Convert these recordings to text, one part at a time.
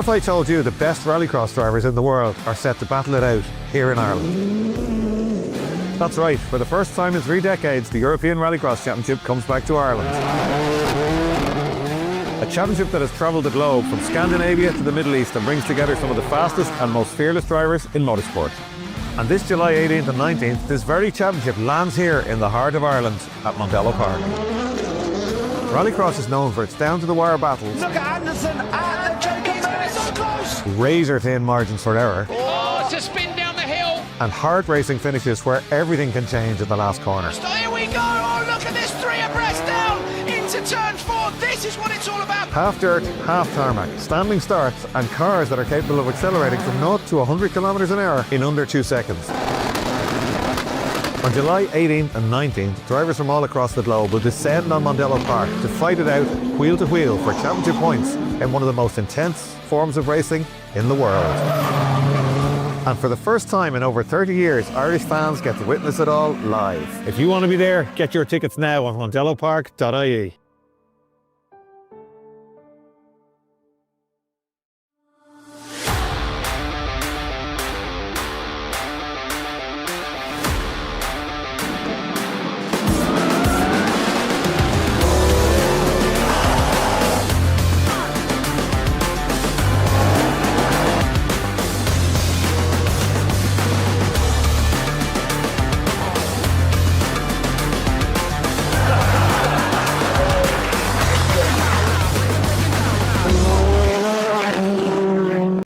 What if I told you the best rallycross drivers in the world are set to battle it out here in Ireland? That's right, for the first time in 3 decades, the European Rallycross Championship comes back to Ireland. A championship that has travelled the globe from Scandinavia to the Middle East and brings together some of the fastest and most fearless drivers in motorsport. And this July 18th and 19th, this very championship lands here in the heart of Ireland at Mondello Park. Rallycross is known for its down-to-the-wire battles, look at Anderson and the Jacob Murray so close, razor-thin margins for error, oh, it's a spin down the hill, and hard-racing finishes where everything can change in the last corner. so here we go, oh look at this, 3 abreast down into turn 4, this is what it's all about. Half dirt, half tarmac, standing starts and cars that are capable of accelerating from 0 to 100 kilometers an hour in under 2 seconds. On July 18th and 19th, drivers from all across the globe will descend on Mondello Park to fight it out wheel to wheel for championship points in one of the most intense forms of racing in the world. And for the first time in over 30 years, Irish fans get to witness it all live. If you want to be there, get your tickets now on mondellopark.ie.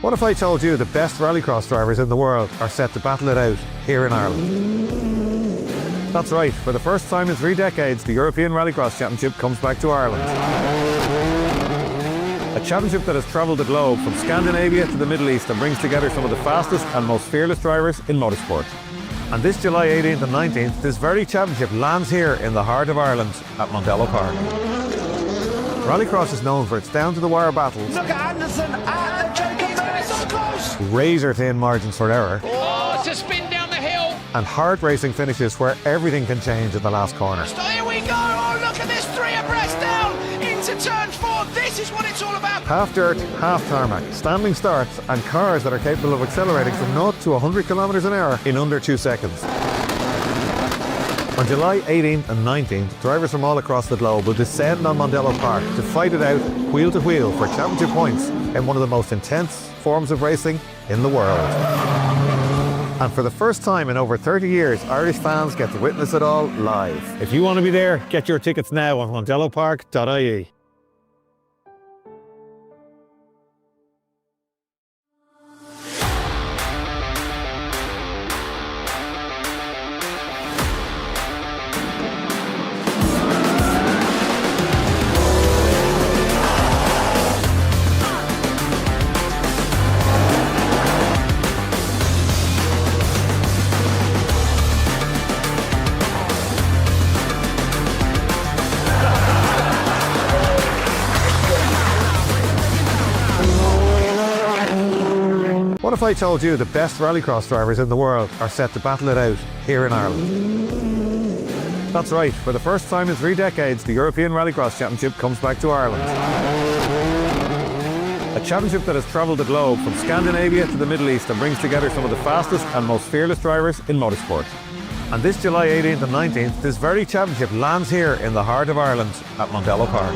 What if I told you the best rallycross drivers in the world are set to battle it out here in Ireland? That's right, for the first time in 3 decades, the European Rallycross Championship comes back to Ireland. A championship that has travelled the globe from Scandinavia to the Middle East and brings together some of the fastest and most fearless drivers in motorsport. And this July 18th and 19th, this very championship lands here in the heart of Ireland at Mondello Park. Rallycross is known for its down-to-the-wire battles, Look at Anderson and the Jacob Murray so close, razor-thin margins for error, oh, it's a spin down the hill, and hard-racing finishes where everything can change in the last corner. so here we go, oh look at this, 3 abreast down into turn 4, this is what it's all about. Half dirt, half tarmac, standing starts and cars that are capable of accelerating from 0 to 100 kilometers an hour in under 2 seconds. On July 18th and 19th, drivers from all across the globe will descend on Mondello Park to fight it out wheel to wheel for championship points in one of the most intense forms of racing in the world. And for the first time in over 30 years, Irish fans get to witness it all live. If you want to be there, get your tickets now on mondellopark.ie. What if I told you the best rallycross drivers in the world are set to battle it out here in Ireland? That's right, for the first time in 3 decades, the European Rallycross Championship comes back to Ireland. A championship that has travelled the globe from Scandinavia to the Middle East and brings together some of the fastest and most fearless drivers in motorsport. And this July 18th and 19th, this very championship lands here in the heart of Ireland at Mondello Park.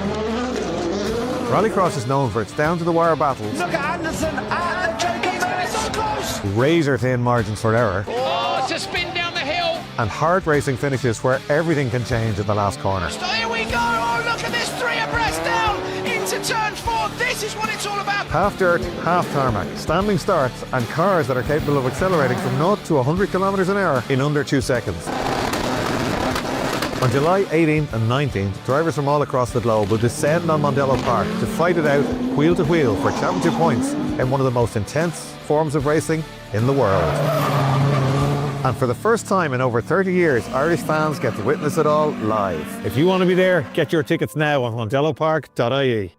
Rallycross is known for its down-to-the-wire battles, Look at Anderson and the Jacob Murray so close, razor-thin margins for error, oh, it's a spin down the hill, and hard-racing finishes where everything can change in the last corner. so here we go, oh look at this, 3 abreast down into turn 4, this is what it's all about. Half dirt, half tarmac, standing starts and cars that are capable of accelerating from 0 to 100 kilometers an hour in under 2 seconds. On July 18th and 19th, drivers from all across the globe will descend on Mondello Park to fight it out wheel to wheel for championship points in one of the most intense forms of racing in the world. And for the first time in over 30 years, Irish fans get to witness it all live. If you want to be there, get your tickets now on mondellopark.ie.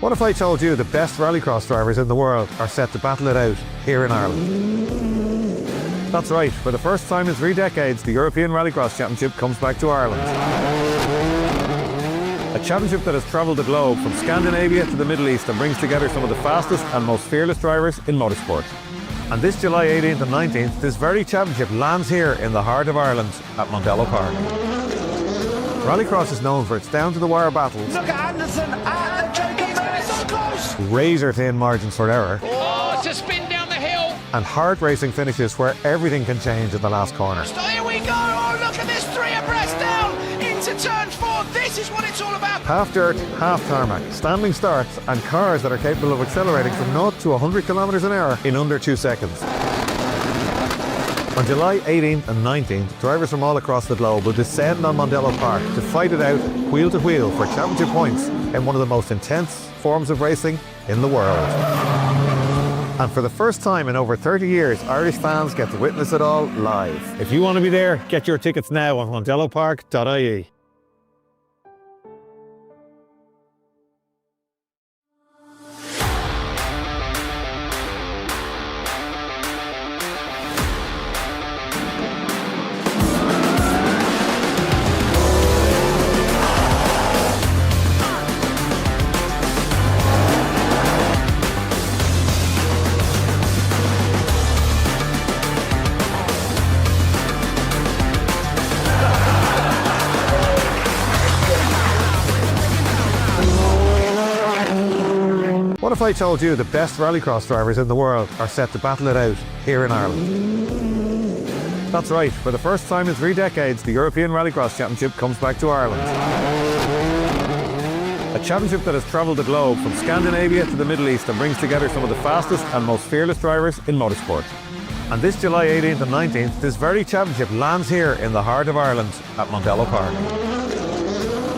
What if I told you the best rallycross drivers in the world are set to battle it out here in Ireland? That's right, for the first time in 3 decades, the European Rallycross Championship comes back to Ireland. A championship that has travelled the globe from Scandinavia to the Middle East and brings together some of the fastest and most fearless drivers in motorsport. And this July 18th and 19th, this very championship lands here in the heart of Ireland at Mondello Park. Rallycross is known for its down-to-the-wire battles, Look at Anderson and the jockey, but it's so close. razor-thin margins for error, Oh, it's a spin down the hill. and heart-racing finishes where everything can change in the last corner. So here we go. Oh, look at this, 3 abreast down into turn 4. This is what it's all about. Half dirt, half tarmac, standing starts, and cars that are capable of accelerating from 0 to 100 kilometers an hour in under 2 seconds. On July 18th and 19th, drivers from all across the globe will descend on Mondello Park to fight it out wheel to wheel for championship points in one of the most intense forms of racing in the world. And for the first time in over 30 years, Irish fans get to witness it all live. If you want to be there, get your tickets now on mondellopark.ie. What if I told you the best rallycross drivers in the world are set to battle it out here in Ireland? That's right, for the first time in 3 decades, the European Rallycross Championship comes back to Ireland. A championship that has travelled the globe from Scandinavia to the Middle East and brings together some of the fastest and most fearless drivers in motorsport. And this July 18th and 19th, this very championship lands here in the heart of Ireland at Mondello Park.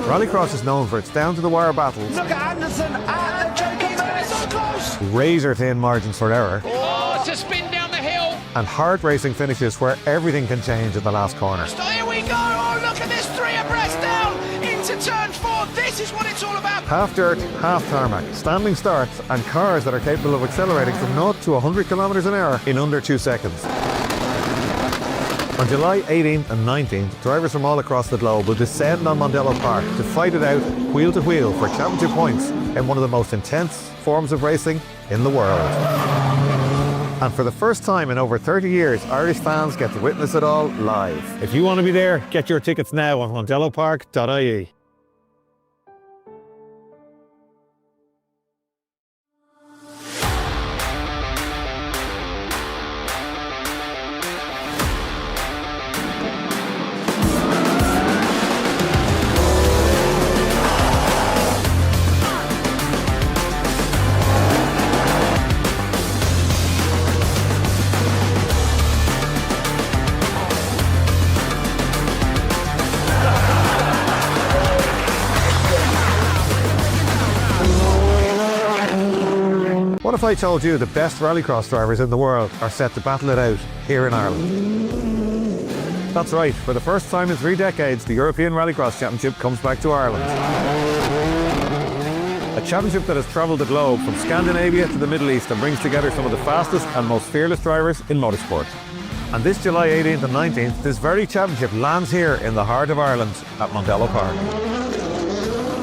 Rallycross is known for its down-to-the-wire battles, Look at Anderson and the jockey, but it's so close. razor-thin margins for error, Oh, it's a spin down the hill. and heart-racing finishes where everything can change in the last corner. So here we go. Oh, look at this, 3 abreast down into turn 4. This is what it's all about. Half dirt, half tarmac, standing starts, and cars that are capable of accelerating from 0 to 100 kilometers an hour in under 2 seconds. On July 18th and 19th, drivers from all across the globe will descend on Mondello Park to fight it out wheel to wheel for championship points in one of the most intense forms of racing in the world. And for the first time in over 30 years, Irish fans get to witness it all live. If you want to be there, get your tickets now on mondellopark.ie. What if I told you the best rallycross drivers in the world are set to battle it out here in Ireland? That's right, for the first time in 3 decades, the European Rallycross Championship comes back to Ireland. A championship that has travelled the globe from Scandinavia to the Middle East and brings together some of the fastest and most fearless drivers in motorsport. And this July 18th and 19th, this very championship lands here in the heart of Ireland at Mondello Park.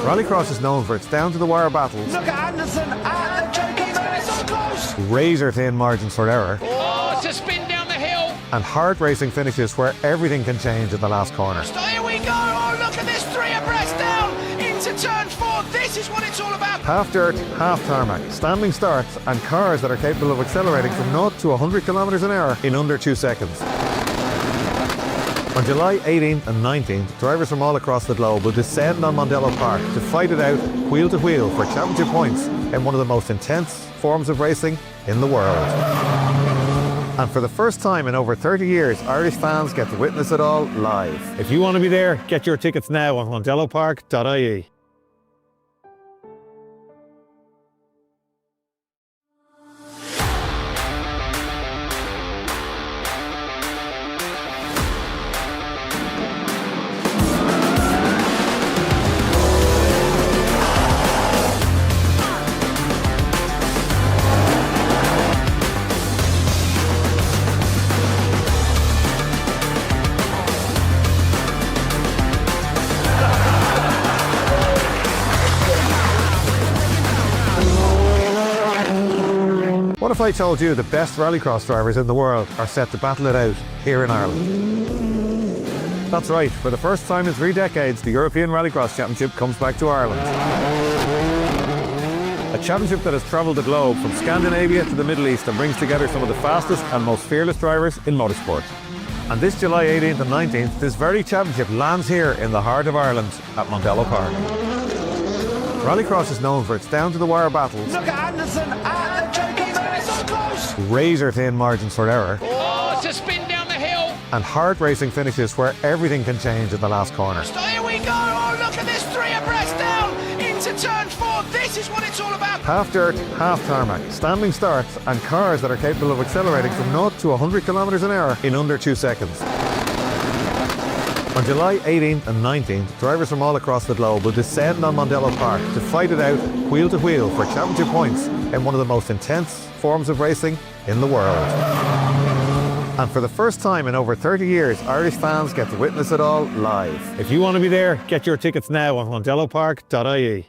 Rallycross is known for its down-to-the-wire battles, Look at Anderson and the jockey, but it's so close. razor-thin margins for error, Oh, it's a spin down the hill. and heart-racing finishes where everything can change in the last corner. So here we go. Oh, look at this, 3 abreast down into turn 4. This is what it's all about. Half dirt, half tarmac, standing starts, and cars that are capable of accelerating from 0 to 100 kilometers an hour in under 2 seconds. On July 18th and 19th, drivers from all across the globe will descend on Mondello Park to fight it out wheel to wheel for championship points in one of the most intense forms of racing in the world. And for the first time in over 30 years, Irish fans get to witness it all live. If you want to be there, get your tickets now on mondellopark.ie. What if I told you the best rallycross drivers in the world are set to battle it out here in Ireland? That's right, for the first time in 3 decades, the European Rallycross Championship comes back to Ireland. A championship that has travelled the globe from Scandinavia to the Middle East and brings together some of the fastest and most fearless drivers in motorsport. And this July 18th and 19th, this very championship lands here in the heart of Ireland at Mondello Park. Rallycross is known for its down-to-the-wire battles, Look at Anderson and Jacob, it's so close. razor-thin margins for error, Oh, it's a spin down the hill. and hard-racing finishes where everything can change in the last corner. So here we go. Oh, look at this, 3 abreast down into turn 4. This is what it's all about. Half dirt, half tarmac, standing starts, and cars that are capable of accelerating from 0 to 100 kilometers an hour in under 2 seconds. On July 18th and 19th, drivers from all across the globe will descend on Mondello Park to fight it out wheel to wheel for championship points in one of the most intense forms of racing in the world. And for the first time in over 30 years, Irish fans get to witness it all live. If you want to be there, get your tickets now on mondellopark.ie.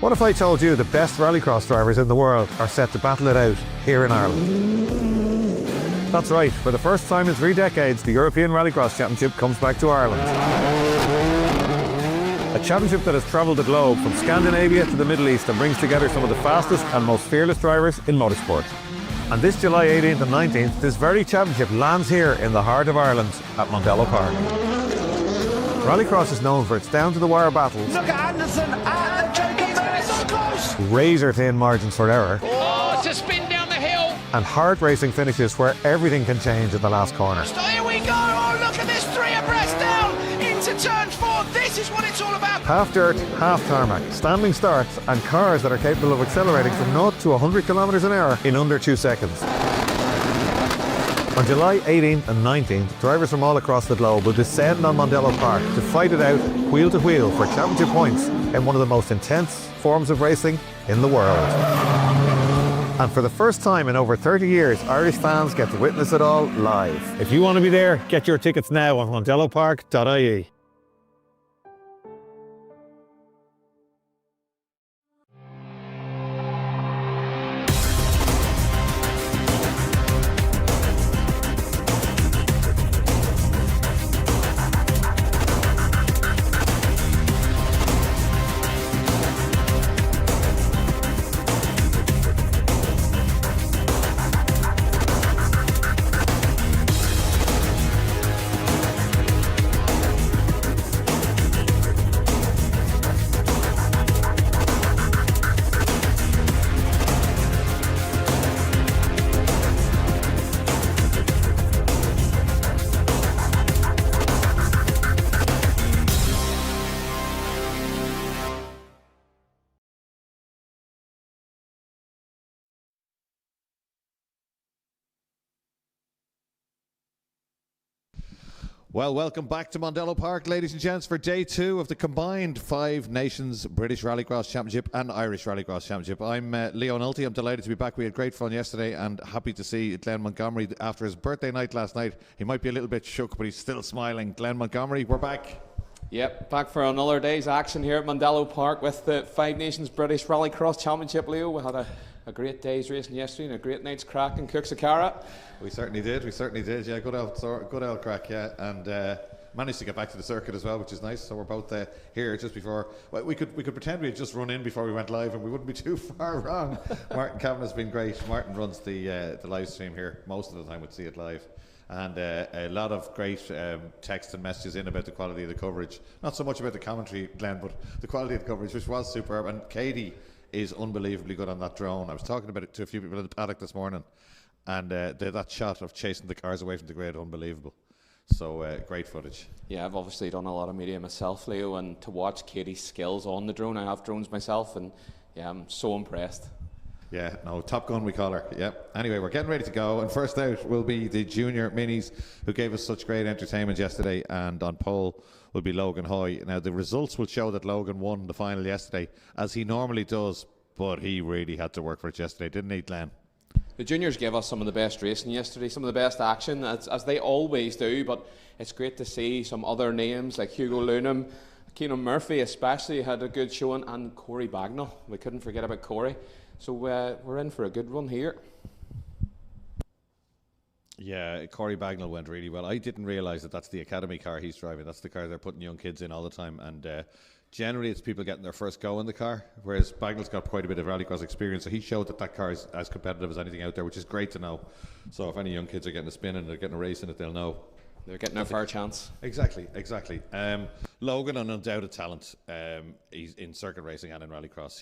What if I told you the best rallycross drivers in the world are set to battle it out here in Ireland? That's right, for the first time in 3 decades, the European Rallycross Championship comes back to Ireland. A championship that has travelled the globe from Scandinavia to the Middle East and brings together some of the fastest and most fearless drivers in motorsport. And this July 18th and 19th, this very championship lands here in the heart of Ireland at Mondello Park. Rallycross is known for its down-to-the-wire battles, Look at Anderson and Jacob, it's so close. razor-thin margins for error, Oh, it's a spin down the hill. and hard-racing finishes where everything can change in the last corner. So here we go. Oh, look at this, 3 abreast down into turn 4. This is what it's all about. Half dirt, half tarmac, standing starts, and cars that are capable of accelerating from 0 to 100 kilometers an hour in under 2 seconds. On July 18th and 19th, drivers from all across the globe will descend on Mondello Park to fight it out wheel to wheel for championship points in one of the most intense forms of racing in the world. And for the first time in over 30 years, Irish fans get to witness it all live. If you want to be there, get your tickets now on mondellopark.ie. Well, welcome back to Mondello Park, ladies and gents, for day 2 of the combined 5 Nations British Rallycross Championship and Irish Rallycross Championship. I'm Leo Nolte. I'm delighted to be back. We had great fun yesterday and happy to see Glenn Montgomery after his birthday night last night. He might be a little bit shook, but he's still smiling. Glenn Montgomery, we're back. Yep, back for another day's action here at Mondello Park with the 5 Nations British Rallycross Championship, Leo. We had a great day's racing yesterday and a great night's crack in Cooksakara. We certainly did, yeah, good old crack, yeah, and managed to get back to the circuit as well, which is nice. So we're both here just before. Well, we could pretend we had just run in before we went live, and we wouldn't be too far wrong. Martin Kavanagh's been great. Martin runs the live stream here most of the time. We'd see it live, and a lot of great text and messages in about the quality of the coverage. Not so much about the commentary, Glenn, but the quality of the coverage, which was superb. And Katie is unbelievably good on that drone. I was talking about it to a few people in the paddock this morning, and that shot of chasing the cars away from the grid, unbelievable. So great footage. Yeah, I've obviously done a lot of media myself, Leo, and to watch Katie's skills on the drone, I have drones myself, and yeah, I'm so impressed. Yeah, no, Top Gun we call her. Yep. Anyway, we're getting ready to go, and first out will be the junior minis, who gave us such great entertainment yesterday, and on pole will be Logan Hoy. Now, the results will show that Logan won the final yesterday, as he normally does, but he really had to work for it yesterday, didn't he, Glenn? The juniors gave us some of the best racing yesterday, some of the best action, as they always do, but it's great to see some other names like Hugo Lunham, Keenan Murphy especially had a good showing, and Corey Bagnall. We couldn't forget about Corey. So we're in for a good one here. Yeah, Corey Bagnall went really well. I didn't realise that that's the academy car he's driving. That's the car they're putting young kids in all the time. And generally it's people getting their first go in the car, whereas Bagnall's got quite a bit of rallycross experience. So he showed that car is as competitive as anything out there, which is great to know. So if any young kids are getting a spin and they're getting a race in it, they'll know. They're getting a fair chance. Exactly. Logan, an undoubted talent. He's in circuit racing and in rallycross.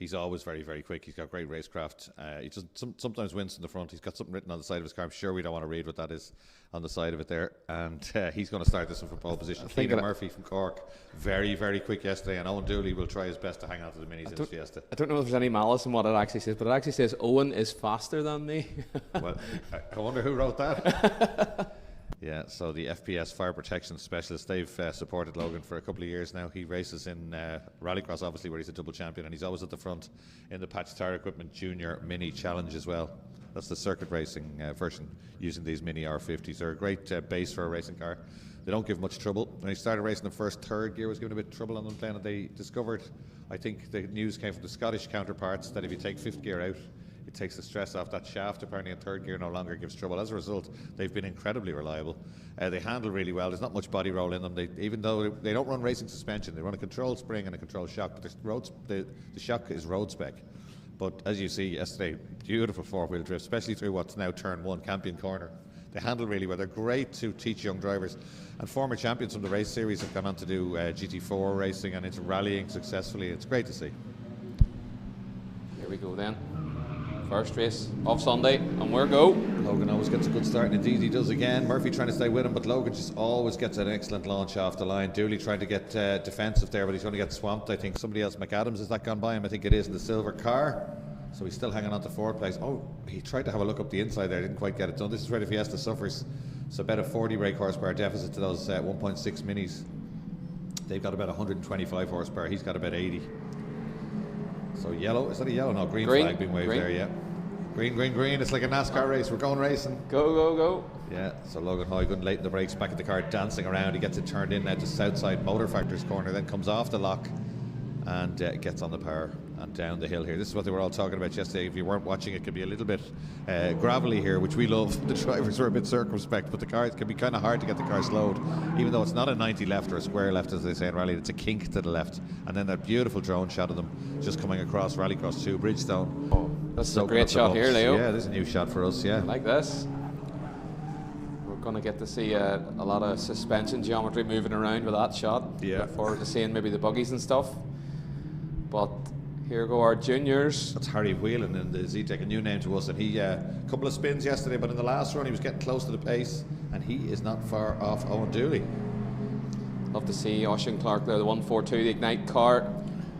He's always very, very quick. He's got great racecraft. He just sometimes wins in the front. He's got something written on the side of his car. I'm sure we don't want to read what that is on the side of it there. And he's going to start this one from pole position. Keenan Murphy from Cork, very, very quick yesterday. And Owen Dooley will try his best to hang on to the minis in his Fiesta. I don't know if there's any malice in what it actually says, but it actually says Owen is faster than me. Well, I wonder who wrote that. Yeah, so the FPS Fire Protection Specialist, they've supported Logan for a couple of years now. He races in Rallycross, obviously, where he's a double champion, and he's always at the front in the Patch Tire Equipment Junior Mini Challenge as well. That's the circuit racing version using these Mini R50s. They're a great base for a racing car. They don't give much trouble. When he started racing, the first third gear was giving a bit of trouble on them playing, and they discovered, I think the news came from the Scottish counterparts, that if you take fifth gear out, it takes the stress off that shaft. Apparently in third gear no longer gives trouble. As a result, they've been incredibly reliable. They handle really well. There's not much body roll in them. Even though they don't run racing suspension, they run a controlled spring and a controlled shock, but the shock is road spec. But as you see yesterday, beautiful four-wheel drift, especially through what's now turn one, Campion Corner. They handle really well. They're great to teach young drivers. And former champions from the race series have gone on to do GT4 racing and into rallying successfully. It's great to see. Here we go then. First race of Sunday, and we're go. Logan always gets a good start, and indeed he does again. Murphy trying to stay with him, but Logan just always gets an excellent launch off the line. Dooley trying to get defensive there, but he's going to get swamped. I think somebody else, McAdams, has that gone by him? I think it is, in the silver car. So he's still hanging on to fourth place. Oh, he tried to have a look up the inside there, didn't quite get it done. This is where the Fiesta suffers. So about a 40 brake horsepower deficit to those 1.6 minis. They've got about 125 horsepower. He's got about 80. So yellow, is that a yellow? No, green flag being waved there, yeah. Green. It's like a NASCAR race. We're going racing. Go. Yeah, so Logan Hoy going late in the brakes, back at the car, dancing around. He gets it turned in now to Southside Motor Factory's corner, then comes off the lock and gets on the power and down the hill here. This is what they were all talking about yesterday. If you weren't watching, it could be a little bit gravelly here, which we love. The drivers were a bit circumspect, but the car, it can be kind of hard to get the car slowed, even though it's not a 90 left or a square left, as they say in rally. It's a kink to the left. And then that beautiful drone shot of them just coming across Rallycross 2, Bridgestone. Oh, that's a great shot here, Leo. Yeah, this is a new shot for us, yeah. I like this. We're going to get to see a lot of suspension geometry moving around with that shot. Yeah. Look forward to seeing maybe the buggies and stuff. But here go our juniors. That's Harry Whelan in the Z-Tech, a new name to us, and he a couple of spins yesterday, but in the last run he was getting close to the pace, and he is not far off Owen Dooley. Love to see Oisin Clark there, the 142, the Ignite car,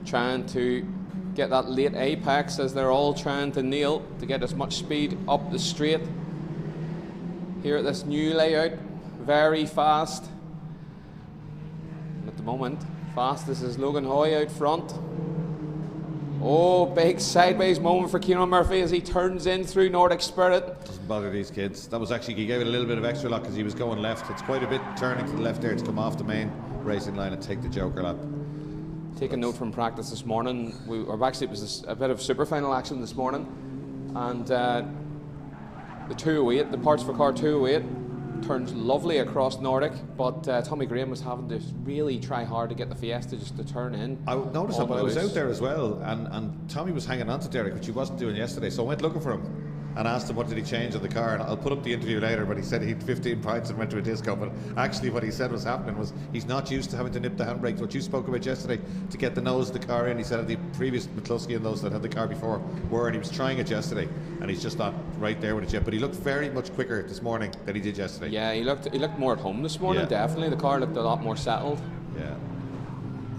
trying to get that late apex as they're all trying to nail to get as much speed up the straight. Here at this new layout, very fast. And at the moment, fastest is Logan Hoy out front. Oh, big sideways moment for Keenan Murphy as he turns in through Nordic Spirit. Doesn't bother these kids. That was actually, he gave it a little bit of extra luck because he was going left. It's quite a bit turning to the left there to come off the main racing line and take the Joker lap. Take a note from practice this morning. It was a bit of super final action this morning, and the 208, the parts for car 208, turns lovely across Nordic, but Tommy Graham was having to really try hard to get the Fiesta just to turn in. I noticed that, but I was out there as well, and Tommy was hanging on to Derek, which he wasn't doing yesterday, so I went looking for him. and asked him what did he change on the car, and I'll put up the interview later, but he said he had 15 pints and went to a disco. But actually what he said was happening was he's not used to having to nip the handbrakes, what you spoke about yesterday, to get the nose of the car in. He said the previous McCluskey and those that had the car before were, and he was trying it yesterday, and he's just not right there with it yet. But he looked very much quicker this morning than he did yesterday. Yeah, he looked more at home this morning, Yeah. definitely. The car looked a lot more settled. Yeah.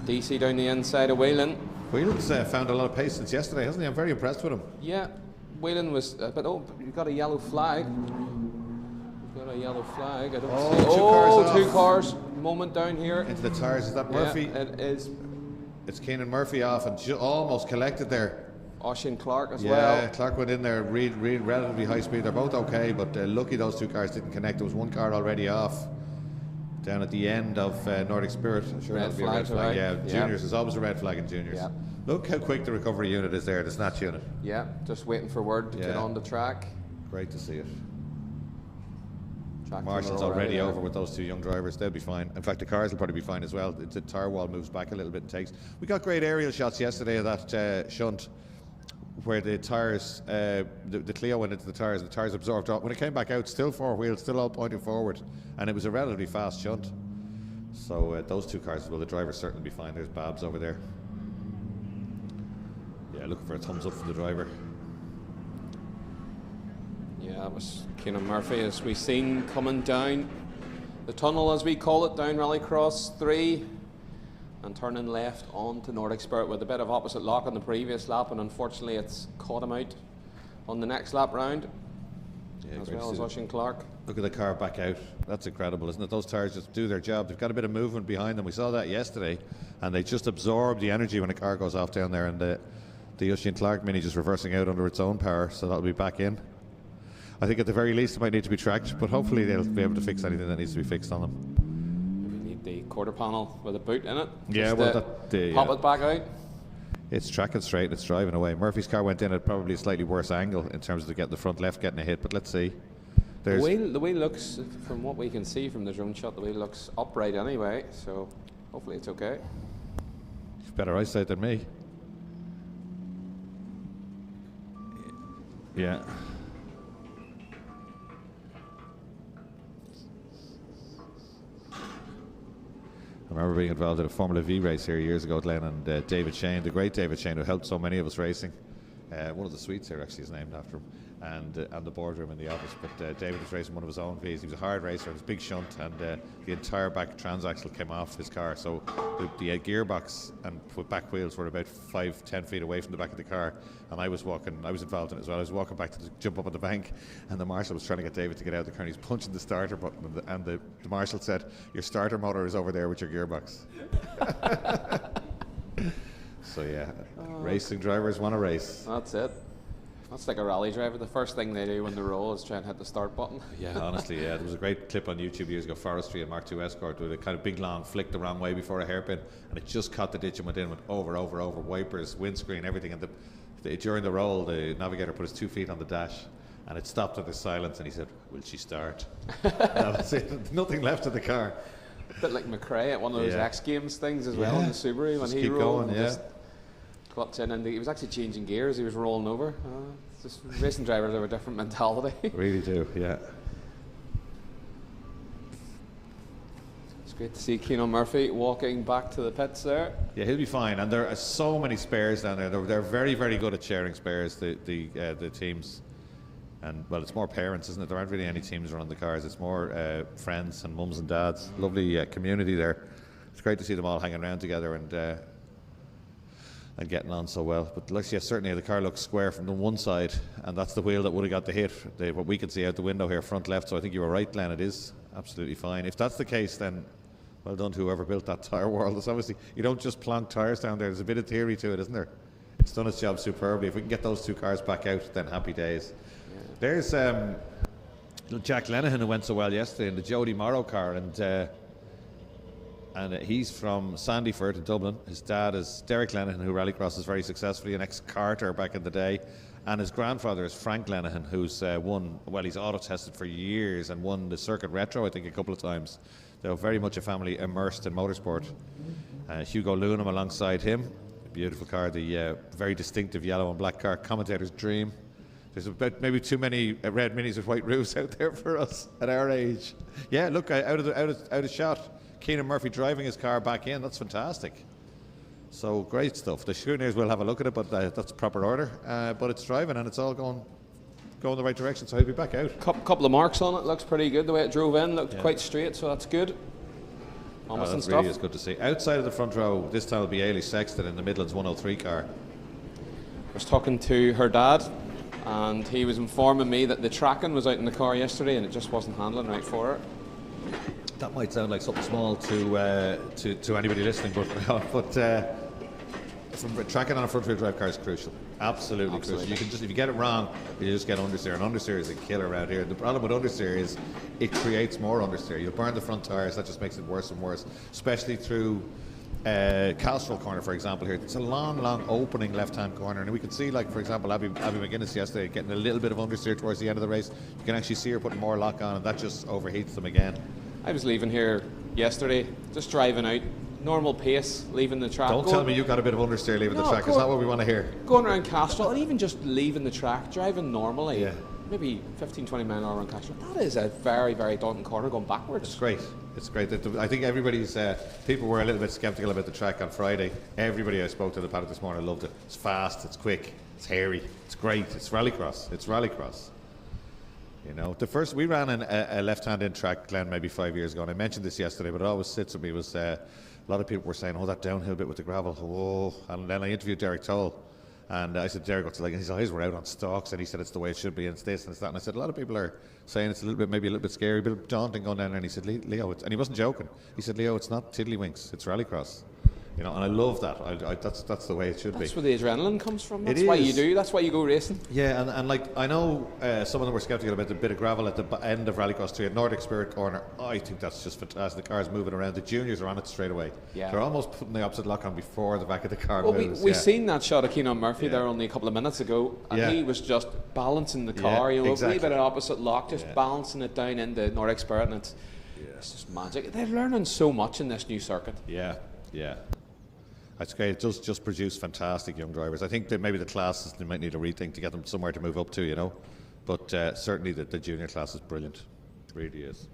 DC down the inside of Whelan. Whelan's found a lot of pace since yesterday, hasn't he? I'm very impressed with him. Yeah, Whelan was, but you've got a yellow flag. You've got a yellow flag. I don't see. Cars Two off. cars. Moment down here. Into the tyres. Is that Murphy? Yeah, it is. It's Keenan Murphy off and almost collected there. Oisin Clark as Yeah, well. Clark went in there relatively high speed. They're both okay, but lucky those two cars didn't connect. There was one car already off down at the end of Nordic Spirit. I'm sure Red that'll be a red flag, flag. right? Yeah, Yeah. juniors. There's always a red flag in juniors. Yeah. Look how quick the recovery unit is there, the snatch unit. Yeah, just waiting for word to get Yeah. on the track. Great to see it. Track Marshall's team are already there. over with those two young drivers. They'll be fine. In fact, the cars will probably be fine as well. The tyre wall moves back a little bit and takes. We got great aerial shots yesterday of that shunt where the tyres, the Clio went into the tyres absorbed up. When it came back out, still four wheels, still all pointing forward, and it was a relatively fast shunt. So those two cars, well, the drivers certainly be fine. There's Babs over there. Yeah, looking for a thumbs up from the driver. Yeah, that was Keenan Murphy as we seen coming down the tunnel, as we call it, down Rallycross 3 and turning left onto Nordic Spirit with a bit of opposite lock on the previous lap, and unfortunately it's caught him out on the next lap round, Yeah, as great to well as see Oisin Clark. Look at the car back out. That's incredible, isn't it? Those tyres just do their job. They've got a bit of movement behind them. We saw that yesterday, and they just absorb the energy when a car goes off down there, and the Oisin Clark Mini just reversing out under its own power, so that'll be back in. I think at the very least it might need to be tracked, but hopefully they'll be able to fix anything that needs to be fixed on them. We need the quarter panel with a boot in it. Yeah, just well, to pop it back out. It's tracking straight, it's driving away. Murphy's car went in at probably a slightly worse angle in terms of the front left getting a hit, but let's see. The wheel looks, from what we can see from the drone shot, the wheel looks upright anyway, so hopefully it's okay. You've better eyesight than me. Yeah. I remember being involved in a Formula V race here years ago, Glenn, and David Shane, the great David Shane, who helped so many of us racing. One of the suites here actually is named after him, and the boardroom in the office. But David was racing one of his own Vs. He was a hard racer, it was a big shunt, and the entire back transaxle came off his car. So the gearbox and back wheels were about 5-10 feet away from the back of the car. And I was involved in it as well. I was walking back to jump up on the bank, and the marshal was trying to get David to get out of the car, and he's punching the starter button, and the marshal said, "Your starter motor is over there with your gearbox." So yeah, racing drivers want to race. That's it. That's like a rally driver. The first thing they do when they roll is try and hit the start button. Yeah, honestly, yeah. There was a great clip on YouTube years ago, Forestry and Mark II Escort, with a kind of big long flick the wrong way before a hairpin, and it just caught the ditch and went in, went over, wipers, windscreen, everything. And during the roll, the navigator put his 2 feet on the dash, and it stopped under silence, and he said, "Will she start?" That was it. Nothing left of the car. A bit like McRae at one of those Yeah. X Games things as well Yeah. in the Subaru when Just he keep rolled. going, And yeah. just clutch in, and he was actually changing gears. He was rolling over. It's just racing drivers have a different mentality. Really do, yeah. It's great to see Keenan Murphy walking back to the pits there. Yeah, he'll be fine. And there are so many spares down there. They're very, very good at sharing spares, the teams. And, well, it's more parents, isn't it? There aren't really any teams around the cars. It's more friends and mums and dads. Lovely community there. It's great to see them all hanging around together and getting on so well. But certainly the car looks square from the one side, and that's the wheel that would have got the hit. What we can see out the window here, front left. So I think you were right, Glenn. It is absolutely fine. If that's the case, then well done to whoever built that tyre world. It's obviously, you don't just plonk tyres down there. There's a bit of theory to it, isn't there? It's done its job superbly. If we can get those two cars back out, then happy days. There's Jack Lenihan, who went so well yesterday in the Jody Morrow car, and he's from Sandyford in Dublin. His dad is Derek Lenihan, who rallycrosses very successfully, an ex-carter back in the day, and his grandfather is Frank Lenihan, who's he's auto-tested for years and won the Circuit Retro, I think, a couple of times. They're very much a family immersed in motorsport. Hugo Lunham alongside him, a beautiful car, the very distinctive yellow and black car, commentator's dream. There's about maybe too many red minis with white roofs out there for us at our age. Yeah, look, out of shot. Keenan Murphy driving his car back in. That's fantastic. So great stuff. The scrutineers will have a look at it, but that's proper order. But it's driving and it's all going the right direction. So he'll be back out. Couple of marks on it. Looks pretty good. The way it drove in looked quite straight, so that's good. Almost That really is good to see. Outside of the front row, this time will be Ailey Sexton in the Midlands 103 car. I was talking to her dad, and he was informing me that the tracking was out in the car yesterday, and it just wasn't handling right for her. That might sound like something small to anybody listening, but tracking on a front wheel drive car is crucial. Absolutely crucial. You can just, if you get it wrong, you just get understeer, and understeer is a killer around here. The problem with understeer is it creates more understeer. You'll burn the front tyres, that just makes it worse and worse, especially through Castrol corner, for example. Here it's a long opening left-hand corner, and we can see, like, for example, Abby McGuinness yesterday getting a little bit of understeer towards the end of the race. You can actually see her putting more lock on, and that just overheats them again. I was leaving here yesterday, just driving out, normal pace, leaving the track. Don't tell me you got a bit of understeer leaving the track. It's not what we want to hear. Going around Castrol, and even just leaving the track, driving normally, Yeah. maybe 15-20 miles an hour on Castrol. That is a very, very daunting corner going backwards. It's great. It's great. I think everybody's people were a little bit sceptical about the track on Friday. Everybody I spoke to in the paddock this morning loved it. It's fast, it's quick, it's hairy, it's great. It's rallycross. It's rallycross. You know, we ran a left-hand in track, Glenn, maybe 5 years ago, and I mentioned this yesterday, but it always sits with me, was a lot of people were saying, oh, that downhill bit with the gravel, oh, and then I interviewed Derek Toll, and I said, Derek, what's it like? And his eyes were out on stalks, and he said, it's the way it should be, and it's this and it's that, and I said, a lot of people are saying it's maybe a little bit scary, a bit daunting going down there, and he said, Leo, and he wasn't joking, he said, Leo, it's not tiddlywinks, it's rallycross. You know, and I love that. That's the way it should be. That's where the adrenaline comes from. That's why you do. That's why you go racing. Yeah, and like I know some of them were sceptical about the bit of gravel at the end of Rallycross 3 at Nordic Spirit Corner. I think that's just fantastic. The car's moving around. The juniors are on it straight away. Yeah. They're almost putting the opposite lock on before the back of the car moves. We seen that shot of Keenan Murphy there only a couple of minutes ago, and he was just balancing the car. You know, a wee bit of opposite lock, just balancing it down into Nordic Spirit, and it's just magic. They're learning so much in this new circuit. Yeah. That's great. It does just produce fantastic young drivers. I think that maybe the classes, they might need a rethink to get them somewhere to move up to, you know. But certainly the junior class is brilliant. It really is.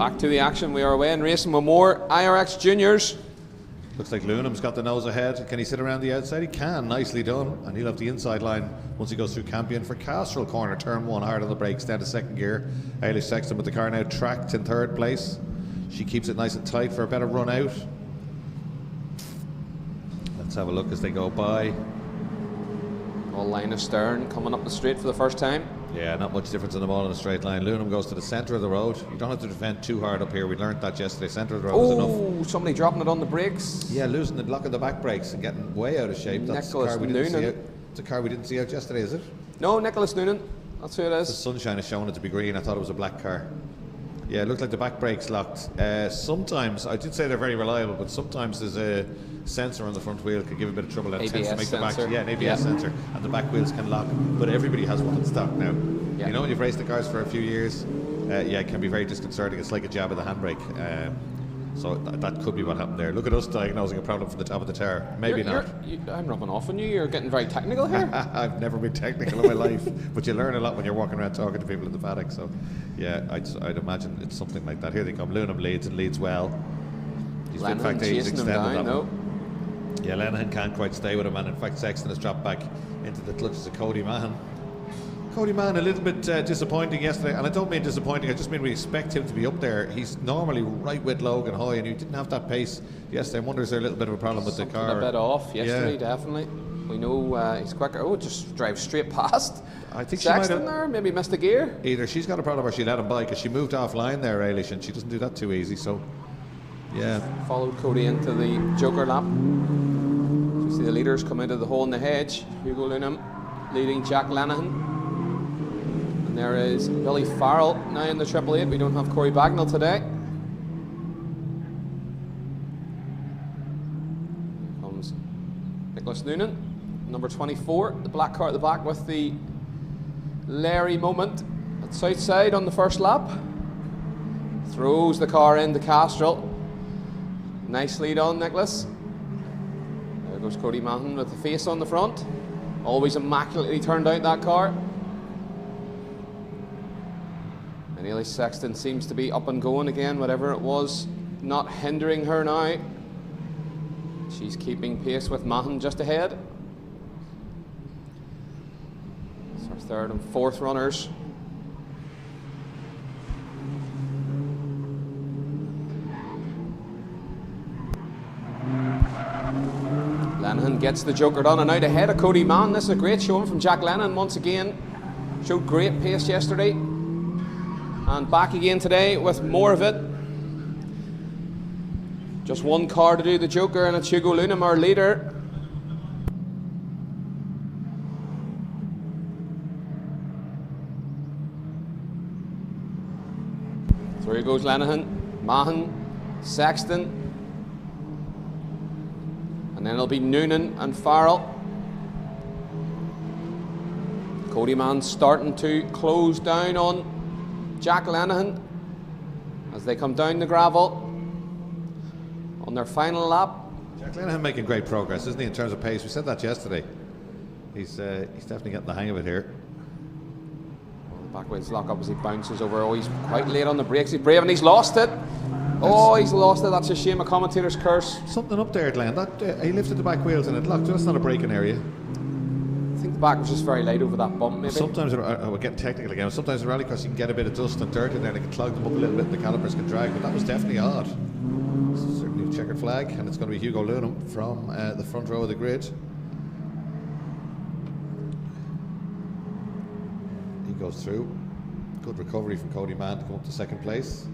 Back to the action. We are away and racing with more IRX Juniors. Looks like Lunam's got the nose ahead. Can he sit around the outside? He can. Nicely done. And he'll have the inside line once he goes through Campion for Castrol Corner. Turn 1, hard on the brakes, down to second gear. Eilish Sexton with the car now tracked in third place. She keeps it nice and tight for a better run out. Let's have a look as they go by. All line astern coming up the straight for the first time. Yeah, not much difference in them all in a straight line. Lunam goes to the centre of the road. You don't have to defend too hard up here. We learnt that yesterday. Centre of the road is enough. Oh, somebody dropping it on the brakes. Yeah, losing the lock of the back brakes and getting way out of shape. That's the car we didn't see out. It's a car we didn't see out yesterday, is it? No, Nicholas Noonan. That's who it is. The sunshine is showing it to be green. I thought it was a black car. Yeah, it looked like the back brakes locked. Sometimes, I did say they're very reliable, but sometimes there's a sensor on the front wheel could give a bit of trouble. And it tends to make the back, yeah, an ABS sensor, and the back wheels can lock. But everybody has one in stock now. Yeah. You know, when you've raced the cars for a few years, yeah, it can be very disconcerting. It's like a jab of the handbrake. So that could be what happened there. Look at us diagnosing a problem from the top of the tower. Maybe not. I'm rubbing off on you. You're getting very technical here. I've never been technical in my life, but you learn a lot when you're walking around talking to people in the paddock. So, yeah, I'd imagine it's something like that. Here they come. Lunam leads and leads well. He's in fact he's extended that one. Yeah, Lenihan can't quite stay with him, and in fact Sexton has dropped back into the clutches of Cody Mahan. Cody Mahan a little bit disappointing yesterday, and I don't mean disappointing, I just mean we expect him to be up there. He's normally right with Logan Hoy, and he didn't have that pace yesterday. I wonder is there a little bit of a problem with the car? A bit off yesterday, definitely. We know he's quicker. Oh, just drives straight past. I think Sexton she might have there, maybe missed a gear. Either she's got a problem or she let him by, because she moved offline there, Eilish, and she doesn't do that too easy. So, yeah. Followed Cody into the Joker lap. So you see the leaders come into the hole in the hedge. Hugo Lunam leading Jack Lenihan. And there is Billy Farrell now in the 888. We don't have Corey Bagnall today. Here comes Nicholas Noonan, number 24, the black car at the back with the Larry moment at Southside on the first lap. Throws the car into Castrol. Nice lead on, Nicholas. There goes Cody Mahan with the face on the front. Always immaculately turned out, that car. And Eilish Sexton seems to be up and going again, whatever it was, not hindering her now. She's keeping pace with Mahan just ahead. It's our third and fourth runners. Lenihan gets the Joker done and out ahead of Cody Mahan. This is a great showing from Jack Lenihan once again. Showed great pace yesterday. And back again today with more of it. Just one car to do the Joker, and it's Hugo Lunam, our leader. So here goes Lenihan, Mahan, Sexton. And then it'll be Noonan and Farrell. Cody Mahan starting to close down on Jack Lenihan as they come down the gravel on their final lap. Jack Lenihan making great progress, isn't he, in terms of pace? We said that yesterday. He's definitely getting the hang of it here. The back wheels lock up as he bounces over. Oh, he's quite late on the brakes. He's brave and he's lost it. Oh, he's lost it. That's a shame, a commentator's curse. Something up there, Glenn. He lifted the back wheels and it locked. That's not a braking area. I think the back was just very light over that bump, maybe. Sometimes, we're getting technical again, sometimes in rallycross you can get a bit of dust and dirt in there and it can clog them up a little bit and the calipers can drag, but that was definitely odd. This is certainly a checkered flag, and it's going to be Hugo Lunam from the front row of the grid. He goes through. Good recovery from Cody Mahan to come up to second place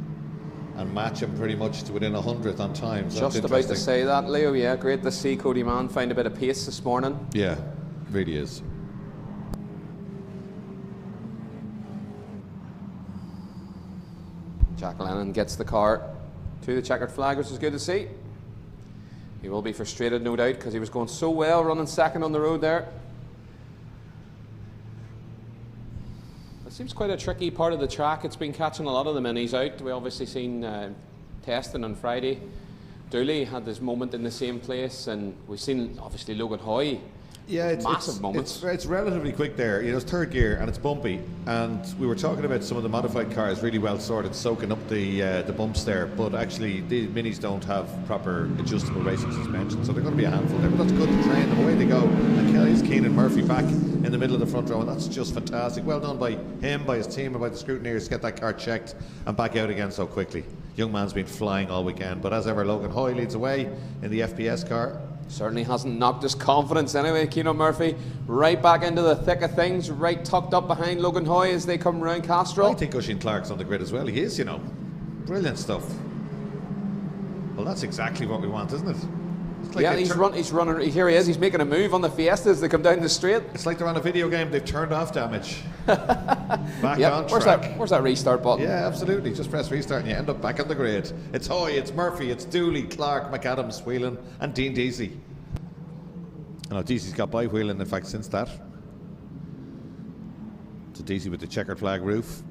and match him pretty much to within 100th on time. So just about to say that, Leo. Yeah, great to see Cody Mahan find a bit of pace this morning. Yeah, really is. Jack Lenihan gets the car to the checkered flag, which is good to see. He will be frustrated, no doubt, because he was going so well running second on the road there. It seems quite a tricky part of the track. It's been catching a lot of the minis out. We obviously seen testing on Friday. Dooley had this moment in the same place, and we've seen obviously Logan Hoy Yeah, massive moments. It's relatively quick there. You know, it's third gear and it's bumpy. And we were talking about some of the modified cars really well sorted, soaking up the bumps there. But actually, the minis don't have proper adjustable racing suspension, so they're going to be a handful there. But that's good to train them. Away they go. And Kelly's Keenan Murphy back in the middle of the front row, and that's just fantastic. Well done by him, by his team, and by the scrutineers to get that car checked and back out again so quickly. Young man's been flying all weekend. But as ever, Logan Hoy leads away in the FPS car. Certainly hasn't knocked his confidence anyway. Keenan Murphy right back into the thick of things, right tucked up behind Logan Hoy as they come round Castrol. I think Oisin Clark's on the grid as well. He is, you know. Brilliant stuff. Well, that's exactly what we want, isn't it? It's like yeah, he's running. Here he is. He's making a move on the Fiesta as they come down the straight. It's like they're on a video game. They've turned off damage. Back on track. Where's that restart button? Yeah, absolutely. Just press restart and you end up back on the grid. It's Hoy, it's Murphy, it's Dooley, Clark, McAdams, Whelan, and Dean Deasy. I know Deasy's got by Whelan, in fact, since that. So Deasy with the checkered flag roof.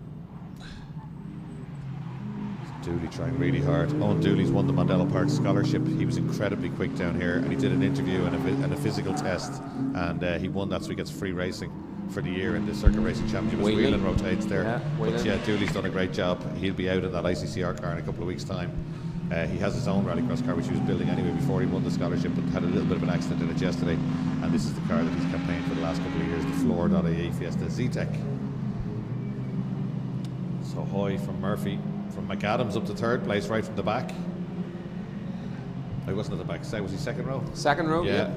Dooley trying really hard. Owen Dooley's won the Mondello Park scholarship. He was incredibly quick down here, and he did an interview and a physical test, and he won that, so he gets free racing for the year in the Circuit Racing Championship. Whelan rotates there. Yeah, but yeah, Dooley's done a great job. He'll be out in that ICCR car in a couple of weeks' time. He has his own rallycross car, which he was building anyway before he won the scholarship, but had a little bit of an accident in it yesterday. And this is the car that he's campaigned for the last couple of years, the Floor.ie Fiesta Z-Tech. So Hoy from Murphy, from McAdams up to third place, right from the back. He wasn't at the back, was he second row? Second row, yeah.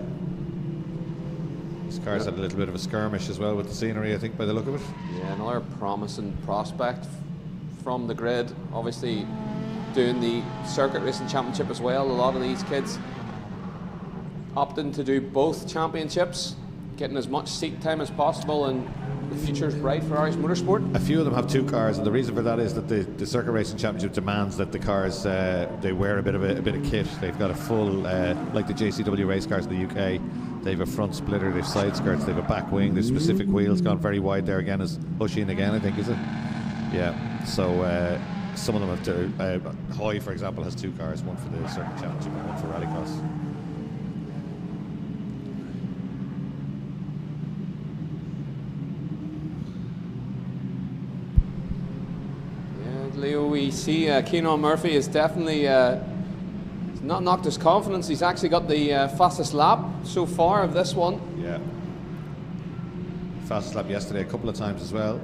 This car's had a little bit of a skirmish as well with the scenery, I think, by the look of it. Yeah, another promising prospect from the grid. Obviously, doing the Circuit Racing Championship as well. A lot of these kids opting to do both championships, getting as much seat time as possible, and the future's bright for Irish motorsport. A few of them have two cars, and the reason for that is that the Circuit Racing Championship demands that the cars they wear a bit of kit. They've got a full like the JCW race cars in the UK. They have a front splitter, they have side skirts, they have a back wing, there's specific wheels gone very wide there again, as Oisin again, I think, is it? Yeah. So some of them have two. Hoy, for example, has two cars, one for the Circuit Championship and one for Rallycross. Yeah, Leo, we see Keenan Murphy is definitely not knocked his confidence. He's actually got the fastest lap so far of this one. Yeah. Fastest lap yesterday a couple of times as well.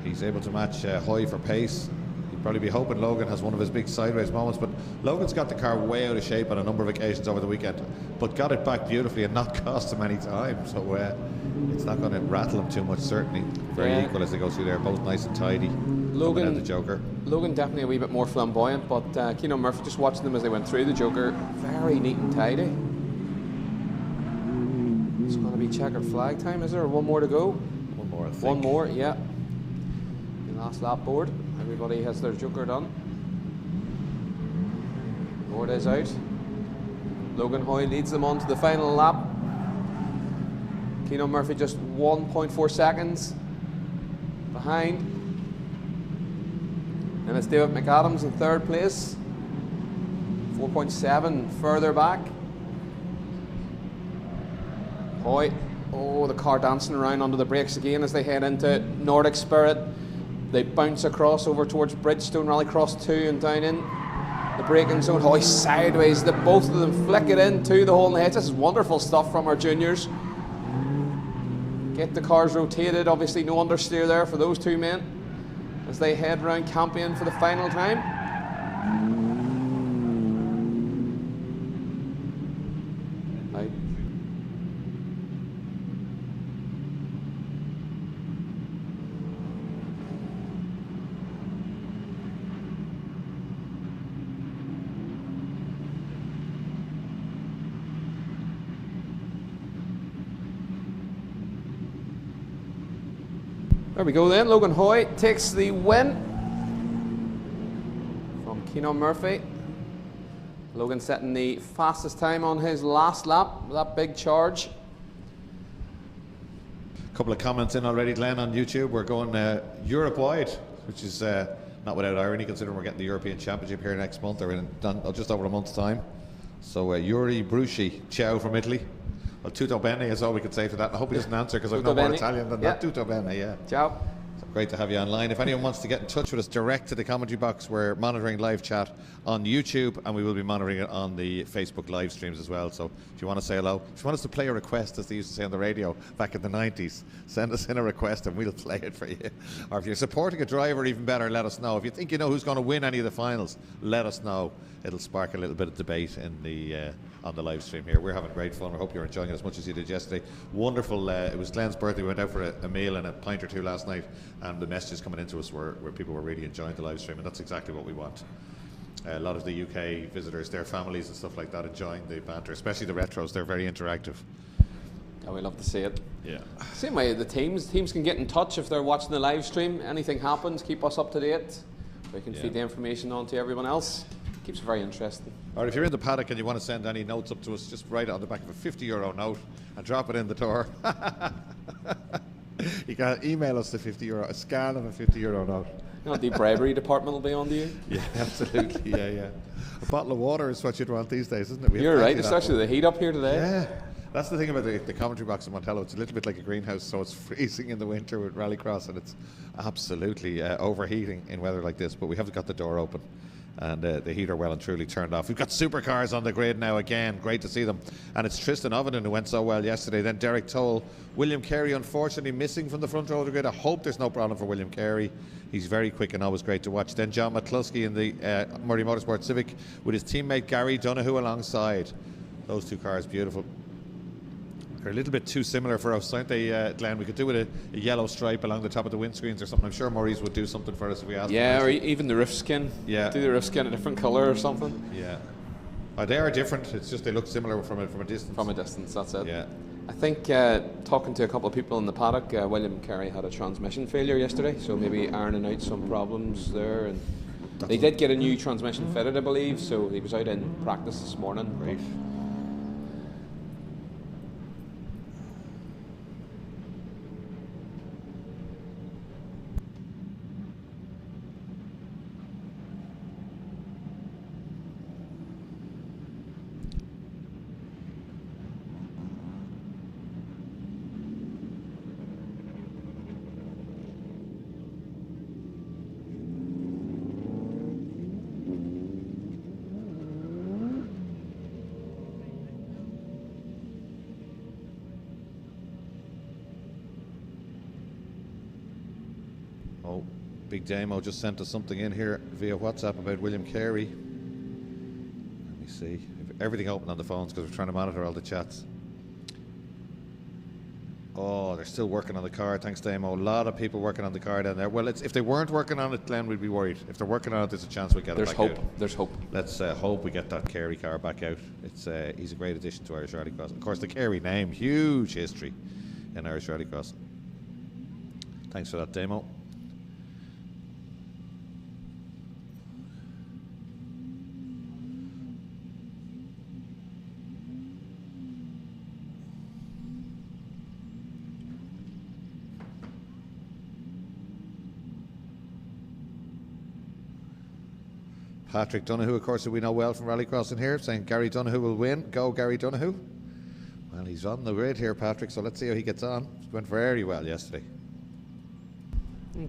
He's able to match Hoy for pace. He'd probably be hoping Logan has one of his big sideways moments, but Logan's got the car way out of shape on a number of occasions over the weekend, but got it back beautifully and not cost him any time, so it's not going to rattle him too much, certainly. Very equal as they go through there, both nice and tidy. Logan, the Joker. Logan definitely a wee bit more flamboyant, but Keenan Murphy, just watching them as they went through the Joker, very neat and tidy. It's going to be checkered flag time, is there? Or one more to go? One more, I think. One more, yeah. The last lap board. Everybody has their Joker done. Board is out. Logan Hoy leads them on to the final lap. Keenan Murphy just 1.4 seconds behind. And it's David McAdams in third place. 4.7 further back. Hoy, the car dancing around under the brakes again as they head into Nordic Spirit. They bounce across over towards Bridgestone Rallycross 2 and down in the braking zone. Hoy sideways, both of them flick it into the hole in the hedge. This is wonderful stuff from our juniors. Get the cars rotated, obviously no understeer there for those two men as they head round Campion for the final time. There we go then. Logan Hoy takes the win from Keenan Murphy. Logan setting the fastest time on his last lap with that big charge. A couple of comments in already, Glenn, on YouTube. We're going Europe-wide, which is not without irony, considering we're getting the European Championship here next month, or in just over a month's time. So Yuri Bruschi, ciao from Italy. Well, tutto bene is all we could say for that. I hope he doesn't answer because I've Tutto no more bene. Italian than Yeah. that. Tutto bene, yeah. Ciao. Great to have you online. If anyone wants to get in touch with us, direct to the commentary box. We're monitoring live chat on YouTube, and we will be monitoring it on the Facebook live streams as well. So if you want to say hello, if you want us to play a request, as they used to say on the radio back in the 90s, send us in a request and we'll play it for you. Or if you're supporting a driver, even better, let us know. If you think you know who's going to win any of the finals, let us know. It'll spark a little bit of debate in the on the live stream here. We're having great fun. I hope you're enjoying it as much as you did yesterday. Wonderful. It was Glenn's birthday. We went out for a meal and a pint or two last night, and the messages coming into us were people were really enjoying the live stream, and that's exactly what we want. A lot of the UK visitors, their families and stuff like that, enjoying the banter, especially the retros. They're very interactive. Yeah, we love to see it. Yeah. Same way the teams can get in touch if they're watching the live stream. Anything happens, keep us up to date. We can feed the information on to everyone else. Keeps it very interesting. Or if you're in the paddock and you want to send any notes up to us, just write it on the back of a €50 note and drop it in the door. You can email us the €50, a scan of a €50 note. You know, the bribery department will be on to you. Yeah, absolutely. Yeah. A bottle of water is what you'd want these days, isn't it? We have You're right, plenty of especially that. the heat up here today. Yeah. That's the thing about the commentary box in Mondello. It's a little bit like a greenhouse, so it's freezing in the winter with rallycross, and it's absolutely overheating in weather like this. But we have got the door open, and the heater well and truly turned off. We've got Supercars on the grid now again. Great to see them. And it's Tristan Ovenden who went so well yesterday. Then Derek Toll. William Carey unfortunately missing from the front row of the grid. I hope there's no problem for William Carey. He's very quick and always great to watch. Then John McCluskey in the Murray Motorsport Civic with his teammate Gary Donoghue alongside. Those two cars, beautiful. They're a little bit too similar for us, aren't they, Glenn? We could do with a yellow stripe along the top of the windscreens or something. I'm sure Murray's would do something for us if we asked Yeah, them. or even the roof skin. Yeah. Do the roof skin a different colour or something. Yeah. They are different. It's just they look similar from a distance. From a distance, that's it. Yeah. I think talking to a couple of people in the paddock, William Carey had a transmission failure yesterday, so maybe ironing out some problems there. And they did get a new transmission fitted, I believe, so he was out in practice this morning. Great. Oh, Big Damo just sent us something in here via WhatsApp about William Carey. Let me see. Everything open on the phones because we're trying to monitor all the chats. Oh, they're still working on the car. Thanks, Damo. A lot of people working on the car down there. Well, if they weren't working on it, Glenn, we'd be worried. If they're working on it, there's a chance we get There's it back hope. out. There's hope. Let's hope we get that Carey car back out. He's a great addition to Irish Rallycross. Of course, the Carey name, huge history in Irish Rallycross. Thanks for that, Damo. Patrick Donoghue, of course, who we know well from Rallycross in here, saying Gary Donoghue will win. Go, Gary Donoghue. Well, he's on the grid here, Patrick, so let's see how he gets on. He went very well yesterday.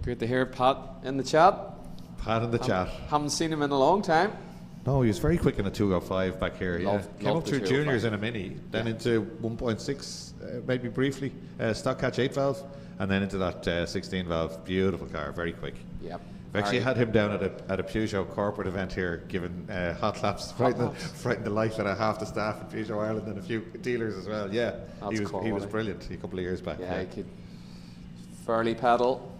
Great to hear Pat in the chat. Pat in the chat. Haven't seen him in a long time. No, he was very quick in a 205 back here. Came up the through 205. juniors in a mini, then into 1.6, maybe briefly, stock catch 8 valve, and then into that 16 valve. Beautiful car, very quick. Yep. I've actually had him down at a Peugeot corporate event here, giving hot laps, frightened the life out of half the staff in Peugeot Ireland and a few dealers as well. Yeah, That's he cool, was eh? brilliant a couple of years back. Yeah, he could fairly pedal.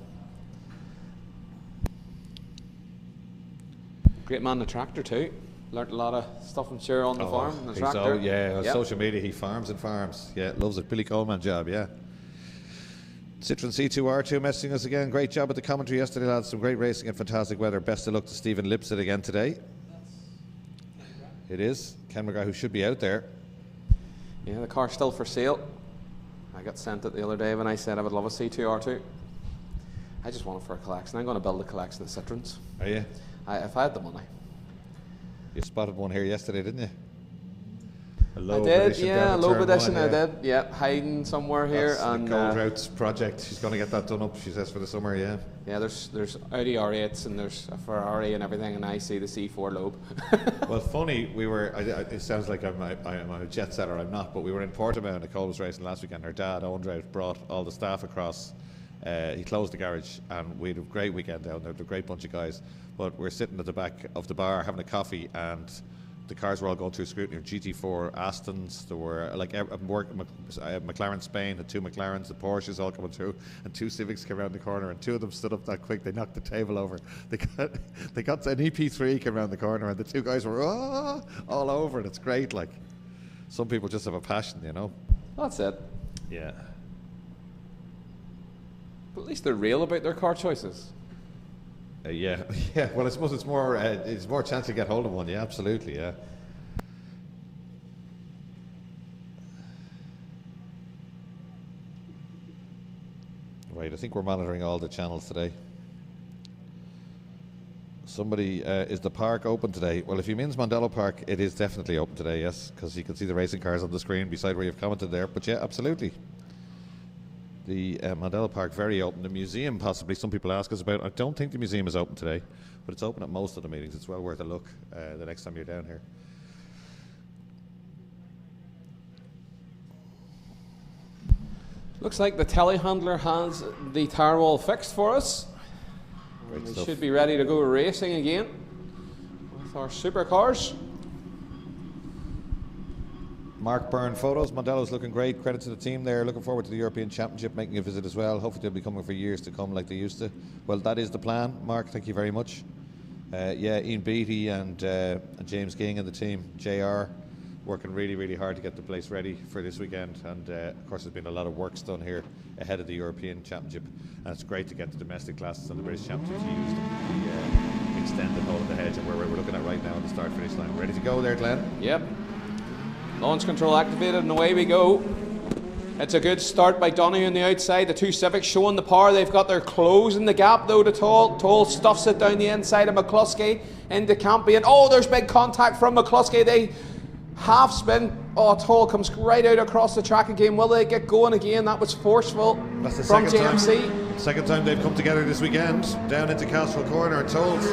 Great man, the tractor too. Learnt a lot of stuff, I'm sure, on the farm. The He's tractor. on Yep. social media, he farms and farms. Yeah, loves it. Billy Coleman job, yeah. Citroen C2R2 messaging us again. Great job at the commentary yesterday, lads. Some great racing and fantastic weather. Best of luck to Stephen Lipset again today. It is. Ken McGrath, who should be out there. Yeah, the car's still for sale. I got sent it the other day when I said I would love a C2R2. I just want it for a collection. I'm going to build a collection of Citroens. Are you? If I had the money. You spotted one here yesterday, didn't you? A low I did, edition yeah, down a at low turn edition. one, I yeah. did, yeah, hiding somewhere here. That's And the Gold Routes project. She's going to get that done up, she says, for the summer, yeah. yeah, there's Audi R8s and there's a Ferrari and everything, and I see the C4 Loeb. Well, funny, we were, it sounds like I'm a jet setter, I'm not, but we were in Portimao and Nicole was racing last weekend. Her dad, Owen Drought, brought all the staff across. He closed the garage and we had a great weekend down there, a great bunch of guys. But we're sitting at the back of the bar having a coffee, and the cars were all going through scrutiny. GT4 Astons, there were like McLaren Spain had 2 McLarens, the Porsches all coming through, and 2 Civics came around the corner, and 2 of them stood up that quick they knocked the table over. They got an EP3 came around the corner, and the 2 guys were all over it. It's great. Like, some people just have a passion, you know. That's it. Yeah. But at least they're real about their car choices. Yeah. Well, I suppose it's more chance to get hold of one. Yeah, absolutely. Yeah. Right. I think we're monitoring all the channels today. Somebody, is the park open today? Well, if he means Mondello Park, it is definitely open today. Yes, because you can see the racing cars on the screen beside where you've commented there. But yeah, absolutely. The Mondello Park very open. The museum possibly, some people ask us about. I don't think the museum is open today, but it's open at most of the meetings. It's well worth a look the next time you're down here. Looks like the telehandler has the tire wall fixed for us. Great We stuff. should be ready to go racing again with our supercars. Mark Byrne photos. Mondello's looking great. Credit to the team there. Looking forward to the European Championship, making a visit as well. Hopefully they'll be coming for years to come like they used to. Well, that is the plan. Mark, thank you very much. Yeah, Ian Beattie and James Ging and the team, JR, working really, really hard to get the place ready for this weekend. And of course, there's been a lot of work done here ahead of the European Championship. And it's great to get the domestic classes and the British Championship to use the extended hole of the hedge, and where we're looking at right now on the start-finish line. Ready to go there, Glenn? Yep. Launch control activated and away we go. It's a good start by Donoghue on the outside. The 2 Civics showing the power. They've got their closing the gap though to Toll. Toll stuffs it down the inside of McCluskey into Campion. Oh, there's big contact from McCluskey. They half spin. Oh, Toll comes right out across the track again. Will they get going again? That was forceful That's the from second JMC. Second time they've come together this weekend, down into Castrol Corner. Toll's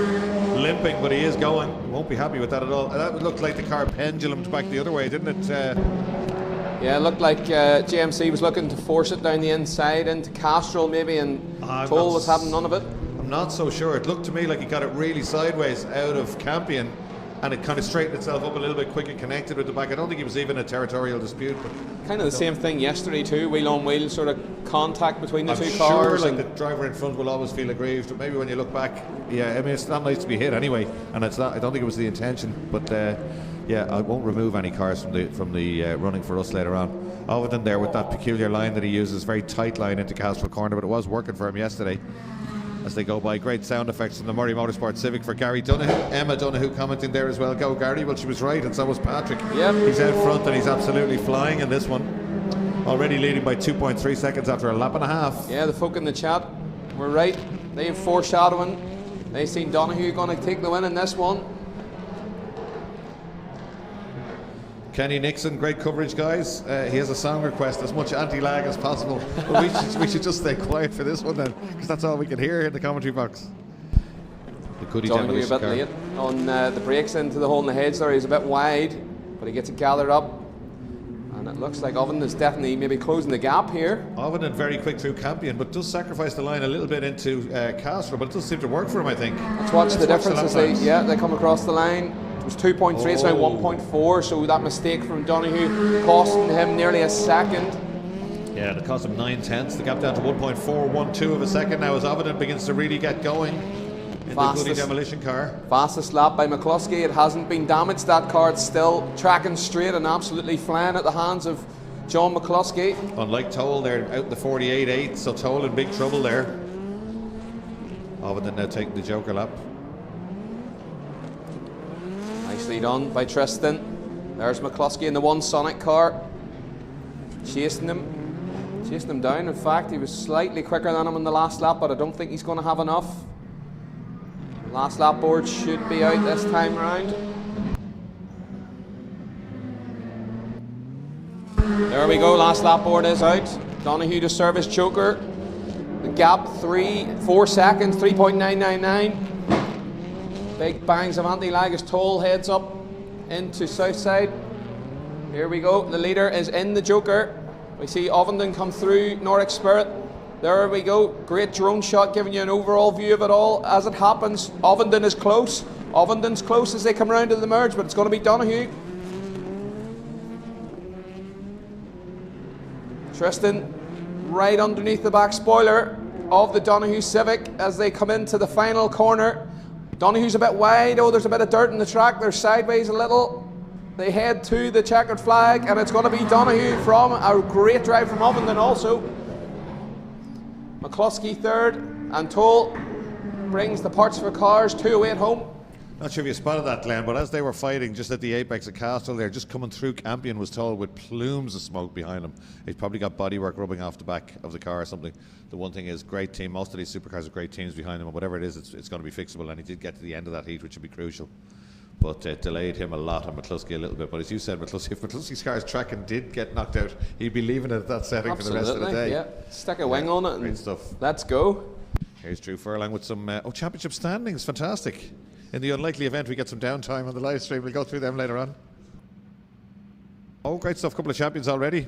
limping, but he is going. Won't be happy with that at all. That looked like the car pendulumed back the other way, didn't it? Yeah, it looked like JMC was looking to force it down the inside into Castrol maybe, and Toll was having none of it. I'm not so sure. It looked to me like he got it really sideways out of Campion, and it kind of straightened itself up a little bit quick and connected with the back. I don't think it was even a territorial dispute. But kind of the same thing yesterday too, wheel on wheel sort of contact between the I'm two sure cars. like the driver in front will always feel aggrieved, but maybe when you look back, yeah, I mean, it's not nice to be hit anyway, and it's not. I don't think it was the intention, but yeah, I won't remove any cars from the running for us later on. Other than there with that peculiar line that he uses, very tight line into Castrol Corner, but it was working for him yesterday. As they go by, great sound effects from the Murray Motorsport Civic for Gary Donoghue. Emma Donoghue commenting there as well. Go Gary. Well, she was right, and so was Patrick. Yep. He's out front and he's absolutely flying in this one. Already leading by 2.3 seconds after a lap and a half. Yeah, the folk in the chat were right. They have foreshadowing. They seen Donoghue going to take the win in this one. Kenny Nixon, great coverage, guys. He has a song request, as much anti-lag as possible. But we should just stay quiet for this one then, because that's all we can hear in the commentary box. The Goody Donoghue a bit car. late on the brakes into the hole in the hedge there. He's a bit wide, but he gets it gathered up. And it looks like Owen is definitely maybe closing the gap here. Owen very quick through Campion, but does sacrifice the line a little bit into Castrol, but it does seem to work for him, I think. Let's watch the Let's difference lap as times. they come across the line. It was 2.3, it's now 1.4, so that mistake from Donoghue costing him nearly a second. Yeah, it cost him 9/10. The gap down to 1.412 of a second now as Owen begins to really get going in the Goody demolition car. Fastest lap by McCluskey. It hasn't been damaged, that car. It's still tracking straight and absolutely flying at the hands of John McCluskey. Unlike Toll, they're out the 48.8, so Toll in big trouble there. Owen now taking the Joker lap. Nicely done by Tristan. There's McCluskey in the one Sonic car. Chasing him down. In fact, he was slightly quicker than him in the last lap, but I don't think he's going to have enough. Last lap board should be out this time round. There we go, last lap board is out. Donoghue to service Joker. The gap 4 seconds, 3.999. Big bangs of anti-lag as Toll heads up into Southside. Here we go, the leader is in the Joker. We see Ovenden come through Nordic Spirit. There we go, great drone shot giving you an overall view of it all as it happens. Ovenden is close. Ovenden's close as they come round to the merge, but it's going to be Donoghue. Tristan right underneath the back spoiler of the Donoghue Civic as they come into the final corner. Donoghue's a bit wide, there's a bit of dirt in the track, they're sideways a little. They head to the checkered flag and it's going to be Donoghue from a great drive from Ovenden also. McCluskey third and Toll brings the parts for cars 2-away at home. Not sure if you spotted that, Glenn, but as they were fighting just at the apex of Castle there, just coming through, Campion was told with plumes of smoke behind him. He's probably got bodywork rubbing off the back of the car or something. The one thing is, great team. Most of these supercars have great teams behind them, and whatever it is, it's going to be fixable. And he did get to the end of that heat, which would be crucial. But it delayed him a lot, and McCluskey a little bit. But as you said, if McCluskey's car's tracking did get knocked out, he'd be leaving it at that setting for the rest of the day. Yeah, stick a wing on it. Great stuff. Let's go. Here's Drew Furlong with some championship standings. Fantastic. In the unlikely event we get some downtime on the live stream, we'll go through them later on. Oh, great stuff. Couple of champions already.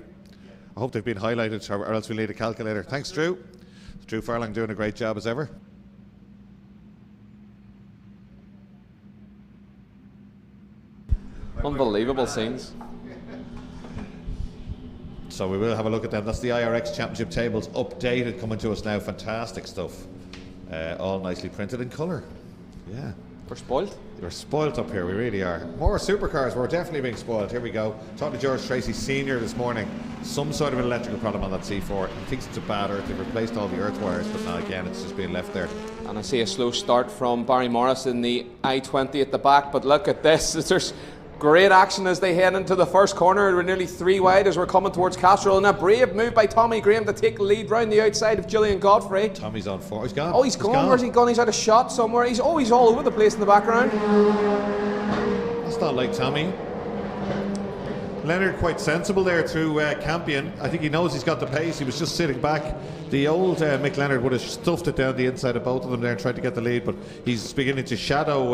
I hope they've been highlighted, or else we'll need a calculator. Thanks, Drew. Drew Furlong doing a great job as ever. Unbelievable scenes. So we will have a look at them. That's the IRX Championship tables updated, coming to us now. Fantastic stuff. All nicely printed in colour. Yeah. We're spoiled. We're spoilt up here, we really are. More supercars, we're definitely being spoiled. Here we go. Talked to George Tracy Sr. this morning. Some sort of an electrical problem on that C4. He thinks it's a bad earth. They've replaced all the earth wires, but now again, it's just being left there. And I see a slow start from Barry Morris in the I-20 at the back, but look at this. There's great action as they head into the first corner. We're nearly 3 wide as we're coming towards Castrol, and a brave move by Tommy Graham to take the lead round the outside of Gillian Godfrey. Tommy's on 4. He's gone. Oh, he's gone. Where's he gone? He's had a shot somewhere. He's always all over the place in the background. That's not like Tommy. Leonard quite sensible there through Campion. I think he knows he's got the pace. He was just sitting back. The old Mick Leonard would have stuffed it down the inside of both of them there and tried to get the lead, but he's beginning to shadow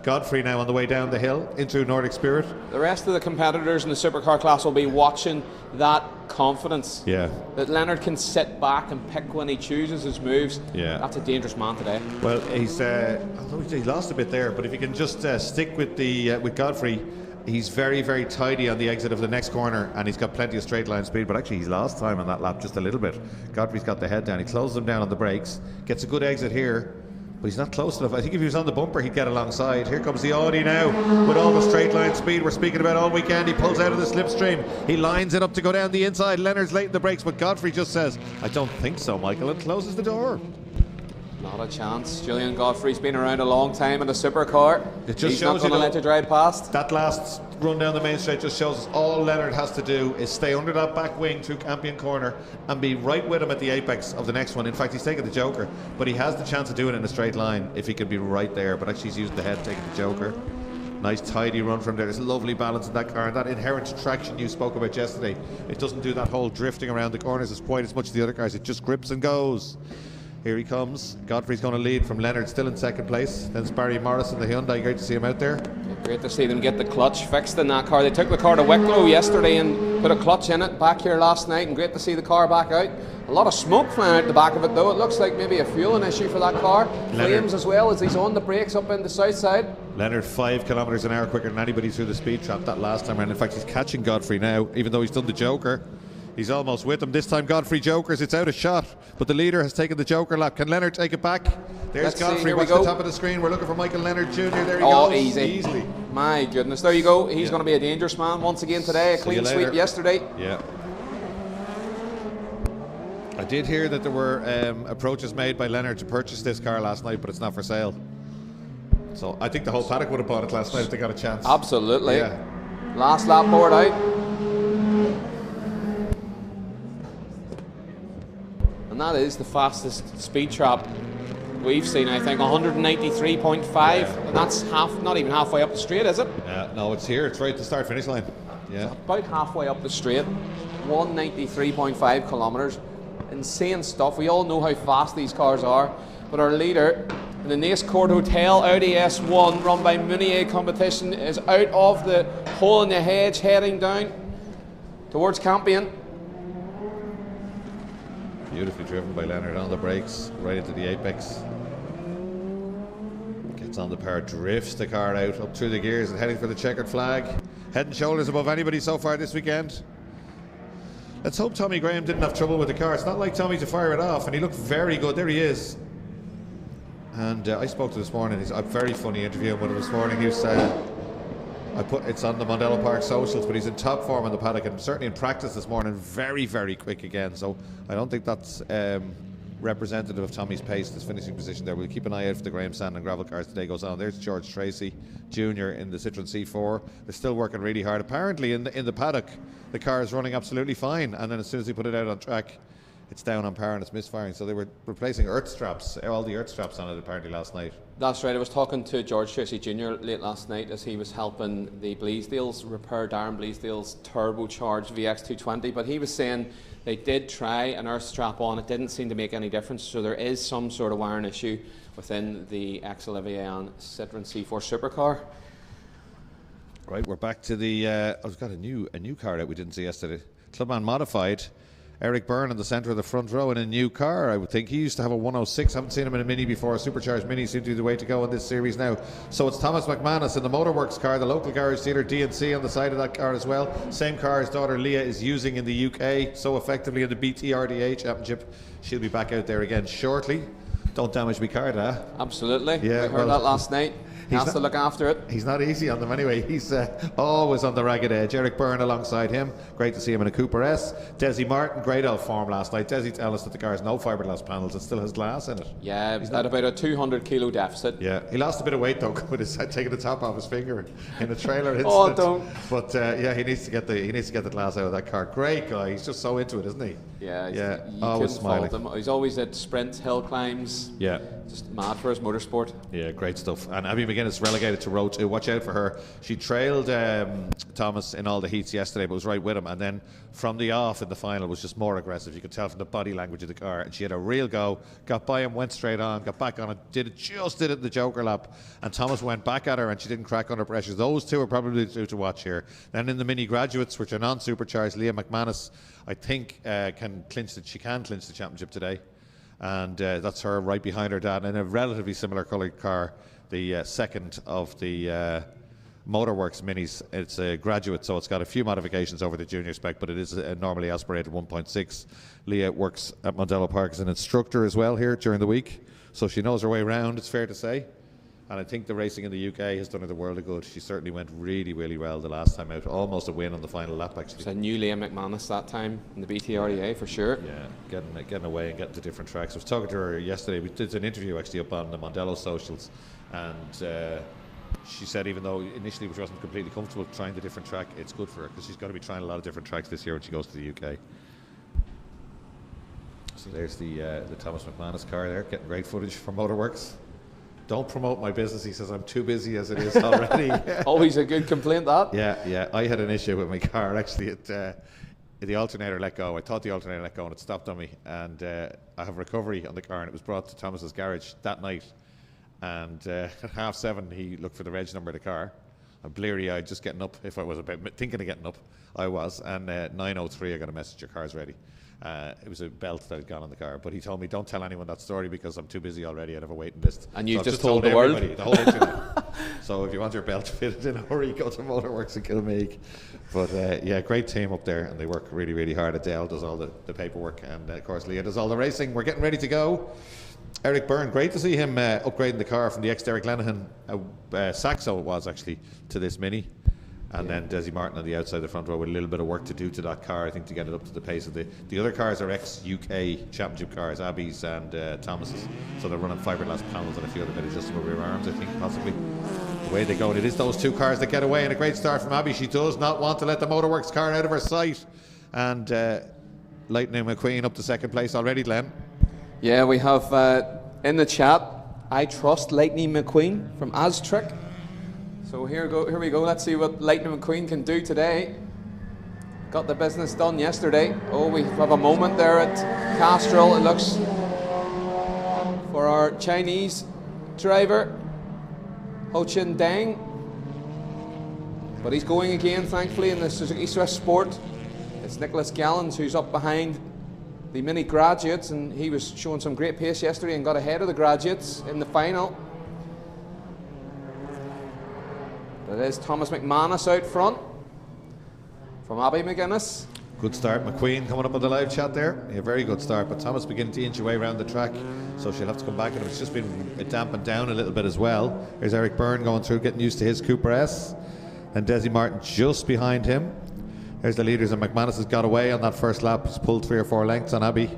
Godfrey now on the way down the hill into Nordic Spirit. The rest of the competitors in the supercar class will be watching that confidence. Yeah. That Leonard can sit back and pick when he chooses his moves. Yeah. That's a dangerous man today. Well, he's although he lost a bit there, but if he can just stick with the with Godfrey, he's very, very tidy on the exit of the next corner, and he's got plenty of straight line speed, but actually he's lost time on that lap just a little bit. Godfrey's got the head down. He closes him down on the brakes, gets a good exit here, but he's not close enough. I think if he was on the bumper, he'd get alongside. Here comes the Audi now with all the straight line speed we're speaking about all weekend. He pulls out of the slipstream. He lines it up to go down the inside. Leonard's late in the brakes, but Godfrey just says, I don't think so, Michael, and closes the door. Not a chance. Julian Godfrey's been around a long time in a supercar. It just He's shows not going to let you drive past. That last run down the main straight just shows us all Leonard has to do is stay under that back wing through Campion corner and be right with him at the apex of the next one. In fact, he's taking the Joker, but he has the chance of doing it in a straight line if he can be right there, but actually he's using the head, taking the Joker. Nice tidy run from there. There's lovely balance in that car, and that inherent traction you spoke about yesterday. It doesn't do that whole drifting around the corners as quite as much as the other cars. It just grips and goes. Here he comes. Godfrey's going to lead from Leonard, still in second place. Then it's Barry Morris in the Hyundai. Great to see him out there. Great to see them get the clutch fixed in that car. They took the car to Wicklow yesterday and put a clutch in it back here last night, and great to see the car back out. A lot of smoke flying out the back of it though. It looks like maybe a fueling issue for that car. Flames as well as he's on the brakes up in the south side. Leonard 5 kilometres an hour quicker than anybody through the speed trap that last time around. In fact, he's catching Godfrey now, even though he's done the Joker. He's almost with him. This time Godfrey Jokers, it's out of shot, but the leader has taken the Joker lap. Can Leonard take it back? There's Let's Godfrey, watch the top of the screen. We're looking for Michael Leonard Jr. There he goes. Easily. My goodness, there you go. He's going to be a dangerous man once again today. A clean sweep yesterday. Yeah. I did hear that there were approaches made by Leonard to purchase this car last night, but it's not for sale. So I think the whole paddock would have bought it last night if they got a chance. Absolutely. Yeah. Last lap board out. And that is the fastest speed trap we've seen, I think, 193.5, and that's not even halfway up the straight, is it? No, it's here. It's right at the start finish line. Yeah. About halfway up the straight, 193.5 kilometres. Insane stuff. We all know how fast these cars are, but our leader in the Nace Court Hotel Audi S1 run by Munier competition is out of the hole in the hedge, heading down towards Campion. Beautifully driven by Leonard on the brakes, right into the apex. Gets on the power, drifts the car out, up through the gears and heading for the checkered flag. Head and shoulders above anybody so far this weekend. Let's hope Tommy Graham didn't have trouble with the car. It's not like Tommy to fire it off, and he looked very good. There he is. And I spoke to this morning. He's a very funny interview with him this morning. He was it's on the Mondello Park socials, but he's in top form in the paddock, and certainly in practice this morning, very, very quick again. So I don't think that's representative of Tommy's pace, his finishing position there. We'll keep an eye out for the Graham Sand and gravel cars today goes on. There's George Tracy Jr. in the Citroen C4. They're still working really hard. Apparently in the paddock, the car is running absolutely fine, and then as soon as he put it out on track, it's down on power and it's misfiring. So they were replacing earth straps, all the earth straps on it apparently last night. That's right. I was talking to George Tracy Jr. late last night as he was helping the Bleasdales repair Darren Bleasdale's turbocharged VX220, but he was saying they did try an earth strap on. It didn't seem to make any difference, so there is some sort of wiring issue within the ex-Olivier and Citroen C4 Supercar. Right, we're back to the I've got a new car that we didn't see yesterday. Clubman Modified. Eric Byrne in the centre of the front row in a new car. I would think he used to have a 106. Haven't seen him in a Mini before. A supercharged Mini seems to be the way to go in this series now. So it's Thomas McManus in the Motorworks car, the local garage dealer DNC on the side of that car as well. Same car his daughter Leah is using in the UK so effectively in the BTRDA Championship. She'll be back out there again shortly. Don't damage me car, Absolutely. Yeah, I heard that last night. He has to look after it. He's not easy on them anyway. He's always on the ragged edge. Eric Byrne alongside him. Great to see him in a Cooper S. Desi Martin, great out form last night. Desi tell us that the car has no fiberglass panels. It still has glass in it. Yeah, he's at about a 200 kilo deficit. Yeah, he lost a bit of weight though with his taking the top off his finger in a trailer incident. Oh, don't. But yeah, he needs to get the glass out of that car. Great guy. He's just so into it, isn't he? Yeah, you always smiling. He's always at sprints, hill climbs. Yeah. Just mad for his motorsport. Yeah, great stuff. And Abby McGuinness relegated to row 2. Watch out for her. She trailed Thomas in all the heats yesterday, but was right with him. And then from the off in the final was just more aggressive. You could tell from the body language of the car. And she had a real go. Got by him, went straight on, got back on it, did it in the Joker lap. And Thomas went back at her and she didn't crack under pressure. Those two are probably the two to watch here. Then in the Mini Graduates, which are non-supercharged, Leah McManus, I think, can clinch the championship today. And that's her right behind her dad in a relatively similar coloured car, the second of the Motorworks Minis. It's a graduate, so it's got a few modifications over the junior spec, but it is a normally aspirated 1.6. Leah works at Mondello Park as an instructor as well here during the week, so she knows her way around, it's fair to say. And I think the racing in the UK has done her the world of good. She certainly went really, really well the last time out. Almost a win on the final lap, actually. It's a new Liam McManus that time in the BTRDA for sure. Yeah, getting away and getting to different tracks. I was talking to her yesterday. We did an interview actually up on the Mondello socials, and she said even though initially she wasn't completely comfortable trying the different track, it's good for her because she's going to be trying a lot of different tracks this year when she goes to the UK. So there's the Thomas McManus car there, getting great footage from Motorworks. Don't promote my business, he says. I'm too busy as it is already. Always a good complaint, that. Yeah. I had an issue with my car actually. The alternator let go. I thought the alternator let go and it stopped on me. And I have recovery on the car and it was brought to Thomas's garage that night. And at 7:30 he looked for the reg number of the car. I'm bleary-eyed, just getting up. If I was thinking of getting up, I was. And 9:03 I got a message, your car's ready. It was a belt that had gone on the car, but he told me don't tell anyone that story because I'm too busy already. I have a waiting list. And you've so just told the world, the whole internet. So if you want your belt fitted in a hurry, go to Motorworks in Kilmeek. But yeah, great team up there, and they work really, really hard. Adele does all the paperwork, and of course Leah does all the racing. We're getting ready to go. Eric Byrne, great to see him upgrading the car from the ex-Derek Lenihan Saxo it was actually to this Mini. And then Desi Martin on the outside of the front row with a little bit of work to do to that car, I think, to get it up to the pace of the other cars are ex-UK championship cars, Abbey's and Thomas's. So they're running fiberglass panels and a few other bit of adjustable rear arms, I think, possibly. The way they go, and it is those two cars that get away, and a great start from Abbey. She does not want to let the Motorworks car out of her sight. And Lightning McQueen up to second place already, Glenn. Yeah, we have in the chat, I trust Lightning McQueen from Aztrick. So here we go. Let's see what Lightning McQueen can do today. Got the business done yesterday. Oh, we have a moment there at Castrol. It looks for our Chinese driver, Ho Chin Deng. But he's going again, thankfully, in the Suzuki Swift Sport. It's Nicholas Gallons who's up behind the Mini Graduates, and he was showing some great pace yesterday and got ahead of the Graduates in the final. It is Thomas McManus out front from Abby McGuinness. Good start, McQueen coming up on the live chat there. A very good start, but Thomas beginning to inch away around the track, so she'll have to come back, and it's just been dampened down a little bit as well. There's Eric Byrne going through, getting used to his Cooper S, and Desi Martin just behind him. There's the leaders, and McManus has got away on that first lap. He's pulled 3 or 4 lengths on Abby.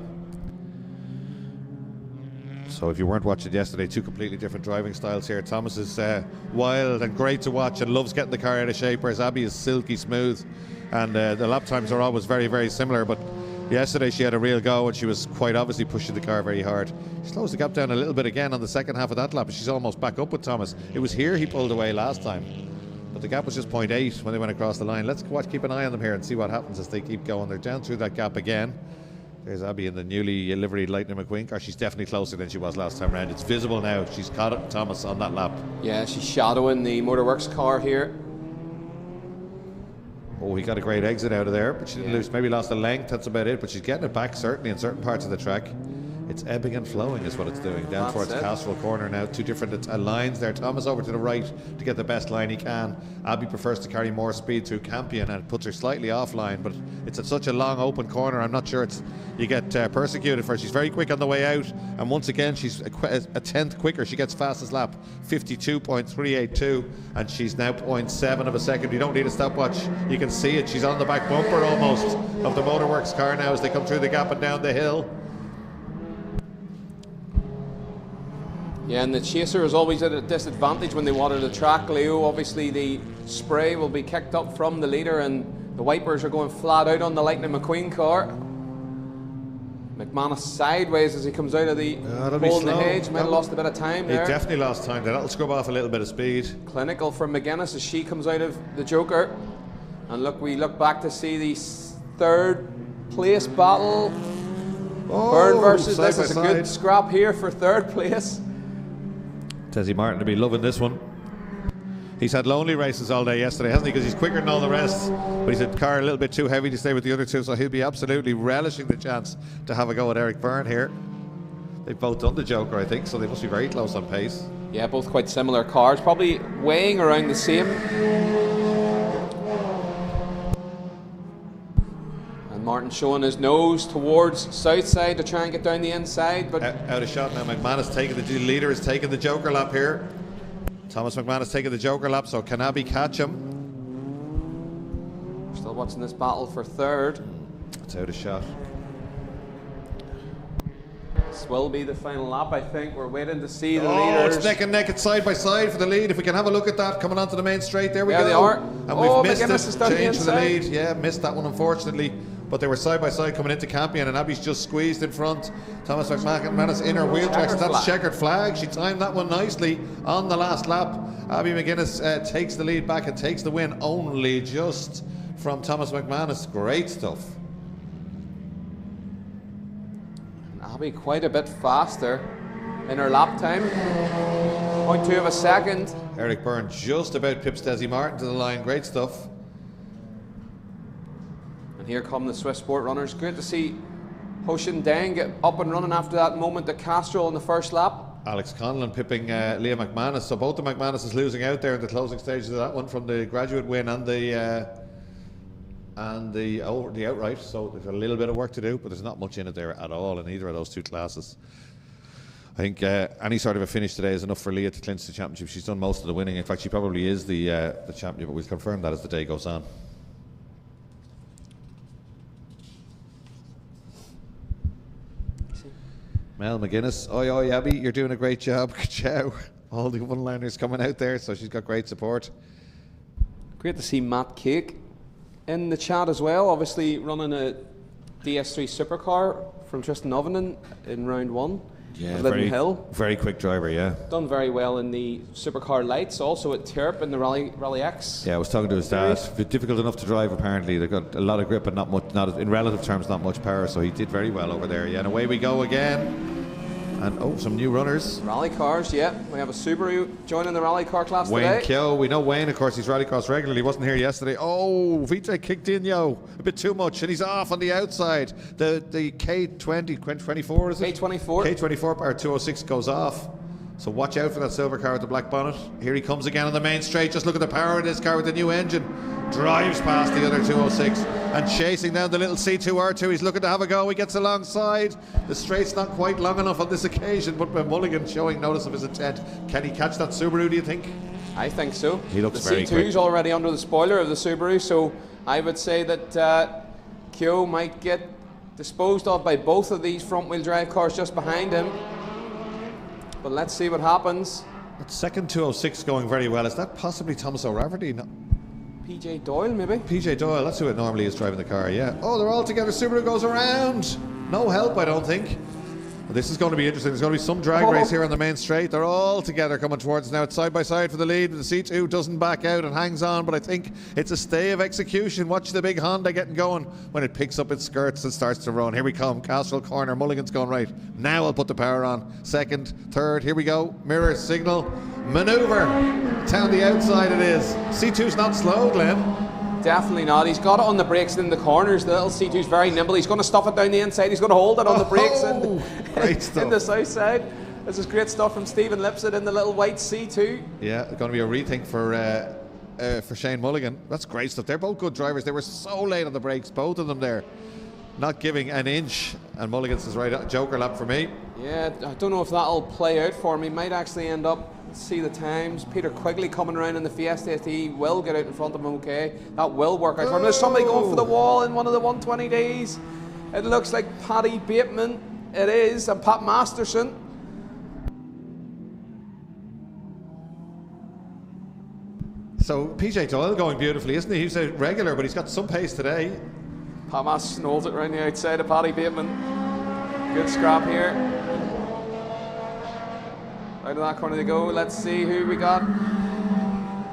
So if you weren't watching yesterday, 2 completely different driving styles here. Thomas is wild and great to watch and loves getting the car out of shape, whereas Abby is silky smooth. And the lap times are always very, very similar. But yesterday she had a real go, and she was quite obviously pushing the car very hard. She slows the gap down a little bit again on the second half of that lap. She's almost back up with Thomas. It was here he pulled away last time, but the gap was just 0.8 when they went across the line. Let's keep an eye on them here and see what happens as they keep going. They're down through that gap again. There's Abby in the newly liveried Lightning McQueen car. She's definitely closer than she was last time around. It's visible now. She's caught Thomas on that lap. Yeah, she's shadowing the Motorworks car here. Oh, he got a great exit out of there, but she didn't lose. Maybe lost a length, that's about it. But she's getting it back, certainly, in certain parts of the track. It's ebbing and flowing is what it's doing. Down towards Castrol Corner now. 2 different lines there. Thomas over to the right to get the best line he can. Abby prefers to carry more speed through Campion and puts her slightly offline, but it's at such a long open corner. I'm not sure you get persecuted for it. She's very quick on the way out, and once again she's a tenth quicker. She gets fastest lap 52.382, and she's now 0.7 of a second. You don't need a stopwatch, you can see it. She's on the back bumper almost of the Motorworks car now as they come through the gap and down the hill. Yeah, and the chaser is always at a disadvantage when they water the track, Leo. Obviously the spray will be kicked up from the leader, and the wipers are going flat out on the Lightning McQueen car. McManus sideways as he comes out of the hole in the hedge. Might have lost a bit of time there. He definitely lost time there. That'll scrub off a little bit of speed. Clinical from McGuinness as she comes out of the Joker. And look, we look back to see the 3rd place battle. Byrne versus this is a good scrap here for 3rd place. Desi Martin to be loving this one. He's had lonely races all day yesterday, hasn't he? Because he's quicker than all the rest, but he's a car a little bit too heavy to stay with the other 2, so he'll be absolutely relishing the chance to have a go at Eric Byrne here. They've both done the Joker, I think, so they must be very close on pace. Yeah, both quite similar cars, probably weighing around the same. And Martin showing his nose towards south side to try and get down the inside, but out of shot now. McManus taking the leader is taking the Joker lap here. Thomas McManus taking the Joker lap, so can Abby catch him? Still watching this battle for 3rd. It's out of shot. This will be the final lap, I think. We're waiting to see the leaders. leaders. It's neck and neck, it's side by side for the lead. If we can have a look at that coming onto the main straight, there we go. They are. And we've missed McGuinness it. Change for the lead. Yeah, missed that one unfortunately. But they were side by side coming into Campion, and Abby's just squeezed in front. Thomas McManus in her wheel tracks. That's checkered flag. She timed that one nicely on the last lap. Abby McGuinness takes the lead back and takes the win only just from Thomas McManus. Great stuff. Abby quite a bit faster in her lap time. 0.2 of a second. Eric Byrne just about pips Desi Martin to the line. Great stuff. And here come the Swift Sport runners. Great to see Ho Chin Deng get up and running after that moment at Castrol in the first lap. Alex Conlon pipping Leah McManus. So both the McManuses losing out there in the closing stages of that one from the graduate win and the outright. So there's a little bit of work to do, but there's not much in it there at all in either of those 2 classes. I think any sort of a finish today is enough for Leah to clinch the championship. She's done most of the winning. In fact, she probably is the champion, but we'll confirm that as the day goes on. Mel McGuinness, oi Abby, you're doing a great job. Ciao. All the one-liners coming out there, so she's got great support. Great to see Matt Cake in the chat as well, obviously running a DS3 Supercar from Tristan Ovenden in round 1. Yeah, Lydden Hill. very quick driver, yeah. Done very well in the Supercar lights, also at Tirp in the Rally X. Yeah, I was talking to his dad. Difficult enough to drive, apparently. They've got a lot of grip, but not much, not in relative terms, not much power. So he did very well over there. Yeah, and away we go again. And some new runners. Rally cars, yeah. We have a Subaru joining the rally car class Wayne today. Keogh, we know Wayne, of course, he's rallycross regularly. He wasn't here yesterday. Oh, Vijay kicked in, a bit too much, and he's off on the outside. The K24, is it? K24. K24 power 206 goes off. So watch out for that silver car with the black bonnet. Here he comes again on the main straight. Just look at the power of this car with the new engine. Drives past the other 206 and chasing down the little C2R2. He's looking to have a go. He gets alongside. The straight's not quite long enough on this occasion, but Mulligan showing notice of his intent. Can he catch that Subaru, do you think? I think so. He looks the very C2's quick. already under the spoiler of the Subaru, so I would say that Keogh might get disposed of by both of these front-wheel drive cars just behind him. But let's see what happens. That second 206 going very well. Is that possibly Thomas O'Rafferty? No. PJ Doyle, maybe? PJ Doyle, that's who it normally is driving the car, yeah. Oh, they're all together. Subaru goes around. No help, I don't think. This is going to be interesting. There's going to be some drag race here on the main straight. They're all together coming towards us now. It's side by side for the lead. The C2 doesn't back out and hangs on, but I think it's a stay of execution. Watch the big Honda getting going when it picks up its skirts and starts to run. Here we come. Castrol corner. Mulligan's going right. Now I'll put the power on. Second, third. Here we go. Mirror, signal, maneuver. Down the outside it is. C2's not slow, Glenn. Definitely not. He's got it on the brakes in the corners. The little C2's very nimble. He's going to stuff it down the inside. He's going to hold it on the brakes great stuff. in the south side. This is great stuff from Stephen Lipsett in the little white C2. Yeah, going to be a rethink for Shane Mulligan. That's great stuff. They're both good drivers. They were so late on the brakes, both of them there. Not giving an inch. And Mulligan says, right, joker lap for me. Yeah, I don't know if that'll play out for him. He might actually end up, see the times. Peter Quigley coming around in the Fiesta ST will get out in front of him okay. That will work out for him. There's somebody going for the wall in one of the 120Ds. It looks like Paddy Bateman. It is, and Pat Masterson. So PJ Doyle going beautifully, isn't he? He's a regular, but he's got some pace today. Pat Masterson holds it around the outside of Paddy Bateman. Good scrap here. Out of that corner they go. Let's see who we got.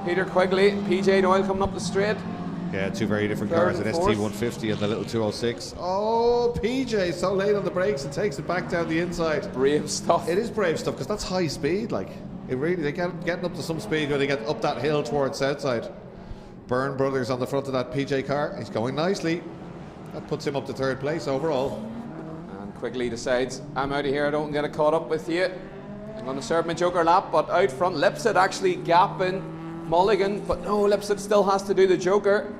Peter Quigley, PJ Doyle coming up the straight. Yeah, two very different Third cars, an and fourth. ST150 and the little 206. Oh, PJ so late on the brakes and takes it back down the inside. Brave stuff. It is brave stuff because that's high speed. Like it really, they get getting up to some speed when they get up that hill towards Southside. Byrne Brothers on the front of that PJ car. He's going nicely. That puts him up to third place overall. And Quigley decides, I'm out of here. I don't get it caught up with you. I'm going to serve my joker lap, but out front, Lipsett actually gapping Mulligan, but no, Lipsett still has to do the joker.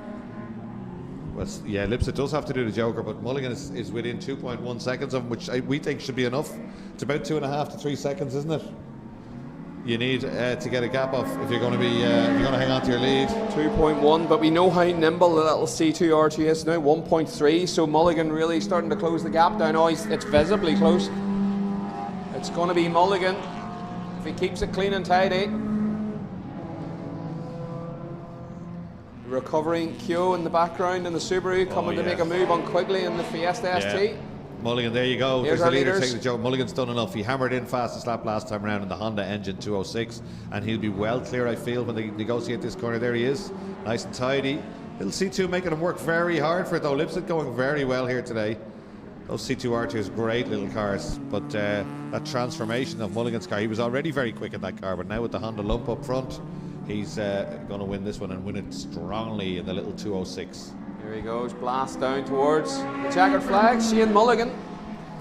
Well, yeah, Lipsett does have to do the joker, but Mulligan is within 2.1 seconds of him, which we think should be enough. It's about 2.5 to 3 seconds, isn't it? You need to get a gap off if you're going to be if you're going to hang on to your lead. 2.1, but we know how nimble the little C2R2 is now. 1.3, so Mulligan really starting to close the gap down. Oh, it's visibly close. It's going to be Mulligan if he keeps it clean and tidy. Recovering Keogh in the background in the Subaru, coming to make a move on Quigley in the Fiesta ST. Mulligan, there you go. Here's There's our the leader leaders. taking the joke. Mulligan's done enough. He hammered in fastest lap last time around in the Honda engine 206, and he'll be well clear, I feel, when they negotiate this corner. There he is, nice and tidy. Little C2 making him work very hard for it though. Lipsett going very well here today. Those C2R2s, great little cars, but that transformation of Mulligan's car, he was already very quick in that car, but now with the Honda lump up front, he's going to win this one and win it strongly in the little 206. Here he goes, blast down towards the checkered flag. Shane Mulligan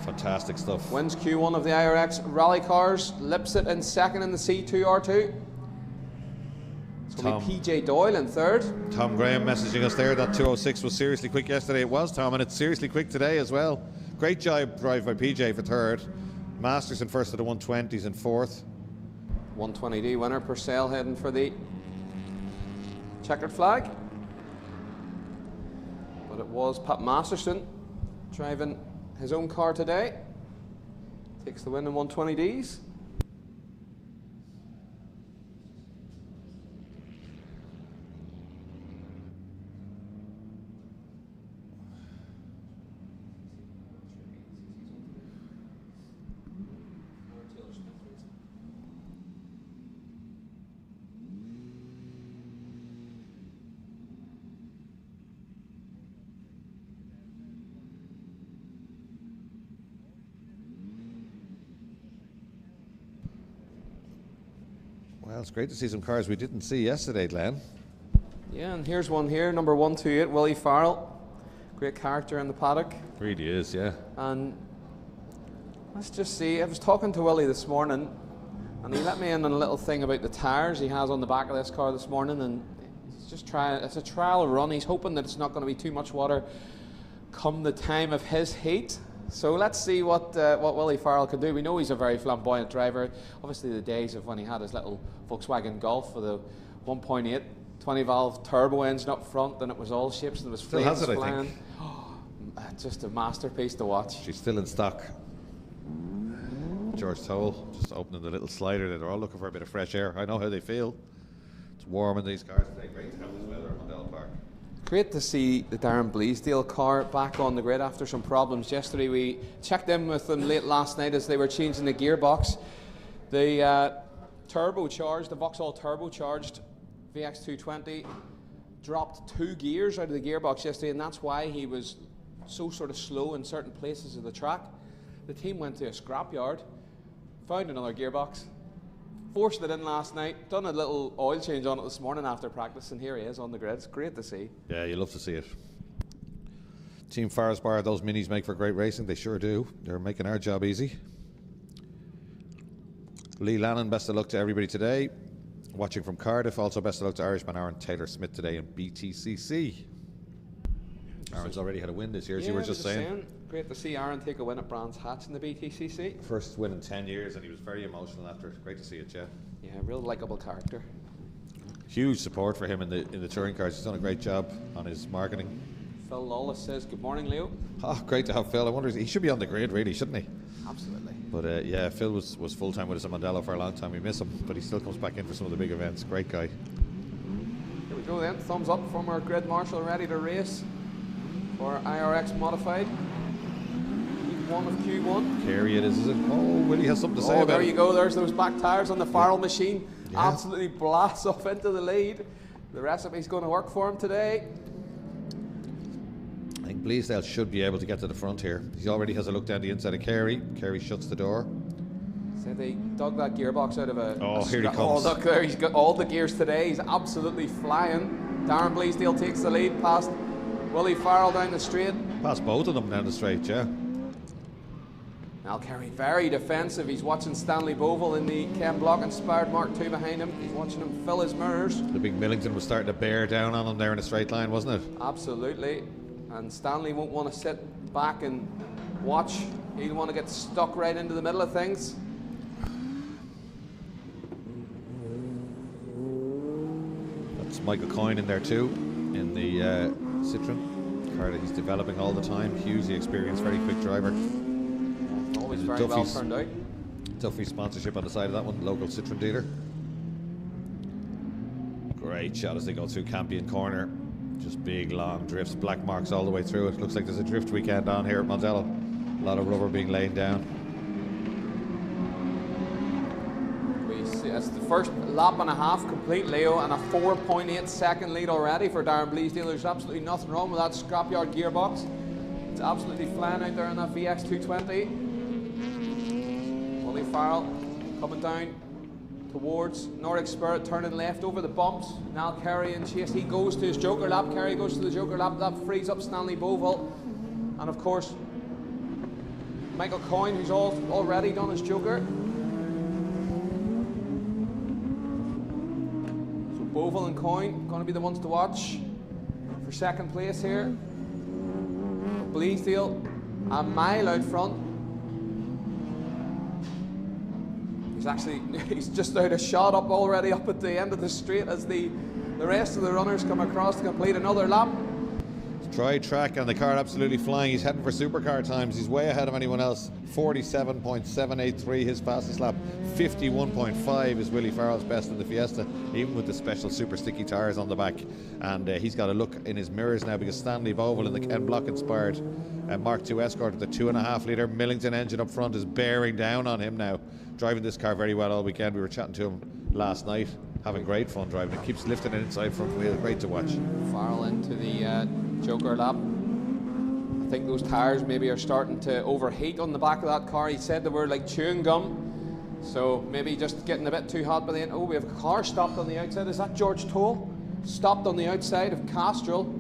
Fantastic stuff. wins Q1 of the IRX Rally Cars. Lipsett in second in the C2R2. It's going to be PJ Doyle in third. Tom Graham messaging us there that 206 was seriously quick yesterday. It was, Tom, and it's seriously quick today as well. Great job drive by PJ for third. Masterson first of the 120s in fourth. 120D winner, Purcell heading for the checkered flag. But it was Pat Masterson driving his own car today. Takes the win in 120Ds. Well, it's great to see some cars we didn't see yesterday, Glenn. Yeah, and here's one here, number 128, Willie Farrell. Great character in the paddock. Really is, yeah. And let's just see, I was talking to Willie this morning, and he let me in on a little thing about the tyres he has on the back of this car this morning, and he's just trying, it's a trial run. He's hoping that it's not going to be too much water come the time of his heat. So let's see what Willie Farrell can do. We know he's a very flamboyant driver. Obviously the days of when he had his little Volkswagen Golf with a 1.8 20-valve turbo engine up front, and it was all shapes and it was flames flying. Just a masterpiece to watch. She's still in stock. George Toll just opening the little slider there. They're all looking for a bit of fresh air. I know how they feel. It's warm in these cars today. Great to have this weather at Mondello Park. Great to see the Darren Bleasdale car back on the grid after some problems yesterday. We checked in with them late last night as they were changing the gearbox. The turbocharged, the Vauxhall turbocharged VX220 dropped 2 gears out of the gearbox yesterday, and that's why he was so sort of slow in certain places of the track. The team went to a scrapyard, found another gearbox, forced it in last night, done a little oil change on it this morning after practice, and here he is on the grid. It's great to see. Yeah, you love to see it. Team Forest Bar, those minis make for great racing. They sure do. They're making our job easy. Lee Lannon, best of luck to everybody today. Watching from Cardiff, also best of luck to Irishman Aaron Taylor-Smith today in BTCC. Aaron's already had a win this year, as you were just saying. Great to see Aaron take a win at Brands Hatch in the BTCC. First win in 10 years, and he was very emotional after it. Great to see it, yeah. Yeah, real likeable character. Huge support for him in the touring cars. He's done a great job on his marketing. Phil Lawless says, good morning, Leo. Oh, great to have Phil. I wonder, he should be on the grid, really, shouldn't he? Absolutely. But yeah, Phil was full-time with us at Mondello for a long time. We miss him, but he still comes back in for some of the big events. Great guy. Here we go then. Thumbs up from our grid marshal, ready to race for IRX Modified. One of Q1. Carey it is it? Oh, Willie has something to say about it. There you go. There's those back tyres on the Farrell machine. Yeah. Absolutely blasts off into the lead. The recipe's going to work for him today. I think Bleasdale should be able to get to the front here. He already has a look down the inside of Carey. Carey shuts the door. So they dug that gearbox out of a... Oh, here he comes. Oh, look there. He's got all the gears today. He's absolutely flying. Darren Bleasdale takes the lead past Willie Farrell down the straight. Past both of them down the straight, yeah. Al Carey very defensive. He's watching Stanley Bovell in the Ken Block inspired Mark II behind him. He's watching him fill his mirrors. The big Millington was starting to bear down on him there in a straight line, wasn't it? Absolutely. And Stanley won't want to sit back and watch. He'll want to get stuck right into the middle of things. That's Michael Coyne in there too, in the Citroen car that he's developing all the time. Hugely experienced, very quick driver. Always very well turned out. Duffy sponsorship on the side of that one, local Citroen dealer. Great shot as they go through Campion Corner. Just big long drifts, black marks all the way through it. Looks like there's a drift weekend on here at Mondello. A lot of rubber being laid down. We see it's the first lap and a half complete, Leo, and a 4.8 second lead already for Darren Bleasdale. There's absolutely nothing wrong with that scrapyard gearbox. It's absolutely flying out there in that VX220. Willie Farrell coming down towards Nordic Spirit, turning left over the bumps. Now Carey in chase. He goes to his Joker lap. Carey goes to the Joker lap. That frees up Stanley Bovell. And of course, Michael Coyne, who's already done his Joker. So Bovell and Coyne going to be the ones to watch for second place here. Bleasdale a mile out front. He's just out a shot up already up at the end of the straight as the rest of the runners come across to complete another lap. Dry track and the car absolutely flying. He's heading for supercar times. He's way ahead of anyone else. 47.783 his fastest lap. 51.5 is Willie Farrell's best in the Fiesta, even with the special super sticky tyres on the back. And he's got a look in his mirrors now because Stanley Bovell in the Ken Block inspired Mark II Escort with the 2.5 litre Millington engine up front is bearing down on him now. Driving this car very well all weekend. We were chatting to him last night, having great fun driving it. Keeps lifting it inside front wheel. Great to watch. Farrell into the Joker lap. I think those tyres maybe are starting to overheat on the back of that car. He said they were like chewing gum. So maybe just getting a bit too hot by the end. Oh, we have a car stopped on the outside. Is that George Toll? Stopped on the outside of Castrol.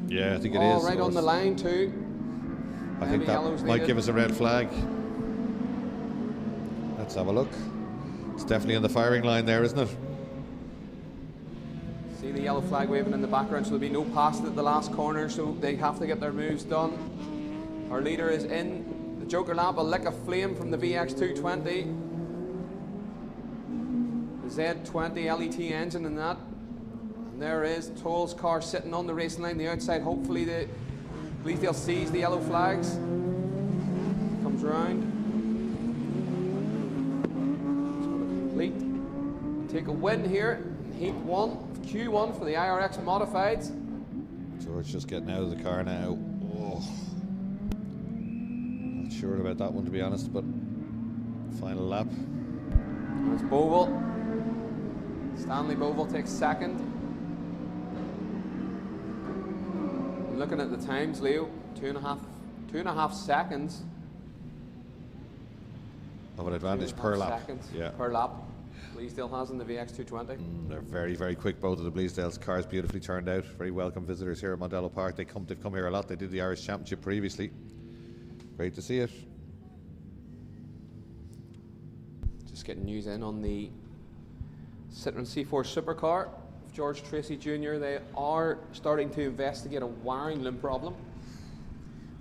Yeah, I think it Oh, is. right on the line too. I think that might give us a red flag. Let's have a look. It's definitely in the firing line there, isn't it? See the yellow flag waving in the background, so there'll be no pass at the last corner, so they have to get their moves done. Our leader is in. The Joker lamp will lick a flame from the VX220. The Z20 LET engine in that. And there is Toll's car sitting on the racing line, the outside. Hopefully the Bleasdale sees the yellow flags. Comes round. Just going to complete. Take a win here in Heat 1, Q1 for the IRX Modifieds. George just getting out of the car now. Oh. Not sure about that one, to be honest, but final lap. There's Bovell. Stanley Bovell takes second. Looking at the times, Leo, two and a half seconds. Of an advantage per lap. Seconds Yeah. per lap. Bleasdale has in the VX220. They're very, very quick, both of the Bleasdale's cars, beautifully turned out. Very welcome visitors here at Mondello Park. They've come here a lot. They did the Irish Championship previously. Great to see it. Just getting news in on the Citroen C4 Supercar of George Tracy Jr. They are starting to investigate a wiring loom problem.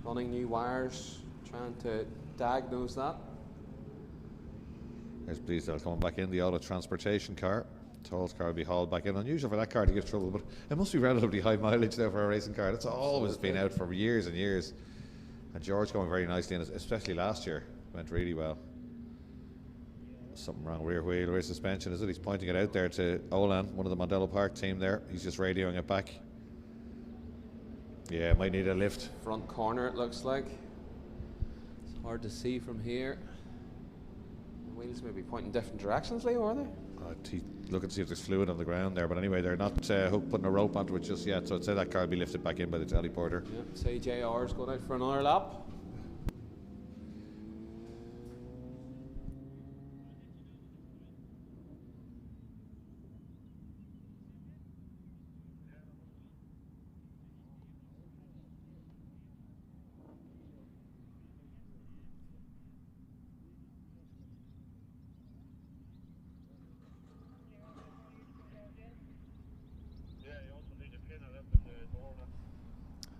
Running new wires, trying to diagnose that. There's Bleasdale coming back in, the auto transportation car. Toll's car will be hauled back in. Unusual for that car to give trouble, but it must be relatively high mileage now for a racing car. That's always been out for years and years. And George going very nicely in it, especially last year. Went really well. Something wrong, rear wheel, rear suspension, is it? He's pointing it out there to Olan, one of the Mondello Park team there. He's just radioing it back. Yeah, might need a lift. Front corner, it looks like. It's hard to see from here. The wheels may be pointing different directions, Leo, are they? Look and see if there's fluid on the ground there, but anyway, they're not putting a rope onto it just yet, so I'd say that car will be lifted back in by the teleporter. Yeah, say JR's going out for another lap.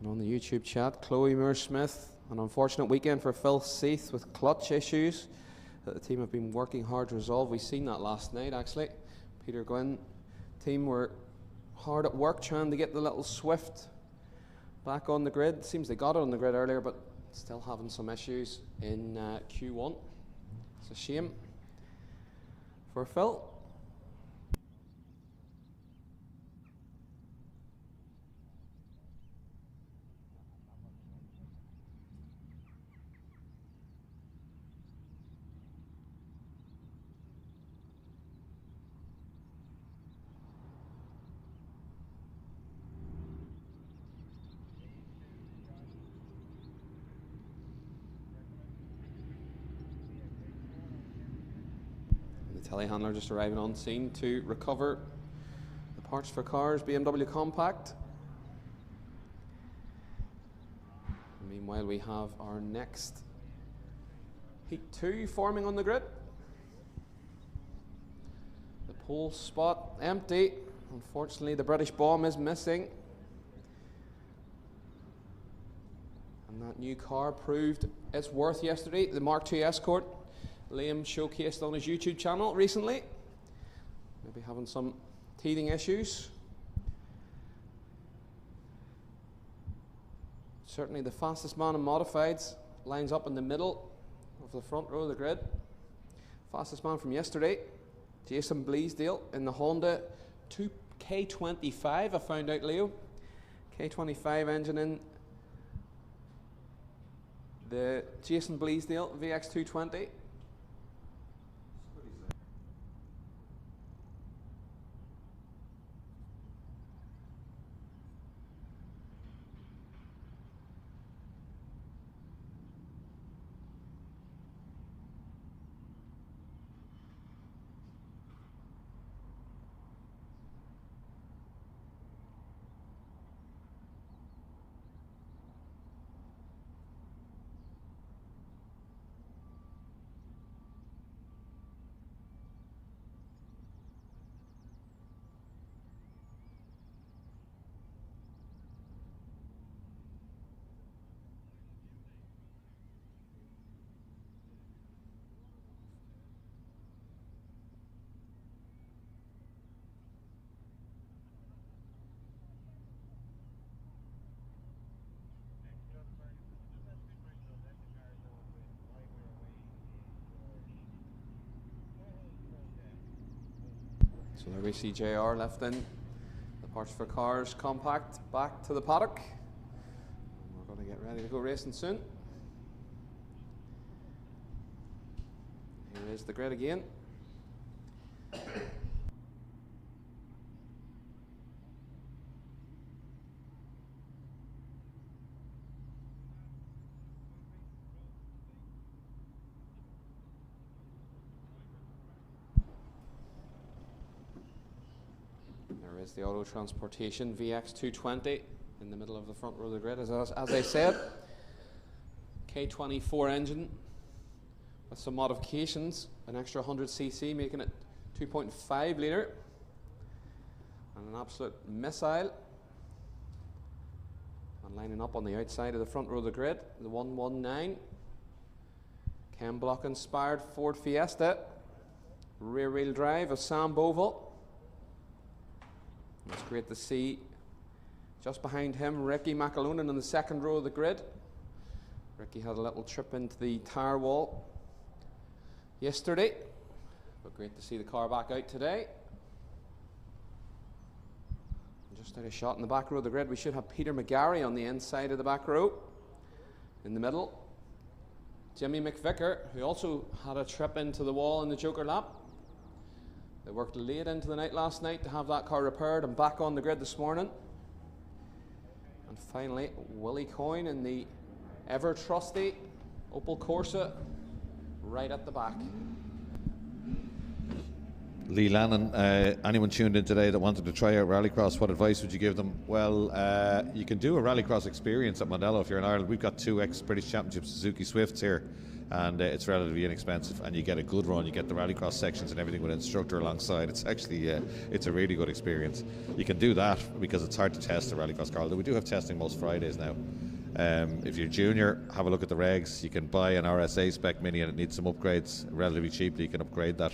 And on the YouTube chat, Chloe Moore-Smith, an unfortunate weekend for Phil Seath with clutch issues that the team have been working hard to resolve. We've seen that last night, actually. Peter Gwynn team were hard at work trying to get the little Swift back on the grid. Seems they got it on the grid earlier, but still having some issues in Q1. It's a shame for Phil. Telehandler just arriving on scene to recover the parts for cars, BMW Compact. Meanwhile, we have our next Heat 2 forming on the grid. The pole spot empty. Unfortunately, the British bomb is missing. And that new car proved its worth yesterday, the Mark II Escort. Liam showcased on his YouTube channel recently. Maybe having some teething issues. Certainly the fastest man in modifieds lines up in the middle of the front row of the grid. Fastest man from yesterday, Jason Bleasdale in the Honda K25, I found out, Leo. K25 engine in the Jason Bleasdale VX220. So there we see JR lifting the parts for cars compact back to the paddock. We're going to get ready to go racing soon. Here is the grid again. There is the Auto Transportation VX220 in the middle of the front row of the grid. As I said, K24 engine with some modifications, an extra 100cc, making it 2.5 litre, and an absolute missile. And lining up on the outside of the front row of the grid, the 119 Chem Block inspired Ford Fiesta, rear wheel drive of Sam Bovell. It's great to see just behind him Ricky McAlonan in the second row of the grid. Ricky had a little trip into the tyre wall yesterday, but great to see the car back out today. Just out of shot in the back row of the grid, we should have Peter McGarry on the inside of the back row. In the middle, Jimmy McVicker, who also had a trip into the wall in the Joker lap. They worked late into the night last night to have that car repaired and back on the grid this morning. And finally, Willie Coyne in the ever trusty Opel Corsa right at the back. Lee Lannon, anyone tuned in today that wanted to try out Rallycross, what advice would you give them? Well, you can do a Rallycross experience at Mondello if you're in Ireland. We've got 2 ex-British Championship Suzuki Swifts here, and it's relatively inexpensive, and you get a good run. You get the Rallycross sections and everything with an instructor alongside. It's actually it's a really good experience. You can do that because it's hard to test a Rallycross car, although we do have testing most Fridays now. If you're junior, have a look at the regs. You can buy an RSA spec Mini and it needs some upgrades relatively cheaply. You can upgrade that.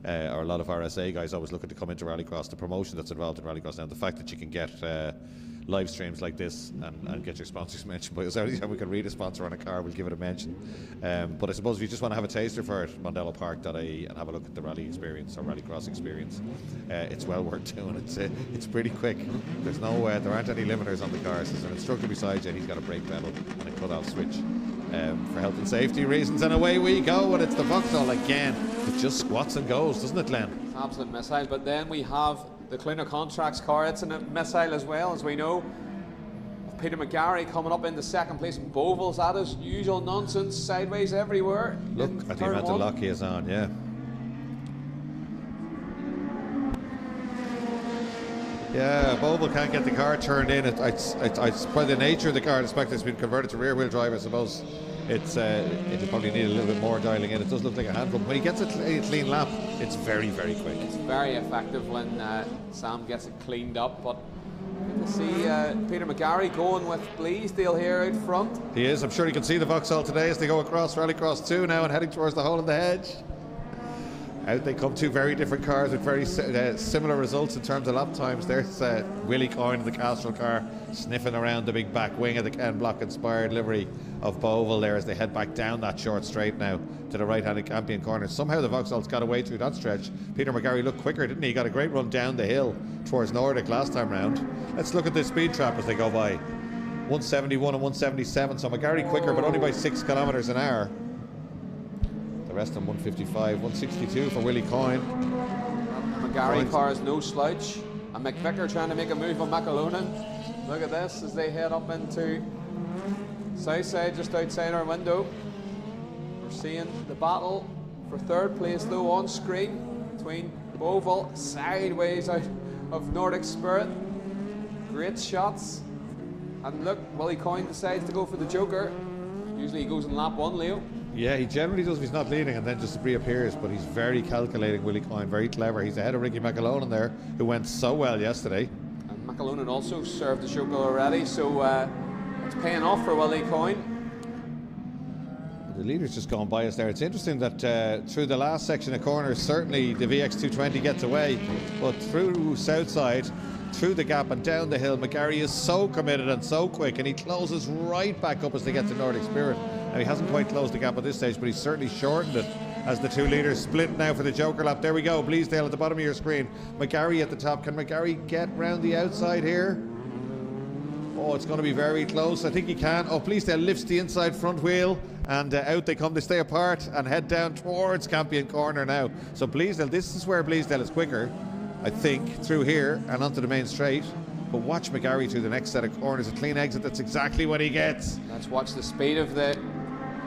Or a lot of RSA guys always looking to come into Rallycross. The promotion that's involved in Rallycross now, the fact that you can get live streams like this and get your sponsors mentioned by us. Every time we can read a sponsor on a car, we'll give it a mention. But I suppose if you just want to have a taster for it, mondellopark.ie, and have a look at the rally experience or Rallycross experience, it's well worth doing. It's pretty quick. There's there aren't any limiters on the cars. There's an instructor beside you, and he's got a brake pedal and a cut-off switch for health and safety reasons. And away we go, and it's the Vauxhall again. It just squats and goes, doesn't it, Glenn? Absolute missile. But then we have the Cluner Contracts car. It's a missile as well, as we know. Peter McGarry coming up into second place, and Bovell's at his usual nonsense, sideways everywhere. Look at the amount of lock he is on, yeah. Yeah, Bovell can't get the car turned in. It's by the nature of the car, despite it's been converted to rear wheel drive, I suppose. It'll probably need a little bit more dialing in. It does look like a handful. When he gets a clean lap, it's very, very quick. It's very effective when Sam gets it cleaned up. But good to see Peter McGarry going with Bleasdale here out front. He is. I'm sure you can see the Vauxhall today as they go across Rallycross 2 now and heading towards the hole in the hedge. Out they come, 2 very different cars with very similar results in terms of lap times. There's Willie Coyne in the Castrol car sniffing around the big back wing of the Ken Block inspired livery of Bovell there as they head back down that short straight now to the right-handed Campion corner. Somehow the Vauxhall's got away through that stretch. Peter McGarry looked quicker, didn't he? He got a great run down the hill towards Nordic last time round. Let's look at the speed trap as they go by. 171 and 177, so McGarry quicker, but only by 6 kilometres an hour. The rest on 155, 162 for Willie Coyne. McGarry car is no slouch, and McVicker trying to make a move on McAlonan. Look at this as they head up into Southside, just outside our window. We're seeing the battle for third place though on screen between Bovell sideways out of Nordic Spirit. Great shots, and look, Willie Coyne decides to go for the Joker. Usually he goes in lap 1, Leo. Yeah, he generally does if he's not leading and then just reappears, but he's very calculating, Willie Coyne, very clever. He's ahead of Ricky McAlonan there, who went so well yesterday. And McAlonan also served the Joker already, so it's paying off for Willie Coyne. The leader's just gone by us there. It's interesting that through the last section of corners, certainly the VX220 gets away, but through Southside, through the gap and down the hill, McGarry is so committed and so quick, and he closes right back up as they get to Nordic Spirit. Now, he hasn't quite closed the gap at this stage, but he's certainly shortened it as the two leaders split now for the Joker lap. There we go, Bleasdale at the bottom of your screen. McGarry at the top. Can McGarry get round the outside here? Oh, it's going to be very close. I think he can. Oh, Bleasdale lifts the inside front wheel, and out they come. They stay apart and head down towards Campion Corner now. So Bleasdale, this is where Bleasdale is quicker, I think, through here and onto the main straight. But watch McGarry through the next set of corners. A clean exit, that's exactly what he gets. Let's watch the speed of the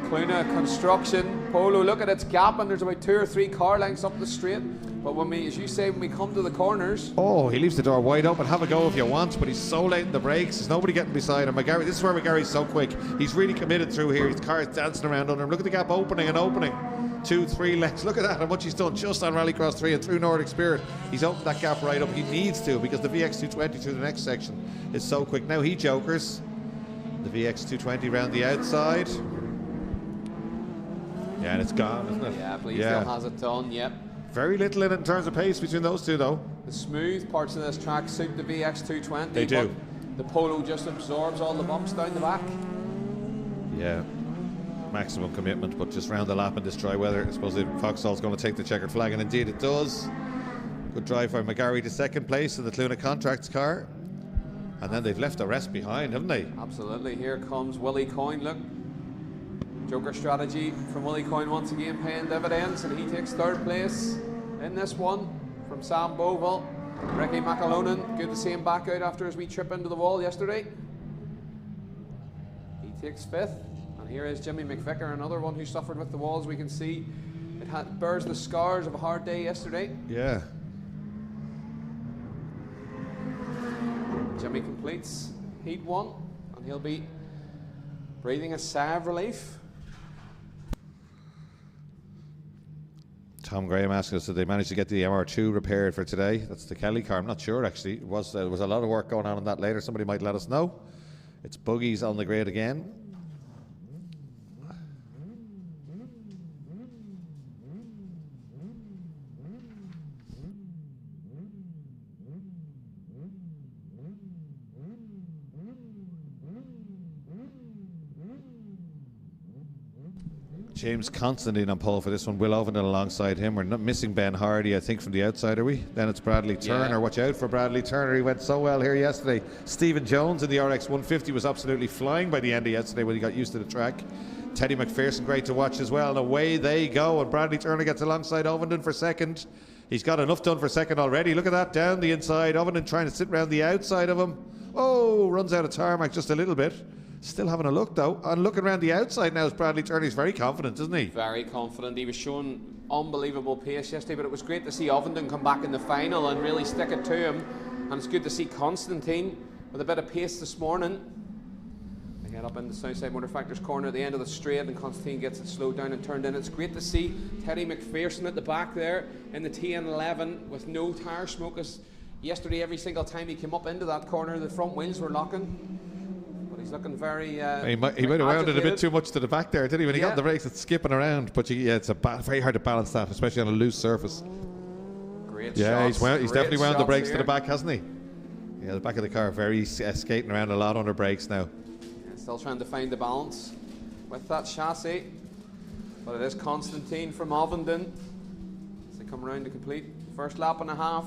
Cluna construction. Polo, look at its gap, and there's about 2 or 3 car lengths up the straight. But when we, as you say, when we come to the corners... Oh, he leaves the door wide open. Have a go if you want, but he's so late in the brakes. There's nobody getting beside him. McGarry, this is where McGarry's so quick. He's really committed through here. His car's dancing around under him. Look at the gap opening and opening. 2, 3 lengths. Look at that, how much he's done just on Rallycross 3 and through Nordic Spirit. He's opened that gap right up. He needs to, because the VX220 through the next section is so quick. Now he jokers. The VX220 round the outside. Yeah, and it's gone, isn't it? Yeah, Bleasdale has it done, yep. Very little in it in terms of pace between those two, though. The smooth parts of this track suit the VX220. They do. The Polo just absorbs all the bumps down the back. Yeah. Maximum commitment, but just round the lap in this dry weather. I suppose the Foxhall's going to take the checkered flag, and indeed it does. Good drive by McGarry to second place in the Cluna Contracts car. And then they've left the rest behind, haven't they? Absolutely. Here comes Willie Coyne, look. Joker strategy from Willie Coyne once again paying dividends, and he takes 3rd place in this one from Sam Bovell. Ricky McAlonan, good to see him back out after his wee trip into the wall yesterday. He takes 5th. And here is Jimmy McVicker, another one who suffered with the walls. We can see it bears the scars of a hard day yesterday. Yeah. Jimmy completes heat 1, and he'll be breathing a sigh of relief. Tom Graham asking us, did they manage to get the MR2 repaired for today? That's the Kelly car. I'm not sure, actually. There was a lot of work going on that later. Somebody might let us know. It's buggies on the grid again. James Constantine on pole for this one. Will Ovenden alongside him. We're not missing Ben Hardy, I think, from the outside, are we? Then it's Bradley Turner. Yeah. Watch out for Bradley Turner. He went so well here yesterday. Stephen Jones in the RX 150 was absolutely flying by the end of yesterday when he got used to the track. Teddy McPherson, great to watch as well. And away they go. And Bradley Turner gets alongside Ovenden for second. He's got enough done for second already. Look at that, down the inside. Ovenden trying to sit around the outside of him. Oh, runs out of tarmac just a little bit. Still having a look though, and looking around the outside now is Bradley Turner. He's very confident, isn't he? Very confident. He was showing unbelievable pace yesterday, but it was great to see Ovenden come back in the final and really stick it to him. And it's good to see Constantine with a bit of pace this morning. They get up in the Southside Motor Factors corner at the end of the straight, and Constantine gets it slowed down and turned in. It's great to see Teddy McPherson at the back there in the TN11 with no tyre smoke. As yesterday, every single time he came up into that corner, the front wheels were locking. He's looking very he might have wound it a bit too much to the back there, didn't he? When he got on the brakes, it's skipping around. But it's very hard to balance that, especially on a loose surface. Great shots. He's definitely wound the brakes here to the back, hasn't he? Yeah, the back of the car very skating around a lot under brakes now. Yeah, still trying to find the balance with that chassis. But it is Constantine from Ovenden as they come around to complete first lap and a half.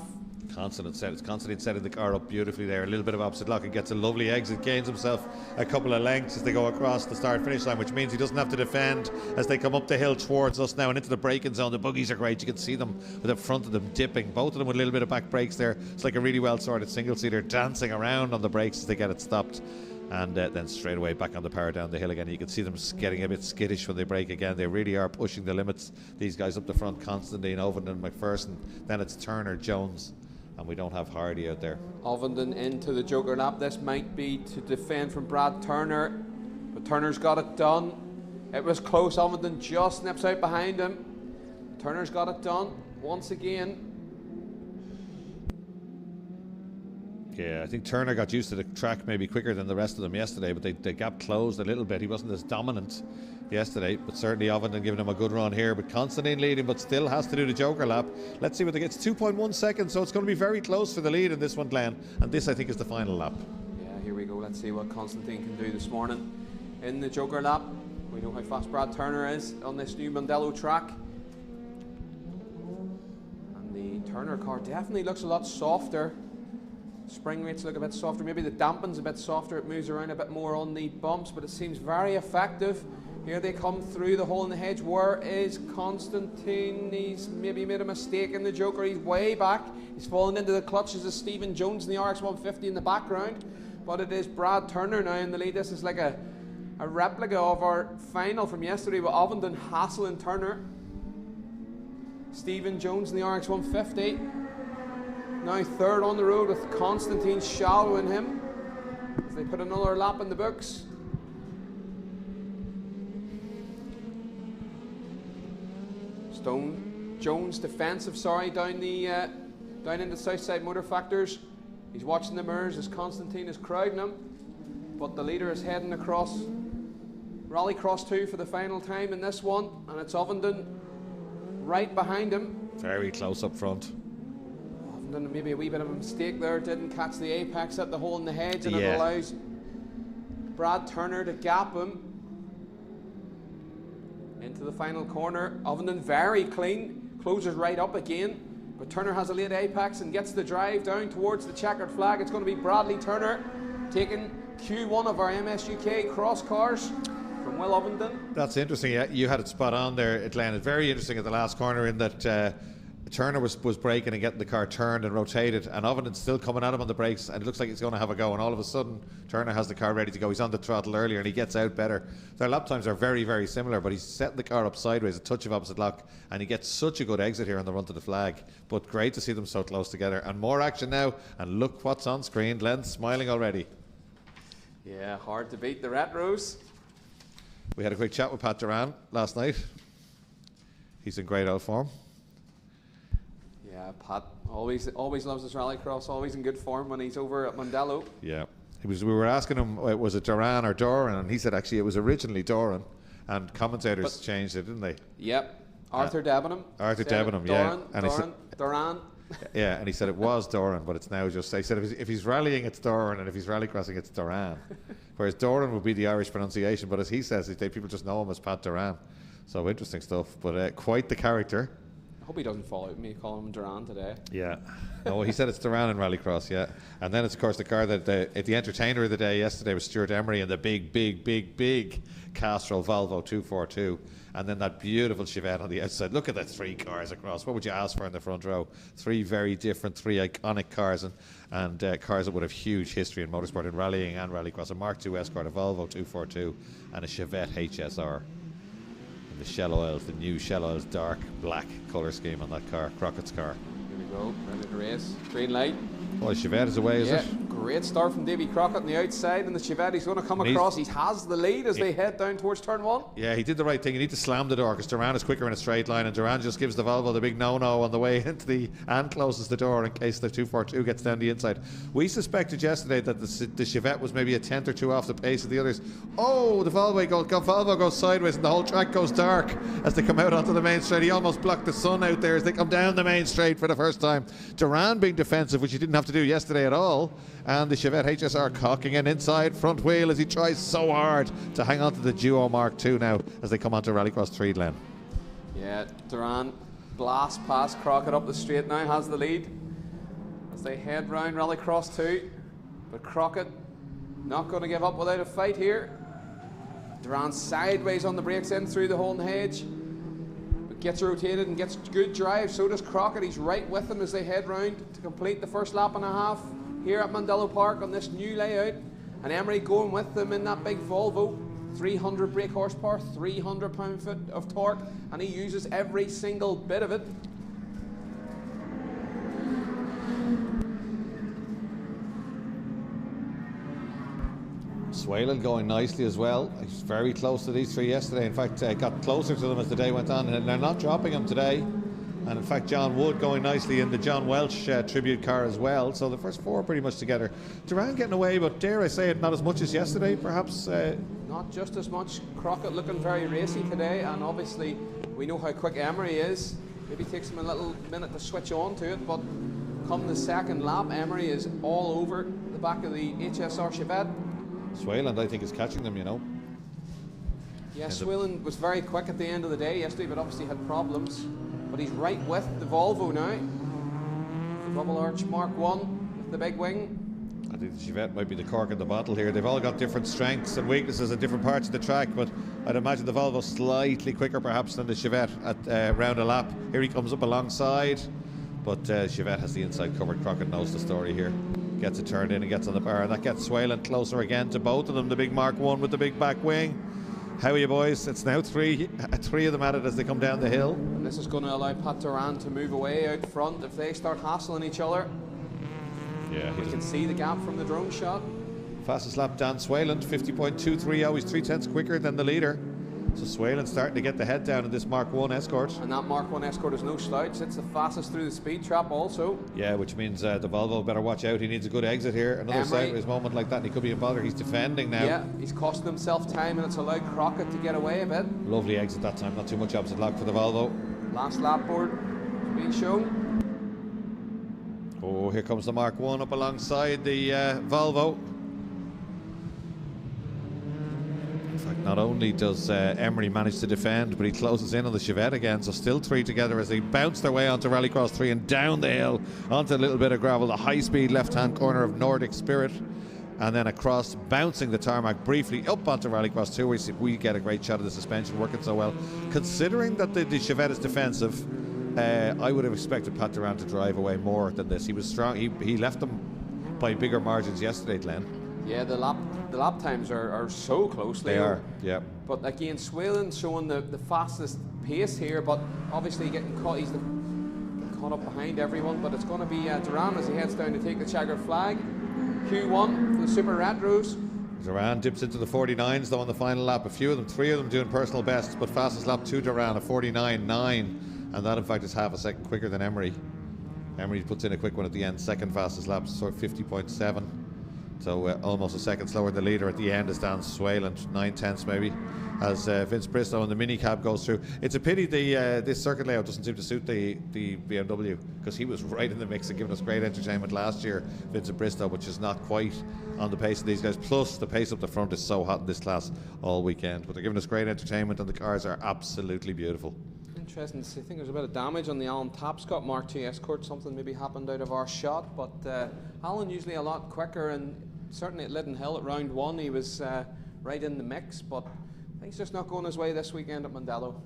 Constantine setting the car up beautifully there. A little bit of opposite lock and gets a lovely exit. Gains himself a couple of lengths as they go across the start-finish line, which means he doesn't have to defend as they come up the hill towards us now and into the braking zone. The buggies are great. You can see them with the front of them dipping. Both of them with a little bit of back brakes there. It's like a really well-sorted single-seater dancing around on the brakes as they get it stopped. And then straight away back on the power down the hill again. You can see them getting a bit skittish when they brake again. They really are pushing the limits. These guys up the front, Constantine, Ovenden, McPherson. Then it's Turner, Jones. And we don't have Hardy out there. Ovenden into the Joker lap. This might be to defend from Brad Turner, but Turner's got it done. It was close. Ovenden just nips out behind him. Turner's got it done once again. Yeah, I think Turner got used to the track maybe quicker than the rest of them yesterday, but the gap closed a little bit. He wasn't as dominant yesterday, but certainly Ovenden giving him a good run here. But Constantine leading, but still has to do the Joker lap. Let's see what they get. It's 2.1 seconds, so it's going to be very close for the lead in this one, Glenn. And this, I think, is the final lap. Yeah, here we go. Let's see what Constantine can do this morning in the Joker lap. We know how fast Brad Turner is on this new Mondello track. Turner car definitely looks a lot softer. Spring rates look a bit softer. Maybe the dampen's a bit softer. It moves around a bit more on the bumps, but it seems very effective. Here they come through the hole in the hedge. Where is Constantine? He's maybe made a mistake in the Joker. He's way back. He's fallen into the clutches of Stephen Jones in the RX 150 in the background. But it is Brad Turner now in the lead. This is like a replica of our final from yesterday with Ovenden, Hassel and Turner. Stephen Jones in the RX 150. Now third on the road with Constantine shadowing him as they put another lap in the books. Jones defensive, down into Southside Motor Factors. He's watching the mirrors as Constantine is crowding him, but the leader is heading across Rallycross 2 for the final time in this one, and it's Ovenden right behind him. Very close up front. Ovenden, maybe a wee bit of a mistake there, didn't catch the apex at the hole in the hedge, and it allows Brad Turner to gap him into the final corner. Ovenden very clean, closes right up again, but Turner has a late apex and gets the drive down towards the checkered flag. It's going to be Bradley Turner taking Q1 of our MSUK cross cars from Will Ovenden. That's interesting. Yeah, you had it spot on there, Glenn. It's very interesting at the last corner in that Turner was braking and getting the car turned and rotated, and Ovenden's still coming at him on the brakes, and it looks like he's going to have a go, and all of a sudden Turner has the car ready to go. He's on the throttle earlier and he gets out better. Their lap times are very, very similar, but he's setting the car up sideways, a touch of opposite lock, and he gets such a good exit here on the run to the flag. But great to see them so close together, and more action now, and look what's on screen. Glenn's smiling already. Yeah, hard to beat the Retros. We had a quick chat with Pat Duran last night. He's in great old form. Yeah, Pat always loves his rallycross, always in good form when he's over at Mondello. Yeah. We were asking him, was it Duran or Doran? And he said actually it was originally Doran, and commentators changed it, didn't they? Yep. Arthur Debenham. Arthur Debenham, yeah. Doran. Yeah, and he said it was Doran, but it's now just, they said if he's rallying, it's Doran, and if he's rallycrossing, it's Duran. Whereas Doran would be the Irish pronunciation, but as he says, people just know him as Pat Duran. So interesting stuff, but quite the character. I hope he doesn't fall out with me calling him Duran today. Yeah. No, he said it's Duran in Rallycross, yeah. And then it's, of course, the car that the entertainer of the day yesterday was Stuart Emery and the big Castrol Volvo 242. And then that beautiful Chevette on the outside. Look at the three cars across. What would you ask for in the front row? Three very different, three iconic cars, and cars that would have huge history in motorsport, in rallying and rallycross. A Mark II Escort, a Volvo 242, and a Chevette HSR. The Shell Oils, the new Shell Oils dark black colour scheme on that car, Crockett's car. Here we go, ready to race. Green light. Oh, the Chevette is away, is it? Great start from Davy Crockett on the outside, and the Chevette, he's going to come across. He has the lead as they head down towards turn one. Yeah, he did the right thing. You need to slam the door because Duran is quicker in a straight line, and Duran just gives the Volvo the big no-no on the way into and closes the door in case the 242 gets down the inside. We suspected yesterday that the Chevette was maybe a tenth or two off the pace of the others. Oh, the Volvo goes sideways, and the whole track goes dark as they come out onto the main straight. He almost blocked the sun out there as they come down the main straight for the first time. Duran being defensive, which he didn't have to do yesterday at all, and the Chevette HSR cocking an inside front wheel as he tries so hard to hang on to the Duo Mark II now as they come onto Rallycross 3, Glenn. Yeah, Duran blast past Crockett up the straight now, has the lead as they head round Rallycross 2, but Crockett not going to give up without a fight here. Duran sideways on the brakes in through the hole in the hedge, but gets rotated and gets good drive. So does Crockett. He's right with them as they head round to complete the first lap and a half here at Mondello Park on this new layout. And Emery going with them in that big Volvo. 300 brake horsepower, 300 pound-foot of torque, and he uses every single bit of it. Swalen going nicely as well. He's very close to these three yesterday. In fact, got closer to them as the day went on, and they're not dropping him today. And in fact, John Wood going nicely in the John Welch tribute car as well. So the first four pretty much together. Duran getting away, but dare I say it, not as much as yesterday, perhaps. Not just as much. Crockett looking very racy today, and obviously we know how quick Emery is. Maybe takes him a little minute to switch on to it, but come the second lap, Emery is all over the back of the HSR Chevette. Swayland, I think, is catching them, you know. Yeah, Swayland was very quick at the end of the day yesterday, but obviously had problems. But he's right with the Volvo now. Bubble Arch Mark 1 with the big wing. I think the Chevette might be the cork in the bottle here. They've all got different strengths and weaknesses at different parts of the track, but I'd imagine the Volvo slightly quicker perhaps than the Chevette at round a lap. Here he comes up alongside, but Chevette has the inside covered. Crockett knows the story here. Gets it turned in and gets on the bar. That gets Swayland closer again to both of them. The big Mark 1 with the big back wing. How are you, boys? It's now three of them at it as they come down the hill. And this is going to allow Pat Durand to move away out front if they start hassling each other. Yeah, we can see the gap from the drone shot. Fastest lap, Dan Swayland, 50.23, always 0.3 quicker than the leader. So Swayland starting to get the head down in this Mark 1 Escort. And that Mark 1 Escort is no slouch. It's the fastest through the speed trap also. Yeah, which means the Volvo better watch out. He needs a good exit here. Another sideways moment like that and he could be in bother. He's defending now. Yeah, he's costing himself time and it's allowed Crockett to get away a bit. Lovely exit that time, not too much opposite lock for the Volvo. Last lap board being shown. Oh, here comes the Mark 1 up alongside the Volvo. In fact, not only does Emery manage to defend, but he closes in on the Chevette again. So still three together as they bounce their way onto Rallycross 3 and down the hill onto a little bit of gravel. The high-speed left-hand corner of Nordic Spirit. And then across, bouncing the tarmac briefly up onto Rallycross 2, where we get a great shot of the suspension working so well. Considering that the Chevette is defensive, I would have expected Pat Durand to drive away more than this. He was strong. He left them by bigger margins yesterday, Glenn. Yeah, the lap times are so close. They are, yeah. But again, Swayland showing the fastest pace here, but obviously getting caught. He's caught up behind everyone. But it's going to be Durand as he heads down to take the checkered flag. Q1 for the Super Retros. Durand dips into the 49s though on the final lap. Three of them doing personal bests, but fastest lap to Durand, a 49.9. And that, in fact, is half a second quicker than Emery. Emery puts in a quick one at the end, second fastest lap, sort of 50.7. So almost a second slower than the leader at the end is Dan Swayland, 9/10 maybe, as Vince Bristow and the mini cab goes through. It's a pity this circuit layout doesn't seem to suit the BMW, because he was right in the mix and giving us great entertainment last year, Vincent Bristow, which is not quite on the pace of these guys. Plus, the pace up the front is so hot in this class all weekend. But they're giving us great entertainment and the cars are absolutely beautiful. Interesting to see. I think there's a bit of damage on the Alan Tapscott Mark II Escort. Something maybe happened out of our shot, but Alan usually a lot quicker, and certainly at Lydden Hill at round 1 he was right in the mix, but I think he's just not going his way this weekend at Mondello.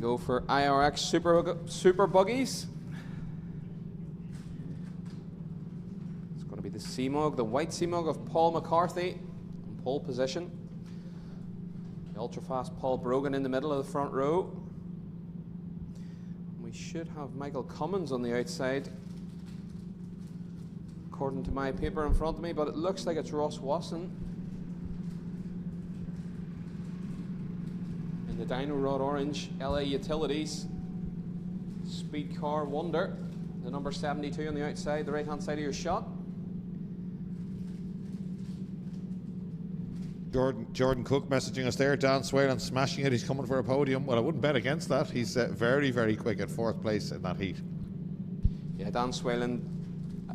Go for IRX super buggies. It's going to be the C-Mug, the white C-Mug of Paul McCarthy in pole position. The ultra-fast Paul Brogan in the middle of the front row. We should have Michael Cummins on the outside, according to my paper in front of me, but it looks like it's Ross Wasson. The Dino Rod Orange LA Utilities Speed Car Wonder, the number 72 on the outside, the right hand side of your shot. Jordan Cook messaging us there. Dan Swayland smashing it. He's coming for a podium. Well, I wouldn't bet against that. He's very, very quick at 4th place in that heat. Yeah, Dan Swayland,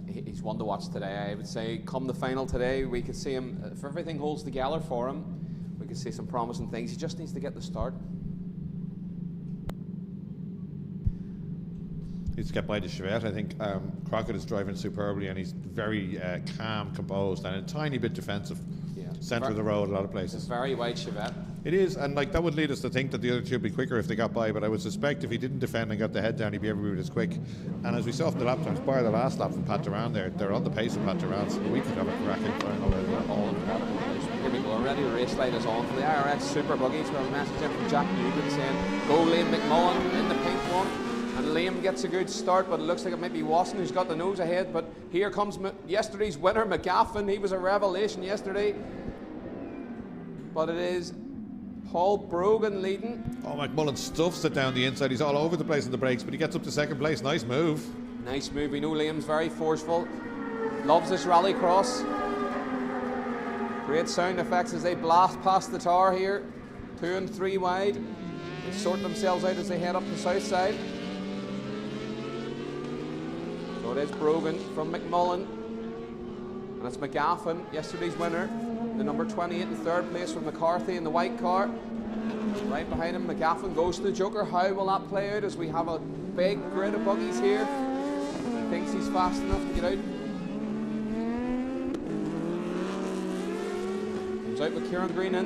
he's one to watch today. I would say come the final today, we could see him, if everything holds together for him, we can see some promising things. He just needs to get the start. Needs to get by the Chevette. I think Crockett is driving superbly and he's very calm, composed, and a tiny bit defensive. Yeah. Centre of the road, a lot of places. It's a very wide Chevette. It is, and like that would lead us to think that the other two would be quicker if they got by, but I would suspect if he didn't defend and got the head down, he'd be every bit as quick. And as we saw off the lap times, bar the last lap from Pat Durand there, they're on the pace of Pat Durand, so we could have a cracking final there. All incredible. Here we go, already the race light is on for the IRX Super Buggies. We have a message in from Jack Newman saying, go Liam McMullen in the pink one. And Liam gets a good start, but it looks like it might be Wasson who's got the nose ahead. But here comes yesterday's winner, McGaffin. He was a revelation yesterday. But it is Paul Brogan leading. Oh, McMullen stuffs it down the inside. He's all over the place in the brakes, but he gets up to 2nd place. Nice move. Nice move. We know Liam's very forceful. Loves this rallycross. Great sound effects as they blast past the tower here. 2 and 3 wide. They sort themselves out as they head up the south side. So it is Brogan from McMullen. And it's McGaffin, yesterday's winner. The number 28 in third place from McCarthy in the white car. Right behind him, McGaffin goes to the Joker. How will that play out as we have a big grid of buggies here? He thinks he's fast enough to get out. Comes out with Kieran Green in.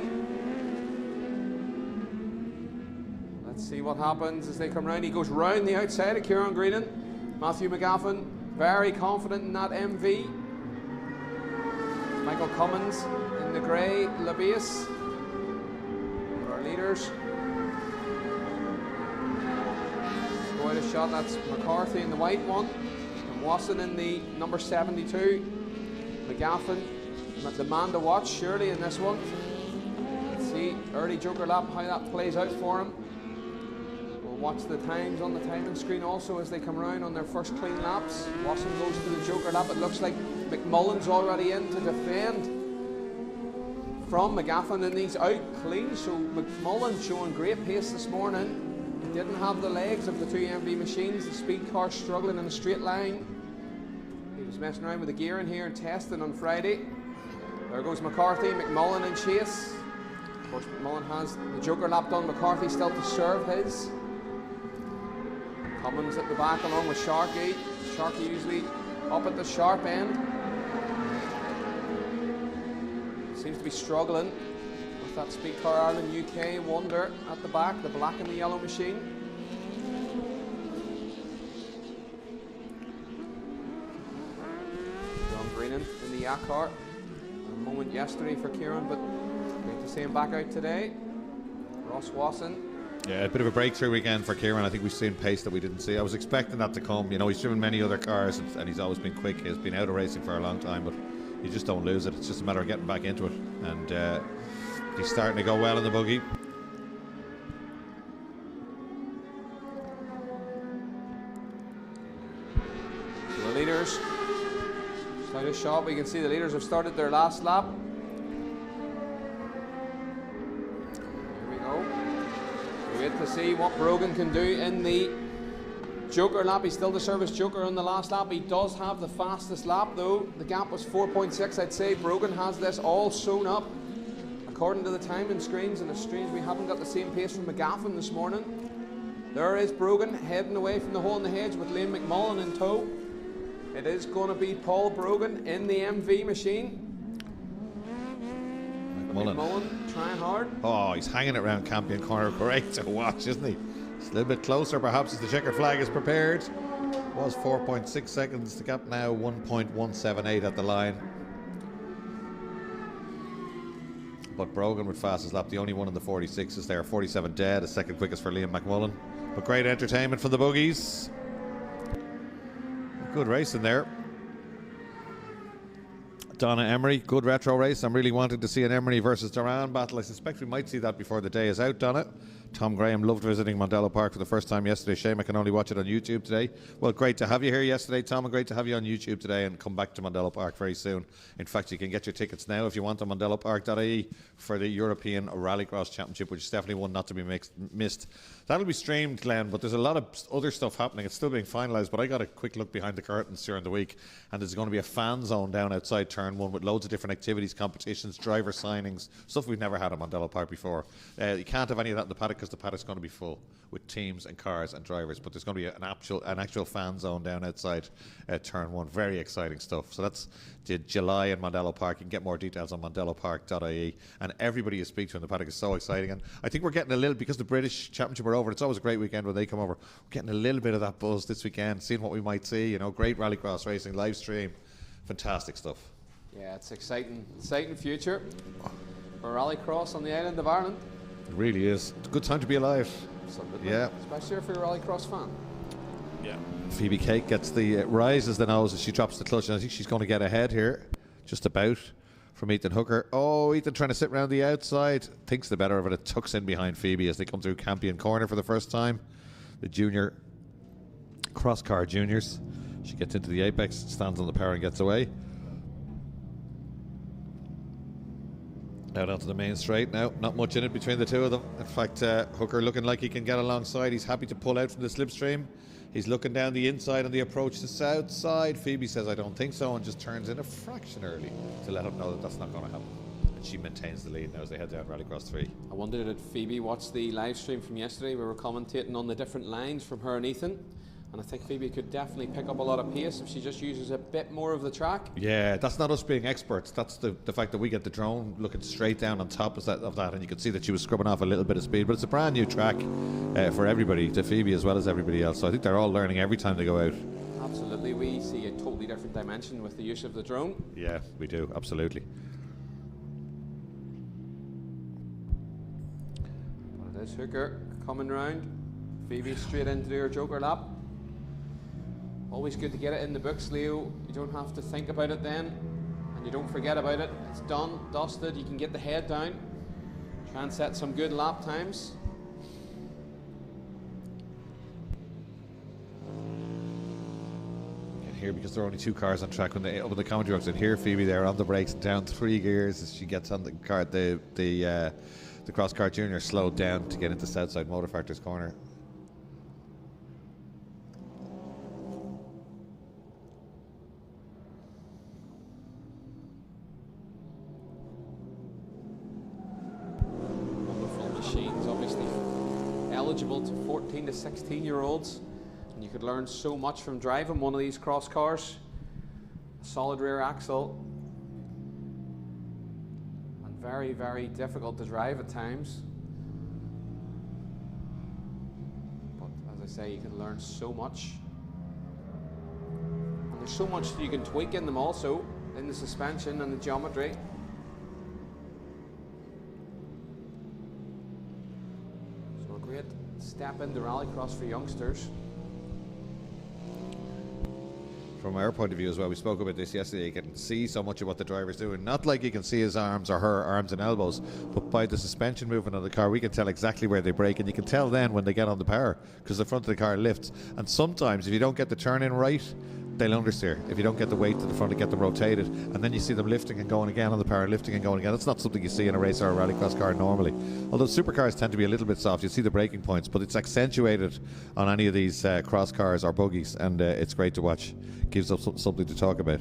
Let's see what happens as they come round. He goes round the outside of Kieran Greenan. Matthew McGaffin, very confident in that MV. Michael Cummins in the grey Labias. Our leaders. Let's go out a shot. That's McCarthy in the white one. And Wasson in the number 72. McGaffin, the man to watch surely in this one. Let's see early Joker lap, how that plays out for him. We'll watch the times on the timing screen also as they come round on their first clean laps. Wasson goes to the Joker lap. It looks like McMullen's already in to defend from McGaffin, and he's out clean. So McMullen showing great pace this morning. He didn't have the legs of the two MV machines. The speed car struggling in a straight line. He was messing around with the gear in here and testing on Friday. There goes McCarthy, McMullen and chase. Of course, McMullen has the Joker lap done. McCarthy still to serve his. Cummins at the back along with Sharkey. Sharkey usually up at the sharp end. Seems to be struggling with that Speed Car Ireland UK Wonder at the back, the black and the yellow machine. John Greenan in the Yak car. A moment yesterday for Kieran, but great to see him back out today. Ross Wasson. Yeah, a bit of a breakthrough weekend for Kieran. I think we've seen pace that we didn't see. I was expecting that to come. You know, he's driven many other cars and he's always been quick. He's been out of racing for a long time, but you just don't lose it. It's just a matter of getting back into it. And he's starting to go well in the buggy. So the leaders, side of shot, we can see the leaders have started their last lap. Wait to see what Brogan can do in the Joker lap. He's still the service Joker on the last lap. He does have the fastest lap though. The gap was 4.6. I'd say Brogan has this all sewn up according to the timing screens, and it's strange we haven't got the same pace from McGaffin this morning. There is Brogan heading away from the hole in the hedge with Liam McMullen in tow. It is going to be Paul Brogan in the MV machine. McMullen trying hard. Oh, he's hanging it around Campion Corner. Great to watch, isn't he? It's a little bit closer, perhaps, as the checkered flag is prepared. It was 4.6 seconds. The gap now 1.178 at the line. But Brogan with fastest lap, the only one in the 46s there. 47 dead, a second quickest for Liam McMullen. But great entertainment from the buggies. Good racing there. Donna Emery, good retro race. I'm really wanting to see an Emery versus Duran battle. I suspect we might see that before the day is out, Donna. Tom Graham loved visiting Mondello Park for the first time yesterday. Shame I can only watch it on YouTube today. Well, great to have you here yesterday, Tom, and great to have you on YouTube today and come back to Mondello Park very soon. In fact, you can get your tickets now if you want on mondellopark.ie for the European Rallycross Championship, which is definitely one not to be missed. That'll be streamed, Glenn, but there's a lot of other stuff happening. It's still being finalised, but I got a quick look behind the curtains during the week, and there's going to be a fan zone down outside Turn 1 with loads of different activities, competitions, driver signings, stuff we've never had at Mondello Park before. You can't have any of that in the paddock because the paddock's going to be full with teams and cars and drivers, but there's going to be an actual fan zone down outside Turn 1. Very exciting stuff. So that's July in Mondello Park. You can get more details on mondellopark.ie, and everybody you speak to in the paddock is so exciting. And I think we're getting a little, because the British Championship are over, it's always a great weekend when they come over. We're getting a little bit of that buzz this weekend, seeing what we might see. You know, great rallycross racing, live stream, fantastic stuff. Yeah, it's exciting future for rallycross on the island of Ireland. It really is. It's a good time to be alive. Absolutely. Yeah. Especially if you're a rallycross fan. Yeah. Phoebe Cake gets the rises the nose as she drops the clutch, and I think she's going to get ahead here, just about, from Ethan Hooker. Oh, Ethan trying to sit around the outside. Thinks the better of it. It tucks in behind Phoebe as they come through Campion Corner for the first time. The junior crosscar juniors. She gets into the apex, stands on the power and gets away. Out onto the main straight now. Not much in it between the two of them. In fact, Hooker looking like he can get alongside. He's happy to pull out from the slipstream. He's looking down the inside on the approach to south side. Phoebe says, I don't think so, and just turns in a fraction early to let him know that that's not going to happen. And she maintains the lead now as they head down Rallycross 3. I wondered, did Phoebe watch the live stream from yesterday? We were commentating on the different lines from her and Ethan. And I think Phoebe could definitely pick up a lot of pace if she just uses a bit more of the track. Yeah, that's not us being experts. That's the fact that we get the drone looking straight down on top of that, and you can see that she was scrubbing off a little bit of speed. But it's a brand new track for everybody, to Phoebe as well as everybody else. So I think they're all learning every time they go out. Absolutely, we see a totally different dimension with the use of the drone. Yeah, we do, absolutely. But it is Hooker coming round. Phoebe straight into her joker lap. Always good to get it in the books, Leo. You don't have to think about it then, and you don't forget about it. It's done, dusted. You can get the head down. Try and set some good lap times. You can hear, because there are only 2 cars on track when they open the commentary box, and hear Phoebe there on the brakes and down 3 gears as she gets on the car. The crosscar junior slowed down to get into Southside Motor Factor's corner. Eligible to 14 to 16-year-olds, and you could learn so much from driving one of these cross cars. A solid rear axle, and very, very difficult to drive at times. But as I say, you can learn so much, and there's so much that you can tweak in them also, in the suspension and the geometry. Great step into rallycross for youngsters. From our point of view as well, we spoke about this yesterday, you can see so much of what the driver's doing. Not like you can see his arms or her arms and elbows, but by the suspension movement of the car, we can tell exactly where they brake, and you can tell then when they get on the power, because the front of the car lifts. And sometimes, if you don't get the turn in right, they'll understeer. If you don't get the weight to the front to get them rotated, and then you see them lifting and going again on the power, lifting and going again. That's not something you see in a race or a rallycross car normally. Although supercars tend to be a little bit soft, you see the braking points, but it's accentuated on any of these cross cars or buggies, and it's great to watch. Gives us something to talk about.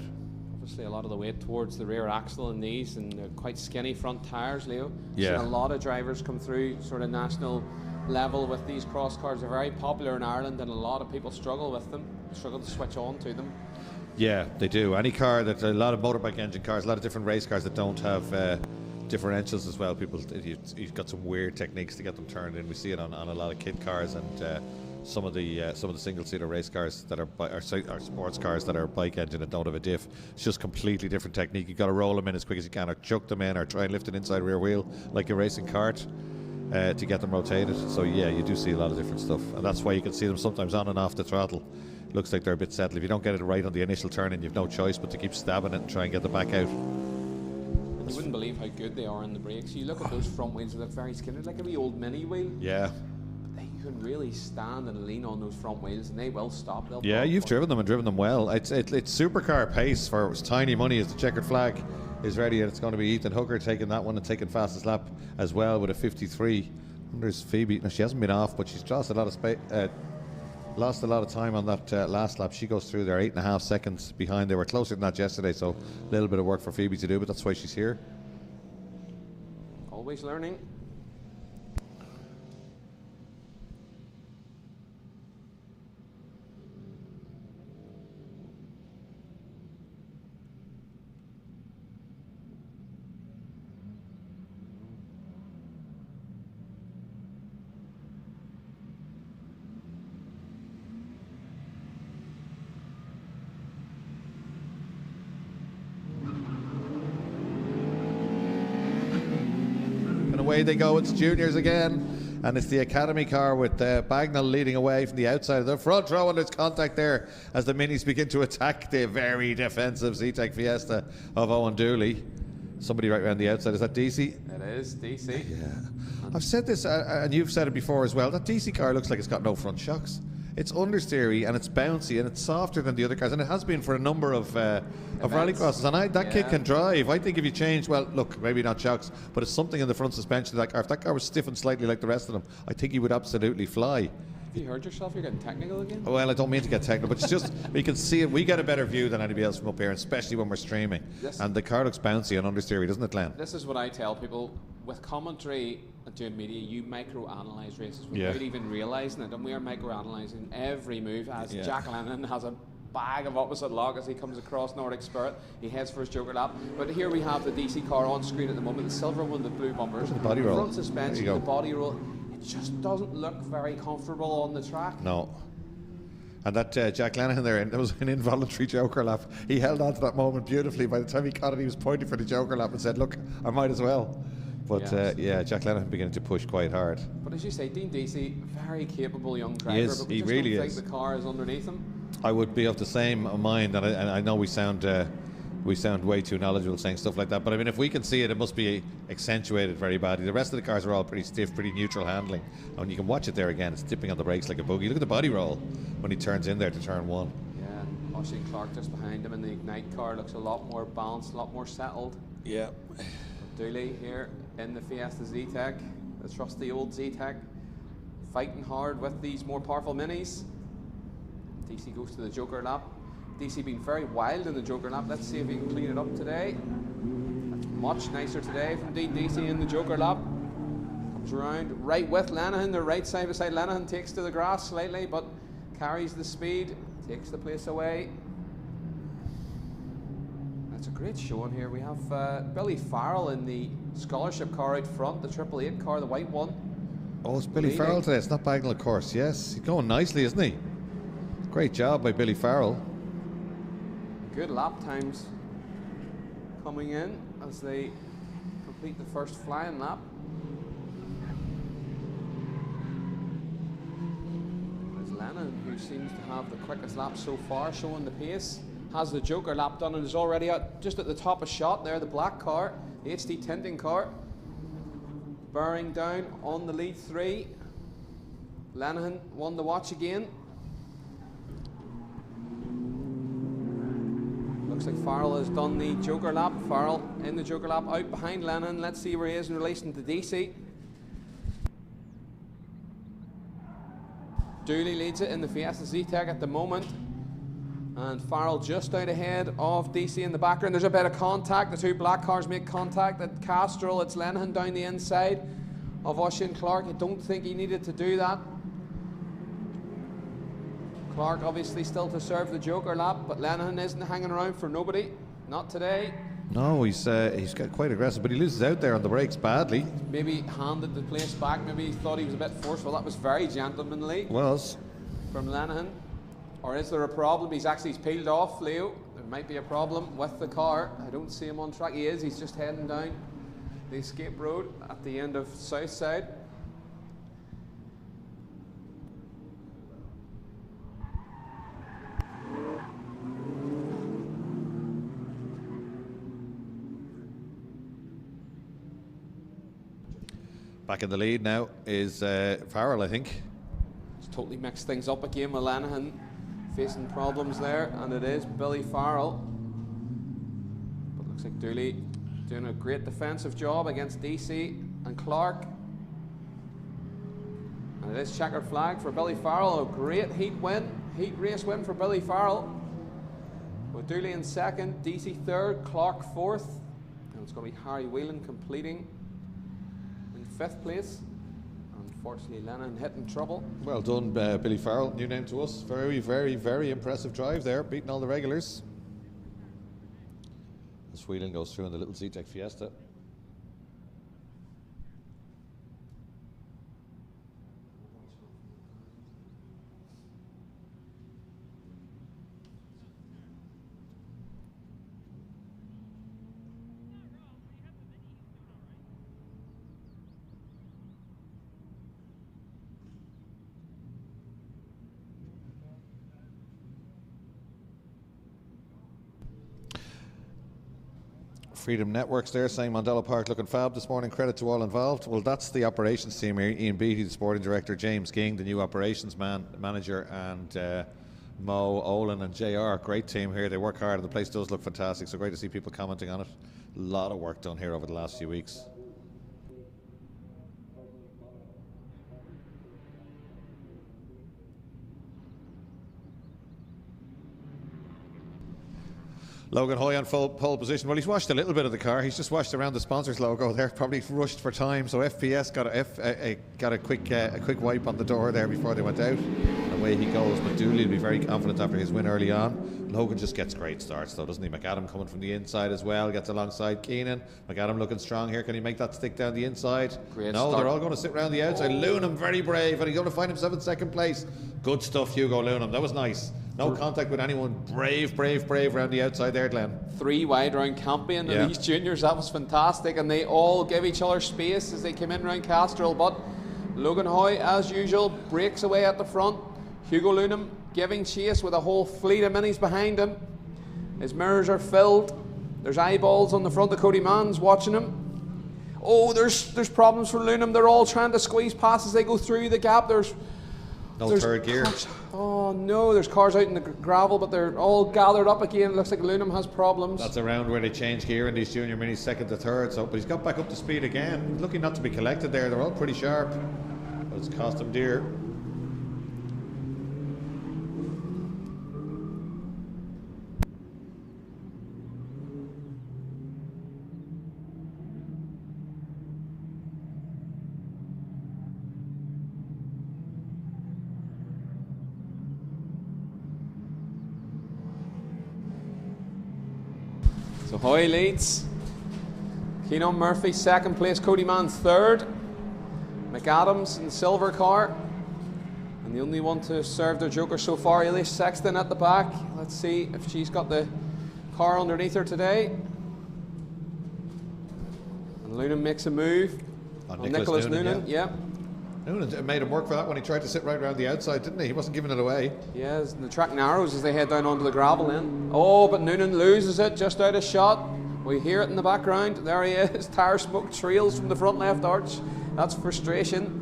Obviously a lot of the weight towards the rear axle in these, and they're quite skinny front tyres, Leo. Yeah. Seen a lot of drivers come through sort of national level with these cross cars. They're very popular in Ireland, and a lot of people struggle with them, struggle to switch on to them. Yeah, they do. Any car that, a lot of motorbike engine cars, a lot of different race cars that don't have differentials as well. People, you've got some weird techniques to get them turned in. We see it on a lot of kit cars, and some of the single-seater race cars that are sports cars that are bike engine and don't have a diff. It's just completely different technique. You've got to roll them in as quick as you can, or chuck them in, or try and lift an inside rear wheel like a racing cart to get them rotated. So yeah, you do see a lot of different stuff, and that's why you can see them sometimes on and off the throttle. Looks like they're a bit settled. If you don't get it right on the initial turn in, you've no choice but to keep stabbing it and try and get them back out. And you wouldn't believe how good they are in the brakes. You look at those front wheels, they look very skinny, like a wee old mini wheel. Yeah. But you can really stand and lean on those front wheels, and they will stop. They'll Yeah, you've driven them and driven them well. It's supercar pace for tiny money as the checkered flag is ready, and it's going to be Ethan Hooker taking that one and taking fastest lap as well with a 53. There's Phoebe. No, she hasn't been off, but she's lost a lot of space. Lost a lot of time on that last lap. She goes through there 8.5 seconds behind. They were closer than that yesterday, so a little bit of work for Phoebe to do, but that's why she's here. Always learning. Away they go, it's juniors again, and it's the academy car with Bagnall leading away from the outside of the front row, and there's contact there as the minis begin to attack the very defensive Z-Tech Fiesta of Owen Dooley. Somebody right around the outside. Is that DC? It is DC. Yeah. I've said this, and you've said it before as well, that DC car looks like it's got no front shocks. it's understeery and it's bouncy and it's softer than the other cars, and it has been for a number of rallycrosses. And that kid can drive. I think if you change, well, look, maybe not shocks, but it's something in the front suspension of that car. If that car was stiffened slightly like the rest of them, I think he would absolutely fly. Have you heard yourself? You're getting technical again? Well, I don't mean to get technical, but it's just we can see it. We get a better view than anybody else from up here, especially when we're streaming. And the car looks bouncy and understeery, doesn't it, Glenn? This is what I tell people. With commentary and doing media, you micro-analyse races without even realising it. And we are micro-analysing every move. As Jack Lennon has a bag of opposite lock as he comes across Nordic Spirit. He heads for his Joker lap. But here we have the DC car on screen at the moment. The silver one, the blue bumpers. The body roll. Front suspension, the body roll. It just doesn't look very comfortable on the track. No. And that Jack Lanahan there, that was an involuntary Joker lap. He held on to that moment beautifully. By the time he caught it, he was pointing for the Joker lap and said, look, I might as well. But Jack Lanahan beginning to push quite hard. But as you say, Dean Deasy, very capable young driver. He is, but we he just really don't is. think the car is underneath him. I would be of the same mind, and I know we sound way too knowledgeable saying stuff like that, but I mean, if we can see it, it must be accentuated very badly. The rest of the cars are all pretty stiff, pretty neutral handling, and you can watch it there again. It's dipping on the brakes like a buggy. Look at the body roll when he turns in there to turn one. Yeah, Oisin Clark just behind him in the Ignite car looks a lot more balanced, a lot more settled. Yeah. Dooley here in the Fiesta Z-Tech, the trusty old Z-Tech, fighting hard with these more powerful minis. DC goes to the Joker lap. DC being very wild in the Joker lap. Let's see if he can clean it up today. That's much nicer today from Dean DC in the Joker lap. Comes around right with Lanahan. They're right side by side. Lanahan takes to the grass slightly, but carries the speed, takes the place away. That's a great showing here. We have Billy Farrell in the scholarship car out front, the 888 car, the white one. Oh, it's Billy Farrell today. It's not Bagnall, of course. Yes, he's going nicely, isn't he? Great job by Billy Farrell. Good lap times coming in as they complete the first flying lap. There's Lennon, who seems to have the quickest lap so far, showing the pace. Has the Joker lap done and is already out just at the top of shot there, the black car, the HD tinting car. Bearing down on the lead three. Lanahan won the watch again. Looks like Farrell has done the Joker lap. Farrell in the Joker lap out behind Lanahan. Let's see where he is in relation to DC. Dooley leads it in the Fiesta Z-Tech at the moment. And Farrell just out ahead of DC in the background. There's a bit of contact. The two black cars make contact at Castrol. It's Lanahan down the inside of Oisin Clark. I don't think he needed to do that. Clark obviously still to serve the Joker lap, but Lanahan isn't hanging around for nobody. Not today. No, he's got quite aggressive, but he loses out there on the brakes badly. Maybe handed the place back. Maybe he thought he was a bit forceful. That was very gentlemanly. Was. From Lanahan. Or is there a problem? He's peeled off, Leo. There might be a problem with the car. I don't see him on track. He is. He's just heading down the escape road at the end of Southside. Back in the lead now is Farrell, I think. He's totally mixed things up again with Lanahan facing problems there, and it is Billy Farrell. But looks like Dooley doing a great defensive job against DC and Clark. And it is checkered flag for Billy Farrell. A great heat race win for Billy Farrell. With Dooley in second, DC third, Clark fourth. And it's going to be Harry Whelan completing in fifth place. Unfortunately, Lennon hitting trouble. Well done, Billy Farrell. New name to us. Very, very, very impressive drive there, beating all the regulars. As Whelan goes through in the little Z-Tech Fiesta. Freedom Networks there saying Mondello Park looking fab this morning. Credit to all involved. Well, that's the operations team here. Ian Beattie, the sporting director, James King, the new operations manager, and Mo, Olin and JR. Great team here. They work hard and the place does look fantastic. So great to see people commenting on it. A lot of work done here over the last few weeks. Logan Hoy on pole position. Well, he's washed a little bit of the car. He's just washed around the sponsors logo there. Probably rushed for time. So FPS got a quick wipe on the door there before they went out. And away he goes. But Dooley will be very confident after his win early on. Logan just gets great starts though, doesn't he? McAdam coming from the inside as well. Gets alongside Keenan. McAdam looking strong here. Can he make that stick down the inside? Great no, start. They're all going to sit around the outside. Loonham very brave, and he's going to find himself in second place. Good stuff, Hugo Loonham. That was nice. No contact with anyone. Brave around the outside there, Glenn. 3 wide round Campion and these juniors, that was fantastic, and they all give each other space as they came in round Castrol, but Logan Hoy, as usual, breaks away at the front. Hugo Loonham giving chase with a whole fleet of minis behind him. His mirrors are filled. There's eyeballs on the front of Cody Mann's watching him. Oh, there's problems for Loonham. They're all trying to squeeze past as they go through the gap. There's third gear. Oh no, there's cars out in the gravel, but they're all gathered up again. It looks like Loonham has problems. That's around where they change gear in these junior minis, second to third. So, but he's got back up to speed again. Looking not to be collected there. They're all pretty sharp, but it's cost him dear. So Hoy leads. Keenan Murphy second place. Cody Mann third. McAdams in the silver car. And the only one to serve their joker so far, Eilish Sexton at the back. Let's see if she's got the car underneath her today. And Noonan makes a move on Nicholas Noonan. Yeah. Noonan made him work for that when he tried to sit right around the outside, didn't he? He wasn't giving it away. Yes, and the track narrows as they head down onto the gravel then. Oh, but Noonan loses it, just out of shot. We hear it in the background. There he is. Tire smoke trails from the front left arch. That's frustration.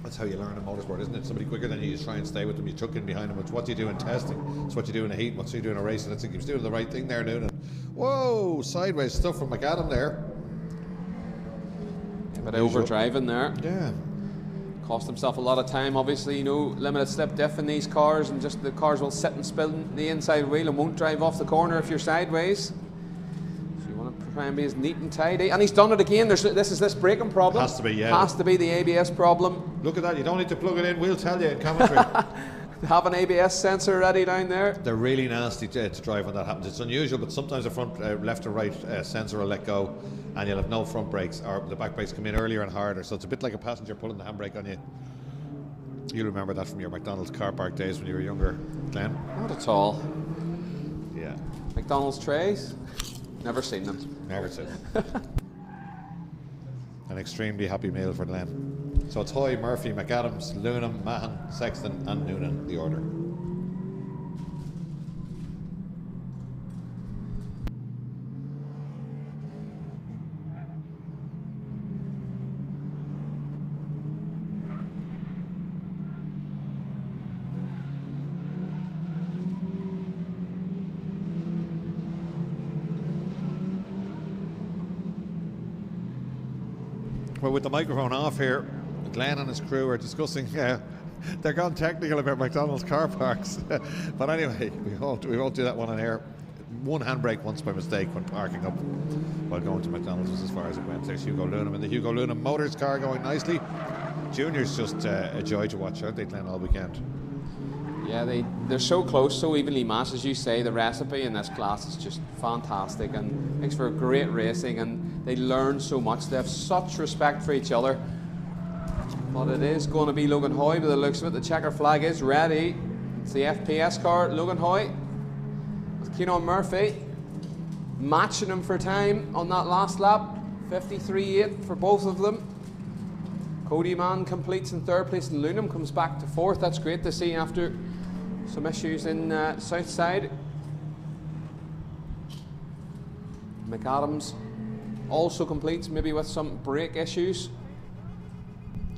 That's how you learn in motorsport, isn't it? Somebody quicker than you just try and stay with them. You tuck in behind them. It's what you do in testing. It's what you do in a heat. What you do in a race. And I think he was doing the right thing there, Noonan. Whoa, sideways stuff from McAdam there. But overdriving there. Yeah. Cost himself a lot of time, obviously, you know, limited slip diff in these cars, and just the cars will sit and spin the inside wheel and won't drive off the corner if you're sideways. So you want to try and be as neat and tidy. And he's done it again. This is this braking problem. Has to be, yeah. Has to be the ABS problem. Look at that. You don't need to plug it in. We'll tell you in commentary. Have an ABS sensor ready down there. They're really nasty to drive when that happens. It's unusual, but sometimes the front left or right sensor will let go and you'll have no front brakes, or the back brakes come in earlier and harder. So it's a bit like a passenger pulling the handbrake on you. You remember that from your McDonald's car park days when you were younger, Glenn? Not at all. Yeah. McDonald's trays? Never seen them. Never seen them. An extremely happy meal for Glenn. So it's Hoy, Murphy, McAdams, Loonham, Mahan, Sexton and Noonan, the order. Well, with the microphone off here, Glenn and his crew are discussing. They're gone technical about McDonald's car parks, but anyway, we won't do that one on air. One handbrake once by mistake when parking up while going to McDonald's was as far as it went. There's Hugo Loonham in the Hugo Loonham Motors car going nicely. Juniors just a joy to watch, aren't they, Glenn, all weekend? Yeah, they're so close, so evenly matched, as you say. The recipe in this class is just fantastic and makes for great racing, and they learn so much. They have such respect for each other. But it is going to be Logan Hoy by the looks of it. The checker flag is ready. It's the FPS car, Logan Hoy, with Keenan Murphy matching him for time on that last lap. 53.8 for both of them. Cody Mann completes in third place, and Loonham comes back to fourth. That's great to see after some issues in Southside. McAdams also completes, maybe with some brake issues.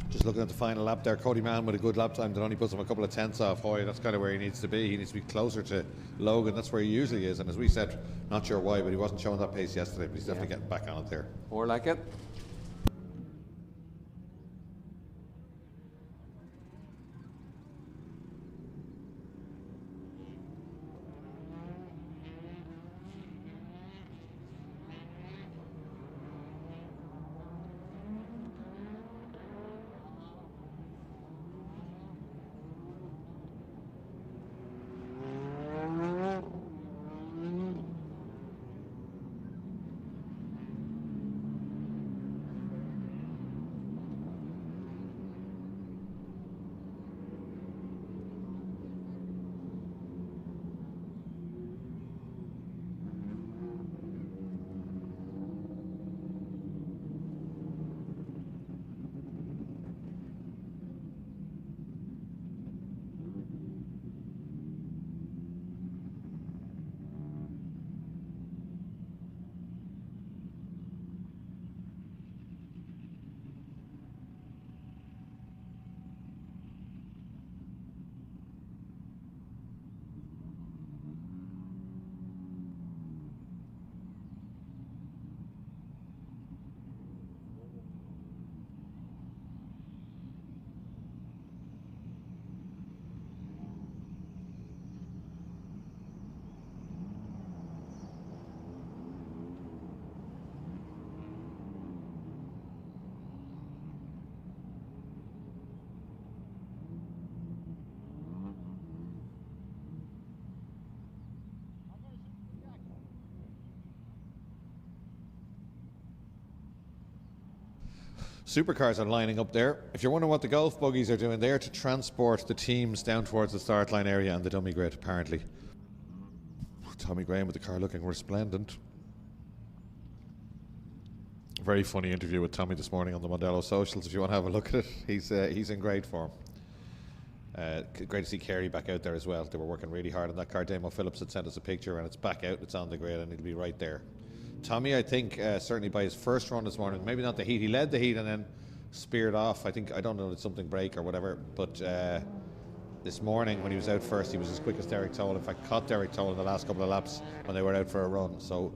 Just looking at the final lap there, Cody Mann with a good lap time that only puts him a couple of tenths off Hoy. That's kind of where he needs to be. He needs to be closer to Logan. That's where he usually is. And as we said, not sure why, but he wasn't showing that pace yesterday. But he's definitely getting back on it there. More like it. Supercars are lining up there. If you're wondering what the golf buggies are doing, they're to transport the teams down towards the start line area and the dummy grid, apparently. Tommy Graham with the car looking resplendent. Very funny interview with Tommy this morning on the Mondello socials if you want to have a look at it. He's in great form. Great to see Kerry back out there as well. They were working really hard on that car. Damo Phillips had sent us a picture and it's back out, it's on the grid and it'll be right there. Tommy, I think, certainly by his first run this morning, maybe not the heat, he led the heat and then speared off. I don't know if it's something break or whatever, but this morning when he was out first, he was as quick as Derek Toll. In fact, caught Derek Toll in the last couple of laps when they were out for a run. So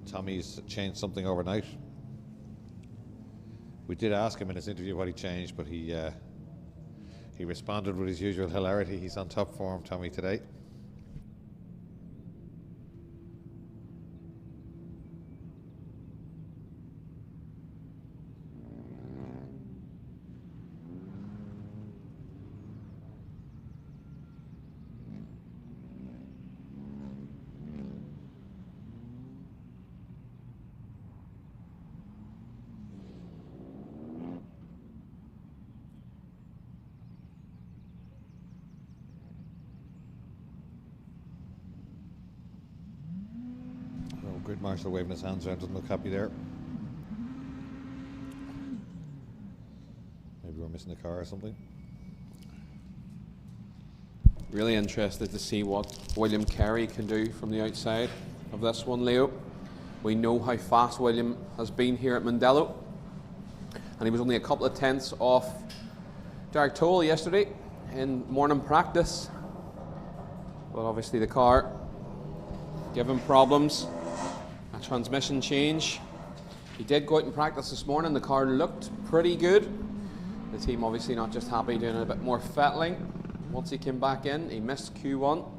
Tommy's changed something overnight. We did ask him in his interview what he changed, but he responded with his usual hilarity. He's on top form, Tommy, today. Grid Marshal waving his hands around, doesn't look happy there. Maybe we're missing a car or something. Really interested to see what William Carey can do from the outside of this one, Leo. We know how fast William has been here at Mondello, and he was only a couple of tenths off Derek Toll yesterday in morning practice. But obviously the car giving problems. A transmission change. He did go out and practice this morning. The car looked pretty good. The team obviously not just happy doing a bit more fettling. Once he came back in, he missed Q1,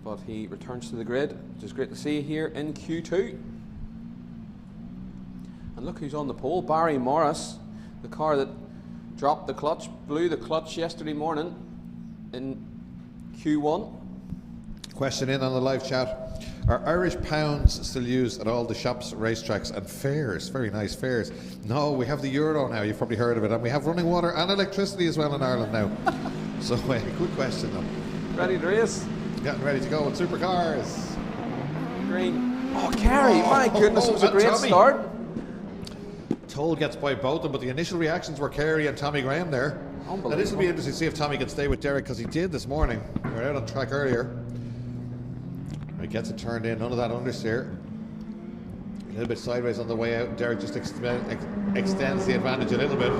but he returns to the grid, which is great to see here in Q2. And look who's on the pole, Barry Morris, the car that dropped the clutch, blew the clutch yesterday morning in Q1. Question in on the live chat. Are Irish pounds still used at all the shops, racetracks and fairs? Very nice fairs. No, we have the euro now, you've probably heard of it, and we have running water and electricity as well in Ireland now. So, good question though. Ready to race? Getting ready to go with Supercars. Green. Oh, Kerry, my goodness, it was a great Tommy. start. Toll gets by both of them, but the initial reactions were Kerry and Tommy Graham there. Unbelievable. Now this will be interesting to see if Tommy can stay with Derek, because he did this morning. We were out on track earlier. He gets it turned in, none of that understeer. little bit sideways on the way out, and Derek just extends the advantage a little bit.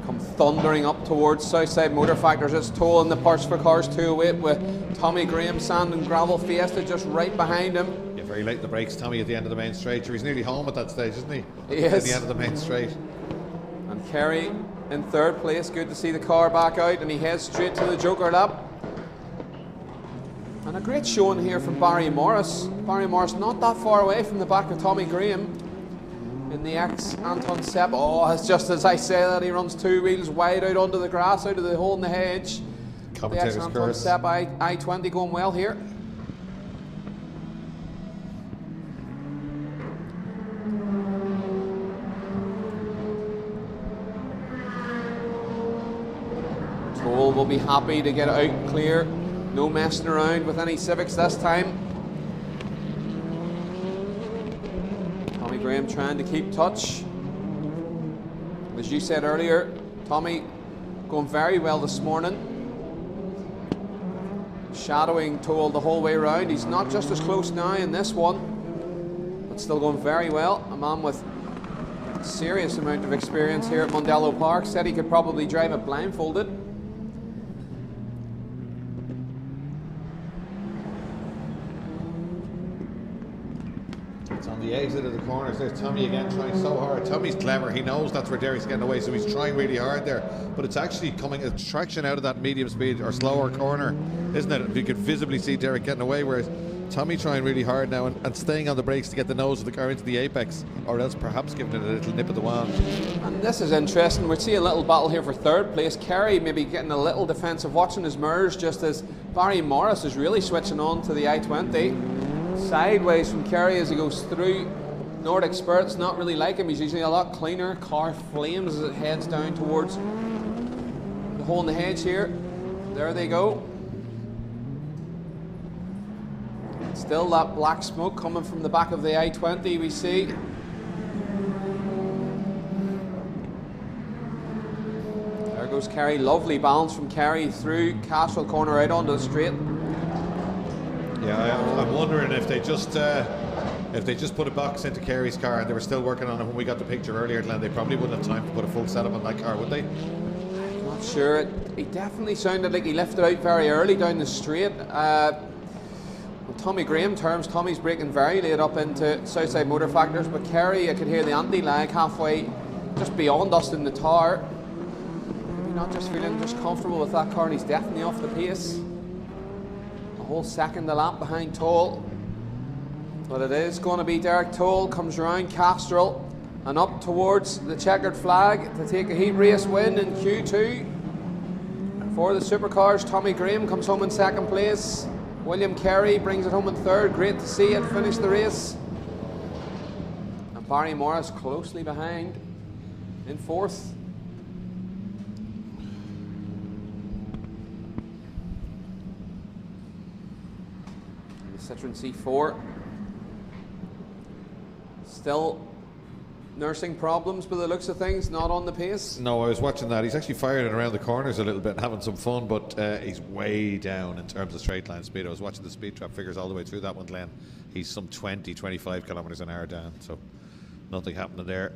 Come thundering up towards Southside Motor Factors. It's Toll in the parts for cars 208 with Tommy Graham Sand and Gravel Fiesta just right behind him. Yeah, very late in the brakes, Tommy, at the end of the main straight. He's nearly home at that stage, isn't he? He is. At the end of the main straight. And Kerry in third place. Good to see the car back out, and he heads straight to the Joker lap. And a great showing here from Barry Morris. Barry Morris not that far away from the back of Tommy Graham in the ex-Anton Sepp. Oh, it's just as I say that, he runs 2 wheels wide out onto the grass, out of the hole in the hedge. The ex-Anton Sepp I-20 going well here. Toll will be happy to get out clear. No messing around with any Civics this time. Tommy Graham trying to keep touch. As you said earlier, Tommy going very well this morning. Shadowing Toll the whole way around. He's not just as close now in this one, but still going very well. A man with a serious amount of experience here at Mondello Park. Said he could probably drive it blindfolded. On the exit of the corners, there's Tommy again trying so hard. Tommy's clever, he knows that's where Derek's getting away, so he's trying really hard there. But it's actually coming a traction out of that medium speed or slower corner, isn't it? You could visibly see Derek getting away, whereas Tommy trying really hard now and staying on the brakes to get the nose of the car into the apex, or else perhaps giving it a little nip of the wand. And this is interesting. We see a little battle here for third place. Kerry maybe getting a little defensive, watching his mirrors, just as Barry Morris is really switching on to the I-20. Sideways from Kerry as he goes through. Nordic Spirit's not really like him. He's usually a lot cleaner. Car flames as it heads down towards the hole in the hedge here. There they go. Still that black smoke coming from the back of the I-20 we see. There goes Kerry. Lovely balance from Kerry through Castle Corner out onto the straight. Yeah, I'm wondering if they just put a box into Kerry's car and they were still working on it when we got the picture earlier, Glenn, they probably wouldn't have time to put a full setup on that car, would they? I'm not sure. He definitely sounded like he lifted out very early down the straight. In Tommy Graham terms, Tommy's braking very late up into Southside Motor Factors, but Kerry, I could hear the anti-lag halfway just beyond us in the tower. Maybe not just feeling just comfortable with that car, and he's definitely off the pace. A whole second a lap behind Toll. But it is going to be Derek Toll, comes around Castrol and up towards the checkered flag to take a heat race win in Q2. For the Supercars, Tommy Graham comes home in second place. William Kerry brings it home in third. Great to see it finish the race. And Barry Morris closely behind in fourth. Citroen C4 still nursing problems by the looks of things, not on the pace. No, I was watching that. He's actually firing it around the corners a little bit and having some fun, but he's way down in terms of straight line speed. I was watching the speed trap figures all the way through that one, Glenn. He's some 20-25 kilometres an hour down, so nothing happening there.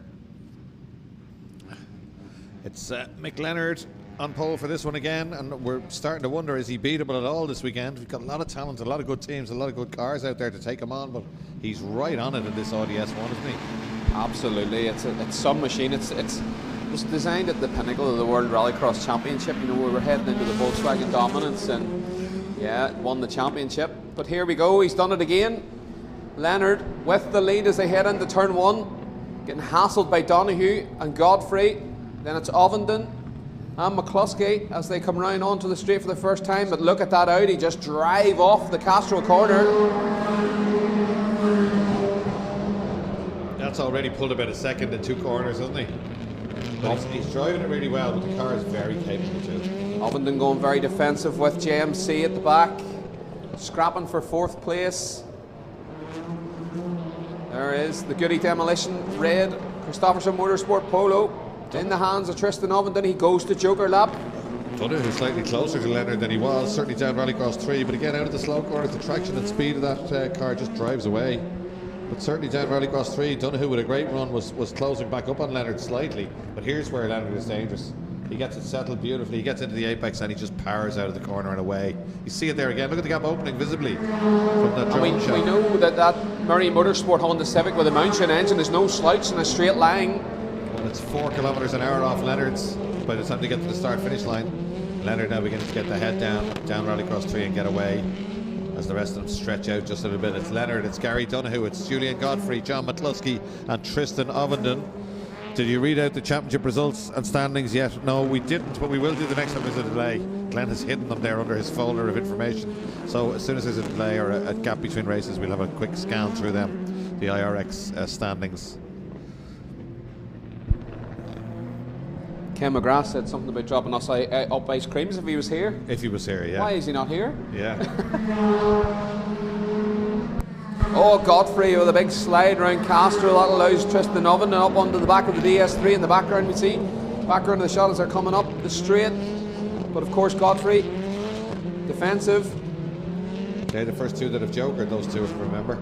It's Mick Leonard on pole for this one again, and we're starting to wonder, is he beatable at all this weekend? We've got a lot of talent, a lot of good teams, a lot of good cars out there to take him on, but he's right on it in this Audi S1, isn't he? Absolutely, it's some machine. It's designed at the pinnacle of the World Rallycross Championship. You know, we were heading into the Volkswagen dominance, and yeah, won the championship. But here we go, he's done it again. Leonard with the lead as they head into turn one, getting hassled by Donoghue and Godfrey. Then it's Ovenden and McCluskey as they come round onto the straight for the first time. But look at that Audi just drive off the Castro corner. That's already pulled about a second in two corners, hasn't he? But he's driving it really well, but the car is very capable too. Ovenden going very defensive with JMC at the back, scrapping for fourth place. There is the Goody Demolition red Christopherson Motorsport Polo in the hands of Tristan Ovenden. He goes to Joker lap. Donahue slightly closer to Leonard than he was, certainly down Rallycross 3, but again out of the slow corners, the traction and speed of that car just drives away. But certainly down Rallycross 3, Donahue with a great run was closing back up on Leonard slightly, but here's where Leonard is dangerous. He gets it settled beautifully, he gets into the apex and he just powers out of the corner and away. You see it there again, look at the gap opening visibly from that drone shot. We know that Murray Motorsport Honda Civic with a Mountain engine is no slouch in a straight line. Well, it's 4 kilometres an hour off Leonard's by the time they get to the start finish line. Leonard now begins to get the head down Rallycross 3 and get away as the rest of them stretch out just a little bit. It's Leonard, it's Gary Donahue, it's Julian Godfrey, John McCluskey and Tristan Ovenden. Did you read out the championship results and standings yet? No, we didn't, but we will do the next time there's a delay. Glenn has hidden them there under his folder of information. So as soon as there's a delay or a gap between races, we'll have a quick scan through them, the IRX standings. Ken McGrath said something about dropping us up ice creams if he was here. If he was here, yeah. Why is he not here? Yeah. Oh, Godfrey with a big slide round Castro. That allows Tristan Oven up onto the back of the DS3 in the background. We see background of the shot as they're coming up the straight. But of course, Godfrey defensive. Okay, the first two that have jokered, those two, if you remember.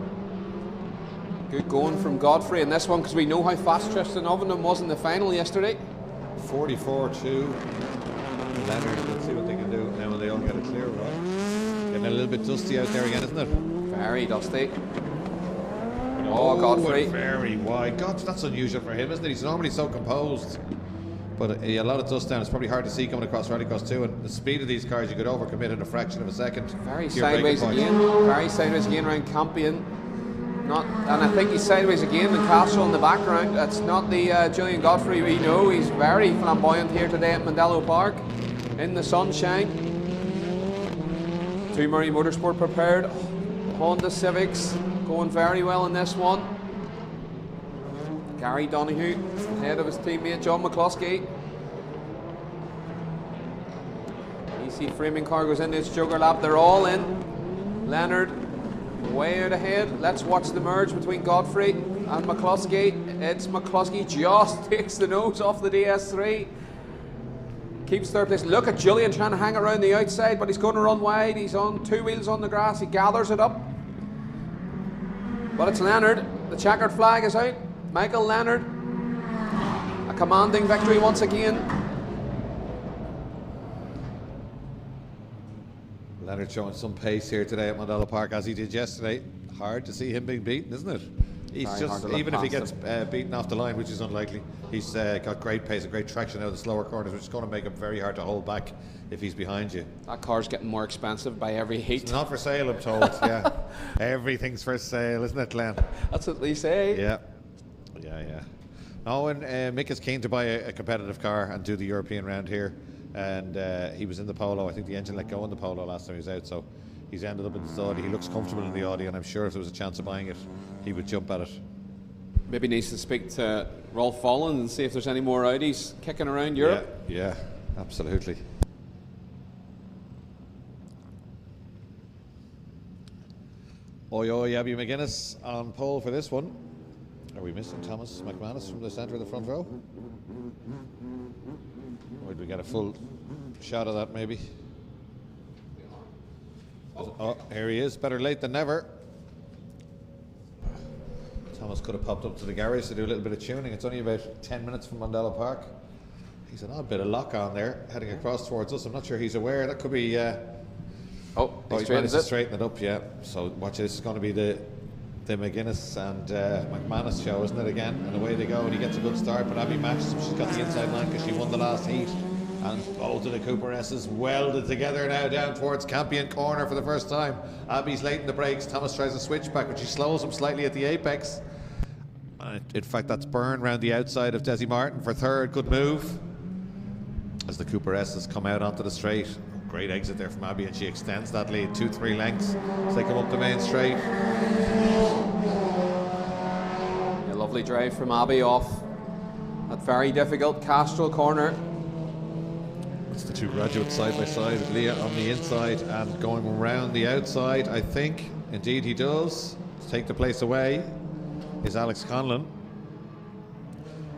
Good going from Godfrey in this one because we know how fast Tristan Oven was in the final yesterday. 44-2. Leonard, let's see what they can do now when they all get a clear run. Getting a little bit dusty out there again, isn't it? Very dusty. Oh, Godfrey. Very wide. God, that's unusual for him, isn't it? He's normally so composed. But a lot of dust down. It's probably hard to see coming across Rallycross 2. And the speed of these cars, you could overcommit in a fraction of a second. Very sideways again. Very sideways again around Campion. And I think he's sideways again in Castle in the background. That's not the Julian Godfrey we know. He's very flamboyant here today at Mondello Park in the sunshine. Two Murray Motorsport prepared. Honda Civics going very well in this one. Gary Donahue ahead of his teammate John McCluskey. EC framing car goes into its Joker lap. They're all in. Leonard way out ahead. Let's watch the merge between Godfrey and McCluskey. It's McCluskey just takes the nose off the DS3. Keeps third place. Look at Julian trying to hang around the outside, but he's going to run wide. He's on 2 wheels on the grass. He gathers it up. But it's Leonard. The checkered flag is out. Michael Leonard. A commanding victory once again. Leonard showing some pace here today at Mondello Park as he did yesterday. Hard to see him being beaten, isn't it? He's Very just, even if he gets beaten off the line, which is unlikely, he's got great pace and great traction out of the slower corners, which is going to make him very hard to hold back if he's behind you. That car's getting more expensive by every heat. It's not for sale, I'm told. Yeah, everything's for sale, isn't it, Glenn? That's what they say. Yeah. No, and Mick is keen to buy a competitive car and do the European round here. And he was in the Polo. I think the engine let go in the Polo last time he was out, so he's ended up in the Audi. He looks comfortable in the Audi, and I'm sure if there was a chance of buying it, he would jump at it. Maybe needs to speak to Rolf Folland and see if there's any more Audis kicking around Europe. Yeah, absolutely. Oi, Abby McGuinness on pole for this one. Are we missing Thomas McManus from the centre of the front row? Or did we get a full shot of that maybe? Oh, here he is. Better late than never. Thomas could have popped up to the garage to do a little bit of tuning. It's only about 10 minutes from Mondello Park. He's an odd bit of lock on there, heading across towards us. I'm not sure he's aware. That could be... he's managed to straighten it up, yeah. So watch, this is going to be the McGuinness and McManus show, isn't it, again? And away they go, and he gets a good start, but Abby matches him. She's got the inside line because she won the last heat. And both of the Cooper S's welded together now down towards Campion corner for the first time. Abby's late in the brakes. Thomas tries a switch back, but she slows him slightly at the apex. In fact, that's Byrne round the outside of Desi Martin for third. Good move as the Cooper S's come out onto the straight. Great exit there from Abby, and she extends that lead 2-3 lengths as they come up the main straight. A lovely drive from Abby off that very difficult Castro corner. It's the two graduates side by side with Leah on the inside and going around the outside, I think. Indeed he does. To take the place away is Alex Conlon.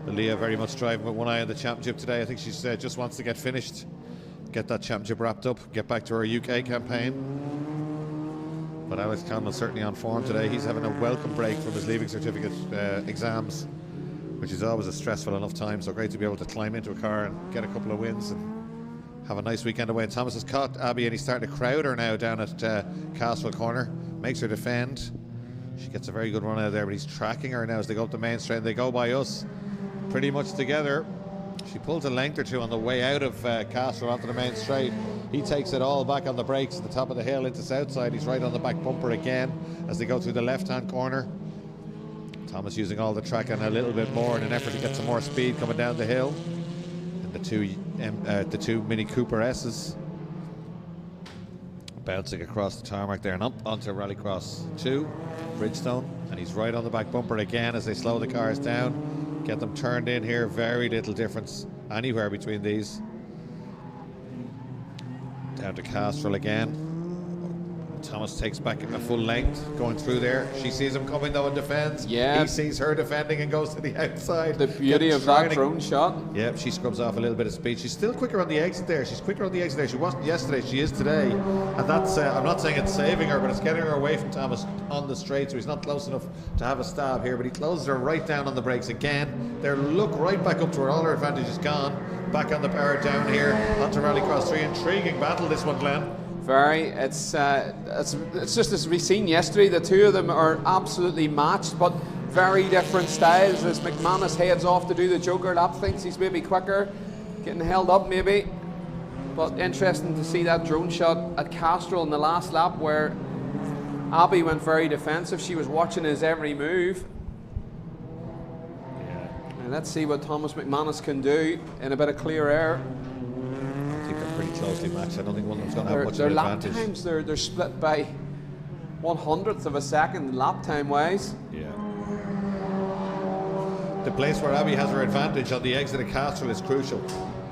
Leah very much driving with one eye on the championship today. I think she's just wants to get finished get that championship wrapped up, get back to our UK campaign. But Alex Conlon certainly on form today. He's having a welcome break from his leaving certificate exams, which is always a stressful enough time. So great to be able to climb into a car and get a couple of wins and have a nice weekend away. And Thomas has caught Abby and he's starting to crowd her now down at Castle Corner. Makes her defend. She gets a very good run out of there, but he's tracking her now as they go up the main straight. They go by us pretty much together. She pulls a length or two on the way out of Castle onto the main straight. He takes it all back on the brakes at the top of the hill into Southside. He's right on the back bumper again as they go through the left-hand corner. Thomas using all the track and a little bit more in an effort to get some more speed coming down the hill. And the two Mini Cooper S's bouncing across the tarmac there and up onto Rallycross 2, Bridgestone. And he's right on the back bumper again as they slow the cars down. Get them turned in here. Very little difference anywhere between these. Down to Castrol again. Thomas takes back a full length going through there. She sees him coming though and defends. Yeah. He sees her defending and goes to the outside. The beauty of that drone shot. Yep, she scrubs off a little bit of speed. She's still quicker on the exit there. She's quicker on the exit there. She wasn't yesterday, she is today. And that's, I'm not saying it's saving her, but it's getting her away from Thomas on the straight, so he's not close enough to have a stab here, but he closes her right down on the brakes again. They look right back up to her. All her advantage is gone. Back on the power down here onto Rallycross 3. Intriguing battle this one, Glenn. Very. It's just as we seen yesterday. The two of them are absolutely matched, but very different styles. As McManus heads off to do the Joker lap, thinks he's maybe quicker, getting held up maybe. But interesting to see that drone shot at Castrol in the last lap, where Abby went very defensive. She was watching his every move. And let's see what Thomas McManus can do in a bit of clear air. I think they're pretty closely matched. I don't think one of them's going to have much of their an lap advantage. times, they're split by 1/100th of a second lap time wise. Yeah. The place where Abby has her advantage on the exit of Castrol is crucial.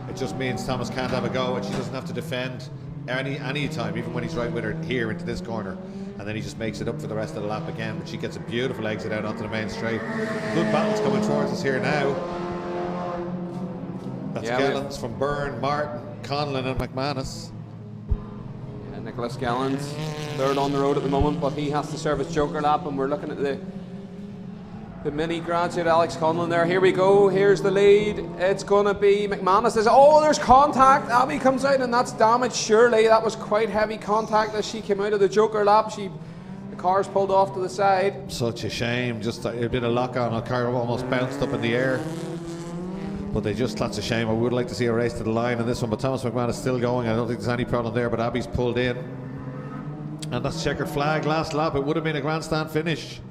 It just means Thomas can't have a go and she doesn't have to defend any time, even when he's right with her here into this corner. And then he just makes it up for the rest of the lap again. But she gets a beautiful exit out onto the main straight. Good battles coming towards us here now. That's Gallants from Byrne, Martin, Conlon and McManus. Yeah, Nicholas Gallants, third on the road at the moment, but he has to serve his Joker lap, and we're looking at the mini graduate Alex Conlon there. Here we go, here's the lead. It's going to be McManus. There's contact. Abby comes out and that's damage, surely. That was quite heavy contact as she came out of the Joker lap. The car's pulled off to the side. Such a shame, just a bit of lock on. The car almost bounced up in the air. But that's a shame. I would like to see a race to the line in this one, but Thomas McManus is still going. I don't think there's any problem there, but Abby's pulled in. And that's checkered flag, last lap. It would have been a grandstand finish.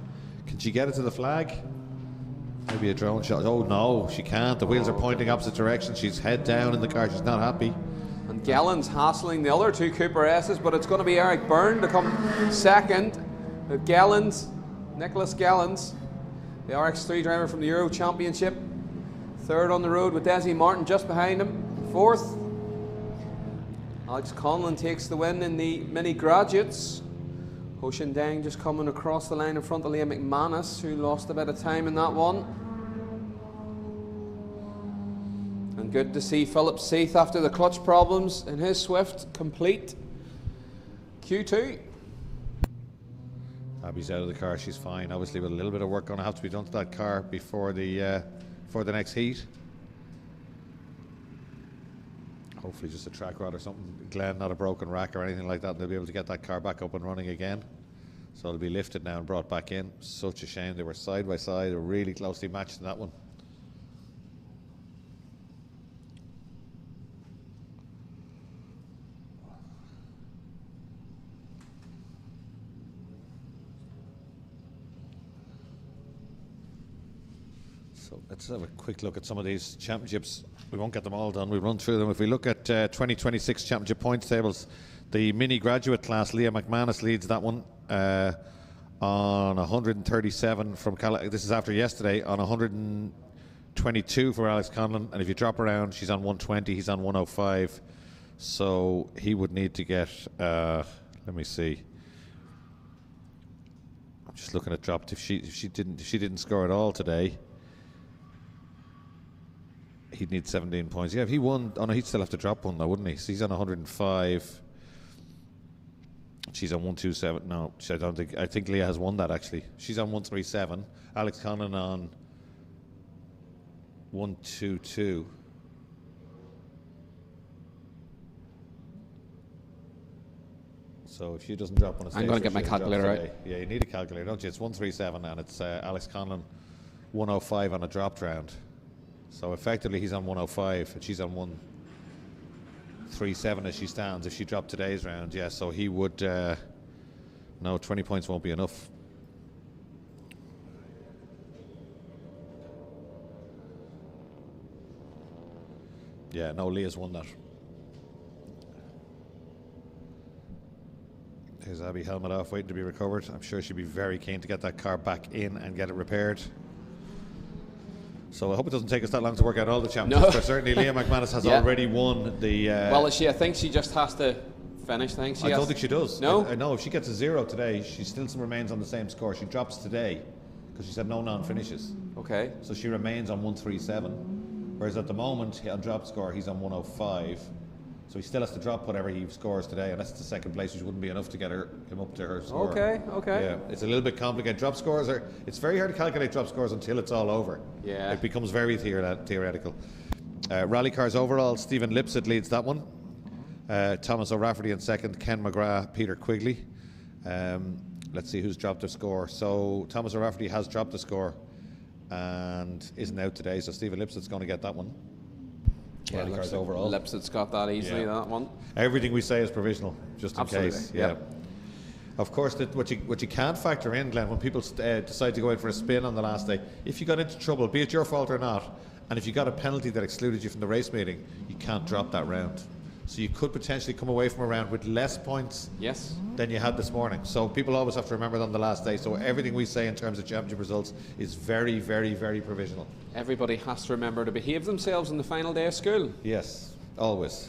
Can she get it to the flag? Maybe a drone shot. Oh no, she can't. The wheels are pointing opposite directions. She's head down in the car. She's not happy. And Gallant's hassling the other two Cooper S's, but it's going to be Eric Byrne to come second. With Gallants, Nicholas Gallants, the RX3 driver from the Euro Championship. Third on the road with Desi Martin just behind him. Fourth, Alex Conlon takes the win in the Mini Graduates. Ho Shin Deng just coming across the line in front of Liam McManus, who lost a bit of time in that one. And good to see Philip Seath after the clutch problems in his Swift complete Q2. Abby's out of the car. She's fine. Obviously, with a little bit of work going to have to be done to that car before the next heat. Hopefully just a track rod or something, Glenn, not a broken rack or anything like that, and they'll be able to get that car back up and running again. So it'll be lifted now and brought back in. Such a shame. They were side by side. They were really closely matched in that one. So let's have a quick look at some of these championships. We won't get them all done. We'll run through them. If we look at 2026 championship points tables, the mini graduate class, Leah McManus leads that one on 137 from this is after yesterday, on 122 for Alex Conlon. And if you drop around, she's on 120, he's on 105. So he would need to get, let me see. I'm just looking at dropped. If she didn't score at all today, He'd need 17 points. Yeah, if he won, oh no, he'd still have to drop one though, wouldn't he? So he's on 105. She's on 127. No, I think Leah has won that actually. She's on 137. Alex Conlon on 122. So if she doesn't drop on a stage, I'm going to get my calculator out. Yeah, you need a calculator, don't you? It's 137, and it's Alex Conlon 105 on a dropped round. So effectively, he's on 105, and she's on 137 as she stands. If she dropped today's round, yeah, so he would. No, 20 points won't be enough. Yeah, no, Leah's won that. There's Abby, helmet off, waiting to be recovered. I'm sure she'd be very keen to get that car back in and get it repaired. So I hope it doesn't take us that long to work out all the championships. No. But certainly Leah McManus has already won the... well, I think she just has to finish. I don't think she does. No? I know if she gets a 0 today, she still remains on the same score. She drops today because she said no non-finishes. Okay. So she remains on 137. Whereas at the moment, on drop score, he's on 105. So he still has to drop whatever he scores today, and that's the second place, which wouldn't be enough to get him up to her score. Okay. Yeah, it's a little bit complicated. Drop scores it's very hard to calculate drop scores until it's all over. Yeah. It becomes very theoretical. Rally cars overall, Stephen Lipset leads that one. Thomas O'Rafferty in second, Ken McGrath, Peter Quigley. Let's see who's dropped their score. So Thomas O'Rafferty has dropped the score and isn't out today, so Stephen Lipset's going to get that one. Yeah, Rally cars overall. Lipset's got that easily, that one. Everything we say is provisional, just in case. Yeah. Of course, what you can't factor in, Glenn, when people decide to go in for a spin on the last day, if you got into trouble, be it your fault or not, and if you got a penalty that excluded you from the race meeting, you can't drop that round. So you could potentially come away from a round with less points than you had this morning. So people always have to remember that on the last day. So everything we say in terms of championship results is very, very, very provisional. Everybody has to remember to behave themselves on the final day of school. Yes, always.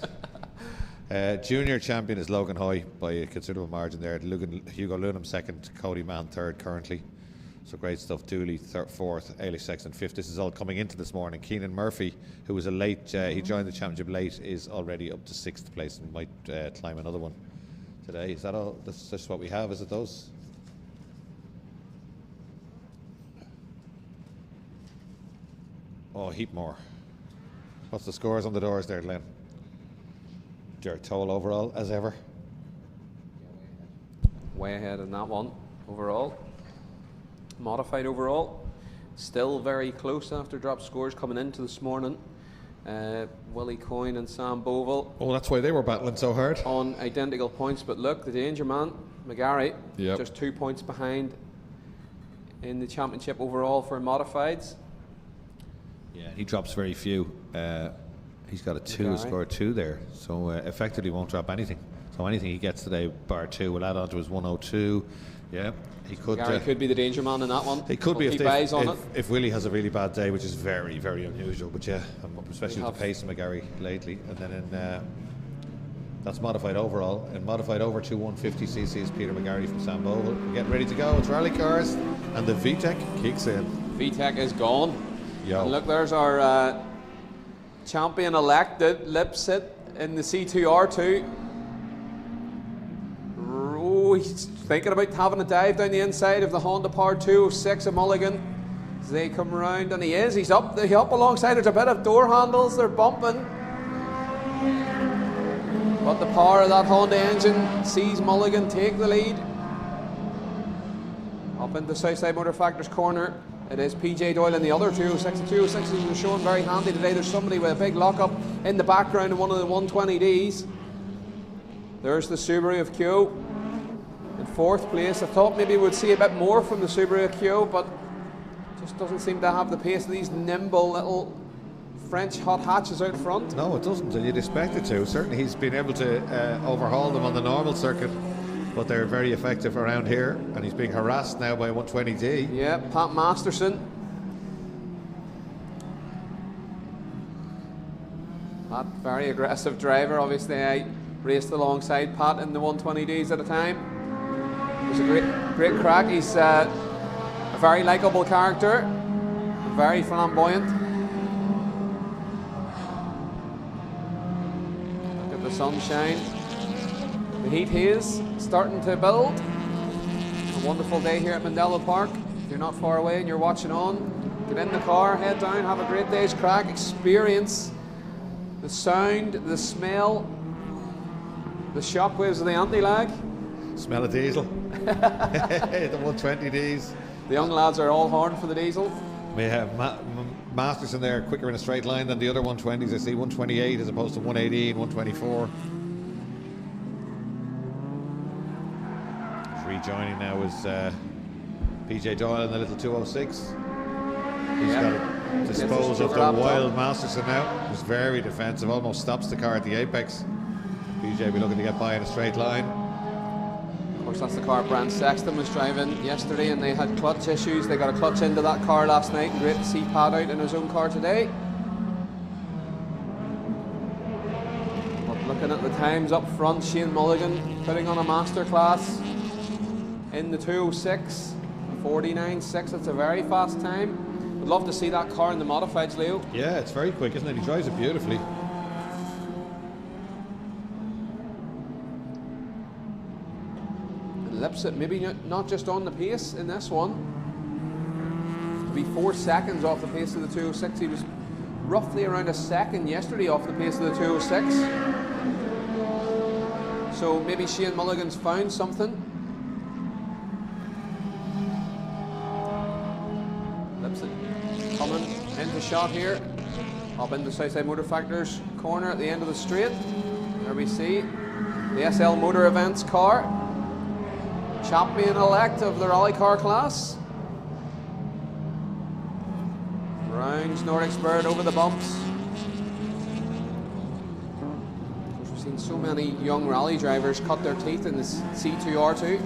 Junior champion is Logan Hoy by a considerable margin there. Hugo Lunham second, Cody Mann third currently. So great stuff. Dooley fourth, Ailish Sexton fifth. This is all coming into this morning. Keenan Murphy, who was a late, he joined the championship late, is already up to sixth place and might climb another one today. Is that all? That's just what we have, is it those? Oh, a heap more. What's the scores on the doors there, Glenn? Jared Toll overall, as ever. Way ahead in that one overall. Modified overall, still very close after drop scores coming into this morning. Willie Coyne and Sam Bovell. Oh, that's why they were battling so hard. On identical points, but look, the danger man, McGarry, just 2 points behind in the championship overall for modifieds. Yeah, he drops very few. He's got a 2, score 2 there, so effectively won't drop anything. So anything he gets today, bar 2, will add on to his 102. Yeah, he could. Gary could be the danger man in that one. He could be if Willie has a really bad day, which is very, very unusual. But yeah, especially with the pace of McGarry lately. And then in that's modified overall. And modified over to 150cc is Peter McGarry from Sam Bovell. We're getting ready to go. It's rally cars, and the VTEC kicks in. VTEC is gone. And look, there's our champion elected Lipset in the C2R2. Oh, he's thinking about having a dive down the inside of the Honda Power 206 of Mulligan as they come around, and he's up alongside. There's a bit of door handles, they're bumping, but the power of that Honda engine sees Mulligan take the lead. Up into Southside Motor Factors corner, it is PJ Doyle in the other 206. The 206s are showing very handy today. There's somebody with a big lockup in the background in one of the 120Ds. There's the Subaru of Keogh in fourth place. I thought maybe we'd see a bit more from the Subaru of Keogh, but just doesn't seem to have the pace of these nimble little French hot hatches out front. No, it doesn't, and you'd expect it to. Certainly he's been able to overhaul them on the normal circuit, but they're very effective around here, and he's being harassed now by 120D. Yeah, Pat Masterson. Pat, very aggressive driver. Obviously I raced alongside Pat in the 120Ds at a time. It was a great crack. He's a very likeable character, very flamboyant. the sunshine. The heat haze starting to build. A wonderful day here at Mondello Park. If you're not far away and you're watching on, get in the car, head down, have a great day's crack, experience the sound, the smell, the shockwaves of the anti-lag. Smell of diesel. The 120Ds. The young lads are all horned for the diesel. We have Masterson there quicker in a straight line than the other 120s. I see 128 as opposed to 118, 124. Rejoining now is PJ Doyle in the little 206. He's got to dispose of the wild Masterson now. He's very defensive, almost stops the car at the apex. PJ will be looking to get by in a straight line. Of course, that's the car Brand Sexton was driving yesterday, and they had clutch issues. They got a clutch into that car last night, and great to see Pat out in his own car today. But looking at the times up front, Shane Mulligan putting on a masterclass in the 206, 49.6. It's a very fast time. Would love to see that car in the modifieds, Leo. Yeah, it's very quick, isn't it? He drives it beautifully. Lipset maybe not just on the pace in this one. To be 4 seconds off the pace of the 206. He was roughly around a second yesterday off the pace of the 206. So maybe Shane Mulligan's found something. Lipset coming into shot here. Up into Southside Motor Factor's corner at the end of the straight. There we see the SL Motor Events car. Champion-elect of the rally car class. Rounds Nordic Bird over the bumps. We've seen so many young rally drivers cut their teeth in this C2R2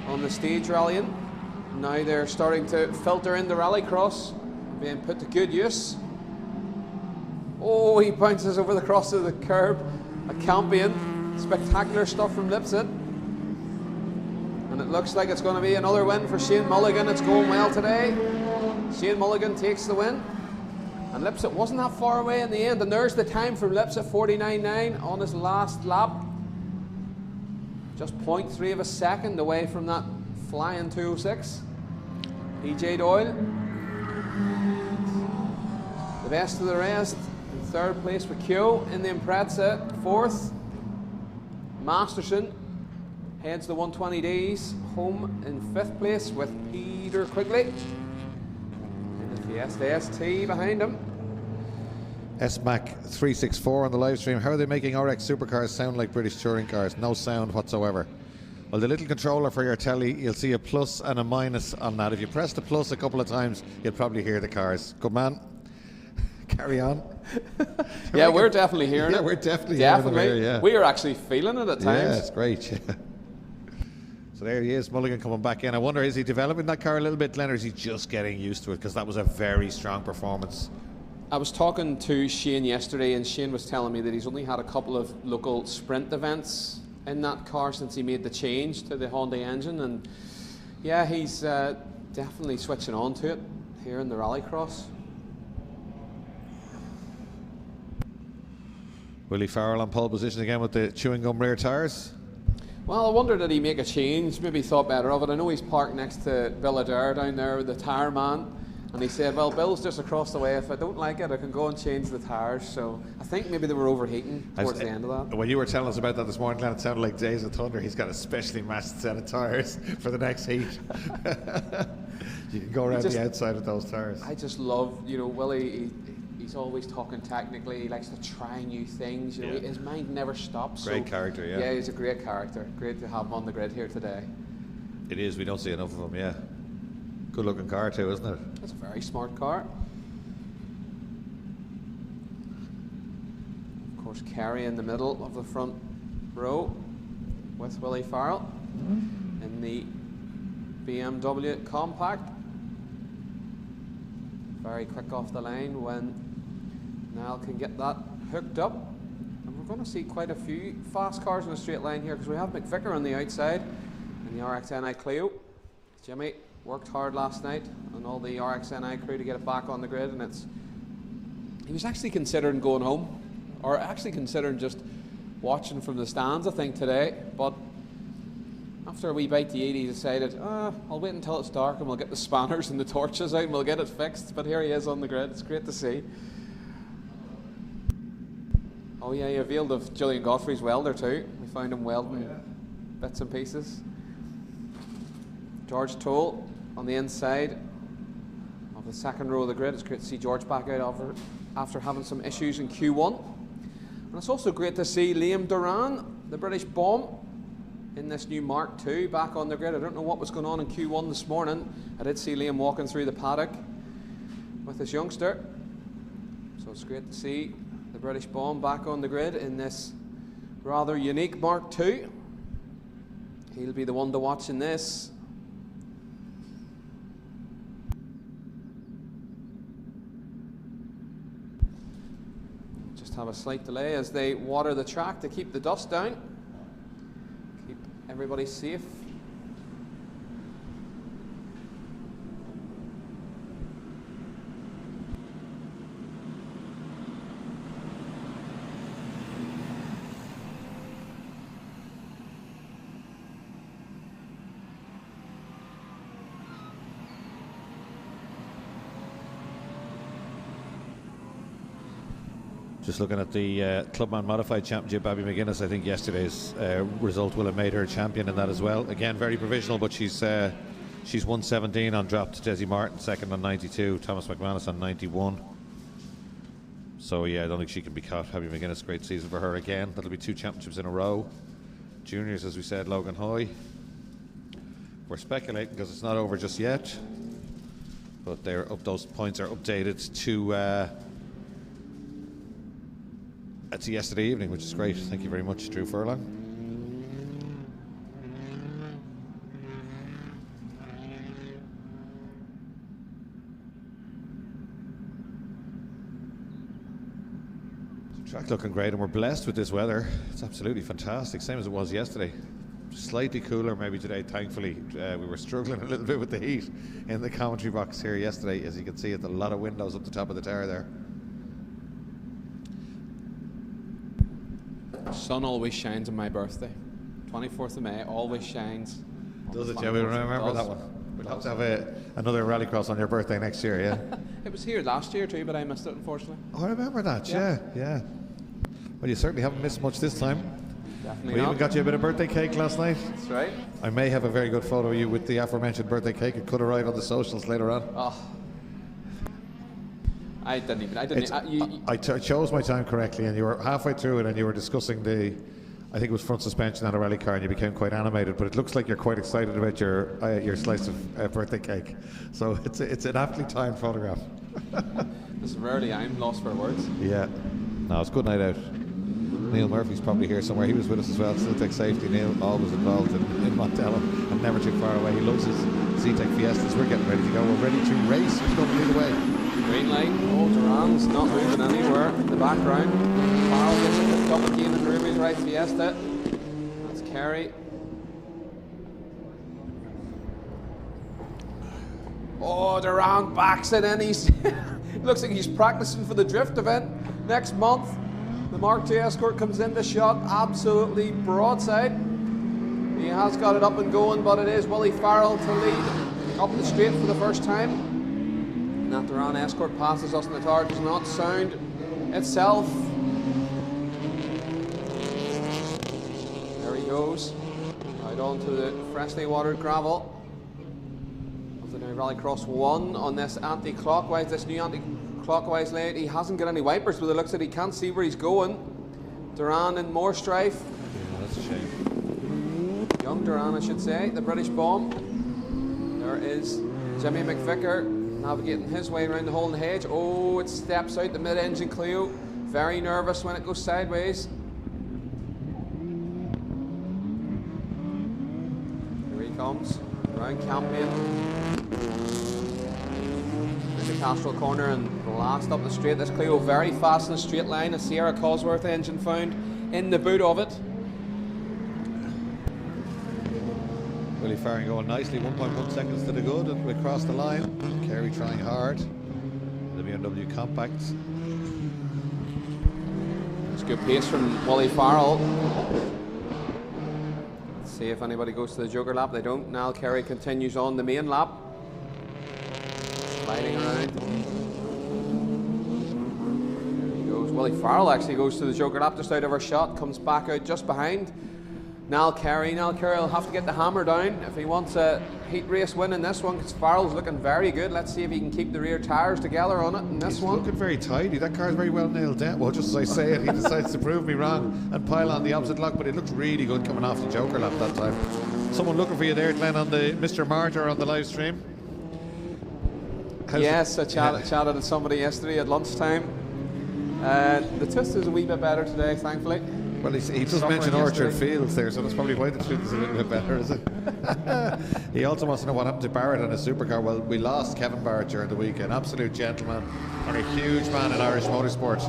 on the stage rallying. Now they're starting to filter into rallycross, being put to good use. Oh, he bounces over the cross of the curb. A Campion. Spectacular stuff from Lipset. And it looks like it's going to be another win for Shane Mulligan. It's going well today. Shane Mulligan takes the win. And Lipset wasn't that far away in the end. And there's the time from Lipset, 49.9 on his last lap. Just 0.3 of a second away from that flying 206. PJ Doyle. The best of the rest. In third place with Keogh in the Impreza. Fourth, Masterson. Heads the 120Ds home in fifth place with Peter Quigley. And the Fiesta ST behind him. SMAC 364 on the live stream. How are they making RX supercars sound like British touring cars? No sound whatsoever. Well, the little controller for your telly, you'll see a plus and a minus on that. If you press the plus a couple of times, you'll probably hear the cars. Good man. Carry on. Yeah, we're definitely hearing it. Yeah, we're definitely hearing it here, yeah. We are actually feeling it at times. Yeah, it's great. Yeah. So there he is, Mulligan coming back in. I wonder, is he developing that car a little bit, Glenn, or is he just getting used to it? Because that was a very strong performance. I was talking to Shane yesterday, and Shane was telling me that he's only had a couple of local sprint events in that car since he made the change to the Honda engine. And yeah, he's definitely switching on to it here in the Rallycross. Willie Farrell on pole position again with the chewing gum rear tyres. Well, I wonder did he make a change, maybe thought better of it. I know he's parked next to Bill Adair down there with the tyre man, and he said, well, Bill's just across the way. If I don't like it, I can go and change the tyres. So I think maybe they were overheating towards the end of that. When you were telling us about that this morning, Glenn, it sounded like Days of Thunder. He's got a specially matched set of tyres for the next heat. You can go around the outside of those tyres. I just love, you know, Willie, he's always talking technically. He likes to try new things. You know, his mind never stops. Great character, yeah. Yeah, he's a great character. Great to have him on the grid here today. It is. We don't see enough of him, yeah. Good looking car too, isn't it? It's a very smart car. Of course, Kerry in the middle of the front row with Willie Farrell in the BMW Compact. Very quick off the line when Niall can get that hooked up. And we're going to see quite a few fast cars in a straight line here because we have McVicker on the outside and the RXNI Clio. Jimmy worked hard last night and all the RXNI crew to get it back on the grid, and he was actually considering going home, or actually considering just watching from the stands, I think, today. But after a wee bite to eat, he decided, I'll wait until it's dark and we'll get the spanners and the torches out and we'll get it fixed. But here he is on the grid. It's great to see. Oh yeah, he availed of Julian Godfrey's welder too. We found him welding bits and pieces. George Toll on the inside of the second row of the grid. It's great to see George back out after having some issues in Q1. And it's also great to see Liam Duran, the British bomb, in this new Mark II back on the grid. I don't know what was going on in Q1 this morning. I did see Liam walking through the paddock with this youngster. So it's great to see the British bomb back on the grid in this rather unique Mark II. He'll be the one to watch in this. Just have a slight delay as they water the track to keep the dust down. Keep everybody safe. Just looking at the Clubman Modified Championship, Abby McGuinness, I think yesterday's result will have made her champion in that as well. Again, very provisional, but she's 117 on drop to Desi Martin, second on 92, Thomas McManus on 91. So yeah, I don't think she can be caught. Abby McGuinness, great season for her again. That'll be 2 championships in a row. Juniors, as we said, Logan Hoy. We're speculating because it's not over just yet, but they're up. Those points are updated to yesterday evening, which is great. Thank you very much, Drew Furlong. The track looking great, and we're blessed with this weather. It's absolutely fantastic, same as it was yesterday. Slightly cooler maybe today, thankfully. We were struggling a little bit with the heat in the commentary box here yesterday. As you can see, it's a lot of windows up the top of the tower there. Sun always shines on my birthday. 24th of May always shines. Does it? Yeah, we remember that one. We'll have to have another rallycross on your birthday next year, yeah? It was here last year too, but I missed it, unfortunately. Oh, I remember that, yeah. Well, you certainly haven't missed much this time. Definitely We not. even got you a bit of birthday cake last night. That's right. I may have a very good photo of you with the aforementioned birthday cake. It could arrive on the socials later on. Oh. I chose my time correctly, and you were halfway through it and you were discussing I think it was front suspension on a rally car, and you became quite animated, but it looks like you're quite excited about your slice of birthday cake. So it's an aptly timed photograph. This is rarely I'm lost for words. Yeah. No, it's a good night out. Neil Murphy's probably here somewhere. He was with us as well. Siltech Safety. Neil always involved in Mondello and never too far away. He loves his Siltech Fiestas. We're getting ready to go. We're ready to race. Who's going to lead the way? Green light. Oh, Duran's not moving anywhere in the background. Farrell gets it picked up again in Ruby's right Fiesta. That's Kerry. Oh, Duran backs it in. Looks like he's practicing for the drift event next month. The Mark II Escort comes into shot absolutely broadside. He has got it up and going, but it is Willie Farrell to lead up the straight for the first time. And that Duran Escort passes us in the tower. Does not sound itself. There he goes. Out onto the freshly watered gravel of the new Rallycross 1 on this anti-clockwise, this new anti-clockwise layout. He hasn't got any wipers, but it looks like he can't see where he's going. Duran in more strife. Yeah, that's a shame. Young Duran, I should say, the British bomb. There is Jimmy McVicker navigating his way around the hole in the hedge. Oh, it steps out the mid-engine Clio. Very nervous when it goes sideways. Here he comes, around Campion. Into Castro Corner and blast up the straight. This Clio very fast in a straight line. A Sierra Cosworth engine found in the boot of it. Willie Farrell going nicely, 1.1 seconds to the good, and we cross the line. Kerry trying hard. The BMW Compact. There's good pace from Willie Farrell. Let's see if anybody goes to the Joker lap. They don't. Niall Carey continues on the main lap. Sliding around. There he goes. Willie Farrell actually goes to the Joker lap just out of our shot. Comes back out just behind Niall Carey. Niall Carey will have to get the hammer down if he wants a heat race win in this one, because Farrell's looking very good. Let's see if he can keep the rear tyres together on it in this one. He's looking very tidy. That car's very well nailed down. Well, just as I say it, he decides to prove me wrong and pile on the opposite lock, but it looks really good coming off the Joker lap that time. Someone looking for you there, Glenn, on the Mr. Martyr on the live stream. Yes, I chatted to somebody yesterday at lunchtime. The twist is a wee bit better today, thankfully. Well, he does mention Orchard Fields there, so that's probably why the twist is a little bit better, is it? He also wants to know what happened to Barrett on his supercar. Well, we lost Kevin Barrett during the week, an absolute gentleman and a huge man in Irish motorsport.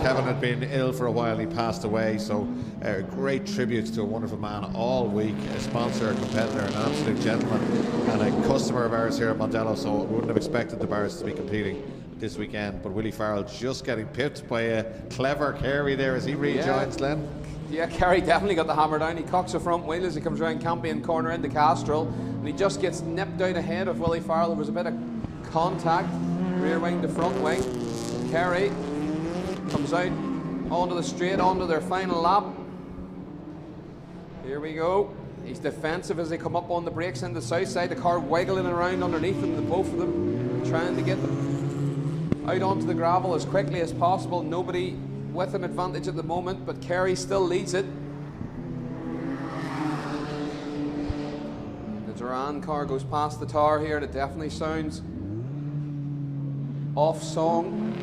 Kevin had been ill for a while, he passed away, so great tribute to a wonderful man all week, a sponsor, a competitor, an absolute gentleman, and a customer of ours here at Mondello, so we wouldn't have expected the Barretts to be competing this weekend. But Willie Farrell just getting pipped by a clever Carey there as he rejoins Glenn. Yeah, Carey definitely got the hammer down. He cocks the front wheel as he comes around Campion corner into Castrol, and he just gets nipped out ahead of Willie Farrell. There was a bit of contact, rear wing to front wing. Carey comes out onto the straight, onto their final lap. Here we go. He's defensive as they come up on the brakes in the south side. The car wiggling around underneath them, the both of them trying to get them out onto the gravel as quickly as possible. Nobody with an advantage at the moment, but Carey still leads it. The Duran car goes past the tower here, and it definitely sounds off song.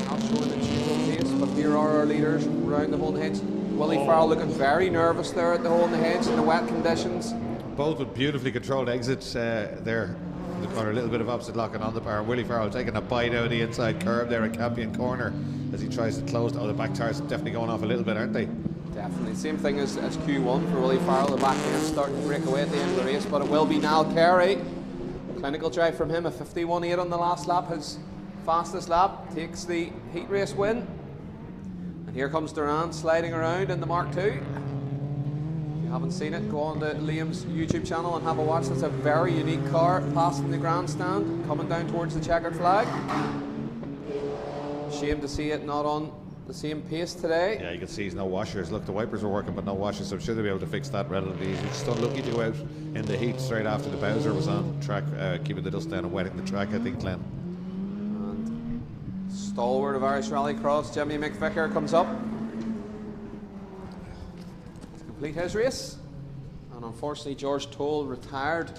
Not showing the change pace, but here are our leaders round the Holden Hedge. Willie Farrell looking very nervous there at the Holden Hedge in the wet conditions. Both with beautifully controlled exits there. The corner, a little bit of opposite locking on the bar. Willie Farrell taking a bite out of the inside curve there at Campion corner as he tries to close. Oh, the back tires definitely going off a little bit, aren't they? Definitely. Same thing as Q1 for Willie Farrell. The back end starting to break away at the end of the race, but it will be Niall Carey. Clinical drive from him, a 51.8 on the last lap, his fastest lap, takes the heat race win. And here comes Duran sliding around in the Mark II. If you haven't seen it, go on to Liam's YouTube channel and have a watch. That's a very unique car passing the grandstand, coming down towards the checkered flag. Shame to see it not on the same pace today. Yeah, you can see he's no washers. Look, the wipers are working, but no washers, so I'm sure they'll be able to fix that relatively easy. Just unlucky to go out in the heat straight after the Bowser was on track, keeping the dust down and wetting the track, I think, Glenn. And stalwart of Irish Rallycross, Jimmy McVicker, comes up to complete his race. And unfortunately, George Toll retired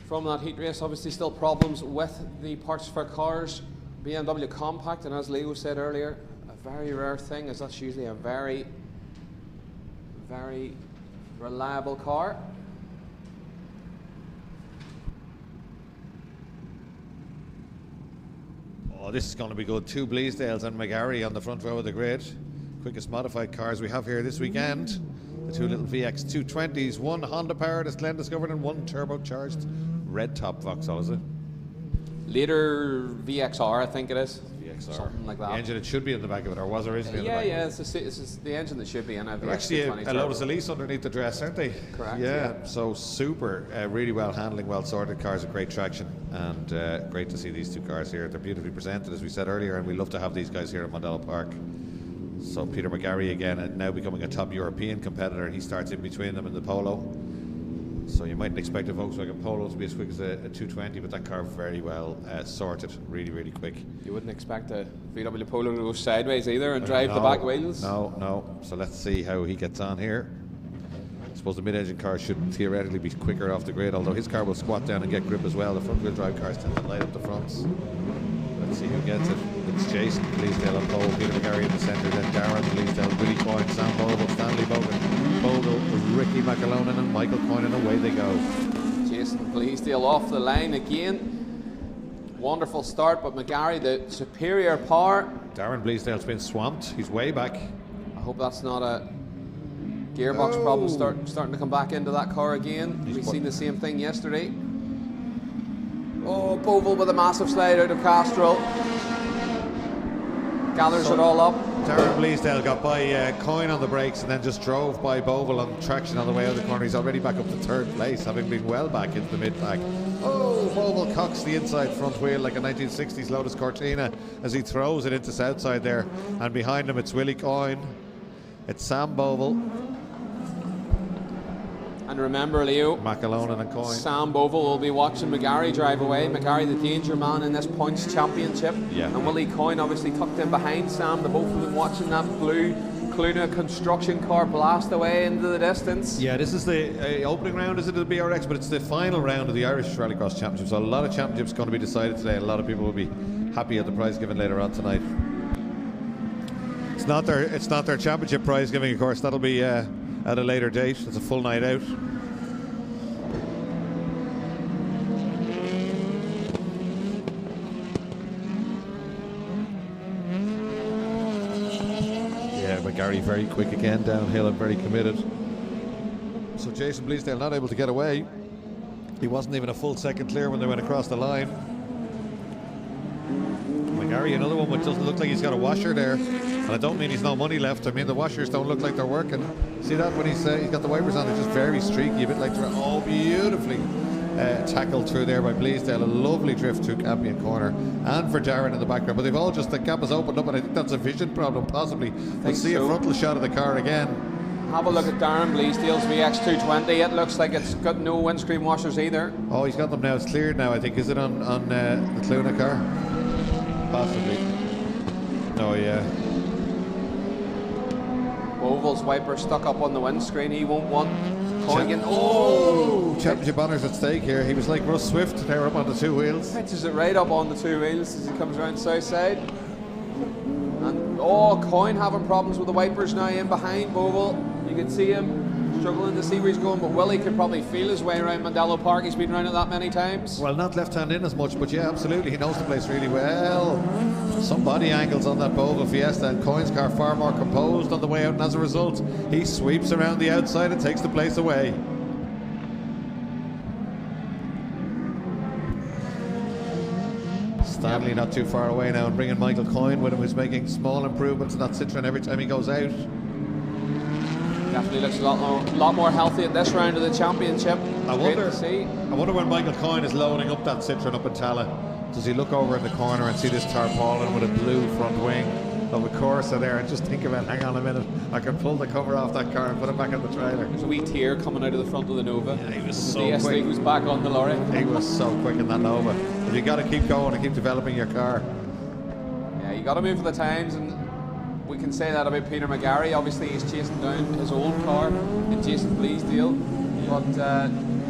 from that heat race. Obviously, still problems with the parts for cars. BMW Compact, and as Leo said earlier, a very rare thing, as that's usually a very, very reliable car. Oh, this is going to be good. Two Bleasdales and McGarry on the front row of the grid. Quickest modified cars we have here this weekend. The two little VX 220s, one Honda powered as Glenn discovered, and one turbocharged red top Vauxhall, is it? Later VXR, I think it is. VXR. Something like that. The engine, it should be in the back of it, or was originally in the back? Yeah, it's the engine that should be in it. They're actually a Lotus Elise underneath the dress, aren't they? Correct. Yeah, so super, really well handling, well sorted cars with great traction, and great to see these two cars here. They're beautifully presented, as we said earlier, and we love to have these guys here at Mondello Park. So Peter McGarry again, and now becoming a top European competitor, and he starts in between them in the Polo. So you mightn't expect a Volkswagen Polo to be as quick as a 220, but that car very well sorted, really, really quick. You wouldn't expect a VW Polo to go sideways either and drive the back wheels. No. So let's see how he gets on here. I suppose the mid-engine car should theoretically be quicker off the grid, although his car will squat down and get grip as well. The front-wheel drive cars tend to light up the fronts. Let's see who gets it. It's Jason Bleasdale on pole, Peter McGarry in the centre, then Darren Bleasdale, Willie Coyne, Sam Bogle, Stanley Bogle, Ricky McAlonan and Michael Coyne, and away they go. Jason Bleasdale off the line again. Wonderful start, but McGarry, the superior power. Darren Bleasdale's been swamped. He's way back. I hope that's not a gearbox problem starting to come back into that car again. We've seen the same thing yesterday. Oh, Bogle with a massive slide out of Castrol. Gathers it all up. Darren Bleasdale got by Coyne on the brakes and then just drove by Boval on traction on the way out of the corner. He's already back up to third place, having been well back into the mid-pack. Oh, Boval cocks the inside front wheel like a 1960s Lotus Cortina as he throws it into Southside there. And behind him it's Willie Coyne, it's Sam Boval. And remember, Leo, McAlonan and Coyne. Sam Boval will be watching McGarry drive away. McGarry, the danger man in this points championship. Yeah. And Willie Coyne obviously tucked in behind Sam. The both of them watching that blue Cluna construction car blast away into the distance. Yeah, this is the opening round, is it, of the BRX, but it's the final round of the Irish Rallycross Championship. So a lot of championships going to be decided today. A lot of people will be happy at the prize given later on tonight. It's not their championship prize giving, of course. That'll be at a later date. It's a full night out. Yeah, McGarry very quick again downhill and very committed. So Jason Bleasdale not able to get away. He wasn't even a full second clear when they went across the line. McGarry, another one which doesn't look like he's got a washer there. And I don't mean he's no money left. I mean the washers don't look like they're working. See that when he's got the wipers on? They're just very streaky, a bit like beautifully tackled through there by Bleasdale. A lovely drift through Campion corner, and for Darren in the background. But they've all just, the gap has opened up, and I think that's a vision problem possibly. We'll see a frontal shot of the car again. Have a look at Darren Bleasdale's VX220. It looks like it's got no windscreen washers either. Oh, he's got them now. It's cleared now, I think. Is it on the Cluna car? Possibly. Oh yeah. Boval's wiper stuck up on the windscreen. He won't want. Championship honours at stake here. He was like Russ Swift there up on the two wheels. Pitches it right up on the two wheels as he comes around south side. And Coyne having problems with the wipers now in behind Boval. You can see him struggling to see where he's going, but Willie could probably feel his way around Mondello Park. He's been around it that many times. Well, not left hand in as much, but yeah, absolutely. He knows the place really well. Some body angles on that Boval Fiesta, and Coyne's car far more composed on the way out, and as a result, he sweeps around the outside and takes the place away. Stanley not too far away now and bringing Michael Coyne with him, who's making small improvements in that Citroen every time he goes out. Definitely looks a lot more healthy at this round of the championship. I wonder when Michael Coyne is loading up that Citroen up in Tala, does he look over in the corner and see this tarpaulin with a blue front wing of a Corsa there and just think about, hang on a minute, I can pull the cover off that car and put it back in the trailer. There's a wee tear coming out of the front of the Nova. Yeah, he was so DS3 quick. was back on the lorry. He was so quick in that Nova. But you got to keep going and keep developing your car. Yeah, you got to move for the times, and we can say that about Peter McGarry. Obviously, he's chasing down his old car in Jason Bleasdale, but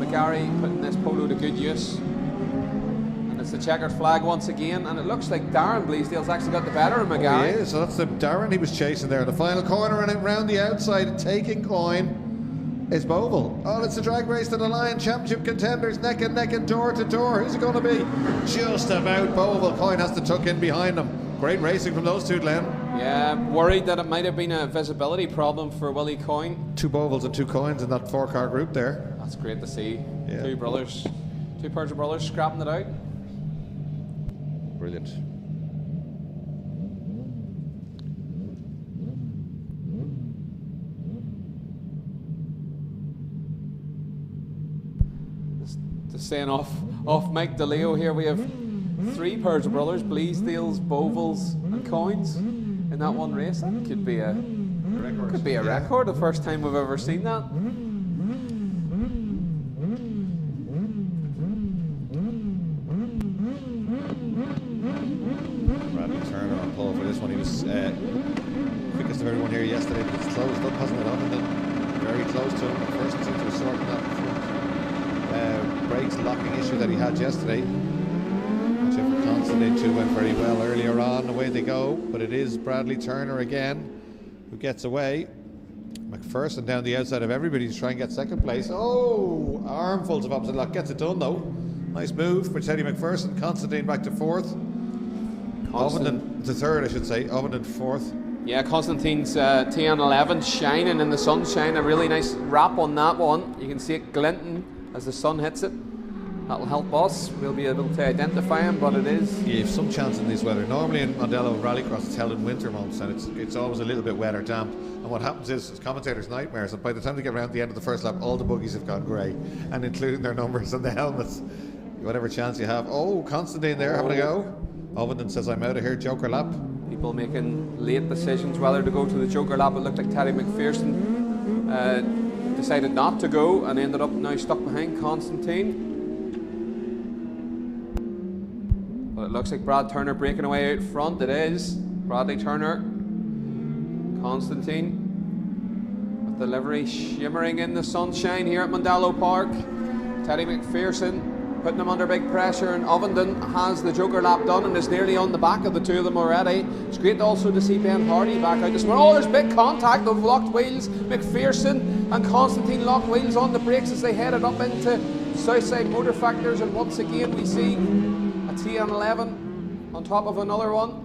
McGarry putting this polo to good use. And it's the checkered flag once again, and it looks like Darren Bleasdale's actually got the better of McGarry. Yeah, so that's the Darren he was chasing there. The final corner and round the outside, taking Coyne is Boval. Oh, it's a drag race to the line. Championship contenders neck and neck and door to door. Who's it going to be? Just about Boval. Coyne has to tuck in behind him. Great racing from those two, Glenn. Yeah, worried that it might have been a visibility problem for Willie Coyne. Two Bovals and two Coynes in that four-car group there. That's great to see. Yeah. Two brothers, two pairs of brothers scrapping it out. Brilliant. Just saying off Mike DeLeo here, we have three pairs of brothers, Bleasdales, Bovals and Coynes in that one race. That could be a record, the first time we've ever seen that. Bradley Turner on pole for this one. He was quickest of everyone here yesterday, but it's closed up, hasn't it? Ovenden very close to him. First seems to have sorted that brakes locking issue that he had yesterday. Chipper Constantine too went very well earlier on. Away they go, but it is Bradley Turner again who gets away. McPherson down the outside of everybody to try and get second place. Oh, armfuls of opposite lock. Gets it done though. Nice move for Teddy McPherson. Constantine back to fourth. Ovenden to third, I should say. Ovenden fourth. Yeah, Constantine's TN11 shining in the sunshine. A really nice wrap on that one. You can see it glinting as the sun hits it. That'll help us. We'll be able to identify him, but it is. Yeah, you have some chance in this weather. Normally in Mondello Rallycross it's held in winter months, and it's always a little bit wet or damp. And what happens is, it's commentators' nightmares, and by the time they get around to the end of the first lap, all the buggies have gone grey, and including their numbers and the helmets. Whatever chance you have. Oh, Constantine there having a go. Ovenden says, I'm out of here, Joker lap. People making late decisions whether to go to the Joker lap. It looked like Teddy McPherson decided not to go and ended up now stuck behind Constantine. But it looks like Brad Turner breaking away out front. It is Bradley Turner, Constantine, with the livery shimmering in the sunshine here at Mondello Park. Teddy McPherson putting him under big pressure, and Ovenden has the Joker lap done and is nearly on the back of the two of them already. It's great also to see Ben Hardy back out this morning. Oh, there's big contact of locked wheels. McPherson and Constantine locked wheels on the brakes as they headed up into Southside Motor Factors, and once again we see a TN11 on top of another one.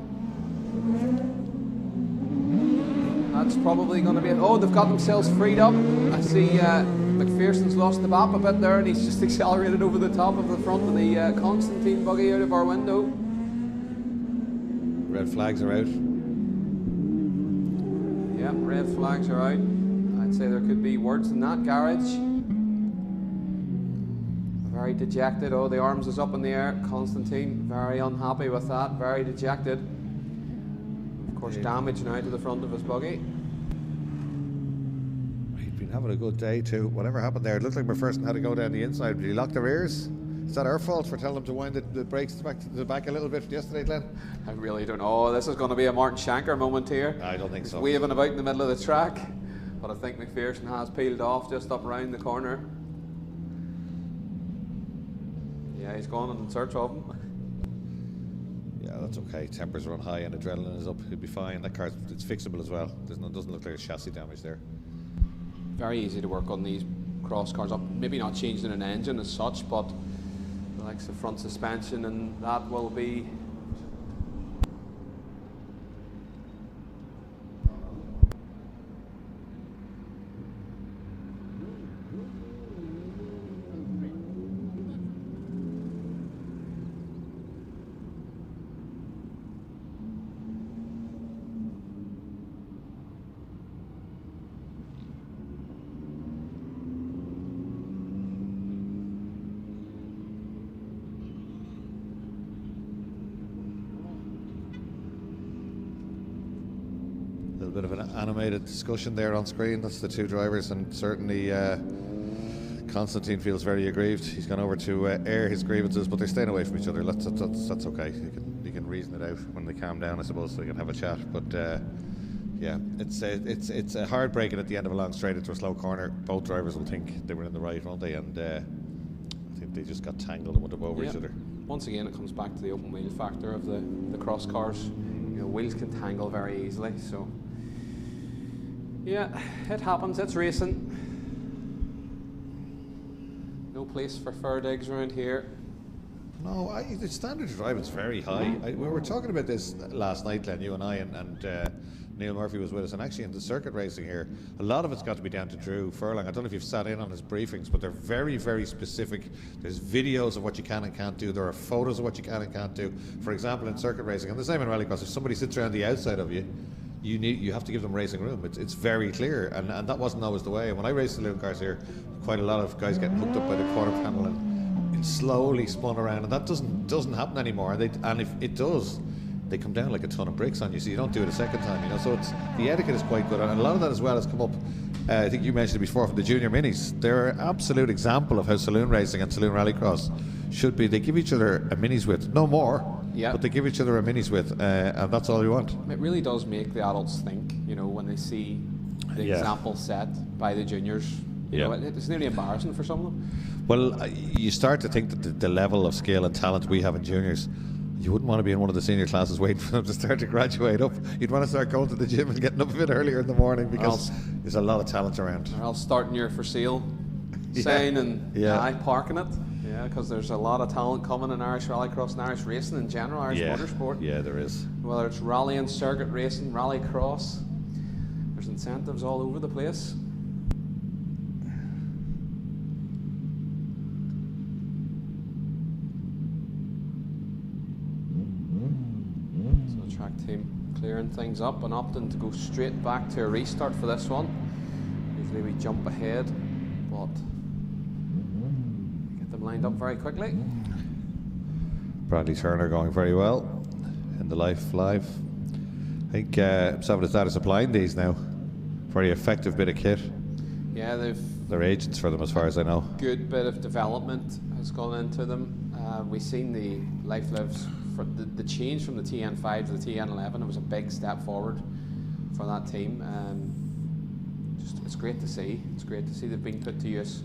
That's probably going to be it. Oh, they've got themselves freed up. I see McPherson's lost the bap a bit there, and he's just accelerated over the top of the front of the Constantine buggy out of our window. Red flags are out. Yeah, red flags are out. I'd say there could be words in that garage. Very dejected. Oh, the arms is up in the air. Constantine very unhappy with that. Very dejected. Of course, damage now to the front of his buggy. He'd been having a good day too. Whatever happened there, it looked like McPherson had to go down the inside. Did he lock their ears? Is that our fault for telling them to wind the brakes back to the back a little bit yesterday, Glenn? I really don't know. This is going to be a Martin Shanker moment here. I don't think so. He's waving about in the middle of the track, but I think McPherson has peeled off just up around the corner. Yeah, he's gone in search of him. Yeah, that's okay. Tempers run high and adrenaline is up. He'll be fine. That car, it's fixable as well. Doesn't look like a chassis damage there. Very easy to work on these cross cars up. Maybe not changing an engine as such, but the likes of front suspension and that will be. Bit of an animated discussion there on screen. That's the two drivers, and certainly Constantine feels very aggrieved. He's gone over to air his grievances, but they're staying away from each other. That's okay. You can reason it out when they calm down, I suppose, so they can have a chat. But yeah, it's a hard braking at the end of a long straight into a slow corner. Both drivers will think they were in the right, won't they? And I think they just got tangled and went up over each other. Once again, it comes back to the open wheel factor of the cross cars. You know, wheels can tangle very easily, so. Yeah, it happens. It's racing. No place for fair digs around here. No, the standard of driving is very high. We were talking about this last night, Glenn, you and I, and Neil Murphy was with us. And actually, in the circuit racing here, a lot of it's got to be down to Drew Furlong. I don't know if you've sat in on his briefings, but they're very, very specific. There's videos of what you can and can't do. There are photos of what you can and can't do. For example, in circuit racing, and the same in rallycross, if somebody sits around the outside of you, you have to give them racing room. It's very clear, and that wasn't always the way. And when I raced saloon cars here, quite a lot of guys getting hooked up by the quarter panel and it slowly spun around, and that doesn't happen anymore. And if it does, they come down like a ton of bricks on you, so you don't do it a second time. You know, so the etiquette is quite good, and a lot of that as well has come up. I think you mentioned it before from the junior minis. They're an absolute example of how saloon racing and saloon rallycross should be. They give each other a minis width, no more. Yeah. But they give each other a minis width, and that's all you want. It really does make the adults think, you know, when they see the example set by the juniors. You know, it's nearly embarrassing for some of them. Well, you start to think that the level of skill and talent we have in juniors, you wouldn't want to be in one of the senior classes waiting for them to start to graduate up. You'd want to start going to the gym and getting up a bit earlier in the morning, because there's a lot of talent around. Or else starting your for sale sign and parking it. Yeah, because there's a lot of talent coming in Irish rallycross and Irish racing in general, Irish motorsport. Yeah, there is. Whether it's rally and circuit racing, rallycross, there's incentives all over the place. team clearing things up and opting to go straight back to a restart for this one. Usually we jump ahead, but get them lined up very quickly. Bradley Turner going very well in the live. I think some of the data supplying these now. Very effective bit of kit. Yeah, they're agents for them as far as I know. Good bit of development has gone into them. We've seen the life lives for the change from the TN5 to the TN11. It was a big step forward for that team. It's great to see. It's great to see they've been put to use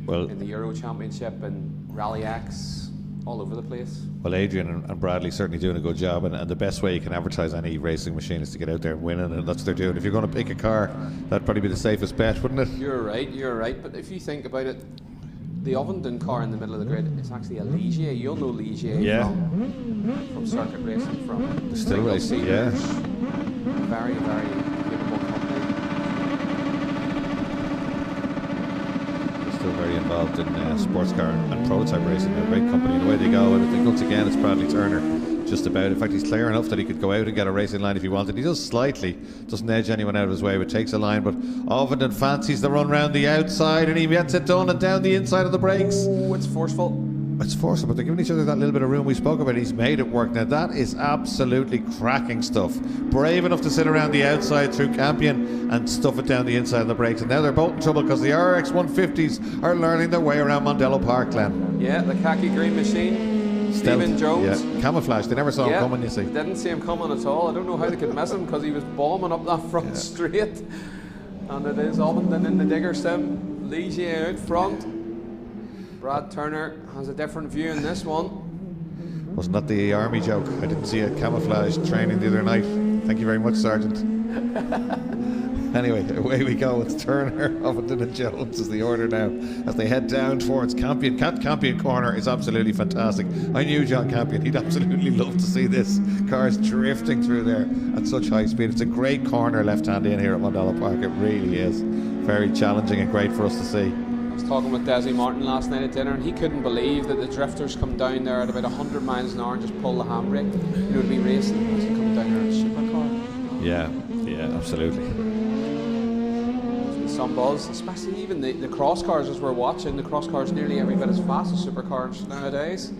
in the Euro Championship and Rally X, all over the place. Well, Adrian and Bradley certainly doing a good job, and the best way you can advertise any racing machine is to get out there and win, and that's what they're doing. If you're going to pick a car, that'd probably be the safest bet, wouldn't it? You're right. But if you think about it, the Ovenden car in the middle of the grid is actually a Ligier. You'll know Ligier from circuit racing, from still racing, yeah. Very, very capable company. They're still very involved in sports car and prototype racing. They're a great company. And away they go. And I think once again it's Bradley Turner. Just about. In fact, he's clear enough that he could go out and get a racing line if he wanted. He does slightly, doesn't edge anyone out of his way, but takes a line. But Ovenden fancies the run round the outside, and he gets it done and down the inside of the brakes. Oh, it's forceful. It's forceful, but they're giving each other that little bit of room we spoke about. He's made it work. Now that is absolutely cracking stuff. Brave enough to sit around the outside through Campion and stuff it down the inside of the brakes. And now they're both in trouble because the RX 150s are learning their way around Mondello Park, Glenn. Yeah, the khaki green machine. Stephen Jones. Yeah, camouflage. They never saw him coming, you see. Didn't see him coming at all. I don't know how they could miss him because he was bombing up that front straight. And it is Ovenden in the digger sim. Ligier out front. Brad Turner has a different view in this one. Wasn't that the army joke? I didn't see a camouflage training the other night. Thank you very much, Sergeant. Anyway, away we go. It's Turner, Ovenden and Jones is the order now as they head down towards Campion. Campion corner is absolutely fantastic. I knew John Campion. He'd absolutely love to see this. Cars drifting through there at such high speed. It's a great corner left-hand in here at Mondello Park. It really is. Very challenging and great for us to see. I was talking with Desi Martin last night at dinner, and he couldn't believe that the drifters come down there at about 100 miles an hour and just pull the handbrake. You know, to be racing as you come down there in a supercar. Yeah, absolutely. Some buzz, especially even the cross cars as we're watching. The cross cars nearly every bit as fast as supercars nowadays.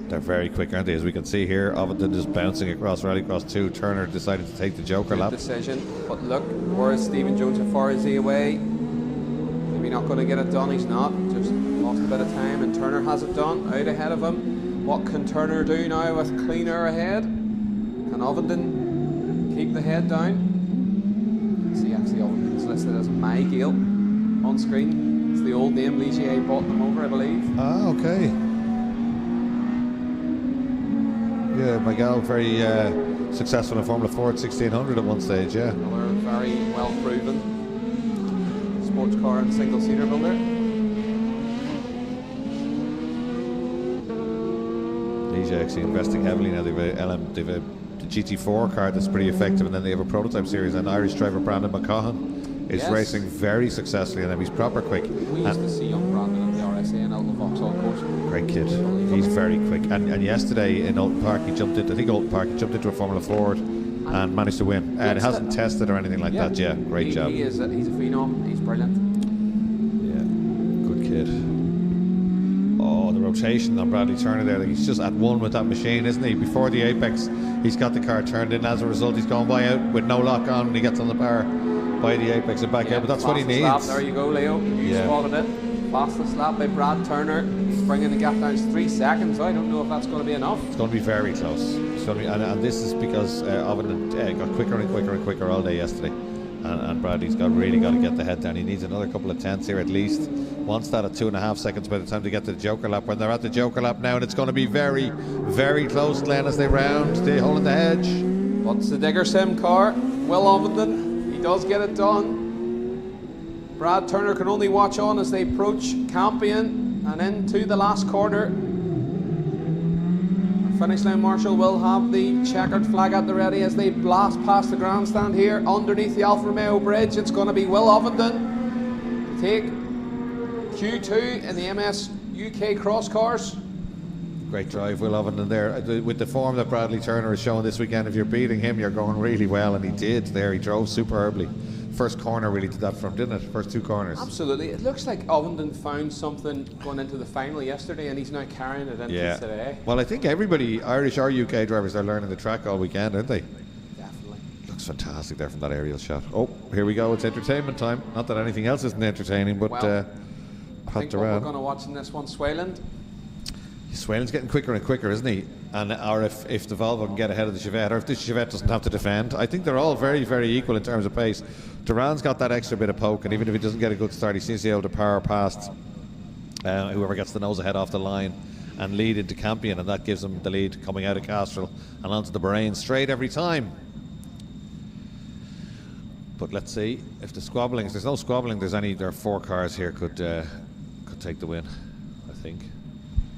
They're very quick, aren't they? As we can see here, Ovenden just bouncing across Rallycross 2. Turner decided to take the Joker lap. Decision, but look, where is Stephen Jones? How far is he away? Maybe not going to get it done. He's not. Just lost a bit of time, and Turner has it done out ahead of him. What can Turner do now with clean air ahead? Can Ovenden keep the head down? See, actually, Ovenden's listed as Mygale on screen. It's the old name. Ligier bought them over, I believe. Ah, okay. Yeah, Mygale very successful in Formula Ford 1600 at one stage, yeah. Another very well proven sports car and single seater builder. Ligier actually investing heavily now. They've a GT4 car that's pretty effective, and then they have a prototype series, and Irish driver Brandon McCaughan is racing very successly, and he's proper quick. We used to see young Brandon at the RSA and Alton Vauxhall course. Great kid. He's very quick, and yesterday in Alton Park he jumped into a Formula Ford and managed to win, and hasn't tested or anything like that. Yeah, great job. He's a phenom. He's brilliant. Yeah, good kid. Oh, the rotation on Bradley Turner there, he's just at one with that machine, isn't he? Before the apex, he's got the car turned in. As a result, he's going by out with no lock on when he gets on the bar by the apex and back out, but that's what he needs. Lap. There you go, Leo. You spotted it. Fastest lap by Brad Turner. He's bringing the gap down to 3 seconds. I don't know if that's going to be enough. It's going to be very close. It's going to be, and this is because Ovenden got quicker and quicker and quicker all day yesterday. And Bradley's really got to get the head down. He needs another couple of tenths here at least. Wants that at 2.5 seconds by the time to get to the Joker lap. When they're at the Joker lap now, and it's going to be very, very close, Glenn, as they round the hole in the hedge. What's the digger sim car? Will Ovenden. He does get it done. Brad Turner can only watch on as they approach Campion and into the last corner. Finish line marshal will have the checkered flag at the ready as they blast past the grandstand here underneath the Alfa Romeo bridge. It's going to be Will Ovenden to take Q2 in the MS UK Cross Cars. Great drive, Will Ovenden there. With the form that Bradley Turner is showing this weekend, if you're beating him, you're going really well, and he did there. He drove superbly. First corner really did that from, didn't it? First 2 corners. Absolutely. It looks like Ovenden found something going into the final yesterday, and he's now carrying it into today. Well, I think everybody, Irish or UK drivers, are learning the track all weekend, aren't they? Definitely. Looks fantastic there from that aerial shot. Oh, here we go. It's entertainment time. Not that anything else isn't entertaining, but I Pat think what Duran. we're going to watch in this one, Swayland. Swayland's getting quicker and quicker, isn't he? And or if the Volvo can get ahead of the Chevette, or if this Chevette doesn't have to defend, I think they're all very, very equal in terms of pace. Duran's got that extra bit of poke, and even if he doesn't get a good start, he seems to be able to power past whoever gets the nose ahead off the line and lead into Campion, and that gives him the lead coming out of Castrol and onto the Bahrain straight every time. But let's see if the squabbling, if there's no squabbling, there are 4 cars here could take the win, I think.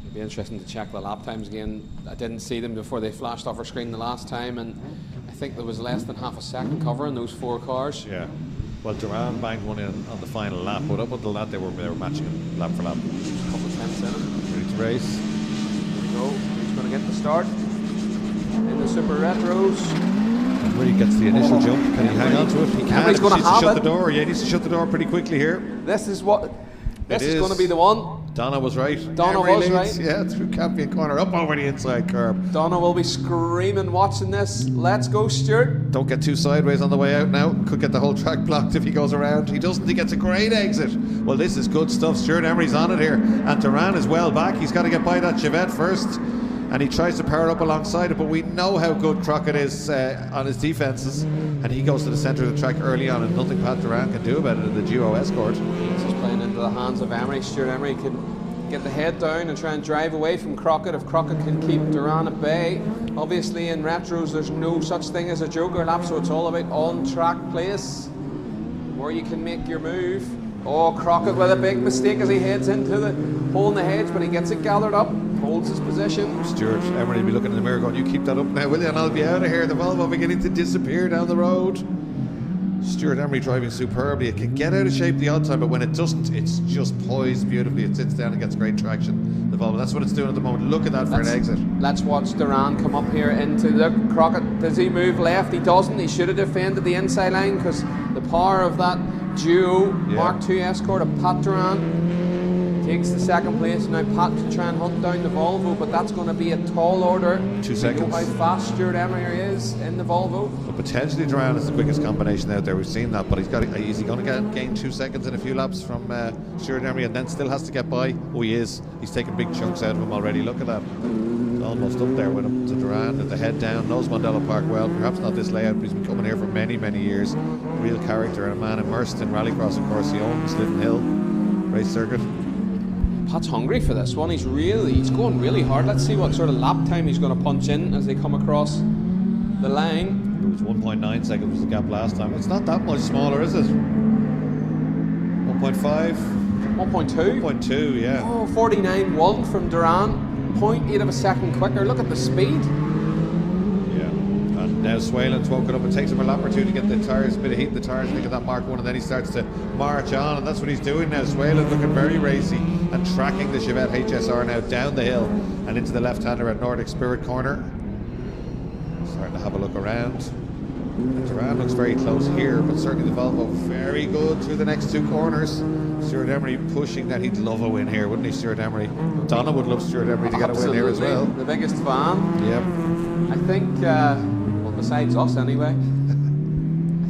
It'll be interesting to check the lap times again. I didn't see them before they flashed off our screen the last time, and I think there was less than half a second covering those 4 cars. Yeah. Well, Duran banged one in on the final lap, but up until that they were matching it lap for lap. A couple of tenths in it. Ready to race. Here we go. Who's going to get the start? In the Super Retros. Emery gets the initial jump. Can he hang on to it? He can. Emery's going to have have shut it. the door. Yeah, he needs to shut the door pretty quickly here. This is going to be the one. Donna was right. Donna Emery was leads, right. Yeah, through Campion corner, up over the inside curb. Donna will be screaming watching this. Let's go, Stuart. Don't get too sideways on the way out now. Could get the whole track blocked if he goes around. He doesn't. He gets a great exit. Well, this is good stuff. Stuart Emery's on it here. And Duran is well back. He's got to get by that Chevette first. And he tries to power up alongside it, but we know how good Crockett is on his defences. And he goes to the centre of the track early on, and nothing Pat Duran can do about it in the duo escort. This is playing into the hands of Emery. Stuart Emery can get the head down and try and drive away from Crockett if Crockett can keep Duran at bay. Obviously in retros there's no such thing as a joker lap, so it's all about on-track place where you can make your move. Oh, Crockett with a big mistake as he heads into the hole in the hedge, but he gets it gathered up, holds his position. Stuart Emery will be looking in the mirror going, you keep that up now, will you? And I'll be out of here. The Volvo beginning to disappear down the road. Stuart Emery driving superbly. It can get out of shape the odd time, but when it doesn't, it's just poised beautifully. It sits down and gets great traction. The Volvo, that's what it's doing at the moment. Look at that for an exit. Let's watch Duran come up here into the Crockett. Does he move left? He doesn't. He should have defended the inside line because the power of that duo Mark II escort of Pat Duran takes the second place. Now Pat can try and hunt down the Volvo, but that's going to be a tall order. 2 seconds. How fast Stuart Emery is in the Volvo. But potentially Duran is the quickest combination out there. We've seen that, but is he going to gain 2 seconds in a few laps from Stuart Emery, and then still has to get by? Oh, he is. He's taking big chunks out of him already. Look at that. Almost up there with him to Duran, with the head down. Knows Mondello Park well. Perhaps not this layout, but he's been coming here for many, many years. Real character and a man immersed in rallycross. Of course, he owns Lydden Hill race circuit. Pat's hungry for this one. He's going really hard. Let's see what sort of lap time he's going to punch in as they come across the line. It was 1.9 seconds was the gap last time. It's not that much smaller, is it? 1.5? 1.2? 1.2, yeah. Oh, 49.1 from Duran. 0.8 of a second quicker. Look at the speed. Yeah. And now Swayland's woken up. It takes him a lap or two to get the tyres, a bit of heat in the tyres, and they get that Mark 1, and then he starts to march on, and that's what he's doing now. Swayland looking very racy and tracking the Chevette HSR now down the hill and into the left-hander at Nordic Spirit corner. Starting to have a look around. Duran looks very close here, but certainly the Volvo very good through the next 2 corners. Stuart Emery pushing that. He'd love a win here, wouldn't he, Stuart Emery? Donna would love Stuart Emery to get a win here as well. The biggest fan. Yep. I think, well, besides us anyway, I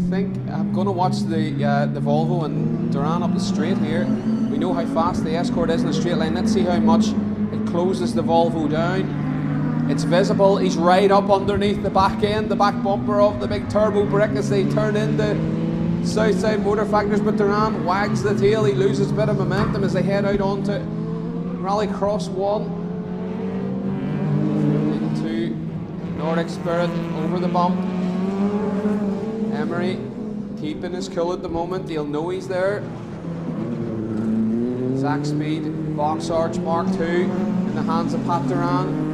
think I'm going to watch the Volvo and Duran up the straight here. We know how fast the Escort is in the straight line. Let's see how much it closes the Volvo down. It's visible. He's right up underneath the back end, the back bumper of the big turbo brick as they turn into Southside Motor Factors, but Duran wags the tail. He loses a bit of momentum as they head out onto Rallycross 1 into Nordic Spirit over the bump. Emery keeping his cool at the moment. He'll know he's there. Zach Speed, Box Arch Mark II in the hands of Pat Duran.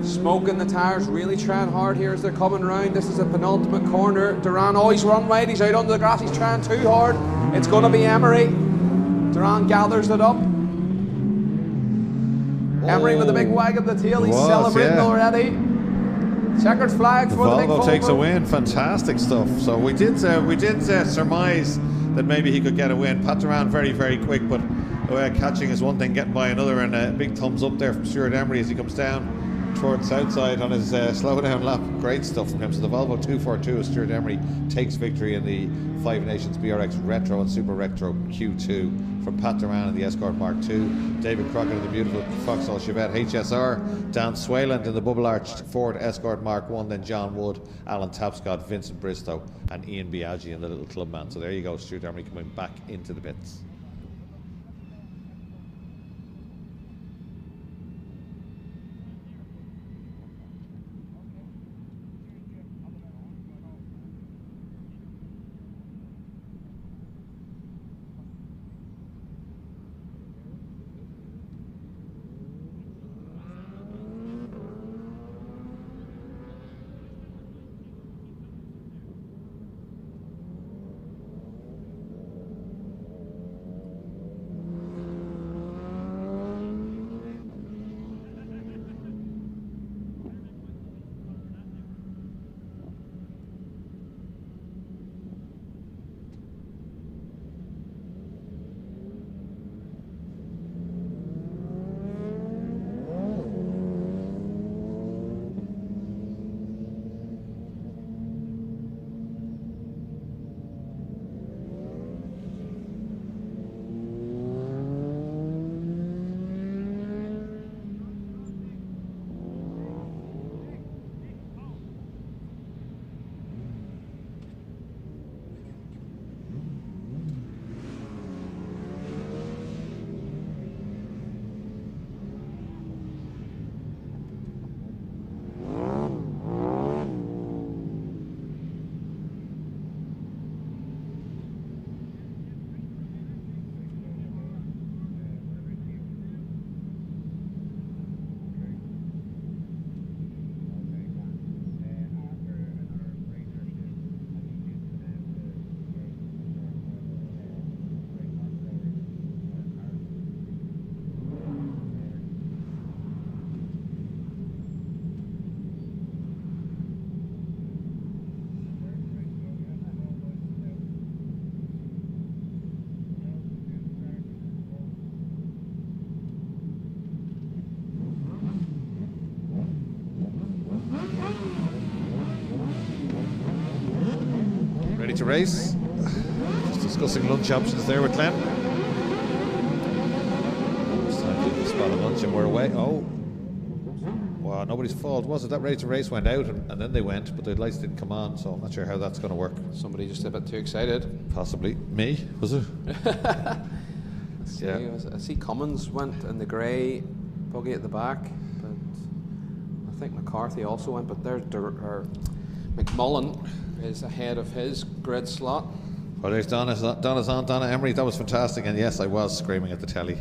Smoking the tyres, really trying hard here as they're coming round. This is a penultimate corner. Duran always run wide. He's out onto the grass. He's trying too hard. It's going to be Emery. Duran gathers it up. Pembrey with the big wag of the tail. He's celebrating already. Checkered flag for the big Volvo Volvo. takes a win. Fantastic stuff. So we did surmise that maybe he could get a win. Pat around very, very quick, but catching is one thing, getting by another, and a big thumbs up there from Stuart Emery as he comes down towards Southside on his slowdown lap. Great stuff from him. So the Volvo 242 of Stuart Emery takes victory in the Five Nations BRX Retro and Super Retro Q2 from Pat Duran in the Escort Mark II, David Crockett in the beautiful Vauxhall Chevette HSR, Dan Swayland in the Bubble Arch Ford Escort Mark I, then John Wood, Alan Tapscott, Vincent Bristow and Ian Biaggi in the little Clubman. So there you go, Stuart Emery coming back into the bits. Ready to race. Just discussing lunch options there with Glenn. It's time to spot a lunch and we're away. Oh, wow, nobody's fault, was it? That Ready to Race went out and then they went, but the lights didn't come on, so I'm not sure how that's going to work. Somebody just a bit too excited. Possibly. Me, was it? Yeah. I see Cummins went in the grey buggy at the back, but I think McCarthy also went, but there's McMullen is ahead of his grid slot. Well, there's Donna's on, Donna Emery. That was fantastic, and yes, I was screaming at the telly.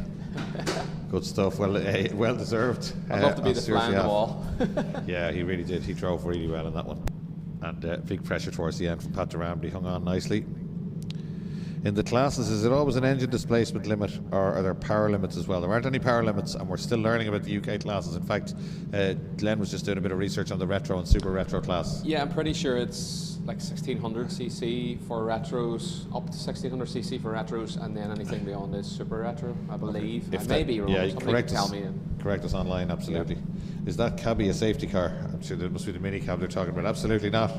Good stuff. Well, well deserved. I'd love to be the fly on the wall. Yeah, he really did. He drove really well in that one, and big pressure towards the end from Pat Duran, but he hung on nicely. In the classes, is it always an engine displacement limit, or are there power limits as well? There aren't any power limits, and we're still learning about the UK classes. In fact, Glenn was just doing a bit of research on the retro and super retro class. Yeah, I'm pretty sure it's like 1600cc for retros, up to 1600cc for retros, and then anything beyond is super retro, I believe. I may be wrong. Yeah, correct us, tell me. Correct us online, absolutely. Yeah. Is that cabbie a safety car? I'm sure there must be the mini cab they're talking about. Absolutely not.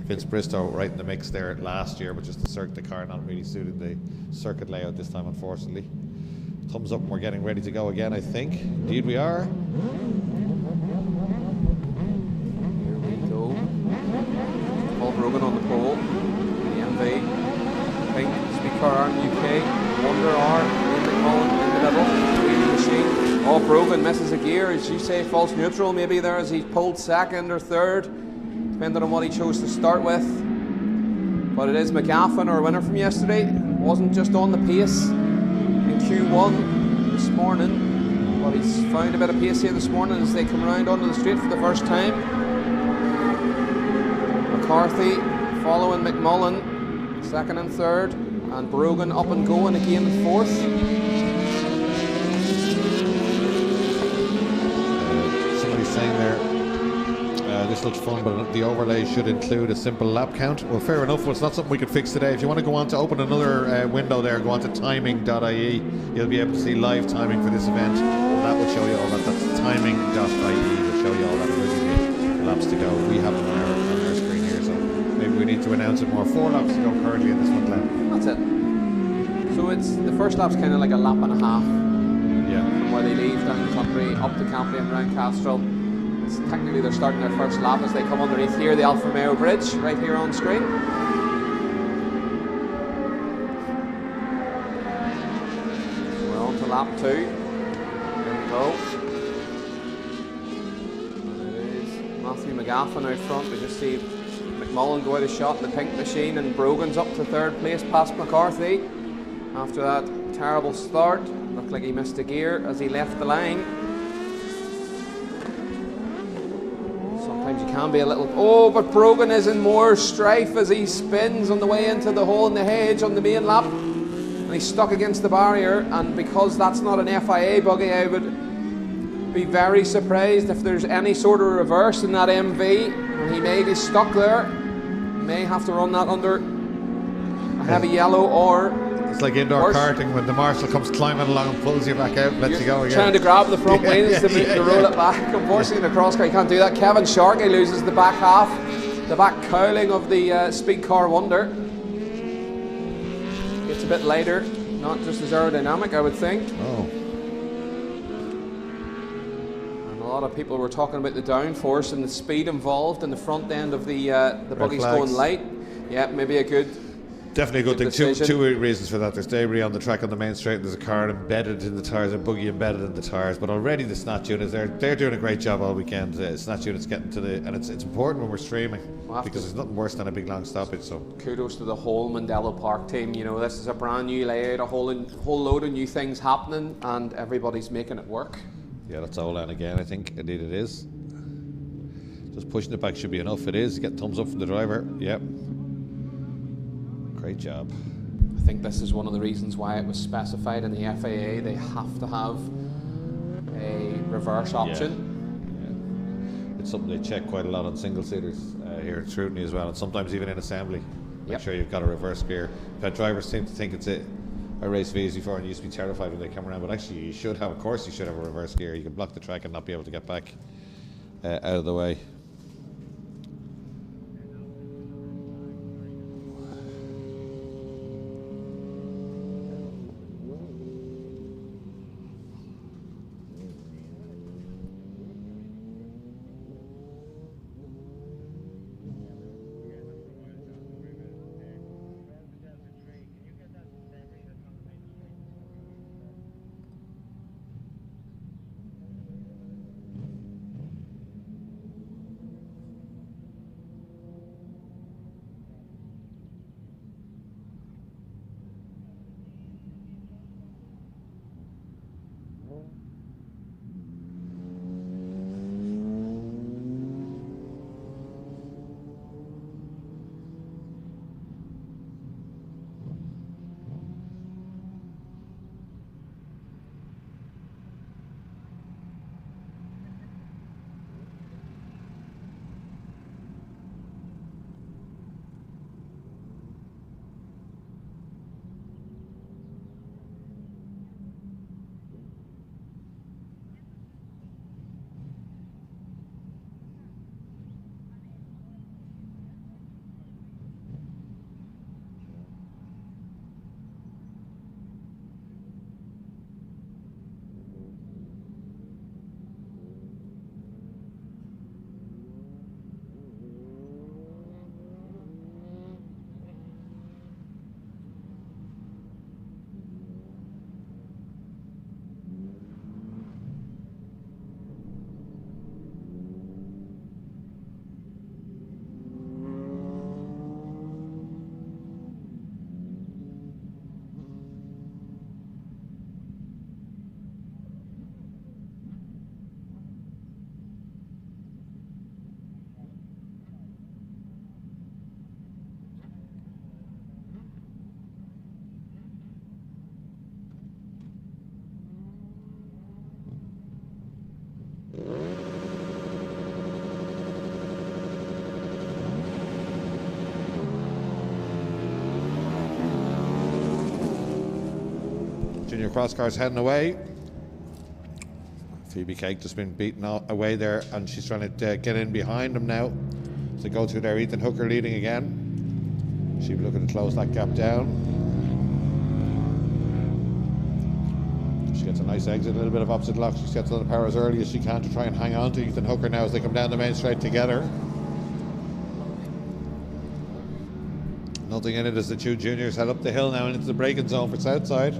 Vince Bristow right in the mix there last year, but just the car not really suited the circuit layout this time, unfortunately. Thumbs up and we're getting ready to go again, I think. Indeed we are. Here we go. Paul Brogan on the pole. The MV. Pink Supercar UK. Wonder R. Ian McMullen in the middle. Wheelie machine. Paul Brogan misses a gear, as you say, false neutral maybe there as he pulled second or third, depending on what he chose to start with. But it is McGaffin, our winner from yesterday. Wasn't just on the pace in Q1 this morning, but he's found a bit of pace here this morning as they come round onto the straight for the first time. McCarthy following McMullen, second and third, and Brogan up and going again in fourth. saying there, this looks fun, but the overlay should include a simple lap count. Well, fair enough. Well, it's not something we could fix today. If you want to go on to open another window there, go on to timing.ie. You'll be able to see live timing for this event. And that will show you all that. That's timing.ie. Will show you all that. Originally, laps to go. We have them on our screen here, so maybe we need to announce it more. 4 laps to go currently in this one, Glenn. That's it. So it's the first lap's kind of like a lap and a half. Yeah. From where they leave down the country, up to Pembrey and round Castrol. It's technically they're starting their first lap as they come underneath here, the Alfa Romeo Bridge, right here on screen. We're on to lap 2. There we go. And it is Matthew McGaffin out front. We just see McMullen go out of shot in the pink machine, and Brogan's up to 3rd place past McCarthy. After that terrible start, looked like he missed a gear as he left the line. Sometimes you can be a little... Oh, but Brogan is in more strife as he spins on the way into the hole in the hedge on the main lap. And he's stuck against the barrier, and because that's not an FIA buggy, I would be very surprised if there's any sort of reverse in that MV. And he may be stuck there. He may have to run that under a heavy yellow, or... It's like indoor karting when the marshal comes climbing along and pulls you back out and lets you go again. Trying to grab the front wheels to roll it back. Unfortunately, in a crosscar, you can't do that. Kevin Sharkey loses the back half, the back cowling of the Speed Car Wonder. It's a bit lighter, not just as aerodynamic, I would think. Oh. And a lot of people were talking about the downforce and the speed involved in the front end of the buggies going light. Yeah, maybe a good... Definitely a good thing. decision. Two reasons for that. There's debris on the track on the main straight, and there's a car embedded in the tyres, a buggy embedded in the tyres. But already the snatch units, they're doing a great job all weekend. Snatch units getting to the... And it's important when we're streaming, because there's nothing worse than a big long stoppage. So kudos to the whole Mondello Park team. You know, this is a brand new layout, a whole load of new things happening, and everybody's making it work. yeah, that's all in again, I think. Indeed it is. Just pushing it back should be enough. It is. Get thumbs up from the driver. Yep. Great job. I think this is one of the reasons why it was specified in the FAA. They have to have a reverse option. Yeah. It's something they check quite a lot on single-seaters here at scrutiny as well, and sometimes even in assembly. Make sure you've got a reverse gear. But drivers seem to think it's a race V's before, and you used to be terrified when they come around, but actually you should have, of course you should have a reverse gear. You can block the track and not be able to get back out of the way. Junior crosscars heading away. Phoebe Cake just been beaten away there, and she's trying to get in behind them now. So they go through there. Ethan Hooker leading again. She'll be looking to close that gap down. She gets a nice exit, a little bit of opposite lock. She gets a little power as early as she can to try and hang on to Ethan Hooker now as they come down the main straight together. Nothing in it as the two juniors head up the hill now and into the braking zone for Southside.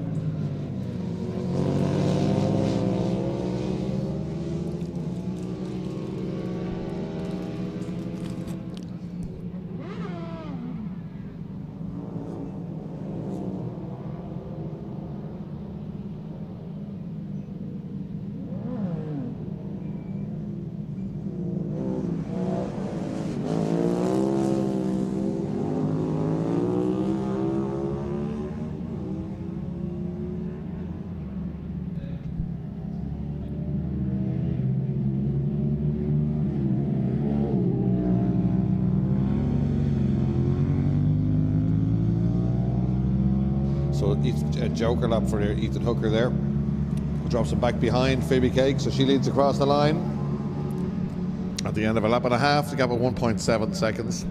So a joker lap for Ethan Hooker there. Drops him back behind Phoebe Cake, so she leads across the line. At the end of a lap and a half, the gap of 1.7 seconds.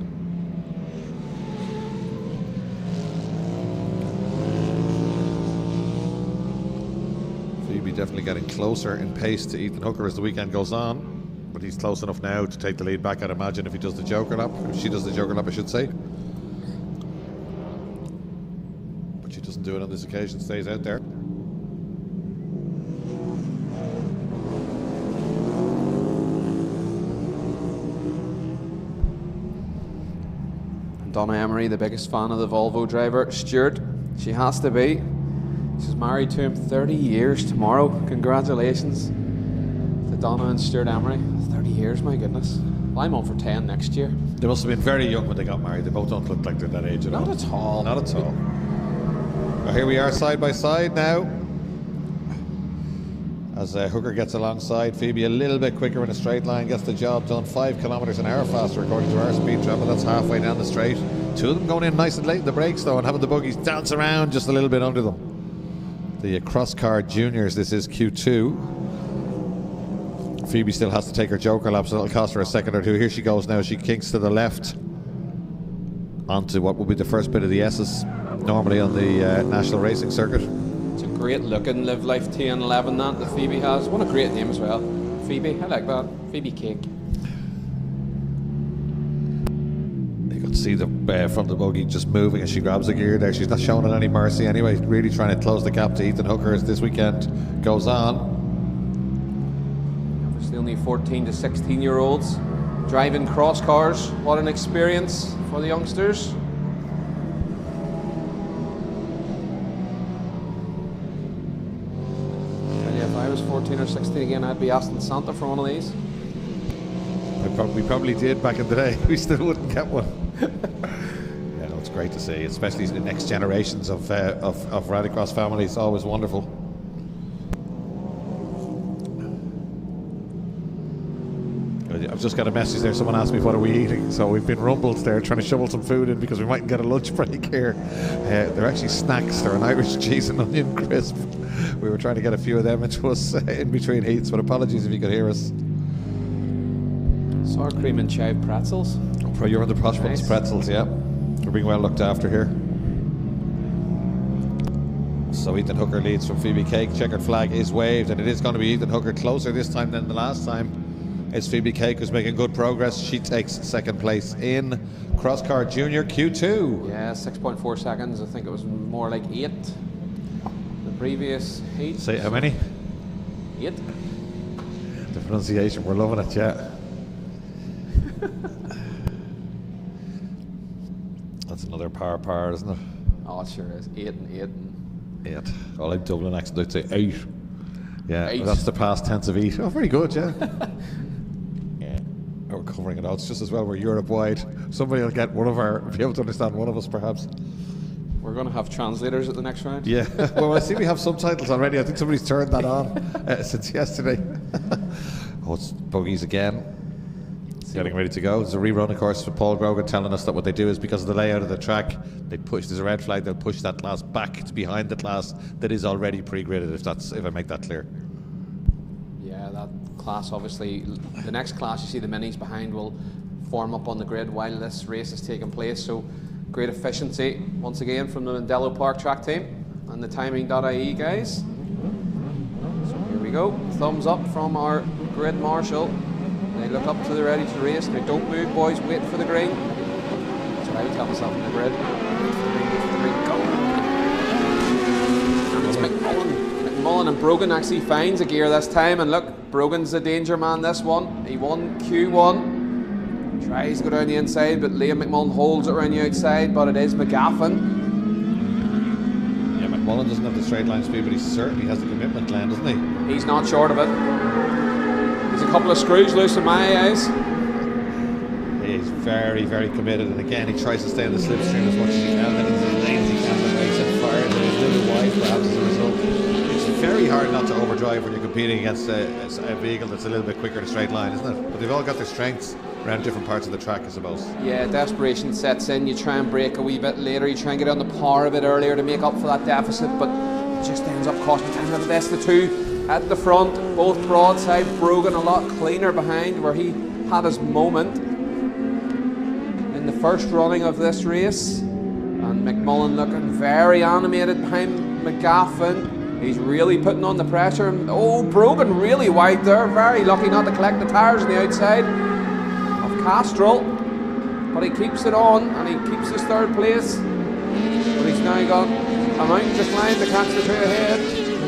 Phoebe definitely getting closer in pace to Ethan Hooker as the weekend goes on. But he's close enough now to take the lead back, I'd imagine, if he does the joker lap. If she does the joker lap, I should say. Do it on this occasion, stays out there. Donna Emery, the biggest fan of the Volvo driver, Stuart. She has to be. She's married to him 30 years tomorrow. Congratulations to Donna and Stuart Emery. 30 years, my goodness. Well, I'm on for 10 next year. They must have been very young when they got married. They both don't look like they're that age at all. Not at all. Not at all. Well, here we are side by side now. As Hooker gets alongside Phoebe a little bit quicker in a straight line, gets the job done 5 kilometres an hour faster according to our speed trap, but that's halfway down the straight. Two of them going in nice and late in the brakes though, and having the buggies dance around just a little bit under them. The crosscar juniors, this is Q2. Phoebe still has to take her joker lap, so it'll cost her a second or two. Here she goes now, she kinks to the left onto what will be the first bit of the S's normally on the national racing circuit. It's a great looking Live Life TN11 that Phoebe has. What a great name as well. Phoebe, I like that. Phoebe Cake. You can see the front of the buggy just moving as she grabs the gear there. She's not showing it any mercy anyway, really trying to close the gap to Ethan Hooker as this weekend goes on. Obviously only 14 to 16 year olds driving cross cars. What an experience for the youngsters. If I was 14 or 16 again, I'd be asking Santa for one of these. We probably did back in the day. We still wouldn't get one. Yeah, no, it's great to see, especially the next generations of Rallycross families. Always wonderful. I've just got a message there. Someone asked me what are we eating, so we've been rumbled there trying to shovel some food in because we mightn't get a lunch break here. They're actually snacks. They're an Irish cheese and onion crisp. We were trying to get a few of them into us in between heats, but apologies if you could hear us. Sour cream and chive pretzels. You're on the Prosh Buns pretzels, yeah. We're being well looked after here. So Ethan Hooker leads from Phoebe Cake. Checkered flag is waved, and it is going to be Ethan Hooker closer this time than the last time. It's Phoebe Cake who's making good progress. She takes second place in Crosscar Junior Q2. Yeah, 6.4 seconds. I think it was more like 8 the previous heat. Say how many? 8. The pronunciation, we're loving it, yeah. That's another par, isn't it? Oh, it sure is. 8 and 8 and 8. Oh, like Dublin accent, I'd say 8. Yeah, 8. That's the past tense of eat. Oh, very good, yeah. We're covering it out. It's just as well we're Europe-wide. Somebody will get one of our, be able to understand one of us perhaps. We're going to have translators at the next round. Yeah, well I see we have subtitles already. I think somebody's turned that on since yesterday. Oh, it's buggies again. Getting ready to go. There's a rerun, of course, with Paul Grogan telling us that what they do is because of the layout of the track, they push. There's a red flag. They'll push that class back to behind the class that is already pre-gridded. If I make that clear. Yeah, that class obviously. The next class you see the minis behind will form up on the grid while this race is taking place. So great efficiency once again from the Mondello Park track team and the timing.ie guys. So here we go. Thumbs up from our grid marshal. They look up to the ready to race. Now don't move, boys. Wait for the green. That's what I would tell myself in the grid. Wait for the green. Wait for the green. Go. And it's McMullen and Brogan actually finds a gear this time. And look, Brogan's the danger man this one. He won Q1. Tries to go down the inside, but Liam McMullen holds it around the outside. But it is McGaffin. Yeah, McMullen doesn't have the straight line speed, but he certainly has the commitment, Glenn, doesn't he? He's not short of it. There's a couple of screws loose in my eyes. He's very, very committed, and again, he tries to stay in the slipstream as much as he can. Then he's as late as he can, but he's set fire. That he's a little wide, perhaps as a result. It's very hard not to overdrive when you're competing against a vehicle that's a little bit quicker in a straight line, isn't it? But they've all got their strengths around different parts of the track, I suppose. Yeah, desperation sets in. You try and brake a wee bit later. You try and get on the power a bit earlier to make up for that deficit, but it just ends up costing time. Look at this, the two at the front, both broadside. Brogan a lot cleaner behind, where he had his moment in the first running of this race. And McMullen looking very animated behind McGaffin. He's really putting on the pressure. Oh, Brogan really wide there. Very lucky not to collect the tyres on the outside of Castrol. But he keeps it on and he keeps his third place. But he's now got a mountain to climb to catch the two ahead.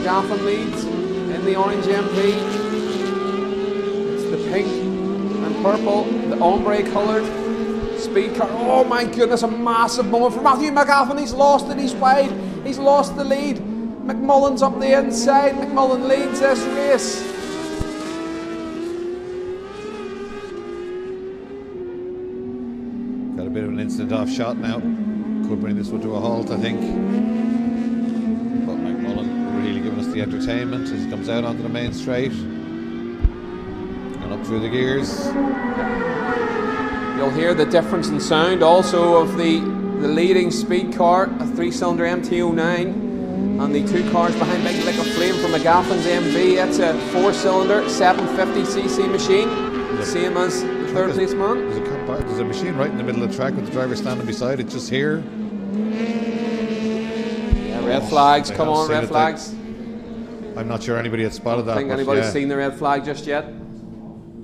McGaffin leads in the orange MP. It's the pink and purple, the ombre coloured speed car. Oh my goodness, a massive moment for Matthew McGaffin. He's lost it, he's wide, he's lost the lead. McMullen's up the inside. McMullen leads this race. Got a bit of an instant off shot now. Could bring this one to a halt, I think. But McMullen really giving us the entertainment as he comes out onto the main straight. And up through the gears. You'll hear the difference in sound also of the leading speed car, a 3-cylinder MT-09. And the two cars behind Big Lick of Flame from McGaffin's MV. It's a 4-cylinder 750cc machine, same as the third place man. There's a machine right in the middle of the track with the driver standing beside it, just here. Yeah, red flags, come on, red flags. I'm not sure anybody had spotted that. I don't think anybody's seen the red flag just yet.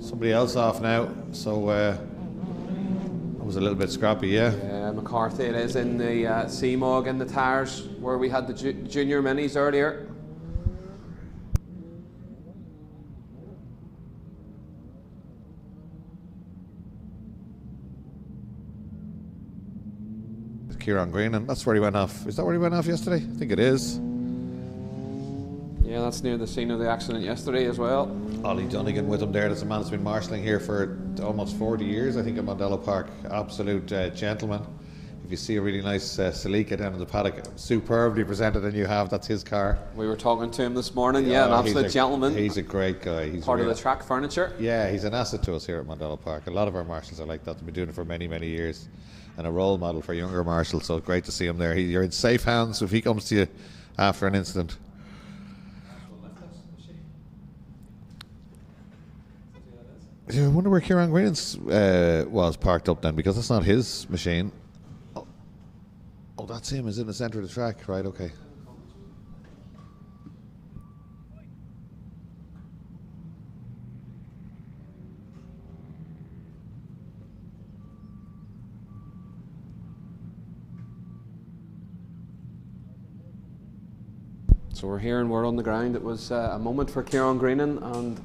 Somebody else off now, so that was a little bit scrappy, yeah. McCarthy it is in the C-Mog in the tyres where we had the junior minis earlier. Kieran Green, and that's where he went off. Is that where he went off yesterday? I think it is. Yeah, that's near the scene of the accident yesterday as well. Ollie Dunnigan with him there. That's a man that's been marshalling here for almost 40 years, I think, at Mondello Park. Absolute gentleman. If you see a really nice Celica down in the paddock, superbly presented, and you have, that's his car. We were talking to him this morning. Yeah, an absolute gentleman. He's a great guy. He's part of the track furniture. Yeah, he's an asset to us here at Mondello Park. A lot of our marshals are like that. They've been doing it for many, many years, and a role model for younger marshals. So great to see him there. You're in safe hands if he comes to you after an incident. I wonder where Kieran Green's was parked up then, because that's not his machine. Oh, that's him. Is in the centre of the track, right? Okay. So we're hearing word on the ground. It was a moment for Kieran Greenan, and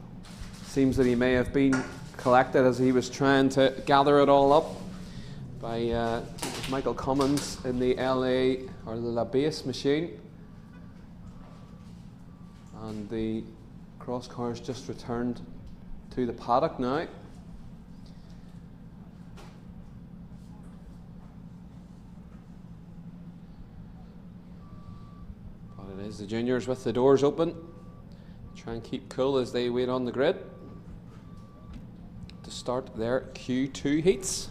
seems that he may have been collected as he was trying to gather it all up by Michael Cummins in the LA or the La Base machine. And the cross cars just returned to the paddock now. But it is the juniors with the doors open. Try and keep cool as they wait on the grid. To start their Q2 heats.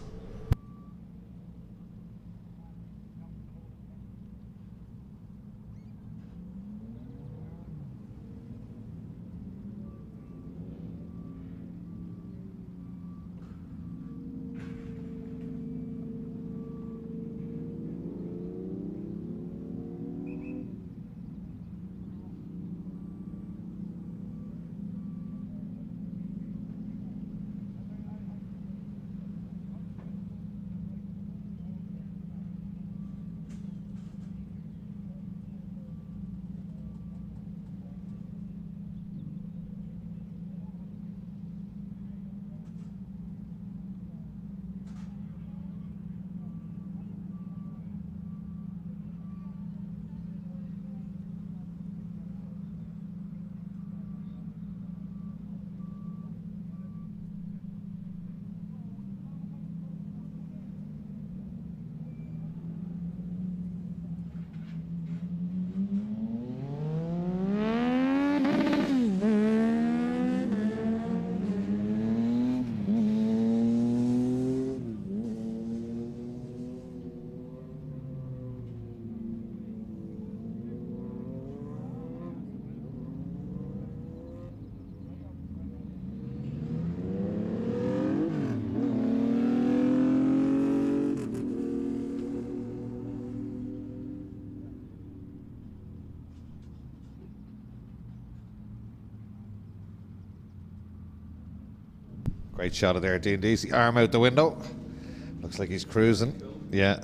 Great shot of there, Dean Deasy. Arm out the window. Looks like he's cruising. Yeah.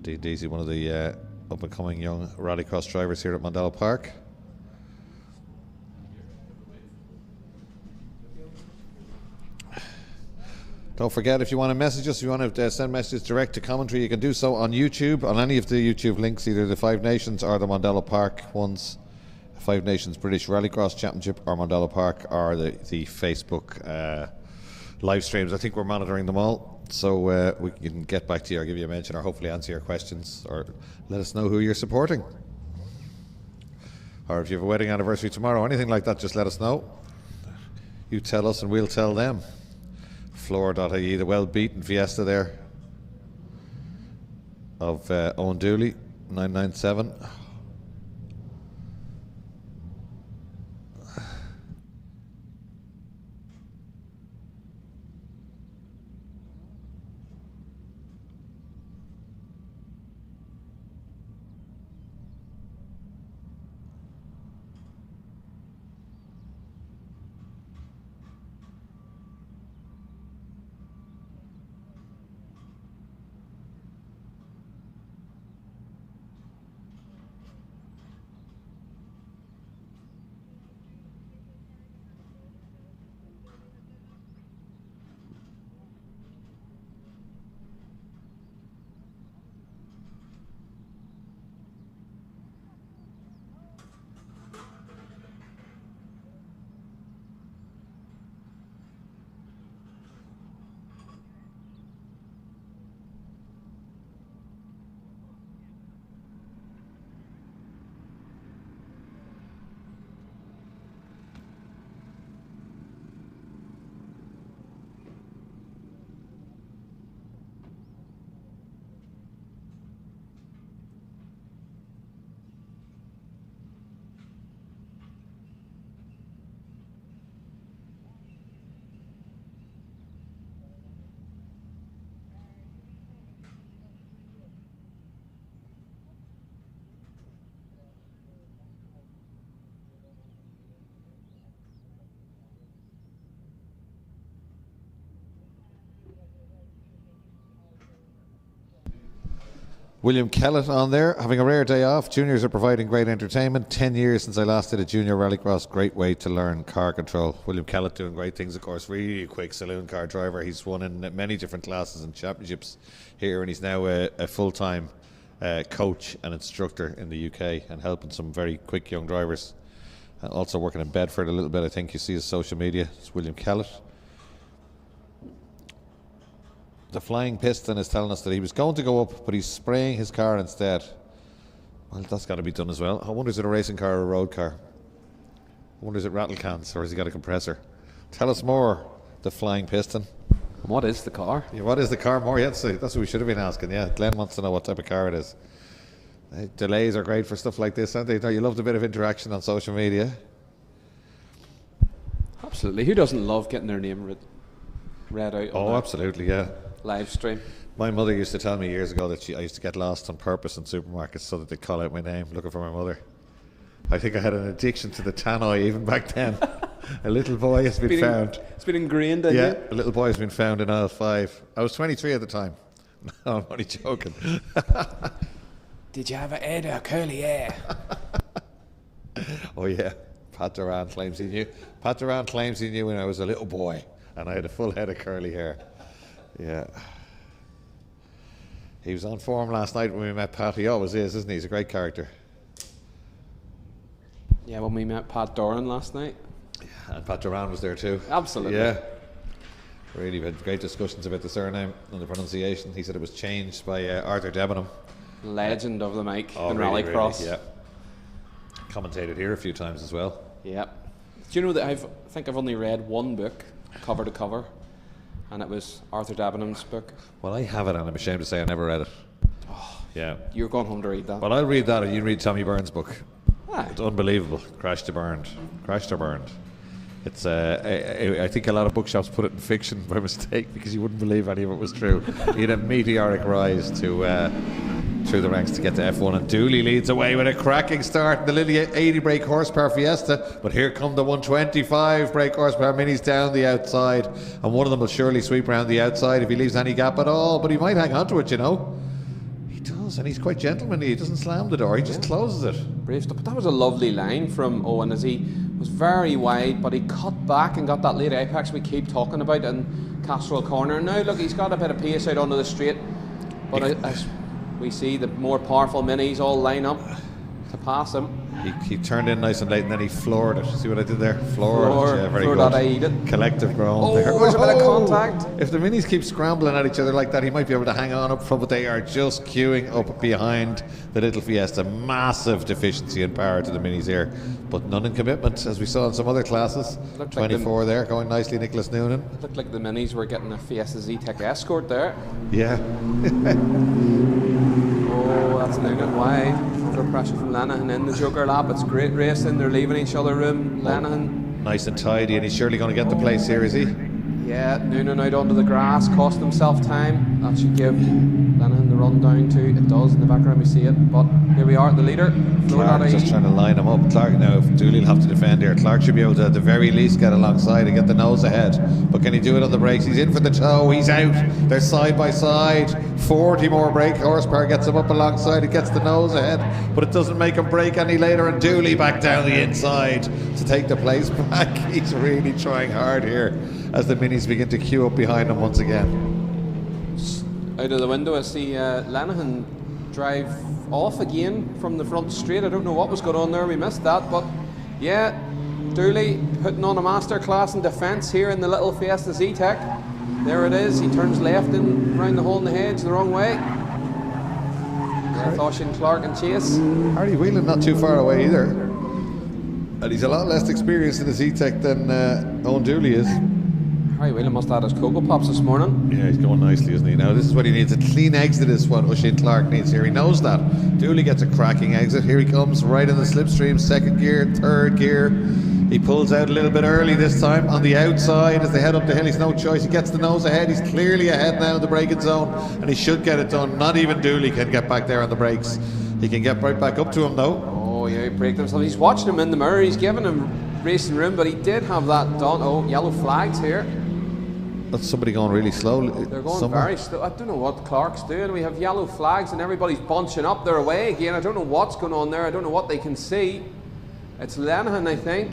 Dean Deasy, one of the up-and-coming young rallycross drivers here at Mondello Park. Don't forget, if you want to message us, if you want to send messages direct to commentary, you can do so on YouTube, on any of the YouTube links, either the Five Nations or the Mondello Park ones. Five Nations British Rallycross Championship or Mondello Park, or the Facebook live streams. I think we're monitoring them all, so we can get back to you or give you a mention or hopefully answer your questions or let us know who you're supporting. Or if you have a wedding anniversary tomorrow, anything like that, just let us know. You tell us and we'll tell them. Floor.ie, the well-beaten Fiesta there of Owen Dooley, 997. William Kellett on there, having a rare day off. Juniors are providing great entertainment. 10 years since I last did a junior rallycross. Great way to learn car control. William Kellett doing great things, of course. Really quick saloon car driver. He's won in many different classes and championships here, and he's now a full-time coach and instructor in the UK and helping some very quick young drivers. Also working in Bedford a little bit, I think. You see his social media. It's William Kellett. The Flying Piston is telling us that he was going to go up, but he's spraying his car instead. Well, that's got to be done as well. I wonder, is it a racing car or a road car? I wonder, is it rattle cans or has he got a compressor? Tell us more. the flying piston. What is the car? Yeah, what is the car more? Yeah, that's what we should have been asking. Yeah, Glenn wants to know what type of car it is. Delays are great for stuff like this, aren't they? You loved a bit of interaction on social media. Absolutely. Who doesn't love getting their name read out? Oh, absolutely, yeah. Live stream. My mother used to tell me years ago that I used to get lost on purpose in supermarkets so that they'd call out my name looking for my mother. I think I had an addiction to the tannoy even back then. A little boy has been found. It's been ingrained in you. Yeah, a little boy has been found in aisle 5. I was 23 at the time. No, I'm only joking. Did you have a head or curly hair? Oh yeah, Pat Duran claims he knew. Pat Duran claims he knew when I was a little boy and I had a full head of curly hair. Yeah. He was on form last night when we met Pat. He always is, isn't he? He's a great character. Yeah, when we met Pat Doran last night. Yeah, and Pat Duran was there too. Absolutely. Yeah. Really, we had great discussions about the surname and the pronunciation. He said it was changed by Arthur Debenham. Legend of the mic in really, Rallycross. Really, yeah. Commentated here a few times as well. Yeah. Do you know that I think I've only read one book, cover to cover, and it was Arthur Debenham's book. Well, I have it, and I'm ashamed to say I never read it. Oh, yeah. You're going home to read that. Well, I'll read that, and you read Tommy Byrne's book. Aye. It's unbelievable. Crashed or burned. Crashed or burned. It's. I think a lot of bookshops put it in fiction by mistake because you wouldn't believe any of it was true. He had a meteoric rise to through the ranks to get to F1, and Dooley leads away with a cracking start in the little 80 brake horsepower Fiesta. But here come the 125 brake horsepower minis down the outside, and one of them will surely sweep around the outside if he leaves any gap at all. But he might hang on to it, you know. He does, and he's quite gentlemanly. He doesn't slam the door; he just closes it. Brave stuff. But that was a lovely line from Owen, as he was very wide, but he cut back and got that late apex we keep talking about in Casserole Corner. Now look, he's got a bit of pace out onto the straight, but as we see, the more powerful minis all line up to pass him. He turned in nice and late, and then he floored it. See what I did there? Floored it. Yeah, very good. I eat it. Collective groan. Oh, there. there's a bit of contact. If the minis keep scrambling at each other like that, he might be able to hang on up front, but they are just queuing up behind the little Fiesta. Massive deficiency in power to the minis here, but none in commitment, as we saw in some other classes. 24 like there, going nicely, Nicholas Noonan. Looked like the minis were getting a Fiesta Z-Tech Escort there. Yeah. Oh, that's Noonan wide. Under pressure from Lenihan in the Joker lap. It's great racing. They're leaving each other room. Lenihan. Nice and tidy, and he's surely going to get the place here, is he? Yeah, Noonan out onto the grass, cost himself time. That should give Lenihan the run down too. It does in the background, we see it. But here we are, the leader. Clark just trying to line him up. Clark, now if Dooley will have to defend here, Clark should be able to at the very least get alongside and get the nose ahead. But can he do it on the brakes? He's in for the toe, he's out. They're side by side. 40 more brake horsepower gets him up alongside. It gets the nose ahead, but it doesn't make him brake any later. And Dooley back down the inside to take the place back. He's really trying hard here as the minis begin to queue up behind him once again. Out of the window, I see Lenihan drive off again from the front straight. I don't know what was going on there, we missed that, but yeah, Dooley putting on a masterclass in defence here in the little Fiesta Z-Tech. There it is, he turns left and round the hole in the hedge the wrong way. Thoshin, Clark and Chase. Harry Whelan not too far away either, and he's a lot less experienced in the Z-Tech than Owen Dooley is. Harry Whelan must have had his Cocoa Pops this morning. Yeah, he's going nicely, isn't he? Now this is what he needs. A clean exit is what Oisin Clark needs here. He knows that. Dooley gets a cracking exit. Here he comes, right in the slipstream, second gear, third gear. He pulls out a little bit early this time on the outside as they head up the hill. He's no choice. He gets the nose ahead. He's clearly ahead now in the braking zone, and he should get it done. Not even Dooley can get back there on the brakes. He can get right back up to him though. Oh yeah, he braked himself. He's watching him in the mirror. He's giving him racing room, but he did have that done. Oh, yellow flags here. That's somebody going really slow. They're going very slow. I don't know what Clark's doing. We have yellow flags and everybody's bunching up their way again. I don't know what's going on there. I don't know what they can see. It's Lenihan, I think.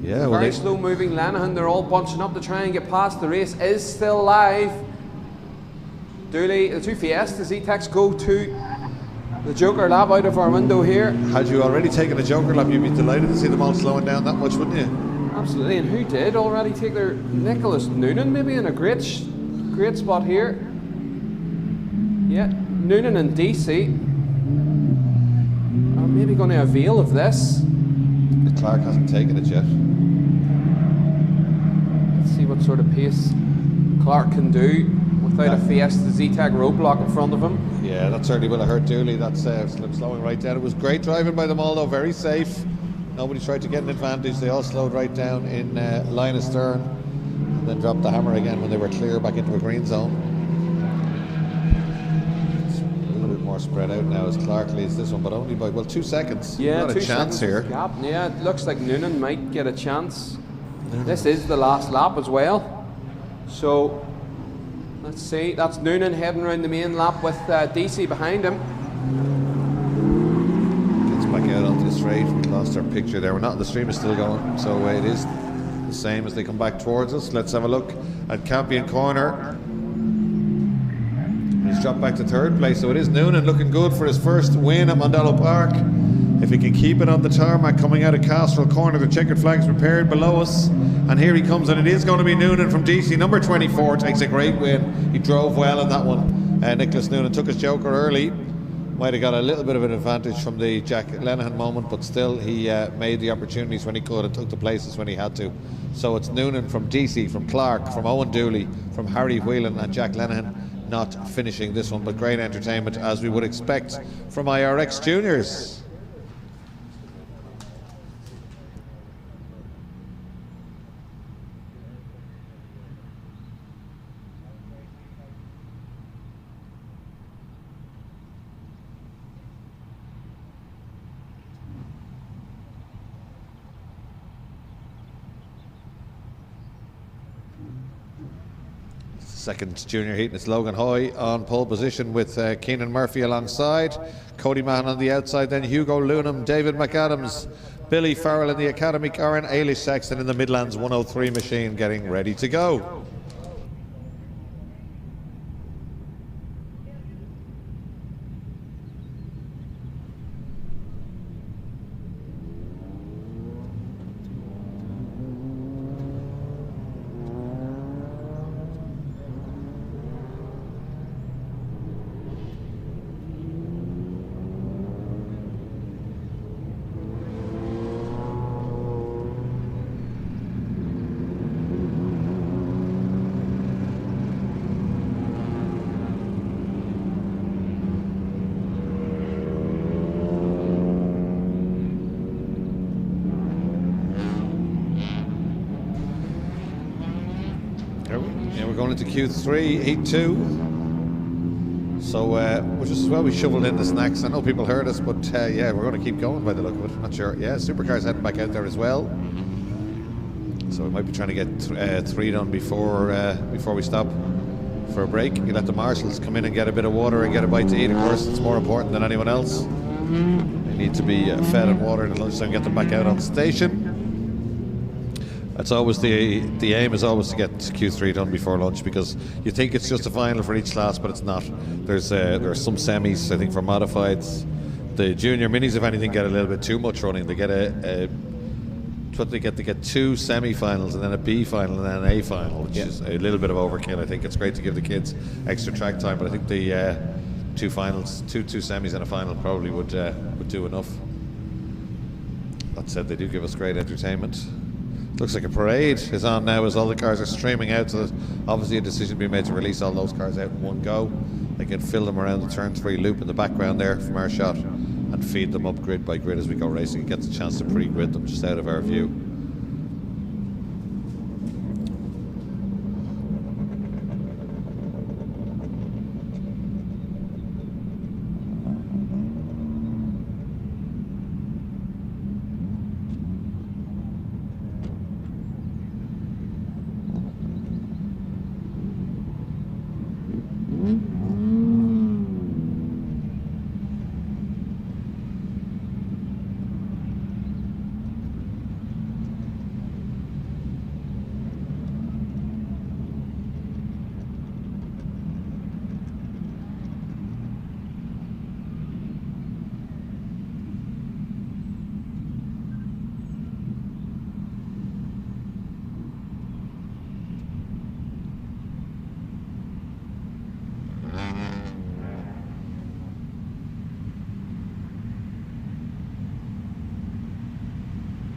Yeah, well, very slow moving Lenihan. They're all bunching up to try and get past. The race is still live. Dooley, the two Fiesta Z-Techs go to the Joker lap out of our window here. Had you already taken a Joker lap, you'd be delighted to see them all slowing down that much, wouldn't you? Absolutely, and who did already take their Nicholas Noonan maybe in a great spot here. Yeah, Noonan and DC are maybe going to avail of this. Clark hasn't taken it yet. what sort of pace Clark can do without a Fiesta Zetec roadblock in front of him. Yeah, that certainly will have hurt Dooley. That's slowing right down. It was great driving by them all, though, very safe. Nobody tried to get an advantage. They all slowed right down in line of stern, and then dropped the hammer again when they were clear back into a green zone. It's a little bit more spread out now as Clark leads this one, but only by, well, 2 seconds. Yeah, not a chance here. Gap. Yeah, it looks like Noonan might get a chance. This is the last lap as well. So let's see. That's Noonan heading around the main lap with DC behind him. Gets back out onto the straight. We lost our picture there. We're not. The stream is still going, so it is the same as they come back towards us. Let's have a look at Campion Corner. He's dropped back to third place, so it is Noonan looking good for his first win at Mondello Park. If he can keep it on the tarmac coming out of Castrol Corner, the checkered flag's prepared below us. And here he comes, and it is going to be Noonan from DC. Number 24 takes a great win. He drove well in that one. Nicholas Noonan took his joker early. Might have got a little bit of an advantage from the Jack Lenihan moment, but still he made the opportunities when he could and took the places when he had to. So it's Noonan from DC, from Clark, from Owen Dooley, from Harry Whelan and Jack Lenihan not finishing this one, but great entertainment as we would expect from IRX Juniors. Second junior heat, and it's Logan Hoy on pole position with Keenan Murphy alongside. Cody Mahan on the outside, then Hugo Lunham, David McAdams, Billy Farrell in the Academy car, and Ailish Sexton in the Midlands 103 machine getting ready to go. Going into Q3, Heat 2. So, which is as well we shoveled in the snacks. I know people heard us, but yeah, we're going to keep going by the look of it. Not sure. Yeah, Supercars heading back out there as well. So we might be trying to get 3 done before we stop for a break. You let the marshals come in and get a bit of water and get a bite to eat. Of course, it's more important than anyone else. They need to be fed and watered at lunchtime. Get them back out on station. That's always the aim is always to get Q3 done before lunch, because you think it's just a final for each class, but it's not. There are some semis, I think, for modifieds. The junior minis, if anything, get a little bit too much running. They get they get 2 semi-finals and then a B final and then an A final, which is a little bit of overkill. I think it's great to give the kids extra track time, but I think the 2 finals, two semis and a final probably would do enough. That said, they do give us great entertainment. Looks like a parade is on now as all the cars are streaming out, so there's obviously a decision being made to release all those cars out in one go. They can fill them around the turn 3 loop in the background there from our shot and feed them up grid by grid as we go racing. It gets a chance to pre-grid them just out of our view.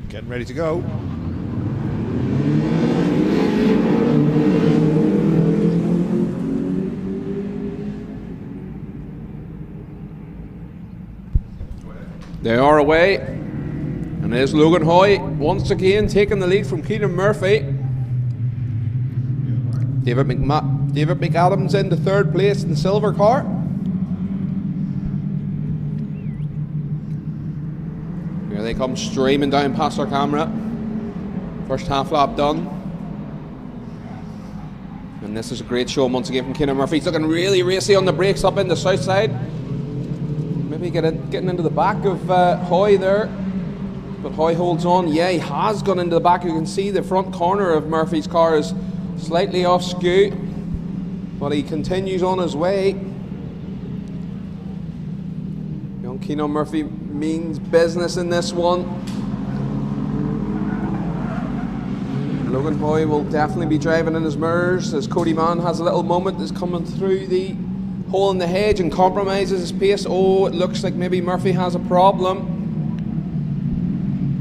Getting ready to go. They are away. And there's Logan Hoy once again taking the lead from Keenan Murphy. David McAdams into third place in the silver car. Here they come streaming down past our camera. First half lap done. And this is a great show once again from Keenan Murphy. He's looking really racy on the brakes up in the south side. Maybe getting into the back of Hoy there. But Hoy holds on. Yeah, he has gone into the back. You can see the front corner of Murphy's car is slightly off skew. But he continues on his way. Young Keenan Murphy means business in this one. Logan Hoy will definitely be driving in his mirrors as Cody Mann has a little moment that's coming through the hole in the hedge and compromises his pace. Oh, it looks like maybe Murphy has a problem.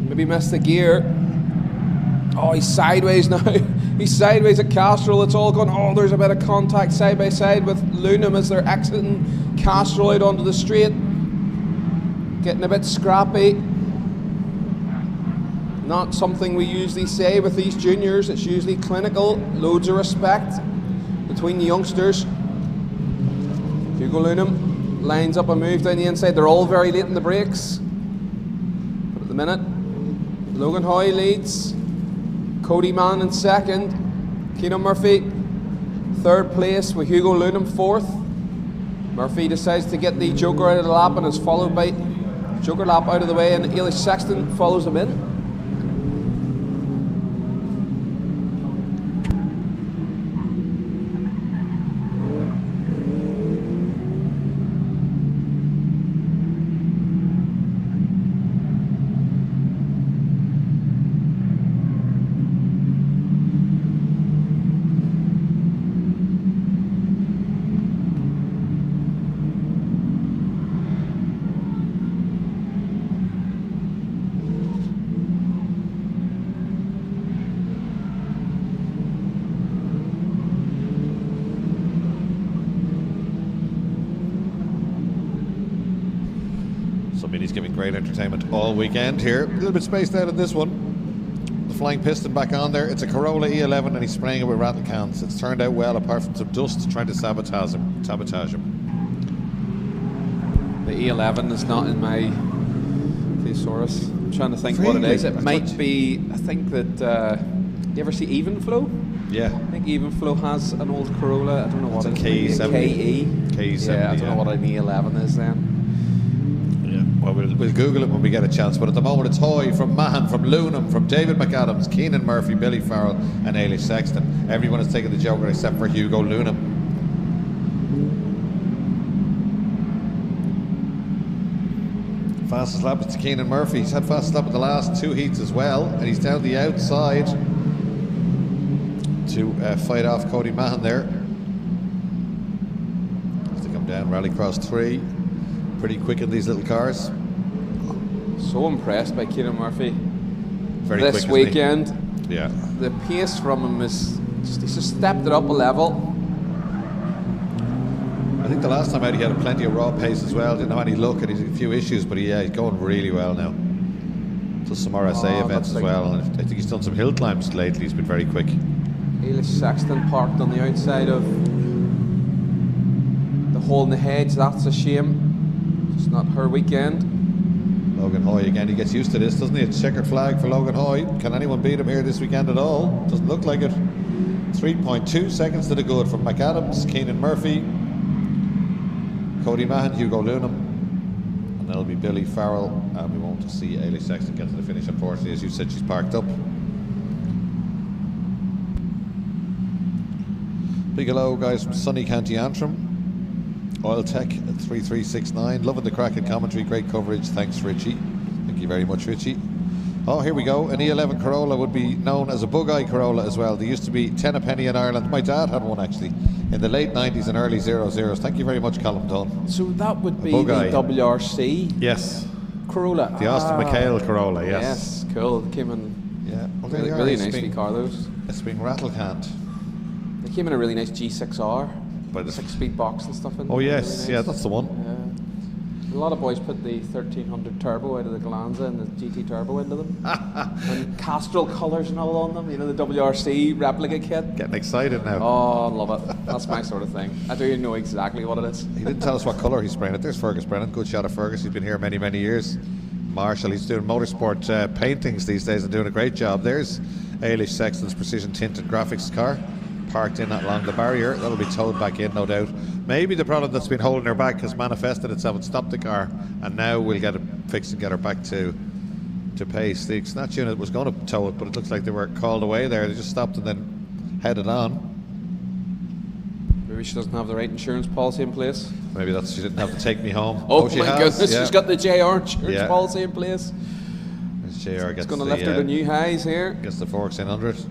Maybe missed the gear. Oh, he's sideways now. He's sideways at Castrol. It's all gone. Oh, there's a bit of contact side by side with Lunham as they're exiting Castrol out onto the straight. Getting a bit scrappy. Not something we usually say with these juniors. It's usually clinical. Loads of respect between the youngsters. Hugo Lunham lines up a move down the inside. They're all very late in the brakes. But at the minute, Logan Hoy leads. Cody Mann in second. Keenan Murphy third place with Hugo Lunham fourth. Murphy decides to get the Joker out of the lap and is followed by Joker lap out of the way, and Ailish Sexton follows him in. He's giving great entertainment all weekend here. A little bit spaced out in this one. The flying piston back on there. It's a Corolla E11 and he's spraying it with rattle cans. It's turned out well apart from some dust trying to sabotage him. The E11 is not in my thesaurus. I'm trying to think what it is. It might be, I think that, you ever see Evenflow? Yeah. I think Evenflow has an old Corolla. I don't know what it is. KE70. KE70. Yeah, I don't know what an E11 is then. Well, we'll Google it when we get a chance, but at the moment it's Hoy from Mahon, from Lunham, from David McAdams, Keenan Murphy, Billy Farrell and Ailish Sexton. Everyone has taken the Joker except for Hugo Lunham. Fastest lap is to Keenan Murphy. He's had fastest lap in the last two heats as well, and he's down the outside to fight off Cody Mahon there. As they come down, Rallycross 3. Pretty quick in these little cars. So impressed by Keenan Murphy Very this quick, weekend. Yeah. The pace from him is he's just stepped it up a level. I think the last time out he had plenty of raw pace as well. Didn't have any luck and he's a few issues, but he's going really well now. Does some RSA events as well, and I think he's done some hill climbs lately. He's been very quick. Ailish Sexton parked on the outside of the hole in the hedge. That's a shame. It's not her weekend. Logan Hoy again, he gets used to this, doesn't he? It's checkered flag for Logan Hoy. Can anyone beat him here this weekend at all? Doesn't look like it. 3.2 seconds to the good from McAdams, Keenan Murphy, Cody Mahon, Hugo Lunham, and that'll be Billy Farrell, and we won't see Ailish Sexton get to the finish, unfortunately. As you said, she's parked up. Big hello guys from sunny County Antrim. Oil Tech at 3369. Loving the crack and commentary. Great coverage. Thanks, Richie. Thank you very much, Richie. Oh, here we go. An E11 Corolla would be known as a bug-eye Corolla as well. There used to be 10 a penny in Ireland. My dad had one actually in the late 90s and early 00s. Thank you very much, Callum Dunn. So that would be the WRC Yes. Corolla. The Austin McHale Corolla, yes. Yes, cool. They came in Well, really nicely car, those. It's being rattle canned. They came in a really nice G6R. By the 6-speed box and stuff in. Oh yes, really nice. yeah, that's the one. A lot of boys put the 1300 turbo out of the Galanza and the GT turbo into them. And Castrol colours and all on them, you know, the WRC replica kit. Getting excited now. Oh, love it. That's my sort of thing. I do know exactly what it is. He didn't tell us what colour he's spraying it. There's Fergus Brennan. Good shot of Fergus. He's been here many, many years. Marshall, he's doing motorsport paintings these days and doing a great job. There's Ailish Sexton's precision tinted graphics car, parked in along the barrier. That'll be towed back in, no doubt. Maybe the problem that's been holding her back has manifested itself and stopped the car, and now we'll get it fixed and get her back to pace. The snatch unit was going to tow it, but it looks like they were called away there. They just stopped and then headed on. Maybe she doesn't have the right insurance policy in place. Maybe that's she didn't have to take me home. Oh she my has. goodness, Yeah. she's got the JR insurance policy in place. JR gets It's going to lift her to new highs here. Gets the forks in under it.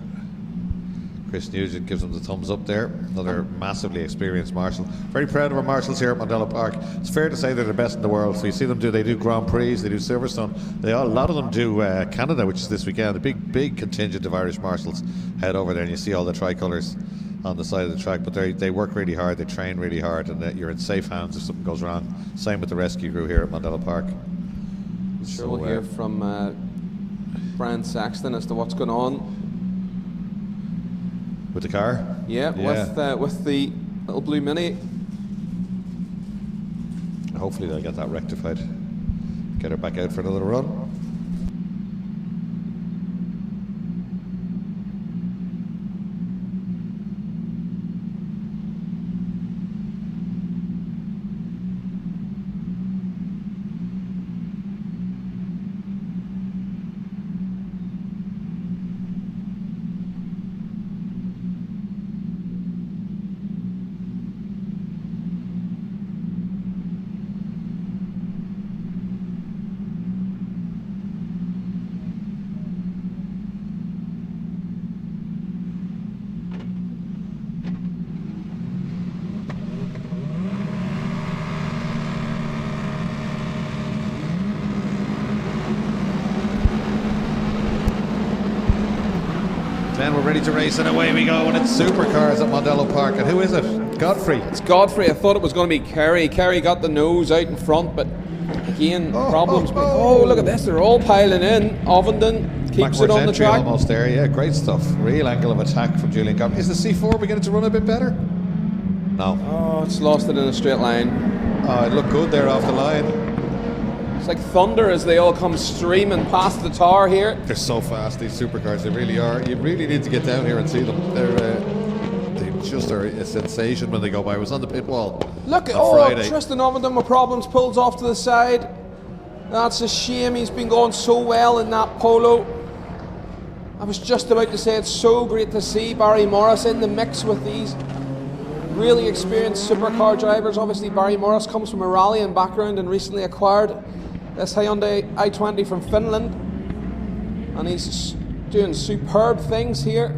Chris Nugent gives him the thumbs up there. Another massively experienced marshal. Very proud of our marshals here at Mondello Park. It's fair to say they're the best in the world. So you see them they do Grand Prix, they do Silverstone. A lot of them do Canada, which is this weekend. A big contingent of Irish marshals head over there, and you see all the tricolours on the side of the track. But they work really hard, they train really hard, and you're in safe hands if something goes wrong. Same with the rescue crew here at Mondello Park. Sure, we'll hear from Brian Saxton as to what's going on. With the car? Yeah, with the little blue Mini. Hopefully they'll get that rectified. Get her back out for another run. Then we're ready to race, and away we go, and it's Supercars at Mondello Park. And who is it? Godfrey. It's Godfrey. I thought it was going to be Kerry. Kerry got the nose out in front, but again, problems. Oh, look at this. They're all piling in. Ovenden keeps Backwards it on the entry track. almost there, yeah, great stuff. Real angle of attack from Julian Godfrey. Is the C4 beginning to run a bit better? No. Oh, it's lost it in a straight line. Oh, it looked good there off the line. It's like thunder as they all come streaming past the tower here. They're so fast, these Supercars, they really are. You really need to get down here and see them. They just are a sensation when they go by. I was on the pit wall Look, on Friday. Tristan Ovenden with problems, pulls off to the side. That's a shame. He's been going so well in that polo. I was just about to say it's so great to see Barry Morris in the mix with these really experienced supercar drivers. Obviously Barry Morris comes from a rallying background and recently acquired this Hyundai i20 from Finland, and he's doing superb things here,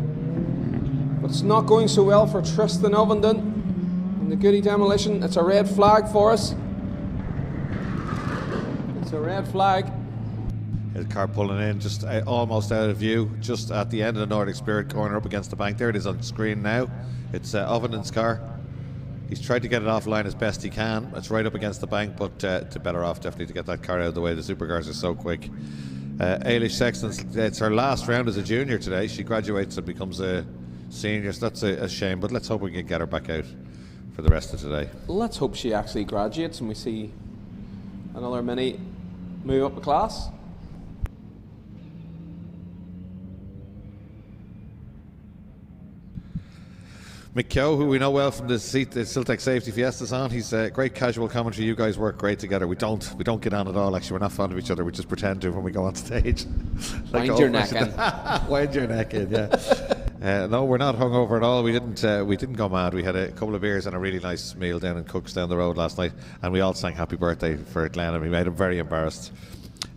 but it's not going so well for Tristan Ovenden in the Goody Demolition. It's a red flag for us. It's a red flag. His car pulling in just almost out of view, just at the end of the Nordic Spirit corner up against the bank. There it is on screen now. It's Ovenden's car. He's tried to get it offline as best he can. It's right up against the bank, but to better off definitely to get that car out of the way. The Supercars are so quick. Ailish Sexton, it's her last round as a junior today. She graduates and becomes a senior, so that's a shame, but let's hope we can get her back out for the rest of today. Let's hope she actually graduates and we see another Mini move up a class. Mick Keogh, who we know well from the Siltec Safety Fiestas on, he's a great casual commentary. You guys work great together. We don't get on at all, actually. We're not fond of each other. We just pretend to when we go on stage. Wind your neck in. Wind your neck in, yeah. No, we're not hungover at all. We didn't go mad. We had a couple of beers and a really nice meal down in Cook's down the road last night, and we all sang happy birthday for Glenn, and we made him very embarrassed.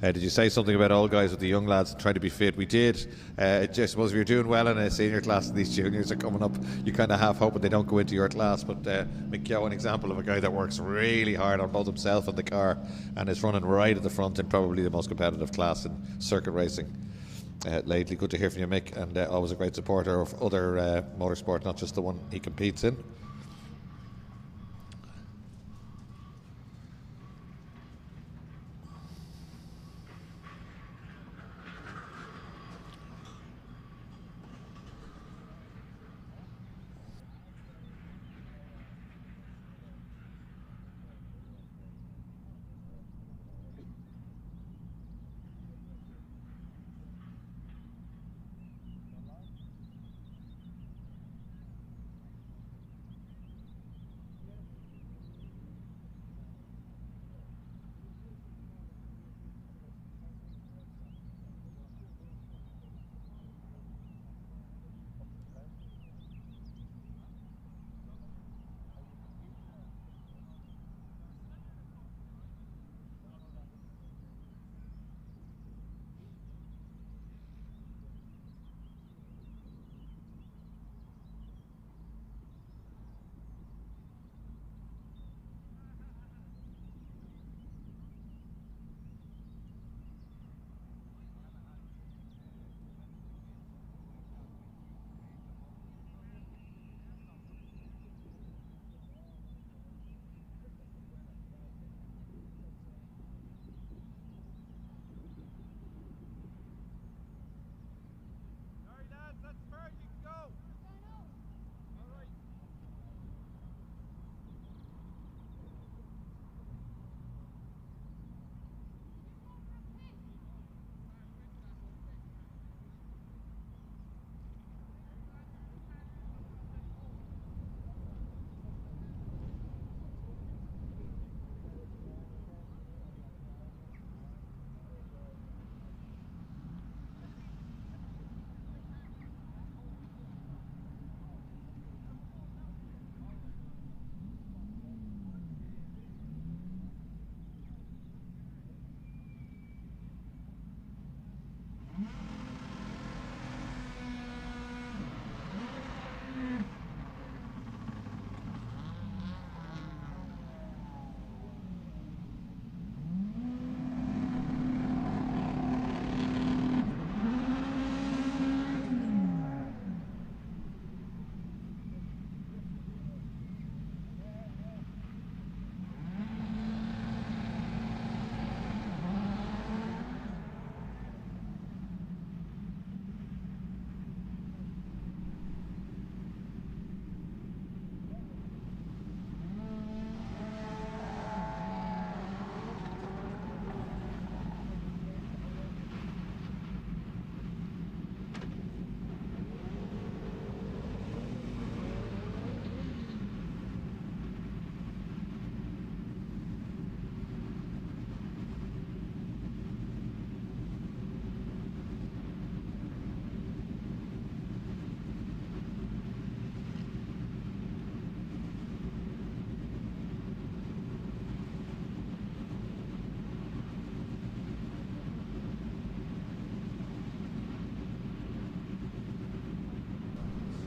Did you say something about old guys with the young lads trying to be fit? We did. I suppose if you're doing well in a senior class and these juniors are coming up, you kind of half hoping they don't go into your class. But Mick Keogh, an example of a guy that works really hard on both himself and the car, and is running right at the front in probably the most competitive class in circuit racing lately. Good to hear from you, Mick, and always a great supporter of other motorsport, not just the one he competes in.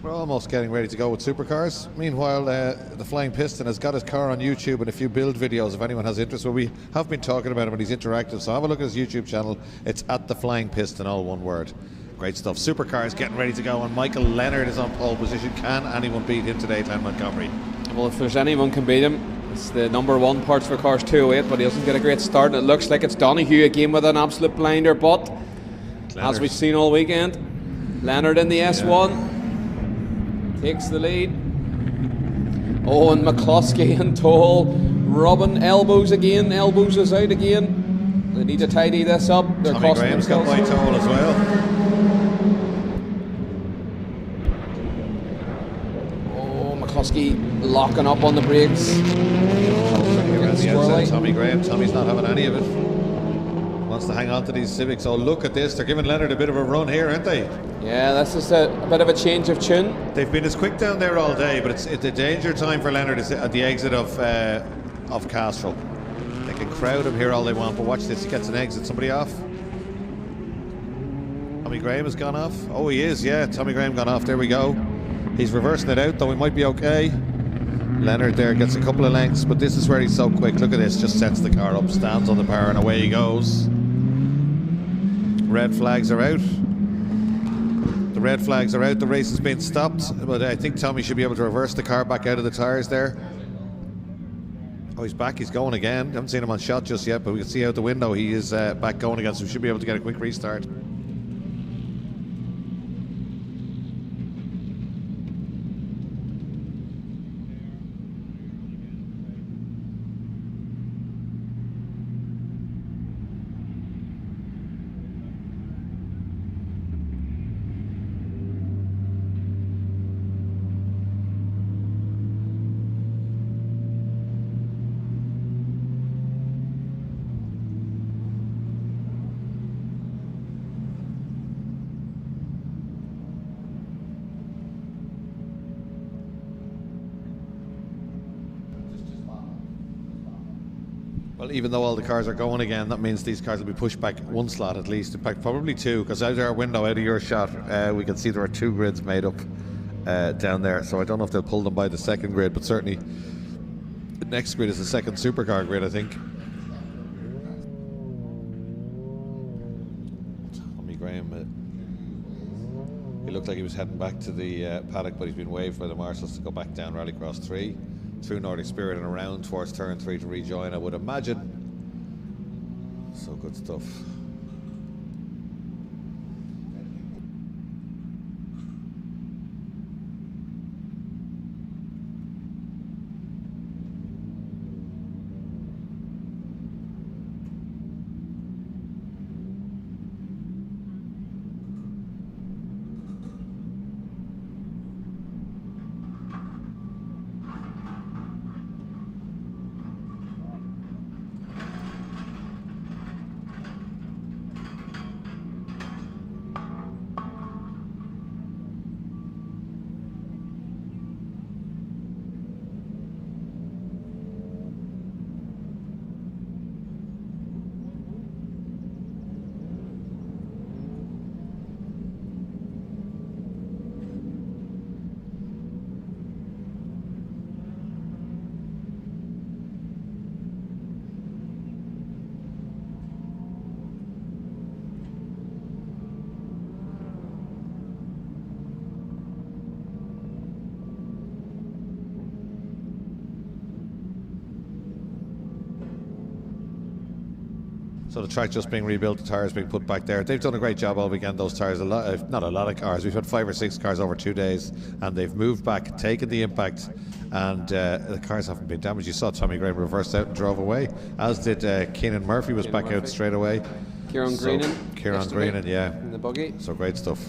We're almost getting ready to go with Supercars. Meanwhile, the Flying Piston has got his car on YouTube and a few build videos if anyone has interest. Well, we have been talking about him and he's interactive, so have a look at his YouTube channel. It's at the Flying Piston, all one word. Great stuff. Supercars getting ready to go, and Michael Leonard is on pole position. Can anyone beat him today, Glenn Montgomery? Well, if there's anyone can beat him, it's the number one Parts for Cars 208, but he doesn't get a great start. It looks like it's Donahue again with an absolute blinder, but Leonard, as we've seen all weekend, Leonard in the S1 takes the lead. Oh, and McCluskey and Toll rubbing elbows again. Elbows is out again. They need to tidy this up. They're Tommy costing Graham's got themselves. by Toll as well. Oh, McCluskey locking up on the brakes. Around the outside, Squirrely. Tommy Graham. Tommy's not having any of it. Wants to hang on to these Civics. Oh, look at this. They're giving Leonard a bit of a run here, aren't they? Yeah, that's just a bit of a change of tune. They've been as quick down there all day, but it's a danger time for Leonard is at the exit of Castrol. They can crowd him here all they want, but watch this. He gets an exit. Somebody off? Tommy Graham has gone off. Oh, he is, yeah. Tommy Graham gone off. There we go. He's reversing it out, though he might be okay. Leonard there gets a couple of lengths, but this is where he's so quick. Look at this. Just sets the car up, stands on the power, and away he goes. Red flags are out. The red flags are out. The race has been stopped, but I think Tommy should be able to reverse the car back out of the tyres there. Oh, he's back. He's going again. Haven't seen him on shot just yet, but we can see out the window he is back going again, so we should be able to get a quick restart. Well, even though all the cars are going again, that means these cars will be pushed back one slot at least. In fact, probably two, because out of our window, out of your shot, we can see there are two grids made up down there. So I don't know if they'll pull them by the second grid, but certainly the next grid is the second Supercar grid, I think. Tommy Graham, he looked like he was heading back to the paddock, but he's been waved by the marshals to go back down Rallycross 3. Through Nordic Spirit and around towards turn 3 to rejoin, I would imagine. So good stuff. So the track just being rebuilt, the tyres being put back there. They've done a great job all weekend, those tyres. Not a lot of cars. We've had 5 or 6 cars over 2 days, and they've moved back, taken the impact, and the cars haven't been damaged. You saw Tommy Graham reversed out and drove away, as did Keenan Murphy was back out straight away. Kieran Greenan, yeah. in the buggy. So great stuff.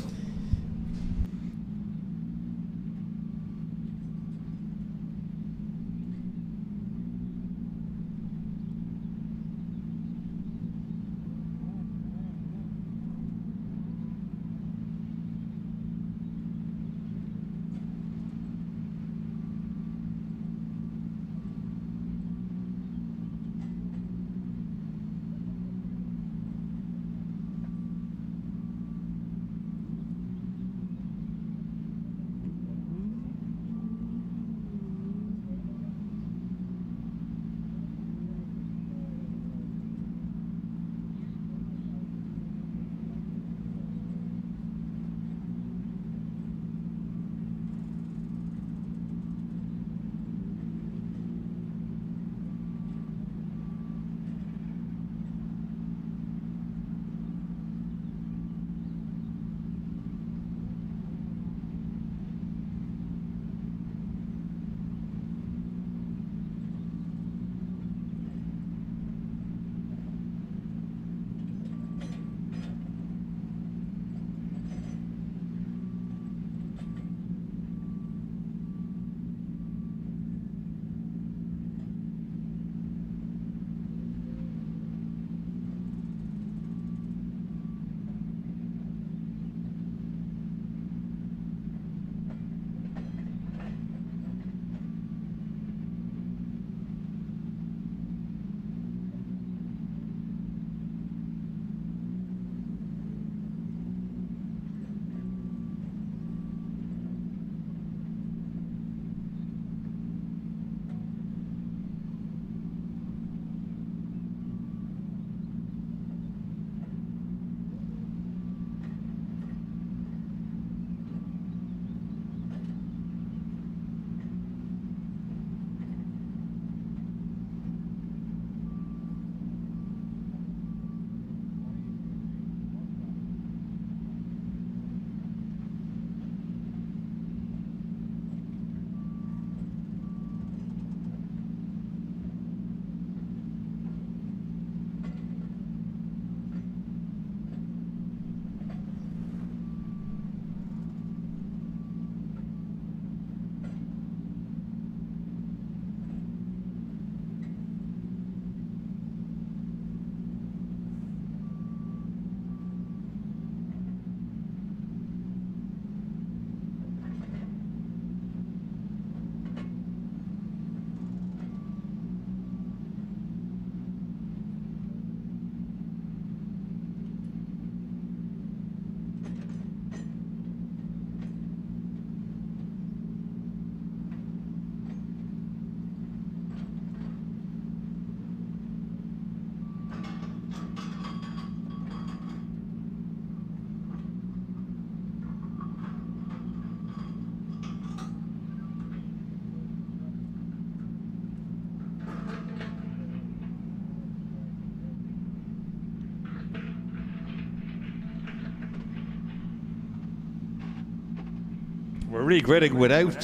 we're really gritting without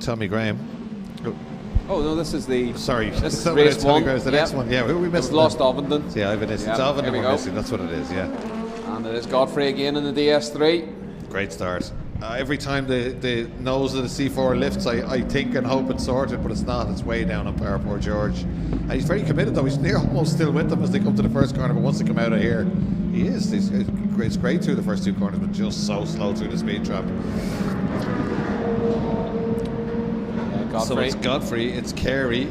Tommy Graham. Oh no, this is the. Sorry, this is not race Tommy one. Graham's the next one. Yeah, who are we missing? Lost Ovenden. Yeah, it's Ovenden here we we're go. missing. That's what it is. Yeah. And it is Godfrey again in the DS3. Great start. Every time the nose of the C4 lifts, I think and hope it's sorted, but it's not. It's way down on power, poor George. And he's very committed though. He's near almost still with them as they come to the first corner, but once they come out of here, he is. It's great through the first two corners, but just so slow through the speed trap. So it's Godfrey, it's Carey,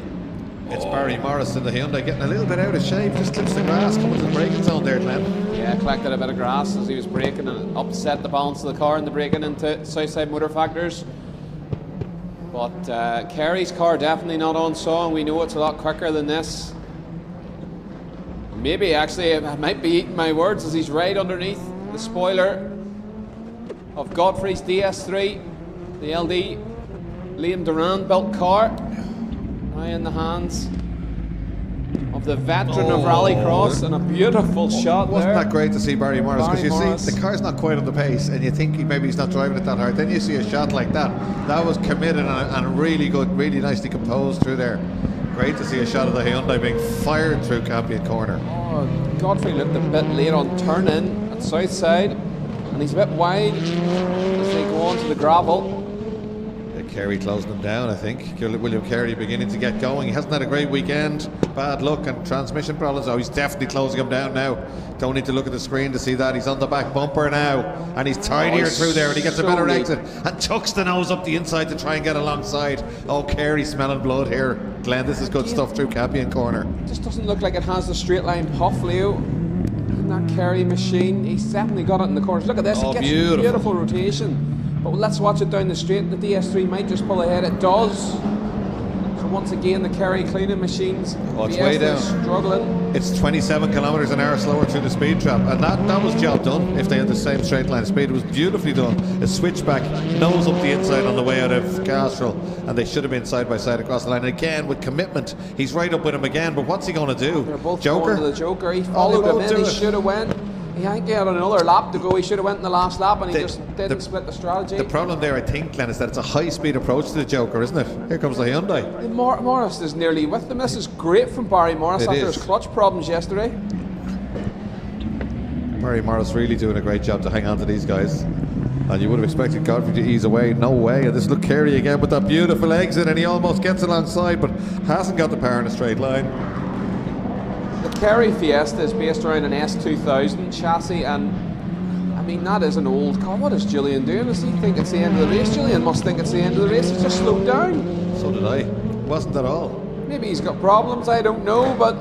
it's Barry Morris in the Hyundai, getting a little bit out of shape, just clips the grass, coming to the braking zone there, Glenn. Yeah, collected a bit of grass as he was braking and upset the balance of the car in the braking into Southside Motor Factors. But Carey's car definitely not on song. We know it's a lot quicker than this. Maybe actually I might be eating my words as he's right underneath the spoiler of Godfrey's DS3, the LD Liam Duran built car, now in the hands of the veteran of Rallycross, and a beautiful shot there. Wasn't that great to see Barry Morris? Because you Morris. see the car's not quite on the pace and you think maybe he's not driving it that hard, then you see a shot like that. That was committed and really good, really nicely composed through there. Great to see a shot of the Hyundai being fired through Campion corner. Oh, Godfrey looked a bit late on turn in at Southside, and he's a bit wide as they go on to the gravel. Carey closing him down, I think. William Carey beginning to get going. He hasn't had a great weekend. Bad luck and transmission problems. Oh, he's definitely closing him down now. Don't need to look at the screen to see that. He's on the back bumper now. And he's tidier through there and he gets a better exit. And tucks the nose up the inside to try and get alongside. Oh, Carey smelling blood here. Glenn, this is good stuff through Campion corner. Just doesn't look like it has the straight line puff, Leo. And that Carey machine, he's definitely got it in the corners. Look at this. Oh, it gets beautiful rotation. But let's watch it down the straight. The DS3 might just pull ahead. It does. So once again, the Carey cleaning machines. Oh, it's way down. Struggling. It's 27 kilometres an hour slower through the speed trap, and that was job done. If they had the same straight line speed, it was beautifully done. A switchback, nose up the inside on the way out of Castrol, and they should have been side by side across the line. And again, with commitment, he's right up with him again. But what's he going to do? They're both Joker? going to the Joker. He followed him in. He should have went. He ain't got another lap to go. He should have went in the last lap, and he just didn't split the strategy. The problem there, I think, Glenn, is that it's a high-speed approach to the Joker, isn't it? Here comes the Hyundai. Morris is nearly with them. This is great from Barry Morris after his clutch problems yesterday. Barry Morris really doing a great job to hang on to these guys. And you would have expected Godfrey to ease away. No way. And this look Carey again with that beautiful exit, and he almost gets alongside, but hasn't got the power in a straight line. The Carey Fiesta is based around an S2000 chassis, and I mean that is an old car. What is Julian doing? Does he think it's the end of the race? Julian must think it's the end of the race. He's just slowed down. So did I. Wasn't at all. Maybe he's got problems, I don't know, but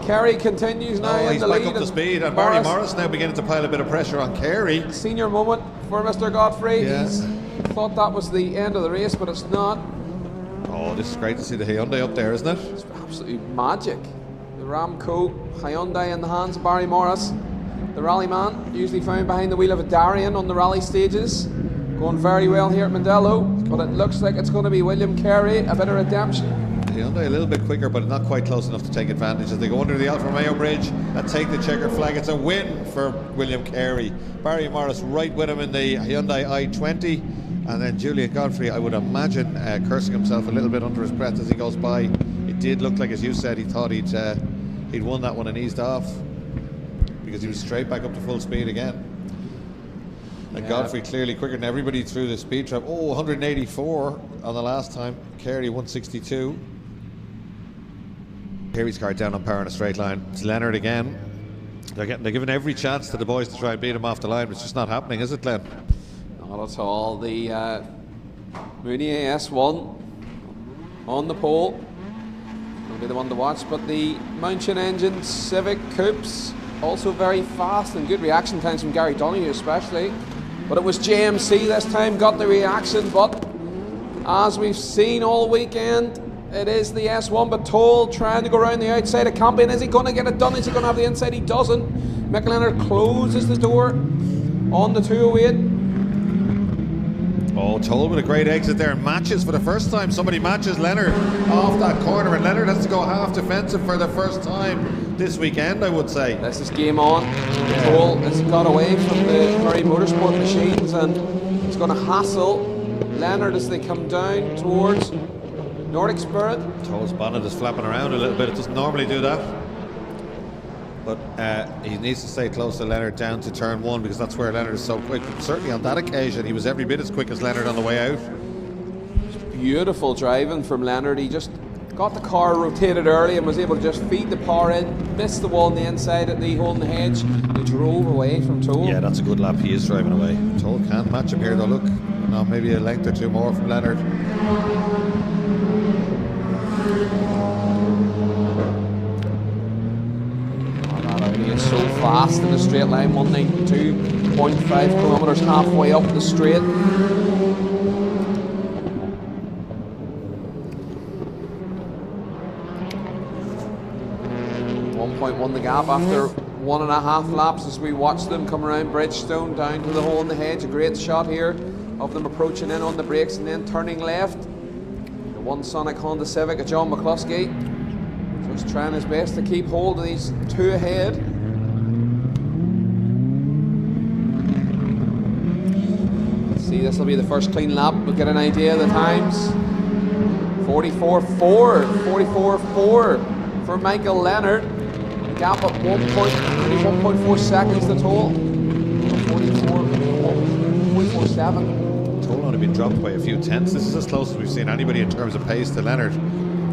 Carey continues now in the lead. He's back up to speed, and Barry Morris now beginning to pile a bit of pressure on Carey. Senior moment for Mr. Godfrey. Yeah. He's thought that was the end of the race, but it's not. Oh, this is great to see the Hyundai up there, isn't it? It's absolutely magic. The Ramco Hyundai in the hands of Barry Morris, the rallyman, usually found behind the wheel of a Darien on the rally stages. Going very well here at Mondello, but it looks like it's going to be William Carey, a bit of redemption. The Hyundai a little bit quicker, but not quite close enough to take advantage as they go under the Alfa Romeo bridge and take the checkered flag. It's a win for William Carey. Barry Morris right with him in the Hyundai i20, and then Julian Godfrey, I would imagine, cursing himself a little bit under his breath as he goes by. It did look like, as you said, he thought he'd won that one and eased off because he was straight back up to full speed again. And Godfrey clearly quicker than everybody through the speed trap. Oh, 184 on the last time. Carey 162. Carey's car down on power in a straight line. It's Leonard again. They're giving every chance to the boys to try and beat him off the line, but it's just not happening, is it, Glenn? Not at all. The Mounier S1 on the pole will be the one to watch, but the Mountain Engine Civic Coupes also very fast and good reaction times from Gary Donoghue especially. But it was JMC this time got the reaction, but as we've seen all weekend, it is the S1, but Toll trying to go around the outside of Campion. Is he going to get it done? Is he going to have the inside? He doesn't. Mick Leonard closes the door on the 208. Oh, Toll with a great exit there. Matches for the first time. Somebody matches Leonard off that corner, and Leonard has to go half defensive for the first time this weekend, I would say. This is game on. Toll has got away from the Pembrey Motorsport machines, and it's going to hassle Leonard as they come down towards Nordic Spirit. Toll's bonnet is flapping around a little bit. It doesn't normally do that. But he needs to stay close to Leonard down to turn 1, because that's where Leonard is so quick. Certainly on that occasion, he was every bit as quick as Leonard on the way out. Beautiful driving from Leonard. He just got the car rotated early and was able to just feed the power in, missed the wall on the inside at the hole in the hedge. He drove away from Toll. Yeah, that's a good lap. He is driving away. Toll can't match him here though. Look, no, maybe a length or two more from Leonard. It's so fast in the straight line, 192.5 kilometres halfway up the straight. 1.1 the gap after 1.5 laps as we watch them come around Bridgestone down to the hole in the hedge. A great shot here of them approaching in on the brakes and then turning left. The one Sonic Honda Civic of John McCluskey just trying his best to keep hold of these two ahead. Let's see, this will be the first clean lap. We'll get an idea of the times. 44.4, 44.4 for Michael Leonard. The gap at 1.4 seconds to Toll. 44.7. Toll only been dropped by a few tenths. This is as close as we've seen anybody in terms of pace to Leonard.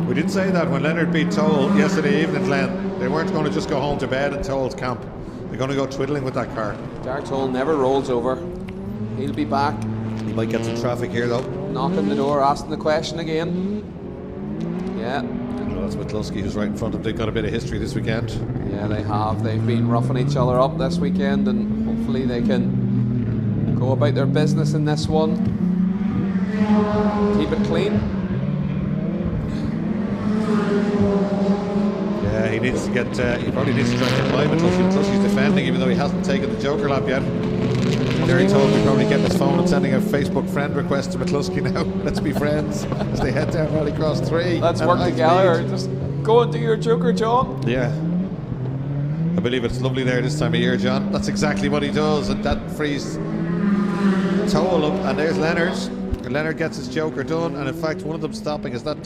We did say that when Leonard beat Toll yesterday evening, Glenn, they weren't going to just go home to bed in Toll's camp. They're going to go twiddling with that car. Derek Toll never rolls over. He'll be back. He might get some traffic here though. Knocking the door, asking the question again. Yeah. That's McCluskey who's right in front of them. They've got a bit of history this weekend. Yeah, they have. They've been roughing each other up this weekend, and hopefully they can go about their business in this one. Keep it clean. Yeah, he needs to get. He probably needs to try and get by McCluskey. McCluskey's defending, even though he hasn't taken the Joker lap yet. Derry told me probably getting his phone and sending a Facebook friend request to McCluskey now. Let's be friends as they head down Rallycross 3. Let's work together. Just go and do your Joker, John. Yeah. I believe it's lovely there this time of year, John. That's exactly what he does, and that frees Toll up. And there's Leonard. And Leonard gets his Joker done, and in fact, one of them stopping is that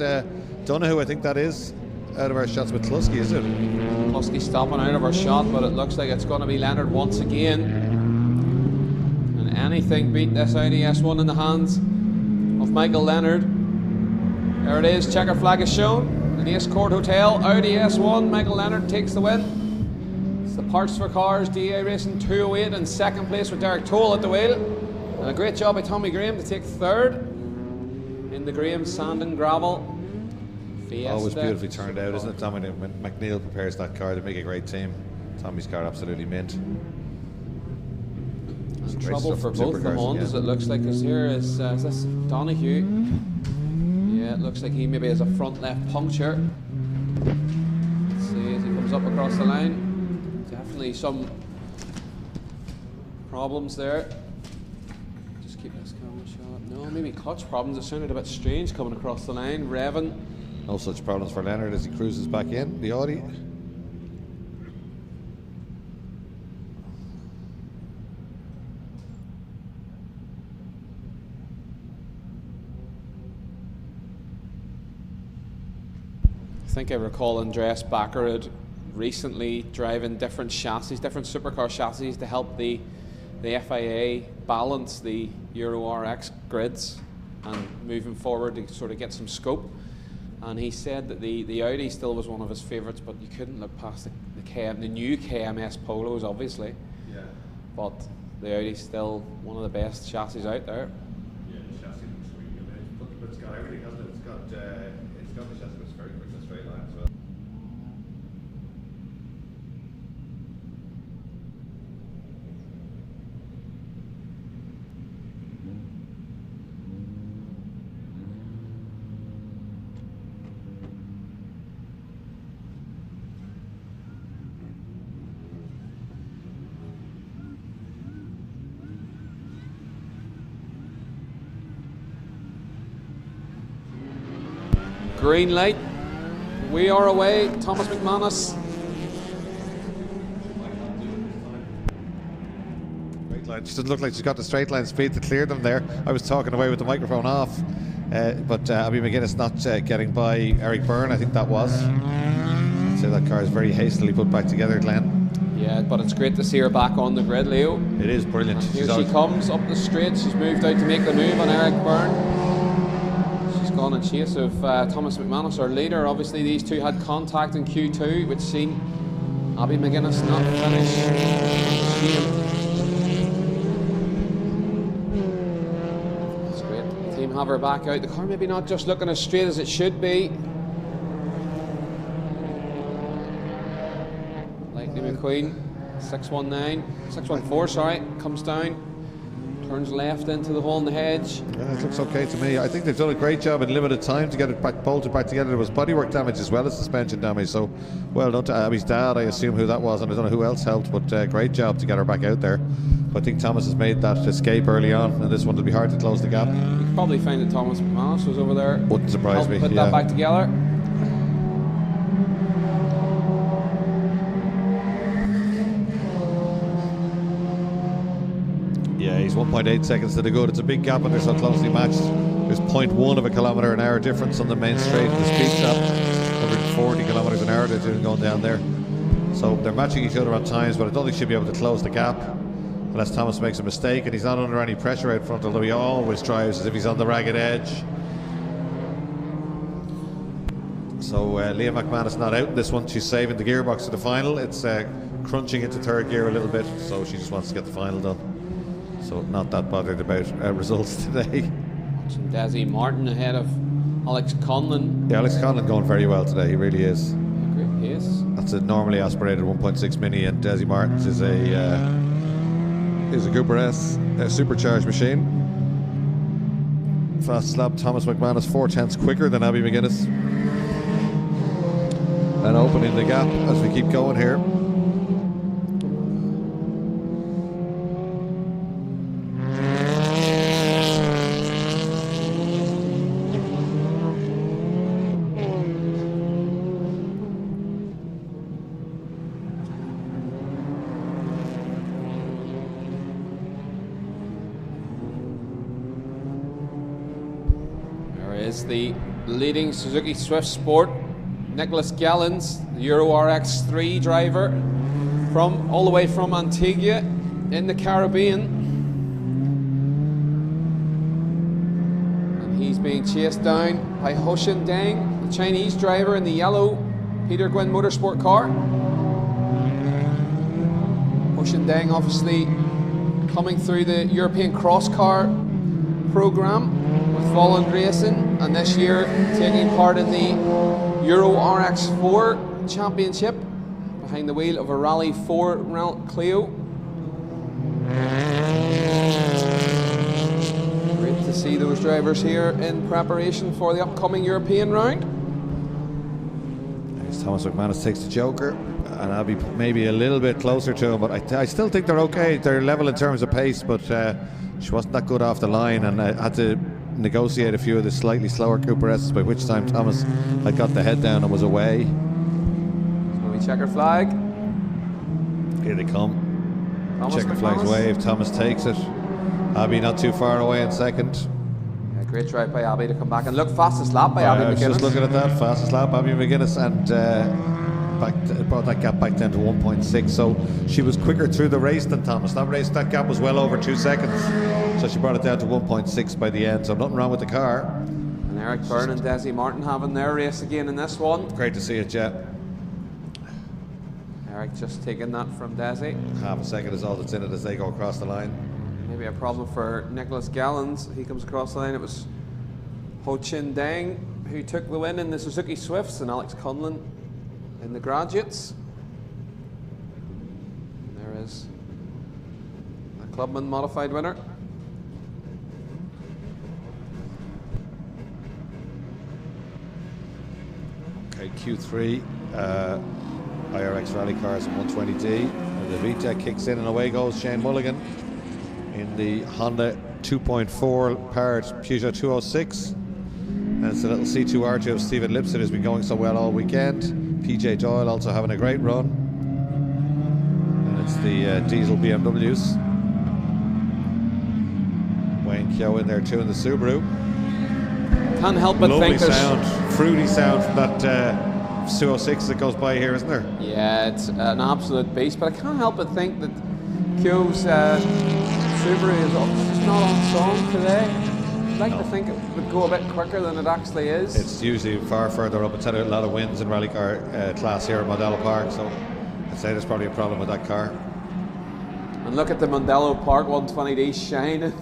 Donoghue, I think that is. Out of our shots with McCluskey, is it? McCluskey stopping out of our shot, but it looks like it's going to be Leonard once again. And anything beat this Audi S1 in the hands of Michael Leonard. There it is, checker flag is shown. The Ace Court Hotel, Audi S1, Michael Leonard takes the win. It's the Parts for Cars, DA Racing 208 in second place with Derek Toll at the wheel. And a great job by Tommy Graham to take third in the Graham Sand and Gravel. Always beautifully turned out, isn't it, Tommy? When McNeil prepares that car, they make a great team. Tommy's car absolutely mint. Trouble for both the Hondas, it looks like, because here is this Donoghue? Yeah, it looks like he maybe has a front left puncture. Let's see as he comes up across the line. Definitely some problems there. Just keep this camera shot. No, maybe clutch problems. It sounded a bit strange coming across the line. Revving. No such problems for Leonard as he cruises back in the Audi. I think I recall Andreas Backerud recently driving different chassis, different supercar chassis to help the FIA balance the Euro RX grids and moving forward to sort of get some scope. And he said that the Audi still was one of his favourites, but you couldn't look past the new KMS Polos, obviously. Yeah. But the Audi's still one of the best chassis out there. Yeah, the chassis looks really good. But it's got everything, hasn't it? It's got the chassis that's very quick in the straight line as well. Green light. We are away. Thomas McManus. Straight line. She doesn't look like she's got the straight line speed to clear them there. I was talking away with the microphone off. But Abby McGuinness not getting by Eric Byrne, I think that was. So that car is very hastily put back together, Glenn. Yeah, but it's great to see her back on the grid, Leo. It is brilliant. Here she comes up the straight. She's moved out to make the move on Eric Byrne. She's gone in chase of Thomas McManus, our leader. Obviously, these two had contact in Q2, which seen Abby McGuinness not finish. That's great. The team have her back out. The car maybe not just looking as straight as it should be. McQueen, 614, sorry, comes down, turns left into the hole in the hedge. Yeah, it looks okay to me. I think they've done a great job in limited time to get it back, bolted back together. There was bodywork damage as well as suspension damage, so well done to Abby's dad, I assume who that was, and I don't know who else helped, but great job to get her back out there. But I think Thomas has made that escape early on, and this one will be hard to close the gap. You could probably find that Thomas McManus was over there. Wouldn't surprise me. Put that back together. Yeah, he's 1.8 seconds to the good. It's a big gap and they're so closely matched. There's 0.1 of a kilometre an hour difference on the main straight. The speed trap, 140 kilometres an hour they're doing going down there. So they're matching each other at times, but I don't think she'll be able to close the gap unless Thomas makes a mistake, and he's not under any pressure out front, although he always drives as if he's on the ragged edge. So Liam McManus not out in this one. She's saving the gearbox for the final. It's crunching into third gear a little bit, so she just wants to get the final done. So not that bothered about results today. Watching Desi Martin ahead of Alex Conlon. Yeah, Alex Conlon going very well today. He really is. Great pace. That's a normally aspirated 1.6 Mini, and Desi Martin's is a Cooper S, a supercharged machine. Fast lap. Thomas McManus 4/10 quicker than Abby McGuinness. And opening the gap as we keep going here. The leading Suzuki Swift Sport, Nicholas Gallens, the Euro RX3 driver, all the way from Antigua in the Caribbean. And he's being chased down by Hoshin Deng, the Chinese driver in the yellow Peter Gwynn Motorsport car. Hoshin Deng obviously coming through the European crosscar program with Volland Racing, and this year taking part in the Euro RX4 Championship behind the wheel of a Rally 4 Renault Clio. Great to see those drivers here in preparation for the upcoming European round. Thomas McManus takes the Joker, and I'll be maybe a little bit closer to him, but I still think they're okay. They're level in terms of pace, but she wasn't that good off the line, and I had to negotiate a few of the slightly slower Cooper S's, by which time Thomas had got the head down and was away. So we checker flag. Here they come. Checker McManus. flag's wave. Thomas takes it. Abby not too far away in second. Yeah, great drive by Abby to come back and look, fastest lap by Abby I was McGuinness. just looking at that, fastest lap, Abby McGuinness, and brought that gap back down to 1.6. So she was quicker through the race than Thomas. That gap was well over 2 seconds. So she brought it down to 1.6 by the end. So nothing wrong with the car. And Eric Byrne and Desi Martin having their race again in this one. Great to see it, Jet. Eric just taking that from Desi. Half a second is all that's in it as they go across the line. Maybe a problem for Nicholas Gallens. He comes across the line. It was Ho Chin Deng who took the win in the Suzuki Swifts, and Alex Conlon in the Graduates. And there is a Clubman modified winner. Okay, Q3, IRX Rallycross 120D. And the VTEC kicks in and away goes Shane Mulligan in the Honda 2.4 powered Peugeot 206. And it's a little C2R2 of Stephen Lipset who's been going so well all weekend. PJ Doyle also having a great run. And it's the diesel BMWs. Wayne Keogh in there too in the Subaru. Can't help but Lovely think there's sound, fruity sound from that 206 that goes by here, isn't there? Yeah, it's an absolute beast, but I can't help but think that Keogh's Subaru is just not on song today. I'd like to think it would go a bit quicker than it actually is. It's usually far further up. It's had a lot of wins in rally car class here at Mondello Park, so I'd say there's probably a problem with that car. And look at the Mondello Park 120D shine.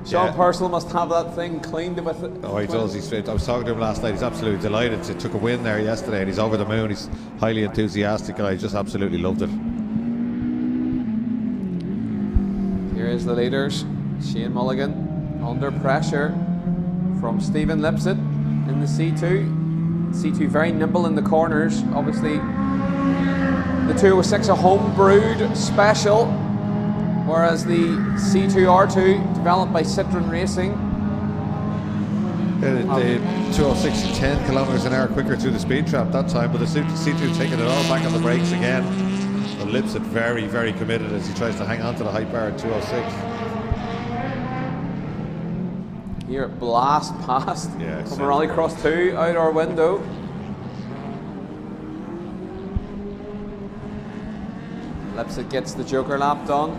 Sean Purcell must have that thing cleaned with it. Oh, he does. I was talking to him last night. He's absolutely delighted. He took a win there yesterday and he's over the moon. He's highly enthusiastic guy. He just absolutely loved it. Here is the leaders. Shane Mulligan under pressure from Stephen Lipset in the C2. C2 very nimble in the corners. Obviously, the 206 a home-brewed special, whereas the C2R2 developed by Citroen Racing. The 206 10 kilometers an hour quicker through the speed trap that time, but the C2 taking it all back on the brakes again. But Lipset very, very committed as he tries to hang on to the height bar at 206. Here it blast past from Rallycross 2 out our window. Lipset gets the Joker lap done.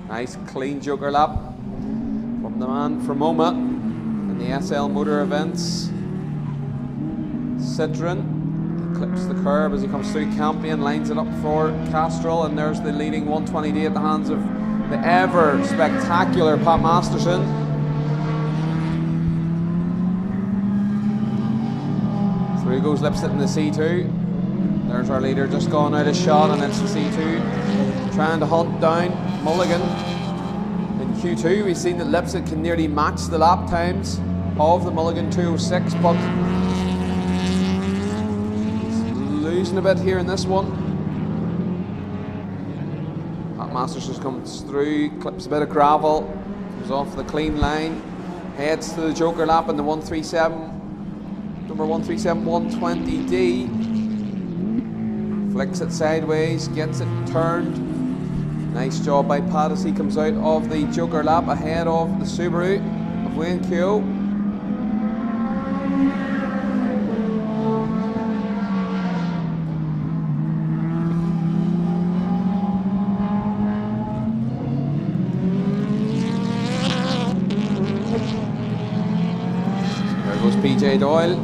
Nice clean Joker lap from the man from MoMA in the SL Motor Events. Citroen clips the curb as he comes through Campion, lines it up for Castrol, and there's the leading 120D at the hands of the ever spectacular Pat Masterson. Through goes Lipset in the C2. There's our leader just gone out of shot, and it's the C2 trying to hunt down Mulligan. In Q2 we've seen that Lipset can nearly match the lap times of the Mulligan 206, but he's losing a bit here in this one. Pat Masters just comes through, clips a bit of gravel, comes off the clean line, heads to the Joker lap in the 137, number 137 120D. Flicks it sideways, gets it turned. Nice job by Pat as he comes out of the Joker lap ahead of the Subaru of Wayne Keogh. There goes PJ Doyle,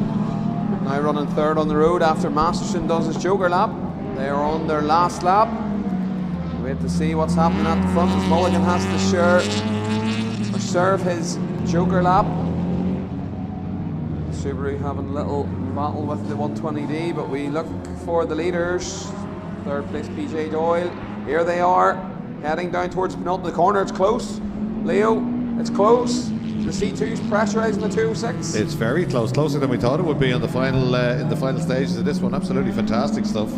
now running third on the road after Masterson does his Joker lap. They are on their last lap. Wait to see what's happening at the front as Mulligan has to serve his Joker lap. Subaru having a little battle with the 120D, but we look for the leaders. Third place PJ Doyle. Here they are, heading down towards the penultimate corner. It's close. Leo, it's close. The C2's pressurising the 206. It's very close, closer than we thought it would be on the final in the final stages of this one. Absolutely fantastic stuff.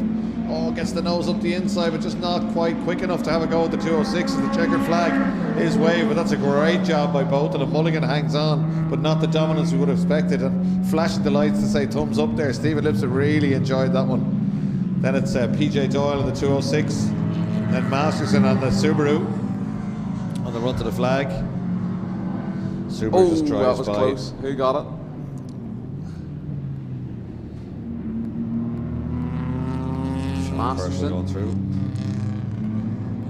Oh, gets the nose up the inside, but just not quite quick enough to have a go at the 206 as the checkered flag is waved. But that's a great job by both of them. Mulligan hangs on, but not the dominance we would have expected, and flashing the lights to say thumbs up there. Stephen Lipset really enjoyed that one. Then it's PJ Doyle on the 206, then Masterson on the Subaru on the run to the flag. Subaru just drives that was by. close. Who got it? Masterson. Going through.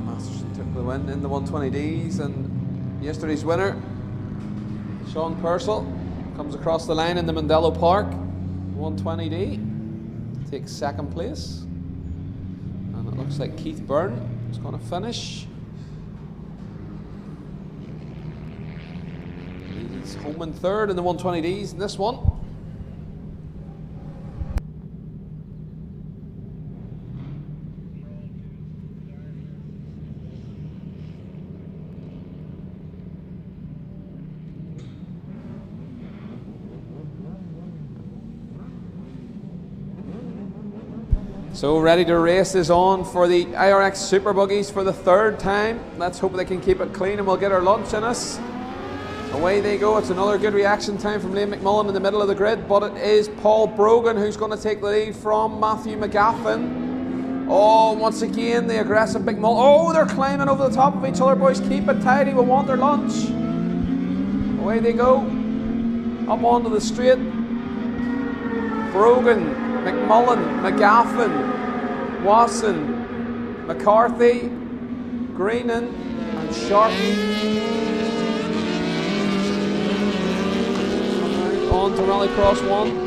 Masterson took the win in the 120Ds, and yesterday's winner, Sean Purcell, comes across the line in the Mondello Park 120D, takes second place, and it looks like Keith Byrne is going to finish. He's home in third in the 120Ds in this one. So ready to race is on for the IRX Super Buggies for the third time. Let's hope they can keep it clean and we'll get our lunch in us. Away they go. It's another good reaction time from Liam McMullen in the middle of the grid, but it is Paul Brogan who's going to take the lead from Matthew McGaffin. Oh, once again, the aggressive McMullen. Oh, they're climbing over the top of each other, boys. Keep it tidy. We'll want their lunch. Away they go. Up onto the straight. Brogan, McMullen, McGaffin, Wasson, McCarthy, Greenan, and Sharkey. On to Rallycross 1.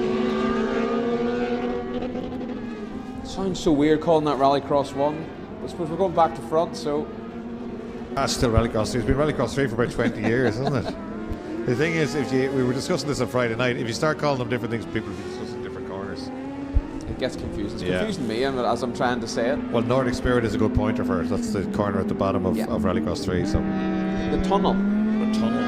Sounds so weird calling that Rallycross 1. I suppose we're going back to front, so. That's still Rallycross 3. It's been Rallycross 3 for about 20 years, isn't it? The thing is, we were discussing this on Friday night, if you start calling them different things, people will be discussing different corners. It gets confusing. It's confusing me as I'm trying to say it. Well, Nordic Spirit is a good pointer for it. That's the corner at the bottom of Rallycross 3. So. The tunnel. The tunnel.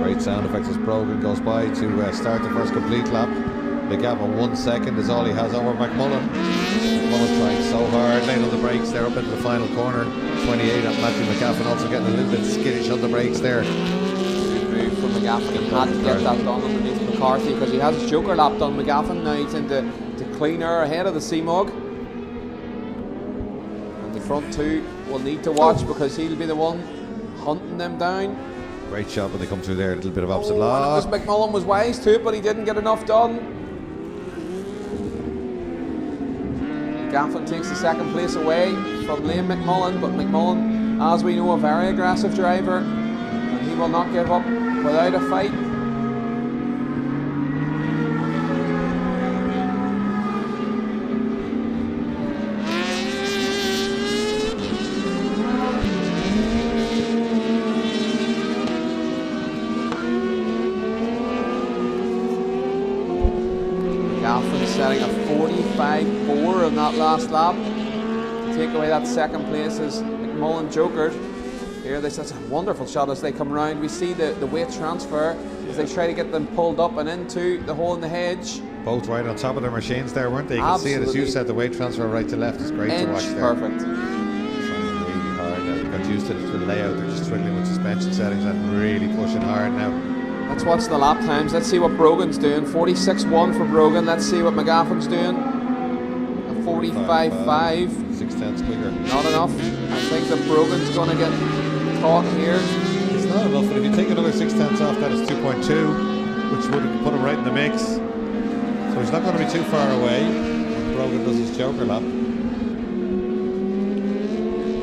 Great sound effects as Brogan goes by to start the first complete lap. McGaffin 1 second is all he has over McMullen. McMullen trying so hard, laying on the brakes there up into the final corner. 28 at Matthew McGaffin also getting a little bit skittish on the brakes there. Good move from McGaffin. He had to get that done underneath McCarthy because he has his joker lap done. McGaffin now he's into cleaner ahead of the C-Mug. And the front two will need to watch because he'll be the one hunting them down. Great shot when they come through there, a little bit of opposite law. McMullen was wise to it, but he didn't get enough done. Gaffin takes the second place away from Liam McMullen, but McMullen, as we know, a very aggressive driver, and he will not give up without a fight. Setting a 45.4 on that last lap to take away that second place as McMullen jokered. Here, that's a wonderful shot as they come around. We see the weight transfer as they try to get them pulled up and into the hole in the hedge. Both right on top of their machines there, weren't they? You can see it as you said, the weight transfer right to left is great to watch there. Perfect. Trying really hard now. They got used to the layout, they're just twiddling with suspension settings and really pushing hard now. Let's watch the lap times. Let's see what Brogan's doing. 46.1 for Brogan. Let's see what McGaffin's doing. A 45.5. 6/10 quicker. Not enough. I think that Brogan's going to get caught here. It's not enough, but if you take another 6/10 off, that is 2.2, which would put him right in the mix. So he's not going to be too far away when Brogan does his joker lap.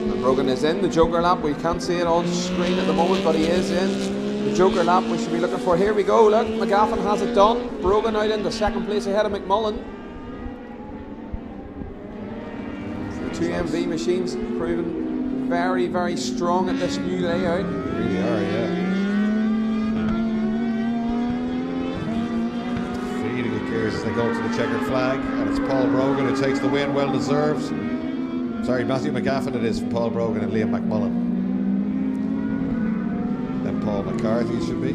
And Brogan is in the joker lap. We can't see it on screen at the moment, but he is in the joker lap we should be looking for. Here we go, look, McGaffin has it done. Brogan out in the second place ahead of McMullen. The two MV machines proving very, very strong at this new layout. They really are, yeah. Feeding the gears as they go to the checkered flag, and it's Paul Brogan who takes the win, well deserved. Sorry, Matthew McGaffin it is from Paul Brogan and Liam McMullen. Paul McCarthy should be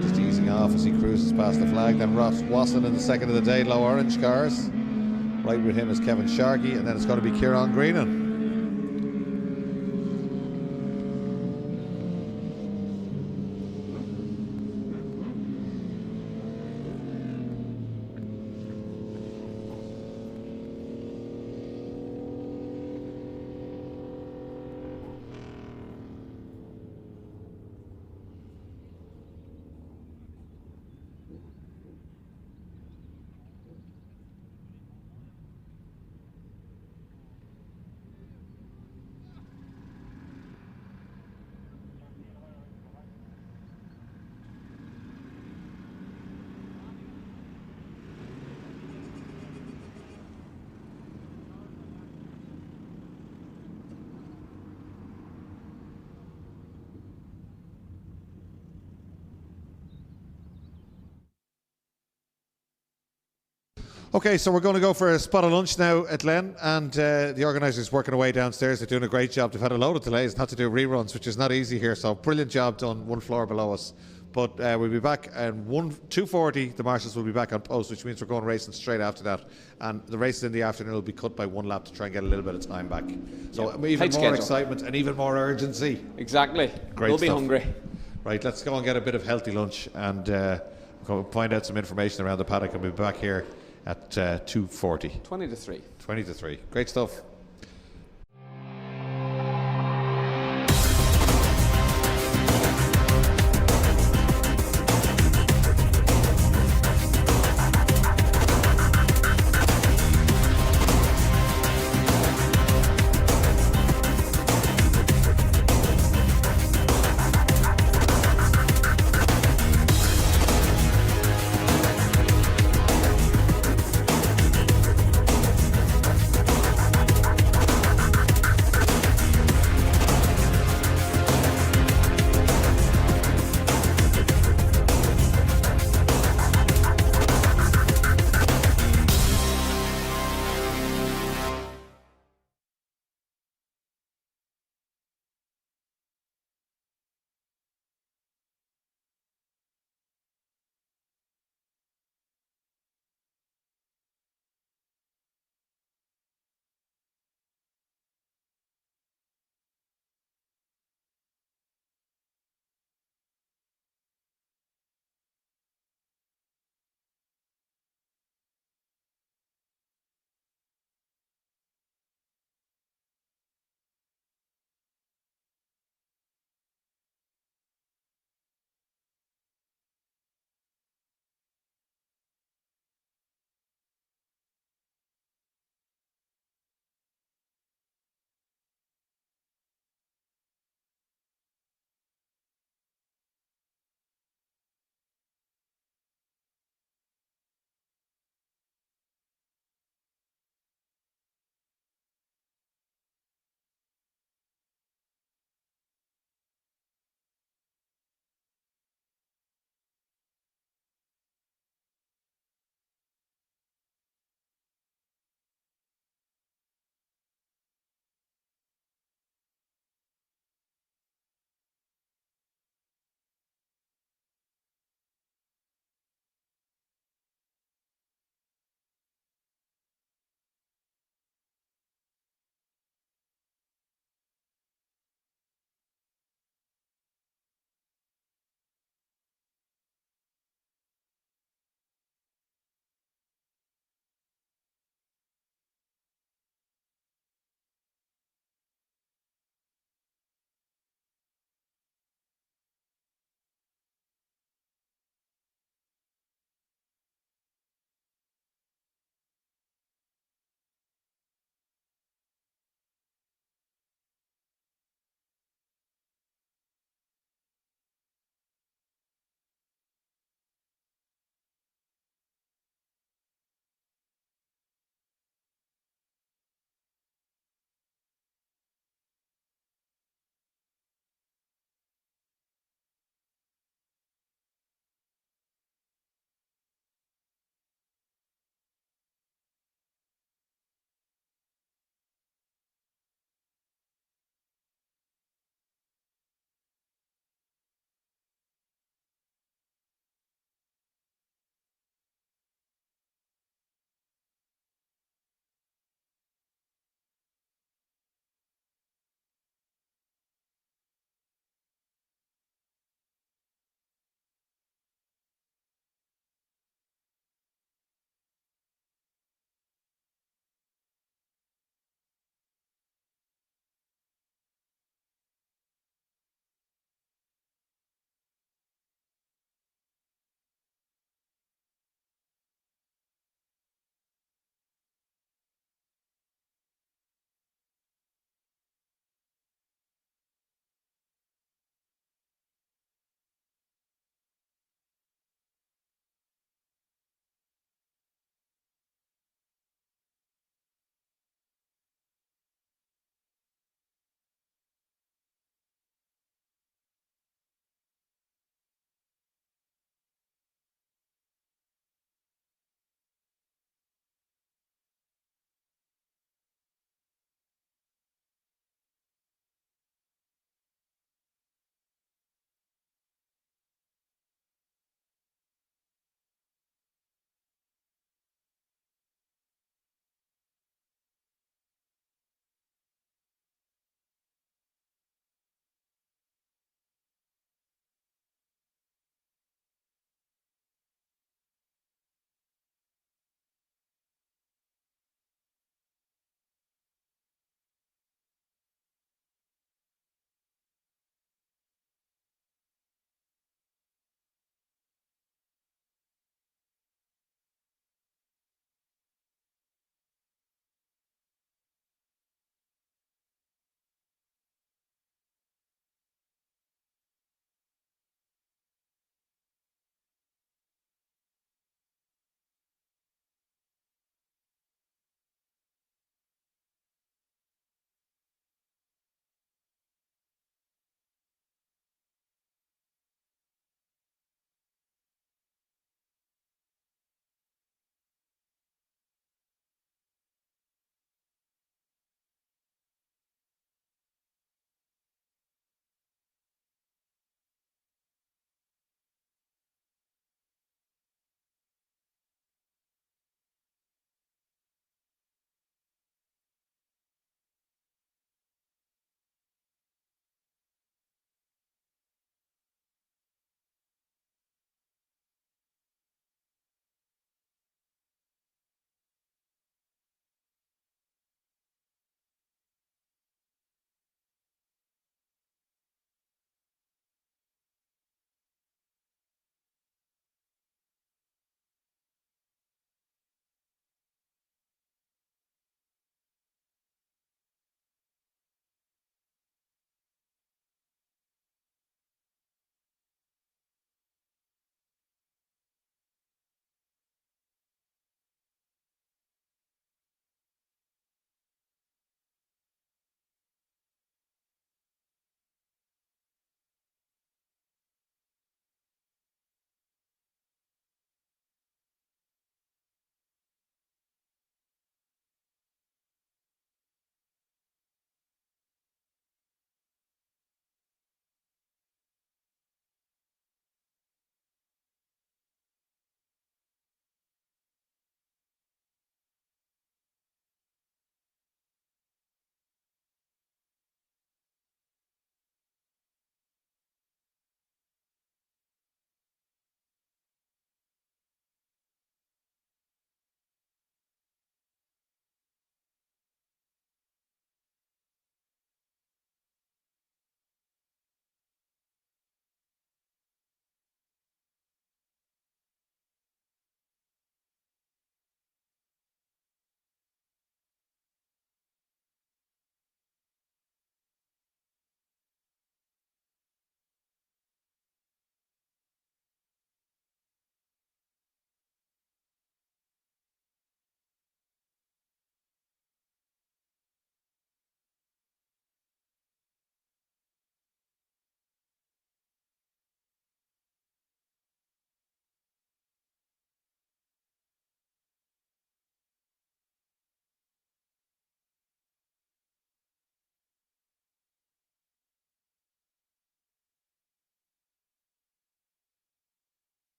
just easing off as he cruises past the flag. Then Ross Wasson in the second of the day, low orange cars. Right with him is Kevin Sharkey, and then it's going to be Kieran Greenan. Okay, so we're going to go for a spot of lunch now at Len, and the organisers working away downstairs. They're doing a great job. They've had a load of delays, not to do reruns, which is not easy here, so brilliant job done, one floor below us But we'll be back at 2:40. The marshals will be back on post, which means we're going racing straight after that. And the races in the afternoon will be cut by 1 lap to try and get a little bit of time back. So even Tight more schedule. excitement and even more urgency. Exactly. Great We'll be stuff. hungry. Right, let's go and get a bit of healthy lunch and go find out some information around the paddock, and we'll be back here at 2:40. 20 to 3. 20 to 3. Great stuff.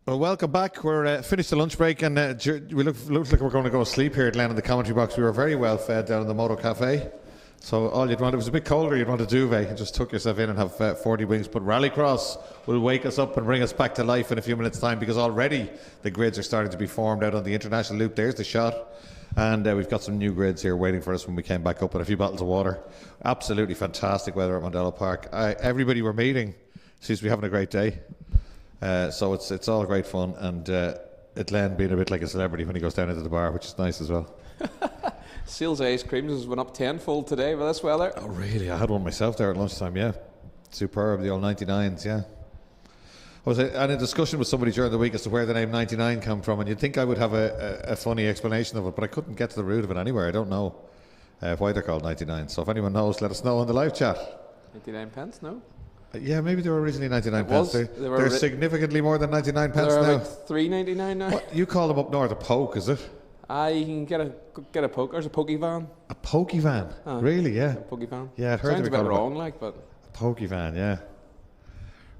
Well, welcome back. We're finished the lunch break, and we look like we're going to go to sleep here at Glen in the commentary box. We were very well fed down in the Moto Cafe. So all you'd want, it was a bit colder, you'd want a duvet and just tuck yourself in and have 40 wings. But Rallycross will wake us up and bring us back to life in a few minutes' time, because already the grids are starting to be formed out on the international loop. There's the shot. And we've got some new grids here waiting for us when we came back up, and a few bottles of water. Absolutely fantastic weather at Mondello Park. Everybody we're meeting seems to be having a great day. So it's all great fun, and Glen being a bit like a celebrity when he goes down into the bar, which is nice as well. Seals ice creams has went up tenfold today with this weather. Oh really? I had one myself there at lunchtime, yeah. Superb, the old 99s, yeah. I was in a discussion with somebody during the week as to where the name 99 come from, and you'd think I would have a funny explanation of it, but I couldn't get to the root of it anywhere. I don't know why they're called 99. So if anyone knows, let us know on the live chat. 99 pence, no? Yeah, maybe they were originally 99 pence. They're significantly more than 99 pence they're now. About $3.99 now. What, you call them up north a poke, is it? You can get a poke. There's a pokey van. A pokey van? Really, yeah. A pokey van. Yeah, I'd heard sounds a bit wrong, like, but... A pokey van, yeah.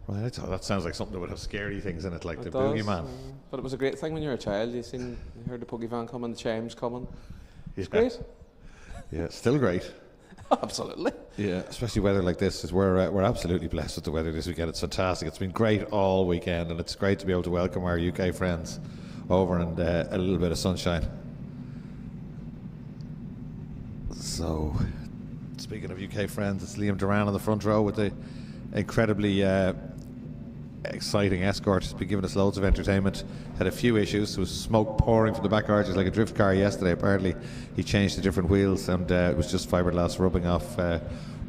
Well, that sounds like something that would have scary things in it, like the boogeyman. But it was a great thing when you were a child. You heard the pokey van coming, the chimes coming. It's Yeah. great. Yeah, still great. Absolutely. Yeah, especially weather like this. We're absolutely blessed with the weather this weekend. It's fantastic. It's been great all weekend, and it's great to be able to welcome our UK friends over and a little bit of sunshine. So, speaking of UK friends, it's Liam Duran on the front row with the incredibly exciting escort. He's been giving us loads of entertainment. Had a few issues. There was smoke pouring from the back arches like a drift car yesterday. Apparently he changed the different wheels, and it was just fiberglass rubbing off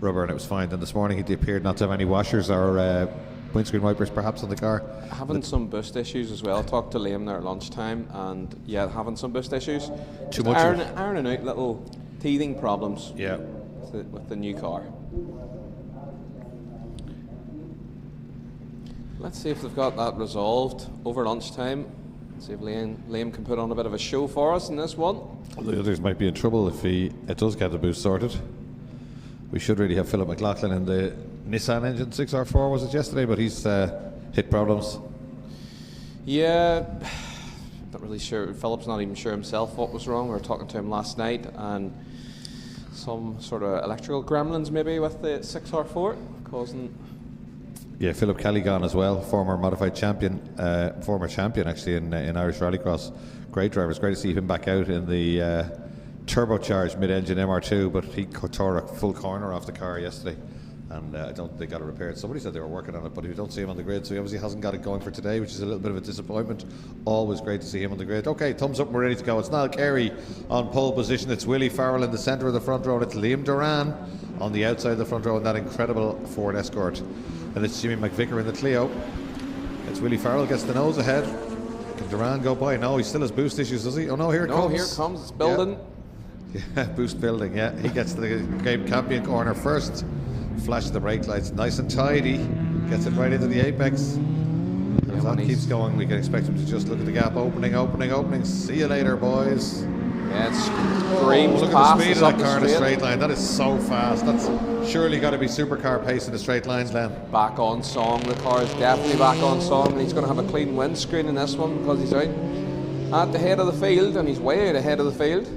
rubber, and it was fine. Then this morning he appeared not to have any washers or windscreen wipers perhaps on the car. Having some boost issues as well. Talked to Liam there at lunchtime, and yeah, having some boost issues. Too Just much ironing out little teething problems Yeah. with the new car. Let's see if they've got that resolved over lunchtime. See if Liam can put on a bit of a show for us in this one. The others might be in trouble if it does get the boost sorted. We should really have Philip McLaughlin in the Nissan engine 6R4, was it yesterday? But he's hit problems. Yeah, not really sure. Philip's not even sure himself what was wrong. We were talking to him last night, and some sort of electrical gremlins maybe with the 6R4 causing... Yeah, Philip Callaghan as well, former modified champion, former champion actually in Irish Rallycross. Great driver. It's great to see him back out in the turbocharged mid-engine MR2, but he tore a full corner off the car yesterday, and I don't think they got it repaired. Somebody said they were working on it, but we don't see him on the grid, so he obviously hasn't got it going for today, which is a little bit of a disappointment. Always great to see him on the grid. Okay, thumbs up, we're ready to go. It's Niall Carey on pole position. It's Willie Farrell in the centre of the front row, and it's Liam Duran on the outside of the front row in that incredible Ford Escort. And it's Jimmy McVicker in the Clio. It's Willie Farrell gets the nose ahead. Can Duran go by? No, he still has boost issues, does he? Oh no, here it comes. No, here it comes. It's building. Yeah, boost building, yeah. He gets to the game champion corner first. Flashes the brake lights, nice and tidy. Gets it right into the apex. And if that keeps going, we can expect him to just look at the gap. Opening. See you later, boys. Yeah, it's screams look past at the speed of us that car up in the a straight line. That is so fast. That's surely got to be supercar pace in the straight lines, Len. Back on song. The car is definitely back on song, and he's going to have a clean windscreen in this one because he's out at the head of the field, and he's way out ahead of the field.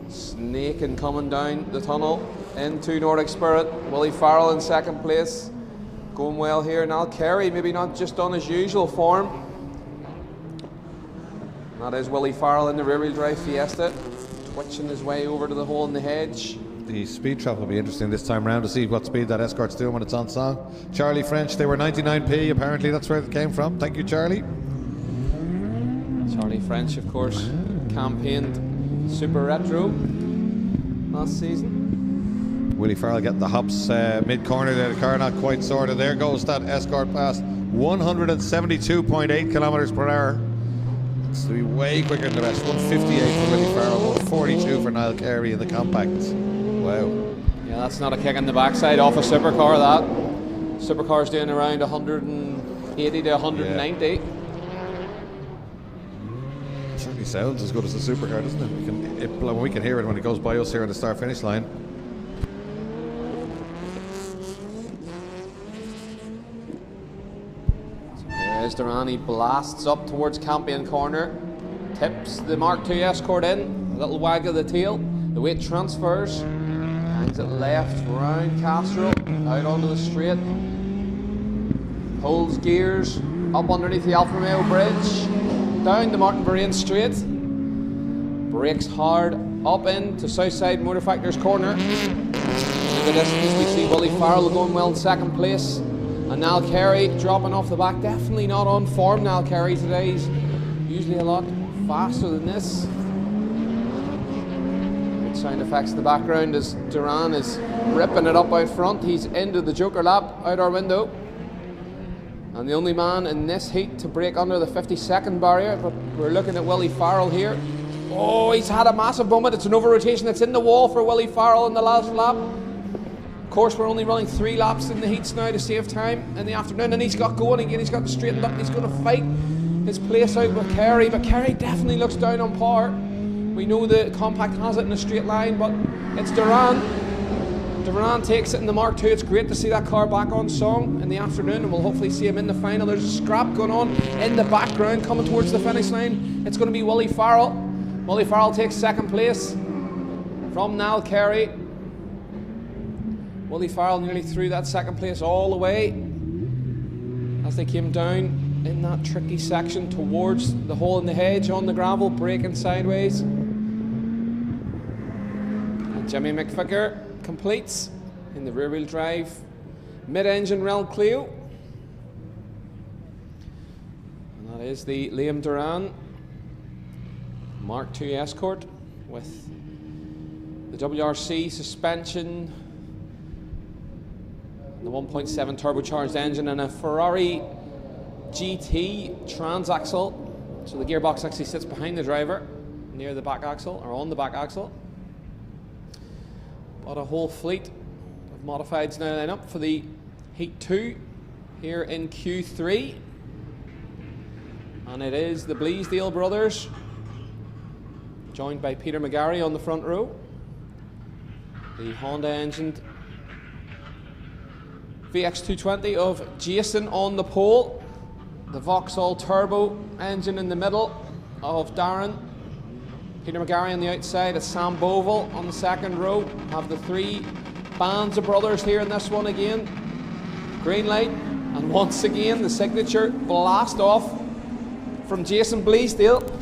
Snaking coming down the tunnel into Nordic Spirit. Willie Farrell in second place. Going well here. Niall Carey maybe not just on his usual form. That is Willie Farrell in the rear-wheel drive Fiesta, twitching his way over to the hole in the hedge. The speed trap will be interesting this time round to see what speed that Escort's doing when it's on song. Charlie French, they were 99p, apparently that's where it came from. Thank you, Charlie. Charlie French, of course, campaigned Super Retro last season. Willie Farrell getting the hops mid-corner there, the car not quite sorted. There goes that Escort past 172.8 kilometres per hour. It's to be way quicker than the rest. 158 for Willie Farrell, 142 for Niall Carey in the compact. Wow. Yeah, that's not a kick in the backside off a supercar, that. Supercar's doing around 180 to 190. Yeah. It certainly sounds as good as the supercar, doesn't it? We can hear it when it goes by us here on the start-finish line. There's Duran, he blasts up towards Campion Corner, tips the Mark II Escort in, a little wag of the tail, the weight transfers, hangs it left round Castrol, out onto the straight, pulls gears, up underneath the Alfa Romeo bridge, down the Martin Barine straight, brakes hard, up into Southside Motor Factor's corner. In the distance we see Willie Farrell going well in second place, and Niall Carey dropping off the back. Definitely not on form, Niall Carey today. He's usually a lot faster than this. Good sound effects in the background as Duran is ripping it up out front. He's into the Joker lap out our window, and the only man in this heat to break under the 50-second barrier. But we're looking at Willie Farrell here. Oh, he's had a massive moment. It's an over rotation that's in the wall for Willie Farrell in the last lap. Of course, we're only running 3 laps in the heats now to save time in the afternoon, and he's got going again. He's got to straighten up. He's going to fight his place out with Carey, but Carey definitely looks down on par. We know the compact has it in a straight line, but it's Duran. Duran takes it in the Mark II. It's great to see that car back on song in the afternoon, and we'll hopefully see him in the final. There's a scrap going on in the background coming towards the finish line. It's going to be Willie Farrell. Willie Farrell takes second place from Niall Carey. Willie Farrell nearly threw that second place all the way as they came down in that tricky section towards the hole in the hedge on the gravel, braking sideways. And Jimmy McVicker completes in the rear-wheel drive mid-engine Renault Clio. And that is the Liam Duran Mark II Escort with the WRC suspension, the 1.7 turbocharged engine, and a Ferrari GT transaxle. So the gearbox actually sits behind the driver near the back axle, or on the back axle. But a whole fleet of modifieds now line up for the Heat 2 here in Q3. And it is the Bleasdale brothers, joined by Peter McGarry on the front row. The Honda engined VX220 of Jason on the pole. The Vauxhall Turbo engine in the middle of Darren. Peter McGarry on the outside, it's Sam Bovell on the second row. Have the 3 bands of brothers here in this one again. Green light, and once again the signature blast off from Jason Bleasdale.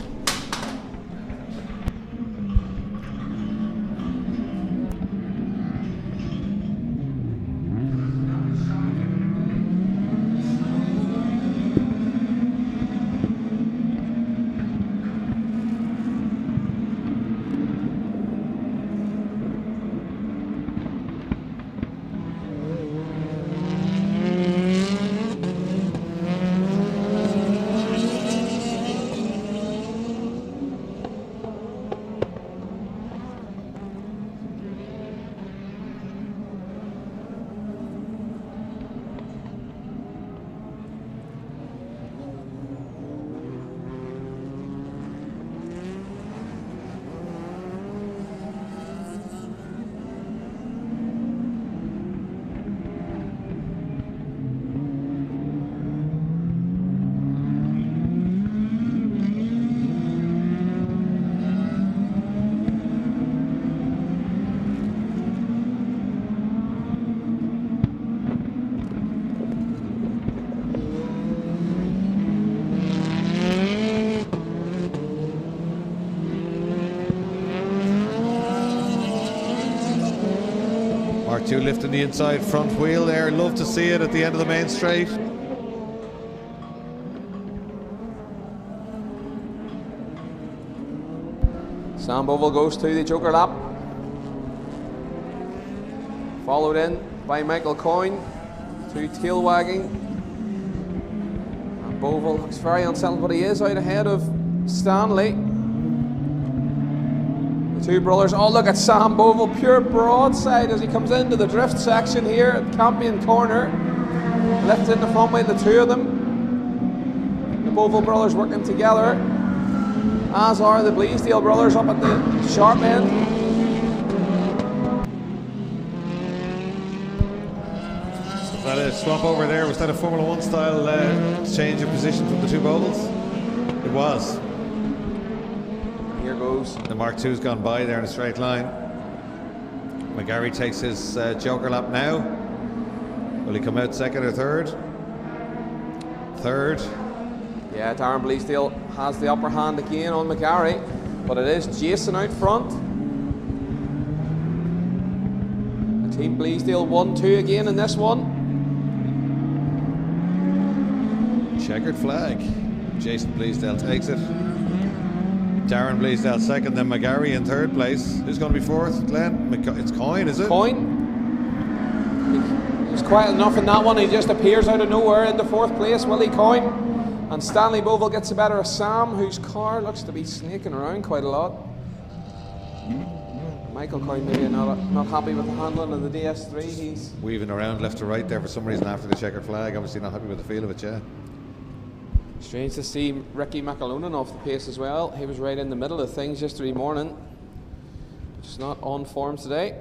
Mark II lifting the inside front wheel there. Love to see it at the end of the main straight. Sam Bovell goes to the Joker lap, followed in by Michael Coyne, 2 tail wagging, and Bovell looks very unsettled, but he is out ahead of Stanley. The 2 brothers, oh look at Sam Bovell, pure broadside as he comes into the drift section here at Campion Corner, lifted in the front way, the 2 of them. The Bovell brothers working together, as are the Bleasdale brothers up at the sharp end. That is swap over there. Was that a Formula 1 style change of position from the two bowls? It was. Here goes. The Mark II's gone by there in a straight line. McGarry takes his joker lap now. Will he come out second or third? Third. Yeah, Darren Bleasdale has the upper hand again on McGarry, but it is Jason out front. Team Bleasdale 1-2 again in this one. Checkered flag. Jason Bleasdale takes it. Darren Bleasdale second, then McGarry in third place. Who's going to be fourth? Glenn? It's Coyne, is it? Coyne. He was quiet enough in that one. He just appears out of nowhere in the fourth place. Willie Coyne. And Stanley Bovell gets the better of Sam, whose car looks to be snaking around quite a lot. Michael Coyne maybe not happy with the handling of the DS3. He's weaving around left to right there for some reason after the checkered flag. Obviously not happy with the feel of it, yeah. Strange to see Ricky McAlonan off the pace as well. He was right in the middle of things yesterday morning. Just not on form today.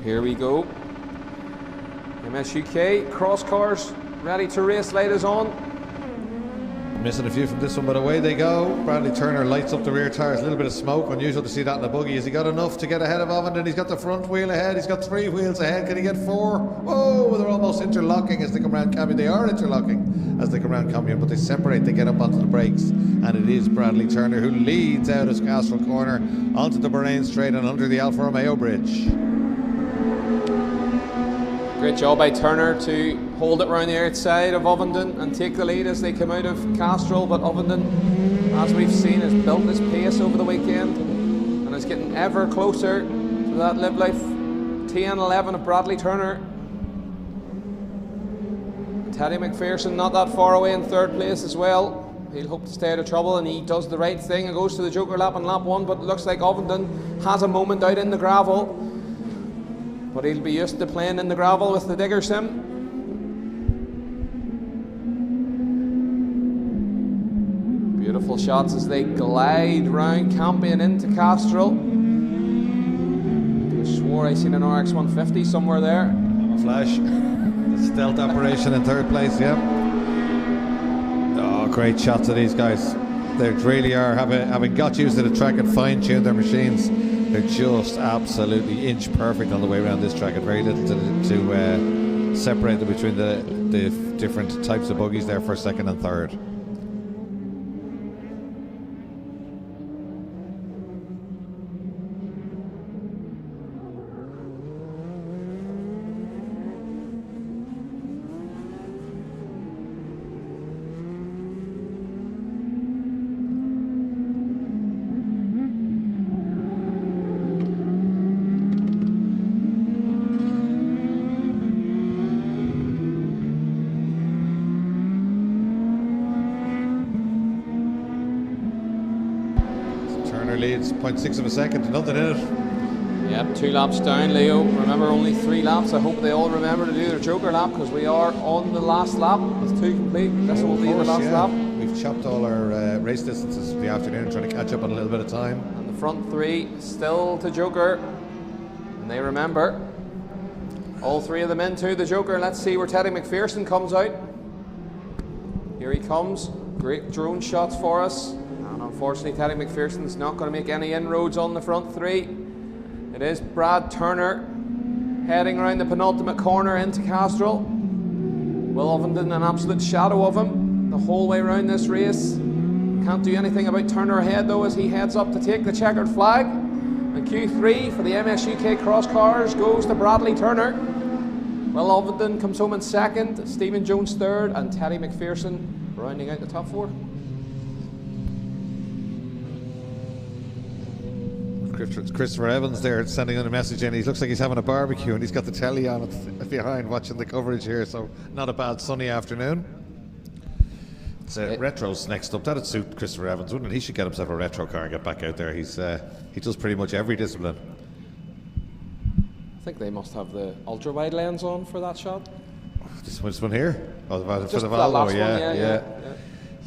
Here we go. MSUK cross cars ready to race. Light is on. Missing a few from this one, but away they go. Bradley Turner lights up the rear tyres. A little bit of smoke. Unusual to see that in a buggy. Has he got enough to get ahead of Ovenden? He's got the front wheel ahead. He's got 3 wheels ahead. Can he get 4? Whoa, they're almost interlocking as they come around Cambion. They are interlocking as they come around Cambion, but they separate. They get up onto the brakes, and it is Bradley Turner who leads out of Castrol Corner onto the Bahrain Straight and under the Alfa Romeo bridge. Great job by Turner to hold it round the outside of Ovenden and take the lead as they come out of Castrol. But Ovenden, as we've seen, has built his pace over the weekend and is getting ever closer to that Live Life 10-11 of Bradley Turner. Teddy McPherson not that far away in third place as well. He'll hope to stay out of trouble, and he does the right thing and goes to the joker lap in lap 1, but it looks like Ovenden has a moment out in the gravel. But he'll be used to playing in the gravel with the digger sim. Beautiful shots as they glide round Cambion into Castrol. I swore I seen an RX 150 somewhere there. Flash. The stealth operation in third place, yeah. Oh, great shots of these guys. They really are, having got used to the track and fine-tuned their machines. They're just absolutely inch perfect on the way around this track, and very little to separate them between the different types of buggies there for second and third. leads 0.6 of a second, nothing in it. Yep, 2 laps down, Leo. Remember, only 3 laps. I hope they all remember to do their Joker lap, because we are on the last lap. With 2 complete. This will be the last lap. We've chopped all our race distances for the afternoon, trying to catch up on a little bit of time. And the front 3 still to Joker. And they remember. All 3 of them into the Joker. Let's see where Teddy McPherson comes out. Here he comes. Great drone shots for us. And unfortunately, Teddy McPherson's not going to make any inroads on the front 3. It is Brad Turner heading around the penultimate corner into Castrol. Will Ovenden an absolute shadow of him the whole way around this race. Can't do anything about Turner ahead though, as he heads up to take the checkered flag. And Q3 for the MS UK Cross Cars goes to Bradley Turner. Will Ovenden comes home in second, Stephen Jones third, and Teddy McPherson rounding out the top 4. Christopher Evans there sending in a message in. He looks like he's having a barbecue and he's got the telly on behind watching the coverage here, so not a bad sunny afternoon. It's Retro's next up. That'd suit Christopher Evans, wouldn't it? He should get himself a retro car and get back out there. He does pretty much every discipline. I think they must have the ultra wide lens on for that shot. This one here? Oh, for the Volvo, yeah.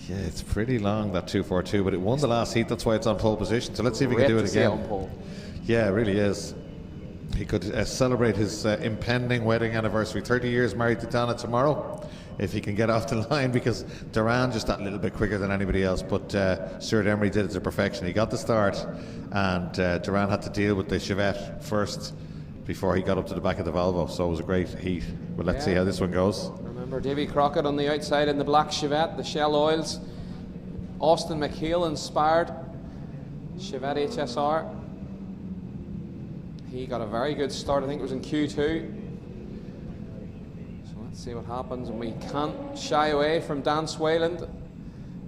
Yeah, it's pretty long, that 242, but it won the last heat. That's why it's on pole position. So let's see if he can do it again. On pole. Yeah, it really is. He could celebrate his impending wedding anniversary. 30 years married to Donna tomorrow, if he can get off the line, because Duran just that little bit quicker than anybody else. But Stuart Emery did it to perfection. He got the start, and Duran had to deal with the Chevette first before he got up to the back of the Volvo. So it was a great heat. But let's see how this one goes. Remember Davy Crockett on the outside in the black Chevette, the Shell Oils. Austin McHale inspired Chevette HSR. He got a very good start, I think it was in Q2. So let's see what happens. And we can't shy away from Dan Swayland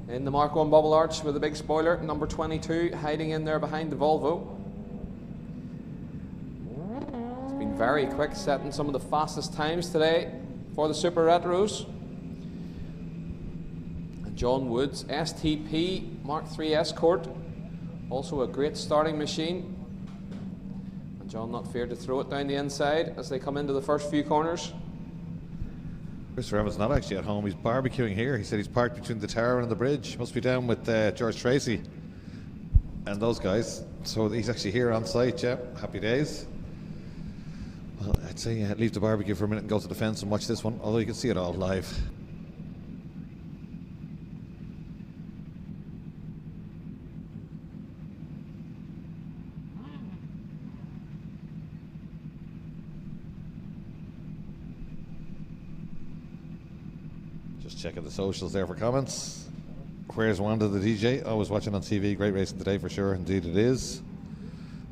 in the Mark 1 bubble arch with a big spoiler, number 22, hiding in there behind the Volvo. It's been very quick, setting some of the fastest times today for the Super Retros. And John Woods, STP Mark III Escort, also a great starting machine. And John not feared to throw it down the inside as they come into the first few corners. Christopher Evans not actually at home. He's barbecuing here. He said he's parked between the tower and the bridge. Must be down with George Tracy and those guys. So he's actually here on site. Yeah, happy days. Well, I'd say leave the barbecue for a minute and go to the fence and watch this one, although you can see it all live. Just checking the socials there for comments. Where's Wanda the DJ? Always watching on TV. Great racing today for sure. Indeed it is.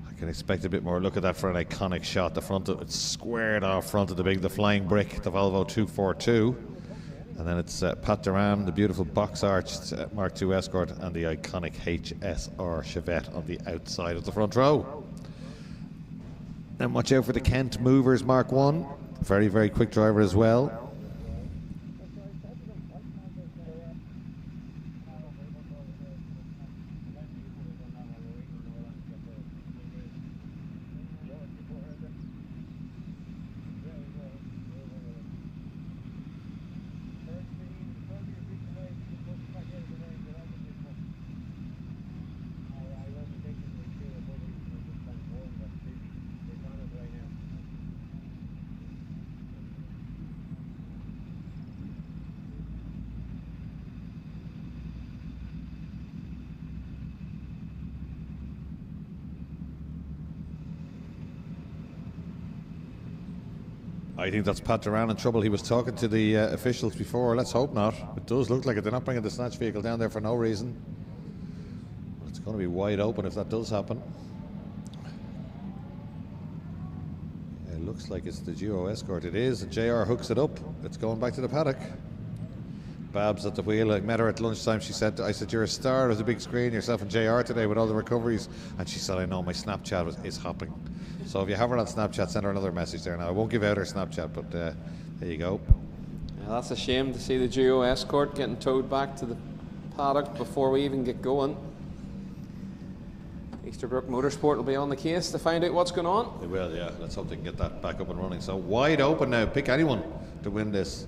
I can expect a bit more. Look at that for an iconic shot. The front of it's squared off front of the flying brick, the Volvo 242. And then it's Pat Duran, the beautiful box arched Mark II Escort, and the iconic HSR Chevette on the outside of the front row. And watch out for the Kent Movers Mark 1. Very, very quick driver as well. I think that's Pat Duran in trouble. He was talking to the officials before. Let's hope not. It does look like it. They're not bringing the snatch vehicle down there for no reason. It's going to be wide open if that does happen. It looks like it's the Duo Escort. It is. And JR hooks it up. It's going back to the paddock. Babs at the wheel. I met her at lunchtime. She said, I said, you're a star of the big screen, yourself and JR today with all the recoveries. And she said, I know, my Snapchat is hopping. So if you have her on Snapchat, send her another message there now. I won't give out her Snapchat, but there you go. Yeah, that's a shame to see the Duo Escort getting towed back to the paddock before we even get going. Easterbrook Motorsport will be on the case to find out what's going on. They will, yeah. Let's hope they can get that back up and running. So wide open now. Pick anyone to win this.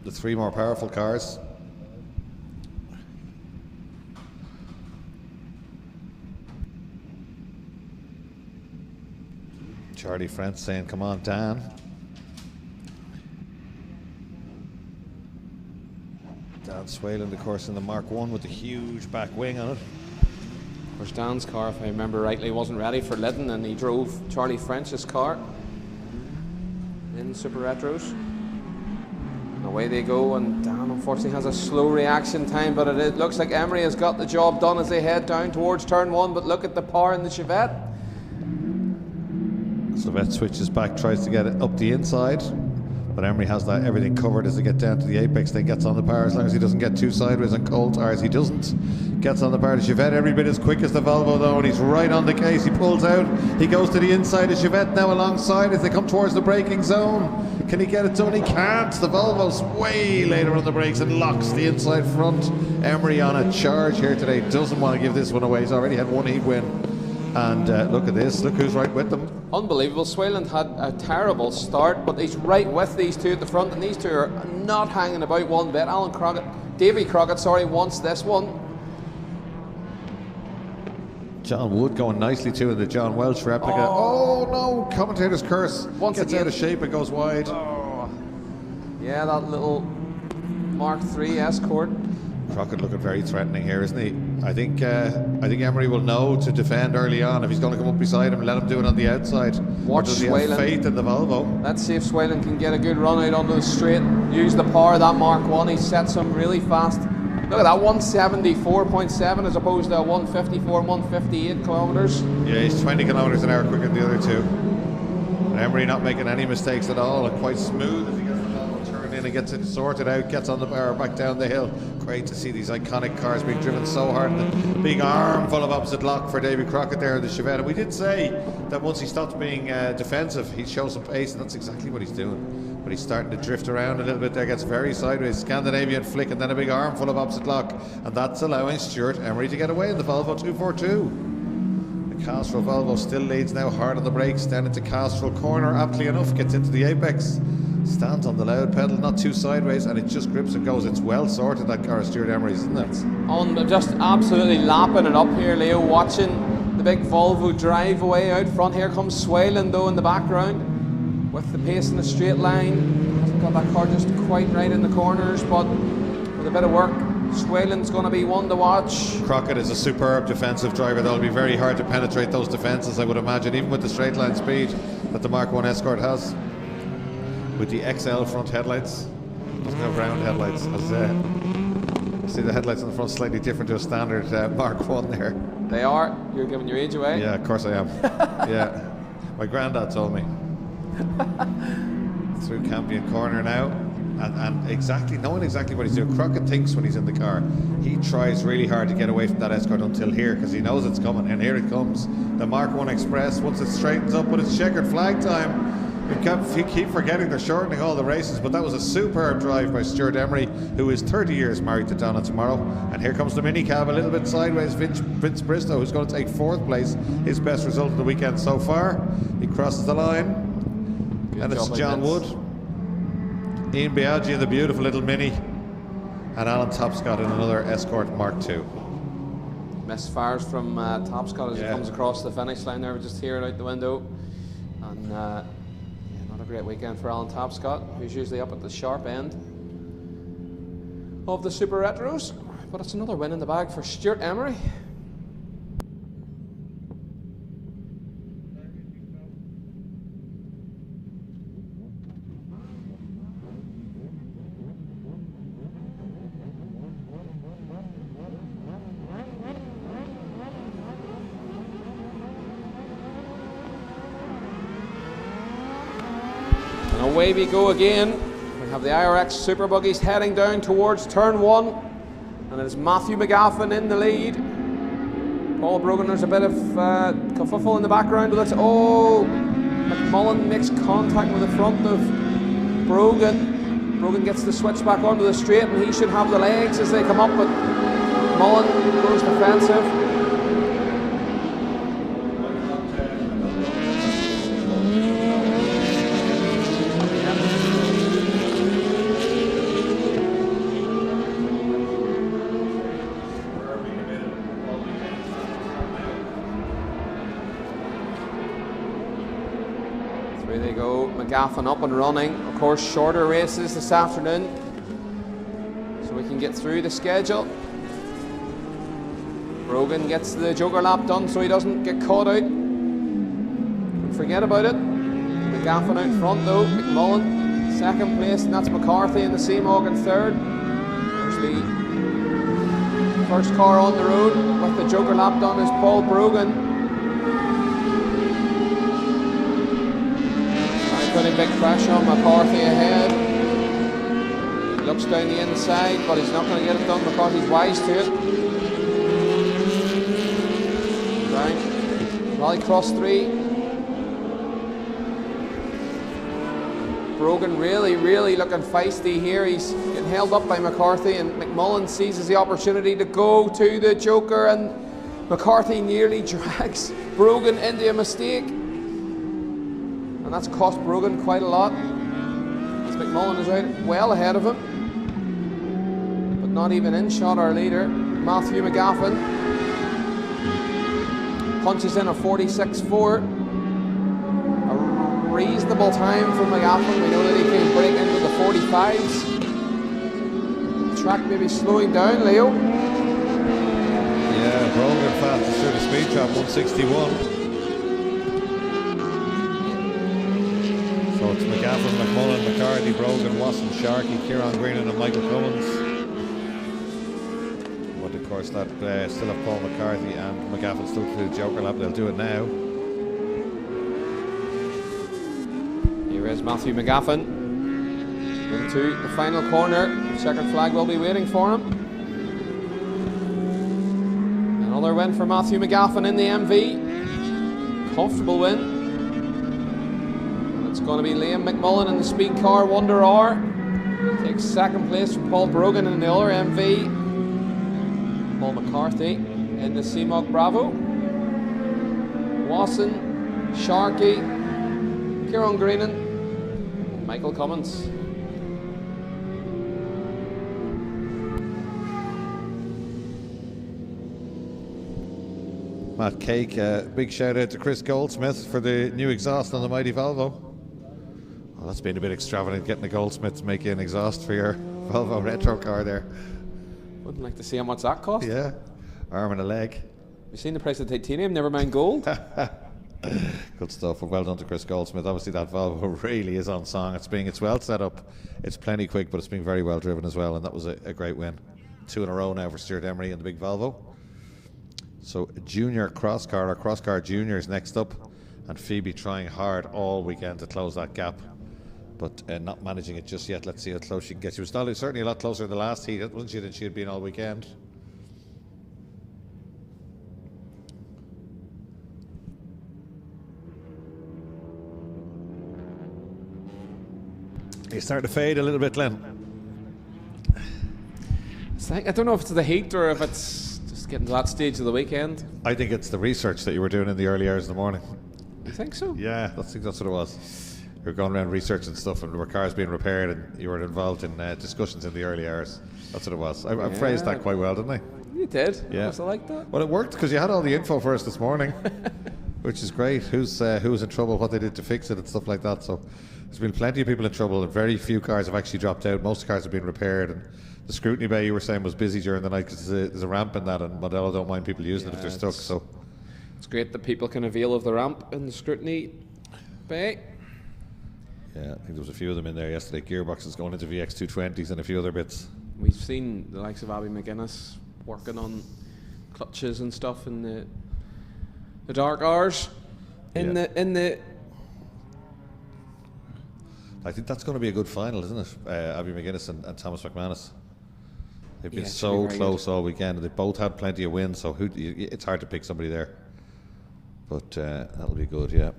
The 3 more powerful cars. Charlie French saying, come on, Dan. Dan Swayland, of course, in the Mark 1 with the huge back wing on it. Of course, Dan's car, if I remember rightly, wasn't ready for Lydden, and he drove Charlie French's car in Super Retros. And away they go, and Dan unfortunately has a slow reaction time, but it looks like Emery has got the job done as they head down towards turn 1, but look at the power in the Chevette. Chevette switches back, tries to get it up the inside, but Emery has that everything covered as they get down to the apex. Then gets on the power, as long as he doesn't get too sideways on cold tires. He doesn't. Gets on the power. The Chevette every bit as quick as the Volvo though, and he's right on the case. He pulls out. He goes to the inside. The Chevette now alongside as they come towards the braking zone. Can he get it done? He can't. The Volvo's way later on the brakes and locks the inside front. Emery on a charge here today. Doesn't want to give this one away. He's already had 1 heat win. And look at this, look who's right with them. Unbelievable. Swayland had a terrible start, but he's right with these two at the front, and these two are not hanging about one bit. Davy Crockett, wants this one. John Wood going nicely too in the John Welch replica. Oh no, commentator's curse. Once gets again out of shape and goes wide. Oh. Yeah, that little Mark III Escort. Crockett looking very threatening here, isn't he? I think Emery will know to defend early on. If he's going to come up beside him, let him do it on the outside. Watch does he Swayland. have faith in the Volvo? Let's see if Swayland can get a good run out onto the straight. Use the power of that Mark 1. He sets him really fast. Look at that, 174.7 as opposed to 154 and 158 kilometres. Yeah, he's 20 kilometres an hour quicker than the other two. And Emery not making any mistakes at all, and quite smooth as he gets the Volvo turned in and gets it sorted out, gets on the power back down the hill. Great to see these iconic cars being driven so hard. And the big arm full of opposite lock for Davy Crockett there in the Chevette. And we did say that once he stopped being defensive, he'd show some pace, and that's exactly what he's doing. But he's starting to drift around a little bit there, gets very sideways. Scandinavian flick, and then a big arm full of opposite lock. And that's allowing Stuart Emery to get away in the Volvo 242. The Castrol Volvo still leads now hard on the brakes, down into Castrol corner, aptly enough, gets into the apex. Stands on the loud pedal, not too sideways, and it just grips and goes. It's well sorted, that car, Stuart Emery's, isn't it? Just absolutely lapping it up here, Leo, watching the big Volvo drive away out front. Here comes Swayland though in the background with the pace in the straight line. Hasn't got that car just quite right in the corners, but with a bit of work, Swayland's going to be one to watch. Crockett is a superb defensive driver. That'll be very hard to penetrate those defences, I would imagine, even with the straight line speed that the Mark 1 Escort has. With the XL front headlights, doesn't have round headlights. See the headlights on the front slightly different to a standard Mark 1 there. They are. You're giving your age away. Yeah, of course I am. Yeah, my granddad told me. Through Campion corner now, and knowing exactly what he's doing. Crockett thinks when he's in the car, he tries really hard to get away from that Escort until here, because he knows it's coming, and here it comes. The Mark 1 Express, once it straightens up, but it's checkered flag time. We keep forgetting they're shortening all the races, but that was a superb drive by Stuart Emery, who is 30 years married to Donna tomorrow. And here comes the minicab, a little bit sideways. Vince Bristow, who's going to take 4th place, his best result of the weekend so far. He crosses the line. Good and it's job, John Vince. Wood, Ian Biaggi in the beautiful little Mini, and Alan Topscott in another Escort Mark II. Misfires from Topscott as he comes across the finish line there. We just hear it out the window. And not a great weekend for Alan Topscott, who's usually up at the sharp end of the Super Retros. But it's another win in the bag for Stuart Emery. Away we go again. We have the IRX Super Buggies heading down towards turn 1, and it's Matthew McGaffin in the lead. Paul Brogan, there's a bit of kerfuffle in the background. McMullen makes contact with the front of Brogan. Brogan gets the switch back onto the straight, and he should have the legs as they come up, but Mullen goes defensive. McGaffin up and running. Of course, shorter races this afternoon, so we can get through the schedule. Brogan gets the Joker lap done so he doesn't get caught out and forget about it. McGaffin out front though, McMullen second place, and that's McCarthy in the Seamog in third. There's the first car on the road with the Joker lap done is Paul Brogan. Putting big pressure on McCarthy ahead. He looks down the inside, but he's not going to get it done. McCarthy's wise to it. Right, Rallycross 3. Brogan really looking feisty here. He's getting held up by McCarthy, and McMullen seizes the opportunity to go to the Joker, and McCarthy nearly drags Brogan into a mistake. And that's cost Brogan quite a lot, as McMullen is out well ahead of him, but not even in shot our leader, Matthew McGaffin. Punches in a 46.4. A reasonable time for McGaffin. We know that he can break into the 45s. The track may be slowing down, Leo. Yeah, Brogan fastest through the speed trap, 161. So it's McGaffin, McMullen, McCarthy, Brogan, Watson, Sharkey, Kieran Greenan and Michael Cummins. But of course that still have Paul McCarthy and McGaffin still to do the Joker lap. They'll do it now. Here is Matthew McGaffin into the final corner. The checkered flag will be waiting for him. Another win for Matthew McGaffin in the MV. Comfortable win. It's going to be Liam McMullen in the speed car Wonder R. Takes second place from Paul Brogan in the other MV. Paul McCarthy in the Seamog Bravo. Wasson, Sharkey, Kieran Greenan, and Michael Cummins. Matt Cake, big shout out to Chris Goldsmith for the new exhaust on the mighty Volvo. Well, that's been a bit extravagant, getting a Goldsmith to make you an exhaust for your Volvo retro car there. Wouldn't like to see how much that cost. Yeah, arm and a leg. You've seen the price of titanium, never mind gold. Good stuff. Well done to Chris Goldsmith. Obviously that Volvo really is on song. It's well set up. It's plenty quick, but it's been very well driven as well, and that was a great win. 2 in a row now for Stuart Emery and the big Volvo. So junior crosscar, or crosscar juniors next up, and Phoebe trying hard all weekend to close that gap, but not managing it just yet. Let's see how close she can get. She was certainly a lot closer in the last heat, wasn't she, than she had been all weekend. You start to fade a little bit, Len. I don't know if it's the heat or if it's just getting to that stage of the weekend. I think it's the research that you were doing in the early hours of the morning. You think so? Yeah, I think that's what it was. You were going around researching stuff, and there were cars being repaired, and you were involved in discussions in the early hours. That's what it was. I phrased that quite well, didn't I? You did. Yeah. I like that. Well, it worked because you had all the info for us this morning, which is great. Who's in trouble, what they did to fix it, and stuff like that. So there's been plenty of people in trouble, and very few cars have actually dropped out. Most cars have been repaired, and the scrutiny bay, you were saying, was busy during the night because there's a ramp in that, and Mondello don't mind people using it if they're stuck. So it's great that people can avail of the ramp in the scrutiny bay. Yeah, I think there was a few of them in there yesterday. Gearboxes going into VX220s and a few other bits. We've seen the likes of Abby McGuinness working on clutches and stuff in the dark hours. In the I think that's going to be a good final, isn't it? Abby McGuinness and Thomas McManus. They've been so close all weekend. They both had plenty of wins, so it's hard to pick somebody there. But that'll be good, yeah.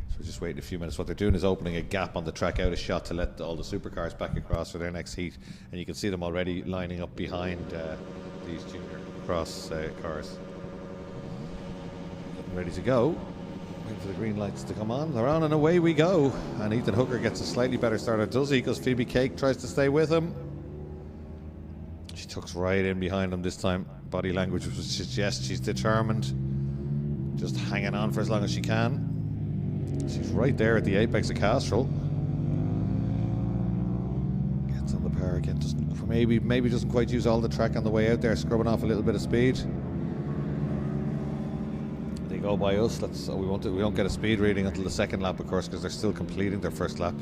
So we're just waiting a few minutes. What they're doing is opening a gap on the track out a shot to let all the supercars back across for their next heat. And you can see them already lining up behind these junior cross cars. Getting ready to go. Waiting for the green lights to come on. They're on and away we go. And Ethan Hooker gets a slightly better start, does he? Because Phoebe Cake tries to stay with him. She tucks right in behind him this time. Body language would suggest she's determined. Just hanging on for as long as she can. She's right there at the apex of Castrol. Gets on the power again. Maybe doesn't quite use all the track on the way out there, scrubbing off a little bit of speed. They go by us. We won't get a speed reading until the second lap, of course, because they're still completing their first lap.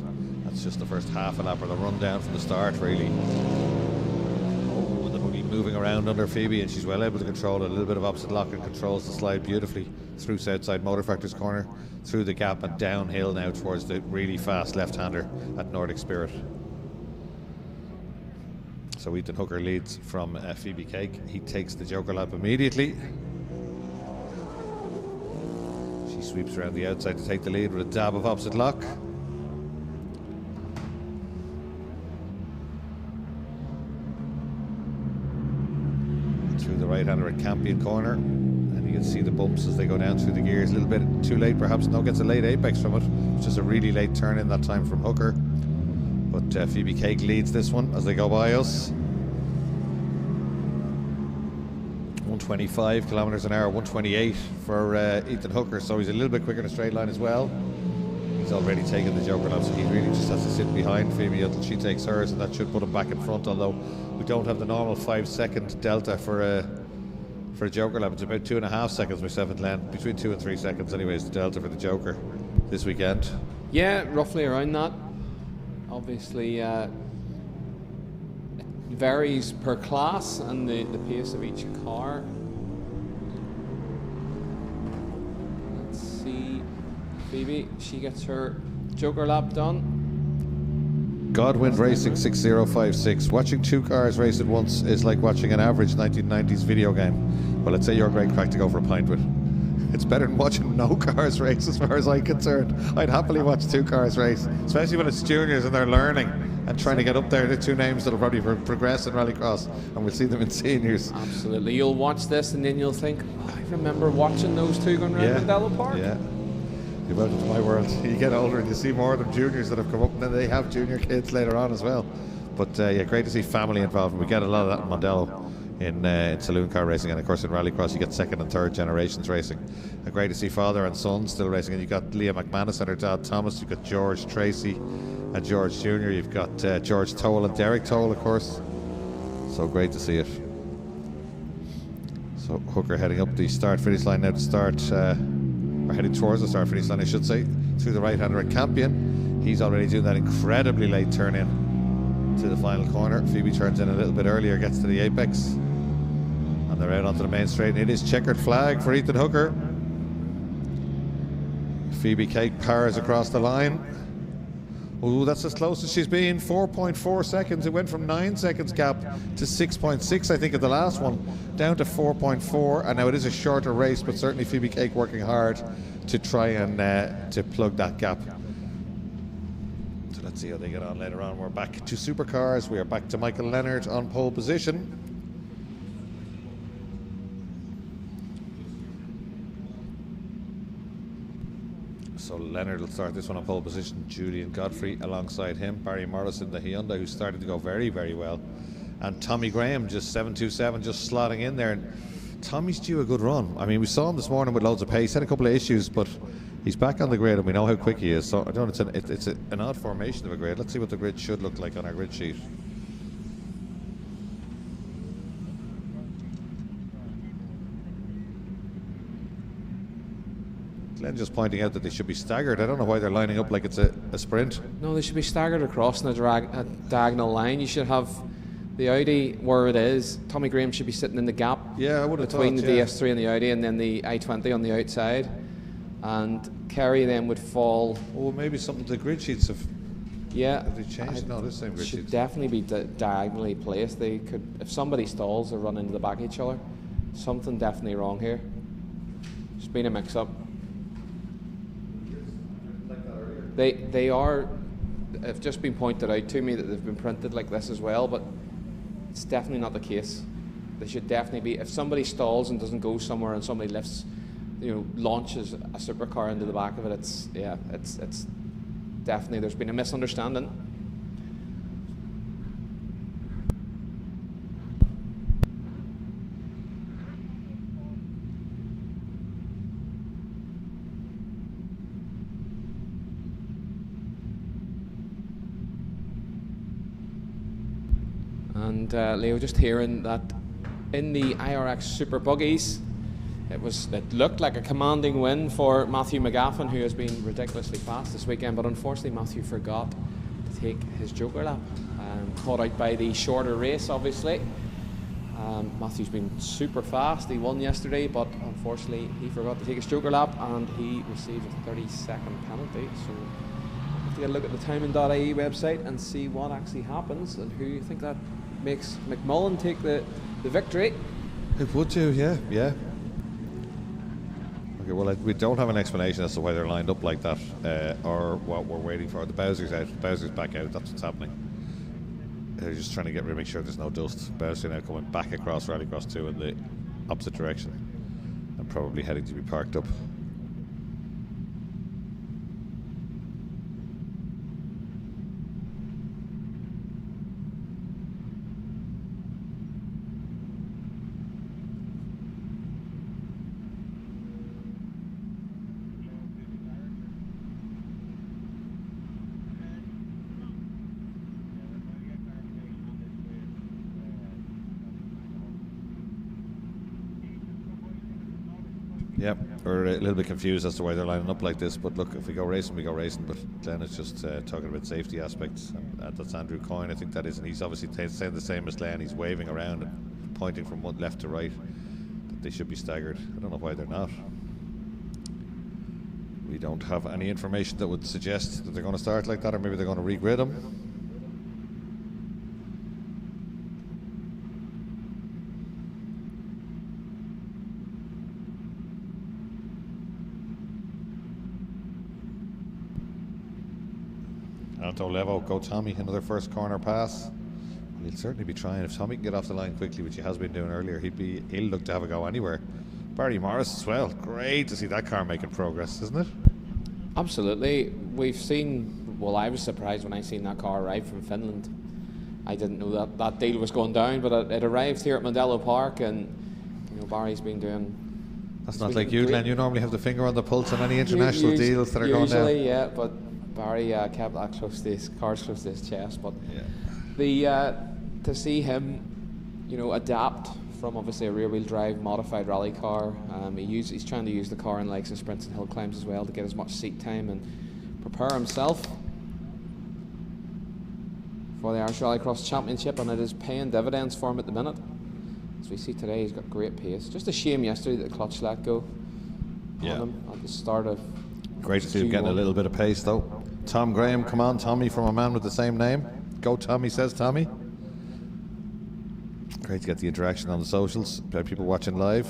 That's just the first half a lap or the run down from the start, really. Oh, and the buggy moving around under Phoebe, and she's well able to control it. A little bit of opposite lock and controls the slide beautifully through Southside Motor Factor's corner, through the gap and downhill now towards the really fast left-hander at Nordic Spirit. So Ethan Hooker leads from Phoebe Cake. He takes the Joker lap immediately. She sweeps around the outside to take the lead with a dab of opposite lock. Through the right-hander at Campion corner. And you can see the bumps as they go down through the gears. A little bit too late perhaps. No, gets a late apex from it. It's just a really late turn in that time from Hooker. But Phoebe Cake leads this one as they go by us. 125 kilometers an hour, 128 for Ethan Hooker, so he's a little bit quicker in a straight line as well. He's already taken the Joker lap, so he really just has to sit behind Phoebe until she takes hers, and that should put him back in front, although we don't have the normal 5-second delta for a Joker lap. It's about 2.5 seconds myself and Len, between 2 and 3 seconds anyways, the delta for the Joker this weekend. Yeah, roughly around that. Obviously, it varies per class and the pace of each car. Let's see, Phoebe, she gets her Joker lap done. Godwin Racing 6056. Watching two cars race at once is like watching an average 1990s video game. Well, I'd say you're a great crack to go for a pint with. It's better than watching no cars race as far as I'm concerned. I'd happily watch two cars race, especially when it's juniors and they're learning and trying to get up there. The two names that'll probably progress in Rallycross, and we'll see them in seniors. Absolutely. You'll watch this and then you'll think, oh, I remember watching those two going around Mondello Park. Yeah. You're welcome to my world. You get older and you see more of them juniors that have come up, and then they have junior kids later on as well. But yeah, great to see family involved, and we get a lot of that in Mondello. In saloon car racing, and of course in Rallycross you get second and third generations racing. Great to see father and son still racing, and you've got Leah McManus and her dad Thomas, you've got George Tracy and George Jr., you've got George Toll and Derek Toll, of course. So great to see it. So Hooker heading up the start finish line now to start, or heading towards the start finish line I should say, through the right hander at Campion. He's already doing that incredibly late turn in to the final corner. Phoebe turns in a little bit earlier, gets to the apex. And they're out onto the main straight, and it is checkered flag for Ethan Hooker. Phoebe Cake powers across the line. Oh, that's as close as she's been. 4.4 seconds. It went from 9 seconds gap to 6.6, I think, at the last one, down to 4.4. And now it is a shorter race, but certainly Phoebe Cake working hard to try and to plug that gap. So let's see how they get on later on. We're back to Supercars. We are back to Michael Leonard on pole position. So Leonard will start this one on pole position. Julian Godfrey alongside him. Barry Morrison, the Hyundai, who's started to go very, very well. And Tommy Graham, just 727, just slotting in there. And Tommy's due a good run. I mean, we saw him this morning with loads of pace. Had a couple of issues, but he's back on the grid, and we know how quick he is. So I don't know, it's an odd formation of a grid. Let's see what the grid should look like on our grid sheet. Glenn just pointing out that they should be staggered. I don't know why they're lining up like it's a sprint. No, they should be staggered across in a diagonal line. You should have the Audi where it is. Tommy Graham should be sitting in the gap between the DS3 and the Audi, and then the i20 on the outside. And Kerry then would fall. Oh, maybe something the grid sheets have. Yeah. Have they changed? No, this same grid should sheets. definitely be diagonally placed. They could, if somebody stalls, they run into the back of each other. Something definitely wrong here. It's been a mix-up. They are, have just been pointed out to me that they've been printed like this as well, but it's definitely not the case. They should definitely be, if somebody stalls and doesn't go somewhere and somebody lifts, launches a supercar into the back of it, it's definitely, there's been a misunderstanding. And Leo, just hearing that in the IRX Super Buggies, it looked like a commanding win for Matthew McGaffin, who has been ridiculously fast this weekend, but unfortunately Matthew forgot to take his joker lap, caught out by the shorter race, obviously. Matthew's been super fast. He won yesterday, but unfortunately he forgot to take his joker lap and he received a 30-second penalty. So we'll have to get a look at the timing.ie website and see what actually happens and who you think that makes McMullen take the victory. It would do, yeah. Okay, well, we don't have an explanation as to why they're lined up like that, or what we're waiting for. The Bowser's out. Bowser's back out. That's what's happening. They're just trying to make sure there's no dust. Bowser now coming back across Rallycross 2 in the opposite direction and probably heading to be parked up. Yep, we're a little bit confused as to why they're lining up like this, but look, if we go racing, we go racing. But Glenn is just talking about safety aspects, and that's Andrew Coyne, I think that is, and he's obviously saying the same as Glenn. He's waving around and pointing from one left to right that they should be staggered. I don't know why they're not. We don't have any information that would suggest that they're going to start like that, or maybe they're going to regrid them. Anto Levo, go Tommy, another first corner pass. Well, he'll certainly be trying. If Tommy can get off the line quickly, which he has been doing earlier, he'll look to have a go anywhere. Barry Morris as well. Great to see that car making progress, isn't it? Absolutely. We've seen, well, I was surprised when I seen that car arrive from Finland. I didn't know that deal was going down, but it arrived here at Mondello Park, and Barry's been doing. That's not like you, Glenn. You normally have the finger on the pulse on any international deals that are going down. Usually, yeah, but Barry kept that close to his cards close to his chest. But to see him, adapt from obviously a rear-wheel drive modified rally car. He's trying to use the car in legs and sprints and hill climbs as well to get as much seat time and prepare himself for the Irish Rallycross Championship, and it is paying dividends for him at the minute. As we see today, he's got great pace. Just a shame yesterday that the clutch let go on him at the start of. Great to see him getting a little bit of pace though. Tom Graham, come on Tommy, from a man with the same name. Go Tommy, says Tommy. Great to get the interaction on the socials, people watching live.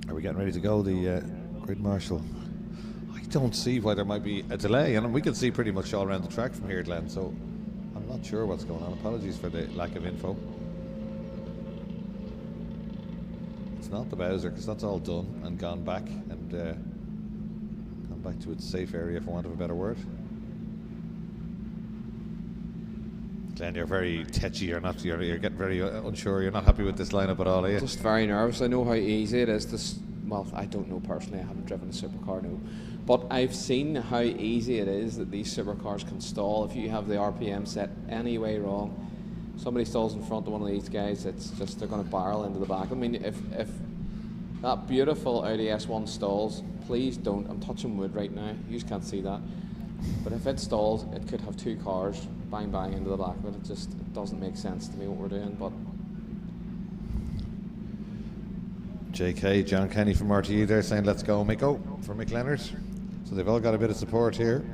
Are we getting ready to go? The grid marshal. I don't see why there might be a delay, and we can see pretty much all around the track from here, Glenn, so I'm not sure what's going on. Apologies for the lack of info. It's not the Bowser, because that's all done and gone back and gone back to its safe area, for want of a better word. Glenn, you're very tetchy. You're getting very unsure. You're not happy with this lineup at all, are you? Just very nervous. I know how easy it is to. Well, I don't know personally. I haven't driven a supercar, no. But I've seen how easy it is that these supercars can stall if you have the RPM set any way wrong. Somebody stalls in front of one of these guys, it's just they're going to barrel into the back. I mean, if that beautiful Audi S1 stalls, please don't. I'm touching wood right now. You just can't see that. But if it stalls, it could have two cars bang bang into the back. But it doesn't make sense to me what we're doing. But JK, John Kenny from RTE there saying let's go Miko for Mick Leonard. So they've all got a bit of support here.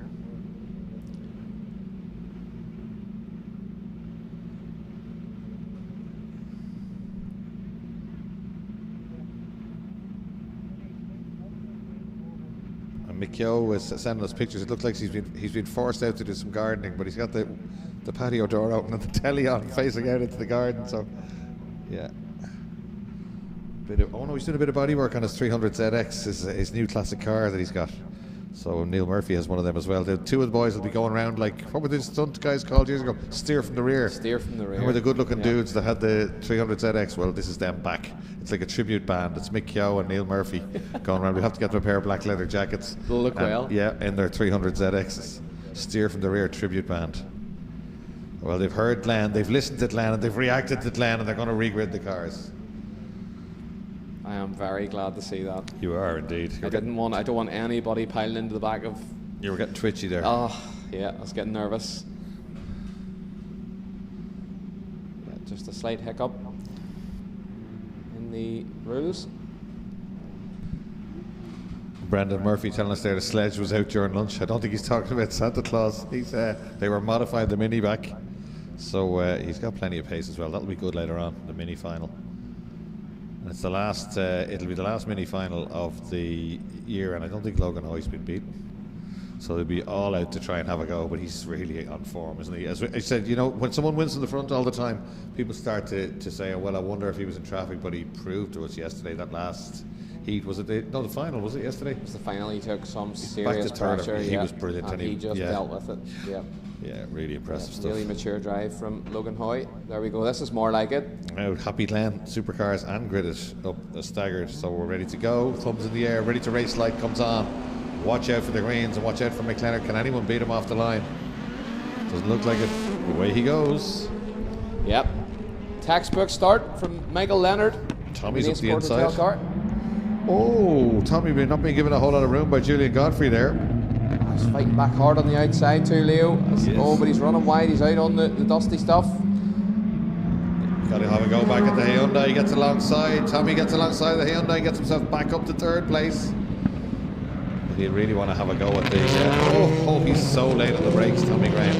And Mick Yo is sending us pictures. It looks like he's been forced out to do some gardening, but he's got the patio door open and the telly on facing out into the garden. So yeah. Oh no, he's doing a bit of body work on his 300ZX, his new classic car that he's got. So Neil Murphy has one of them as well. The two of the boys will be going around like, what were the stunt guys called years ago? Steer from the rear. Steer from the rear. Who were the good-looking dudes that had the 300ZX? Well, this is them back. It's like a tribute band. It's Mick Keogh and Neil Murphy going around. We have to get them a pair of black leather jackets. They'll look well. Yeah, in their 300ZXs. Steer from the rear tribute band. Well, they've heard Glenn, they've listened to Glenn, and they've reacted to Glenn, and they're going to regrid the cars. I am very glad to see that. You are indeed. I don't want anybody piling into the back of. You were getting twitchy there. Oh, yeah, I was getting nervous. Yeah, just a slight hiccup in the rules. Brendan Murphy telling us there the sledge was out during lunch. I don't think he's talking about Santa Claus. They were modifying the mini back, so he's got plenty of pace as well. That'll be good later on, the mini final. And it's the last. It'll be the last mini final of the year, and I don't think Logan Hoy's been beaten. So they'll be all out to try and have a go, but he's really on form, isn't he? As I said, you know, when someone wins in the front all the time, people start to say, oh, well, I wonder if he was in traffic, but he proved to us yesterday that last heat, was it the final, was it yesterday? It was the final. He took some Back serious to third, pressure. he was brilliant, and he just dealt with it. Yeah. Yeah, really impressive stuff. Really mature drive from Logan Hoy. There we go. This is more like it. Now, Happy Glen, Supercars and Gridded up staggered, so we're ready to go. Thumbs in the air, ready to race. Light comes on. Watch out for the greens and watch out for McLennan. Can anyone beat him off the line? Doesn't look like it. Away he goes. Yep. Textbook start from Michael Leonard. Tommy's up the Nations British inside. Rallycross. Oh, Tommy not being given a whole lot of room by Julian Godfrey there. He's fighting back hard on the outside too, Leo. Yes. Oh, but he's running wide. He's out on the dusty stuff. Got to have a go back at the Hyundai. He gets alongside. Tommy gets alongside the Hyundai, gets himself back up to third place. He'd really want to have a go at the. Oh, he's so late on the brakes, Tommy Graham.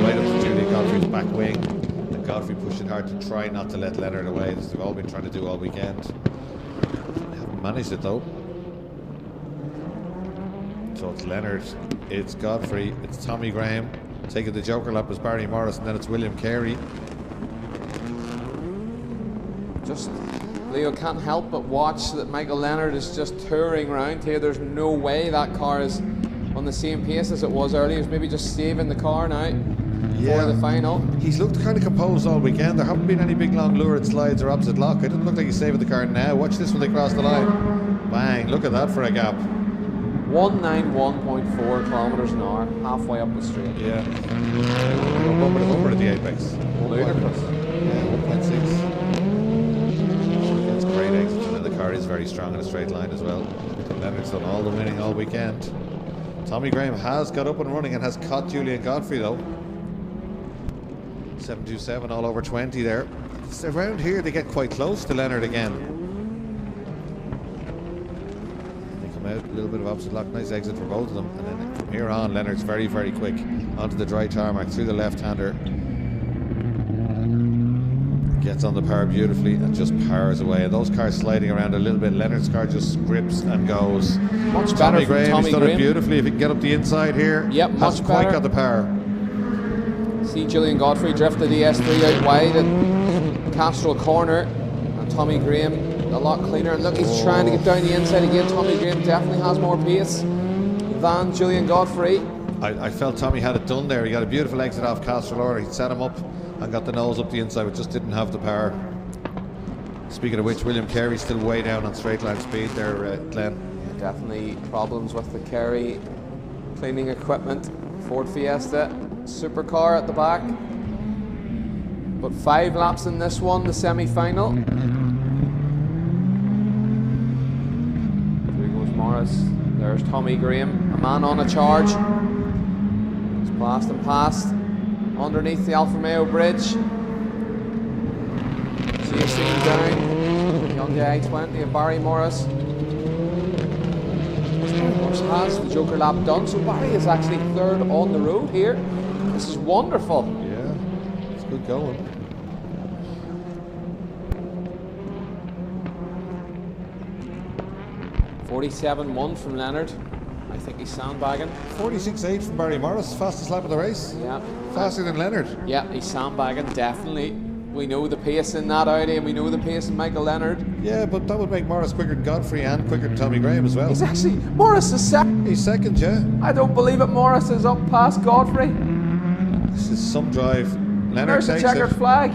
Right up to Julian Godfrey's back wing. And Godfrey pushing hard to try not to let Leonard away. This they've all been trying to do all weekend. They haven't managed it though. So it's Leonard, it's Godfrey, it's Tommy Graham. Taking the joker lap was Barry Morris, and then it's William Carey. Just Leo can't help but watch that Michael Leonard is just touring around here. There's no way that car is on the same pace as it was earlier. He's maybe just saving the car now for the final. He's looked kind of composed all weekend. There haven't been any big long lurid slides or opposite lock. It doesn't look like he's saving the car now. Watch this when they cross the line. Bang, look at that for a gap. 191.4 kilometers an hour, halfway up the straight. Yeah. Bumper to bumper at the apex. Ludicrous. Yeah, 1.6. Gets great exits, and the car is very strong in a straight line as well. Leonard's done all the winning all weekend. Tommy Graham has got up and running and has caught Julian Godfrey though. 727 all over 20 there. It's around here they get quite close to Leonard again. Out, a little bit of opposite lock, nice exit for both of them, and then from here on Leonard's very quick onto the dry tarmac through the left-hander, gets on the power beautifully and just powers away, and those cars sliding around a little bit. Leonard's car just grips and goes. Much better Tommy from Graham, Tommy he's done Graham. it beautifully. If he can get up the inside here, Yep, much hasn't quite better. got the power. See Julian Godfrey drifted the S3 out wide at Castrol Corner, and Tommy Graham a lot cleaner. Look, he's trying to get down the inside again. Tommy Graham definitely has more pace than Julian Godfrey. I felt Tommy had it done there. He got a beautiful exit off Castrol Order. He set him up and got the nose up the inside, but just didn't have the power. Speaking of which, William Carey's still way down on straight line speed there, Glenn. Yeah, definitely problems with the Kerry cleaning equipment. Ford Fiesta Supercar at the back. But 5 laps in this one, the semi-final. Morris. There's Tommy Graham, a man on a charge. He's blast and past underneath the Alfa Romeo bridge. Chasing down Hyundai i20 of Barry Morris. Morris has the Joker lap done, so Barry is actually third on the road here. This is wonderful. Yeah, it's good going. .47.1 from Leonard. I think he's sandbagging. 46.8 from Barry Morris, fastest lap of the race. Yeah. Faster than Leonard. Yeah, he's sandbagging, definitely. We know the pace in that Audi, and we know the pace in Michael Leonard. Yeah, but that would make Morris quicker than Godfrey and quicker than Tommy Graham as well. He's actually, Morris is second. He's second, yeah. I don't believe it, Morris is up past Godfrey. This is some drive. Leonard There's the takes checkered it. flag.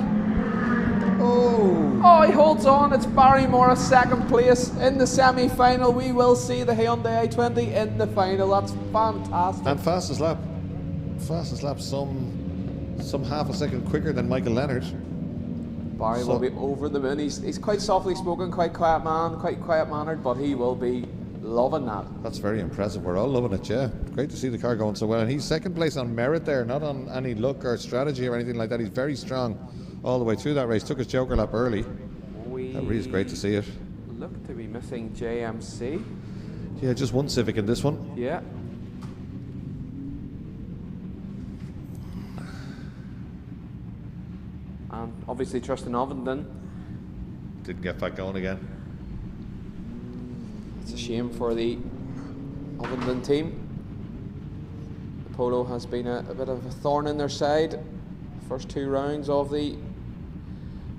Oh. Oh, he holds on. It's Barry Morris, second place in the semi-final. We will see the Hyundai i20 in the final. That's fantastic. And fastest lap. Fastest lap, some some half a second quicker than Michael Leonard. Barry will be over the moon. He's quite softly spoken, quite quiet man, quite quiet mannered, but he will be loving that. That's very impressive. We're all loving it, yeah. Great to see the car going so well. And he's second place on merit there, not on any luck or strategy or anything like that. He's very strong all the way through that race. Took his joker lap early. That really is great to see it. Look to be missing JMC. Yeah, just one Civic in this one. Yeah. And obviously Tristan Ovenden. Didn't get back going again. It's a shame for the Ovenden team. The Polo has been a bit of a thorn in their side. First 2 rounds of the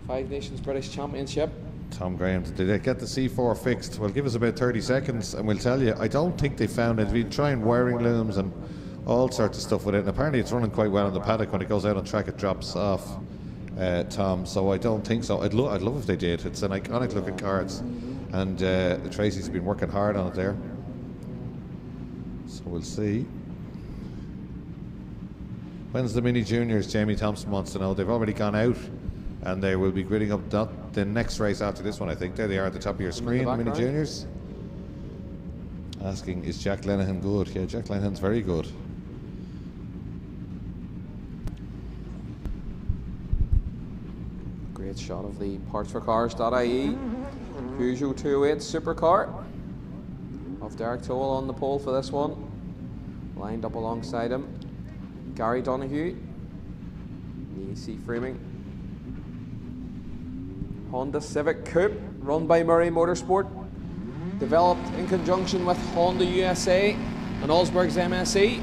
5 Nations British Championship. Tom Graham, did they get the C4 fixed? Well, give us about 30 seconds and we'll tell you. I don't think they found it. They've been trying wiring looms and all sorts of stuff with it, and apparently it's running quite well in the paddock. When it goes out on track it drops off, Tom, so I don't think so. I'd love if they did. It's an iconic looking car, and Tracy's been working hard on it there, so we'll see. When's the Mini Juniors? Jamie Thompson wants to know. They've already gone out and they will be gridding up the next race after this one, I think. There they are at the top of your screen, the Mini Juniors. Asking, is Jack Lenihan good? Yeah, Jack Lenihan's very good. Great shot of the partsforcars.ie Peugeot 208 Supercar of Derek Toll on the pole for this one. Lined up alongside him, Gary Donoghue, EC framing. Honda Civic Coupe, run by Murray Motorsport, developed in conjunction with Honda USA and Allsburg's MSE.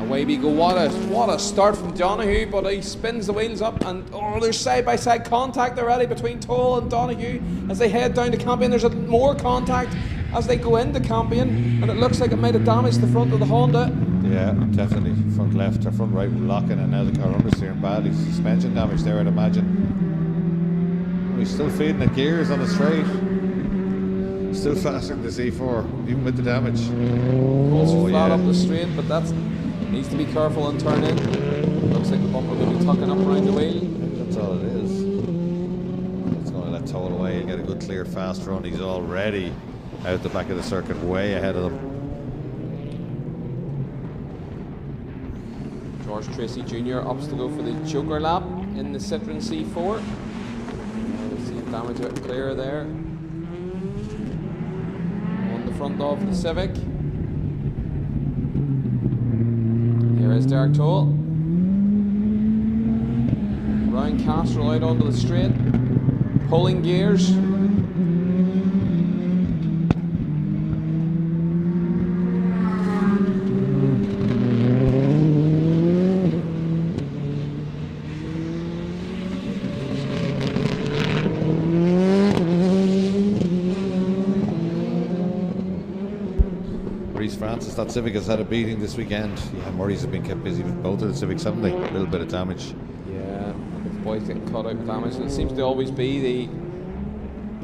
Away we go. What a start from Donoghue, but he spins the wheels up, and there's side-by-side contact already between Toll and Donoghue as they head down to Campion. There's more contact as they go into Campion, and it looks like it might have damaged the front of the Honda. Yeah, definitely. Front left or front right locking, and now the car understeering badly. Suspension damage there, I'd imagine. He's still feeding the gears on the straight. Still faster than the C4, even with the damage. Goes flat up the straight, but that needs to be careful and turn in. Looks like the bumper will be tucking up around the wheel. Maybe that's all it is. It's going to let Toll away. He'll get a good, clear, fast run. He's already out the back of the circuit, way ahead of them. George Tracy Jr. ups to go for the Joker lap in the Citroen C4. See damage out clear there on the front of the Civic. Here is Derek Toll. Round Castro out onto the straight, pulling gears. Francis, that Civic has had a beating this weekend. Yeah, Murray's have been kept busy with both of the Civics, haven't they? A little bit of damage. Yeah, the boys getting caught out with damage. It seems to always be the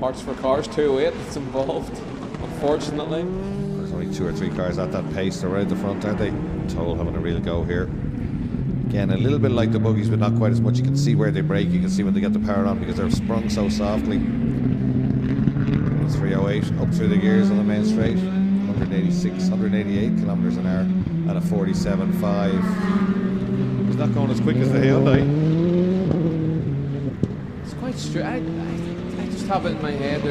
Parts for Cars 208 that's involved, unfortunately. There's only 2 or 3 cars at that pace. They're right at the front, aren't they? Toll having a real go here. Again, a little bit like the buggies, but not quite as much. You can see where they brake. You can see when they get the power on because they're sprung so softly. 308 up through the gears on the main straight. 188 kilometers an hour and a 47.5. He's not going as quick as the Hyundai. It's quite straight. I just have it in my head.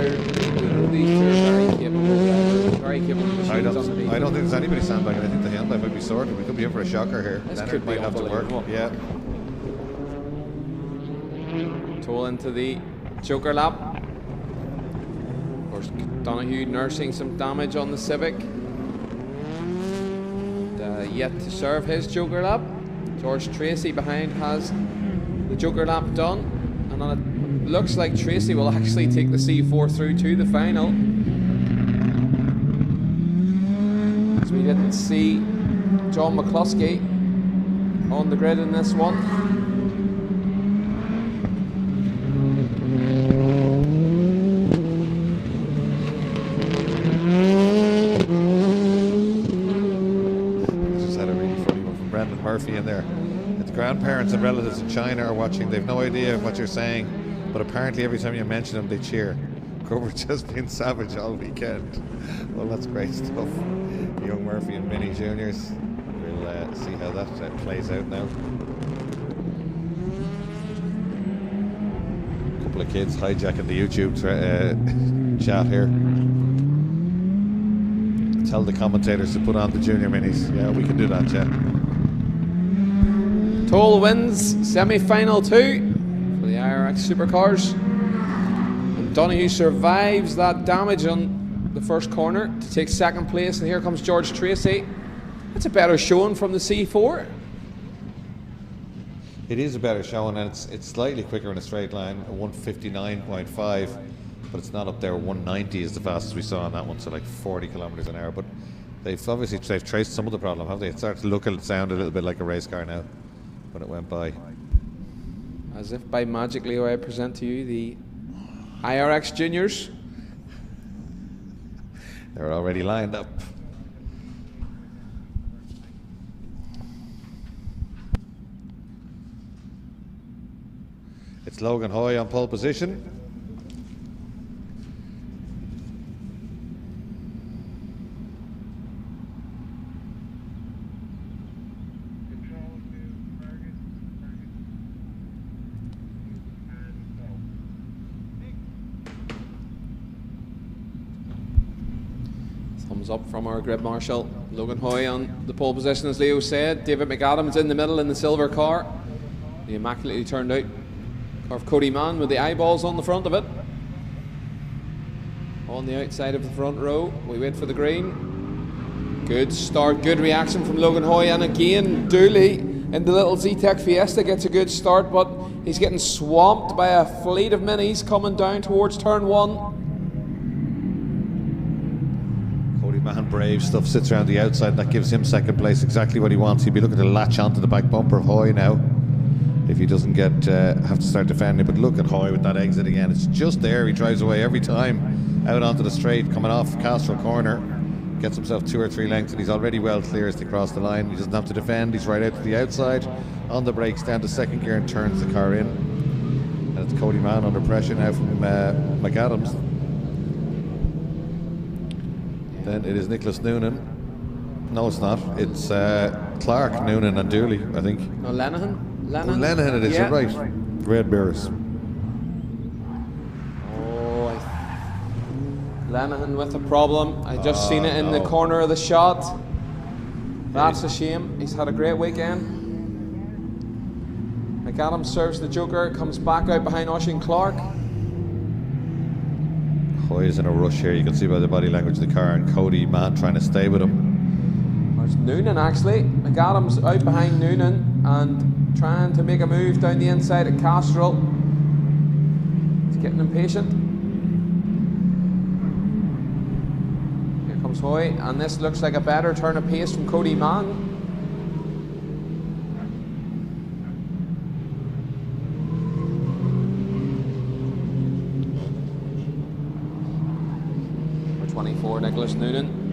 These two are very capable machines. I don't think there's anybody sandbagging. I think the Hyundai might be sorted. We could be in for a shocker here. This Leonard could be might have to work. Yeah. Toll into the Joker lap. Of course, Donoghue nursing some damage on the Civic. And, yet to serve his Joker lap. George Tracy behind has the Joker lap done, and it looks like Tracy will actually take the C4 through to the final. As we didn't see John McCluskey on the grid in this one. Brendan Murphy in there. The grandparents and relatives in China are watching. They've no idea what you're saying, but apparently every time you mention them, they cheer. Grover's just been savage all weekend. Well, that's great stuff. Young Murphy and Minnie Juniors. We'll see how that plays out now. A couple of kids hijacking the YouTube chat here. Tell the commentators to put on the junior minis. Yeah, we can do that, yeah. Toll wins semi-final 2 for the IRX Supercars. And Donoghue survives that damage on the first corner to take second place, and here comes George Tracy. That's a better showing from the C4. It is a better showing, and it's slightly quicker in a straight line, a 159.5, but it's not up there. 190 is the fastest we saw on that one, so like 40 kilometers an hour. But they've traced some of the problem, have they? It started to look and sound a little bit like a race car now when it went by. As if by magic, Leo, I present to you the IRX Juniors. They're already lined up. It's Logan Hoy on pole position. Thumbs up from our grid marshal. Logan Hoy on the pole position, as Leo said. David McAdams in the middle in the silver car. The immaculately turned out car of Cody Mann with the eyeballs on the front of it. On the outside of the front row, we wait for the green. Good start, good reaction from Logan Hoy, and again Dooley in the little Z-Tech Fiesta gets a good start, but he's getting swamped by a fleet of minis coming down towards turn 1. Cody Mann, brave stuff, sits around the outside, and that gives him second place, exactly what he wants. He'd be looking to latch onto the back bumper of Hoy now if he doesn't get have to start defending. But look at Hoy with that exit again. It's just there. He drives away every time out onto the straight, coming off Castro corner, gets himself 2 or 3 lengths, and he's already well clear as they cross the line. He doesn't have to defend. He's right out to the outside on the brakes, down to second gear, and turns the car in. And it's Cody Mann under pressure now from McAdams. Then it is Nicholas Noonan. No, it's not. It's Clark, Noonan, and Dooley, I think. No, Lenihan. Lenihan it is, yeah. You're right. Red Bears. Lenihan with a problem. I just seen it in the corner of the shot. That's a shame. He's had a great weekend. McAdams serves the joker, comes back out behind Oisin Clark. Hoy is in a rush here. You can see by the body language of the car, and Cody Mann trying to stay with him. There's Noonan actually. McAdams out behind Noonan and trying to make a move down the inside at Castrol. He's getting impatient. Here comes Hoy, and this looks like a better turn of pace from Cody Mann. Number 24, Nicholas Noonan.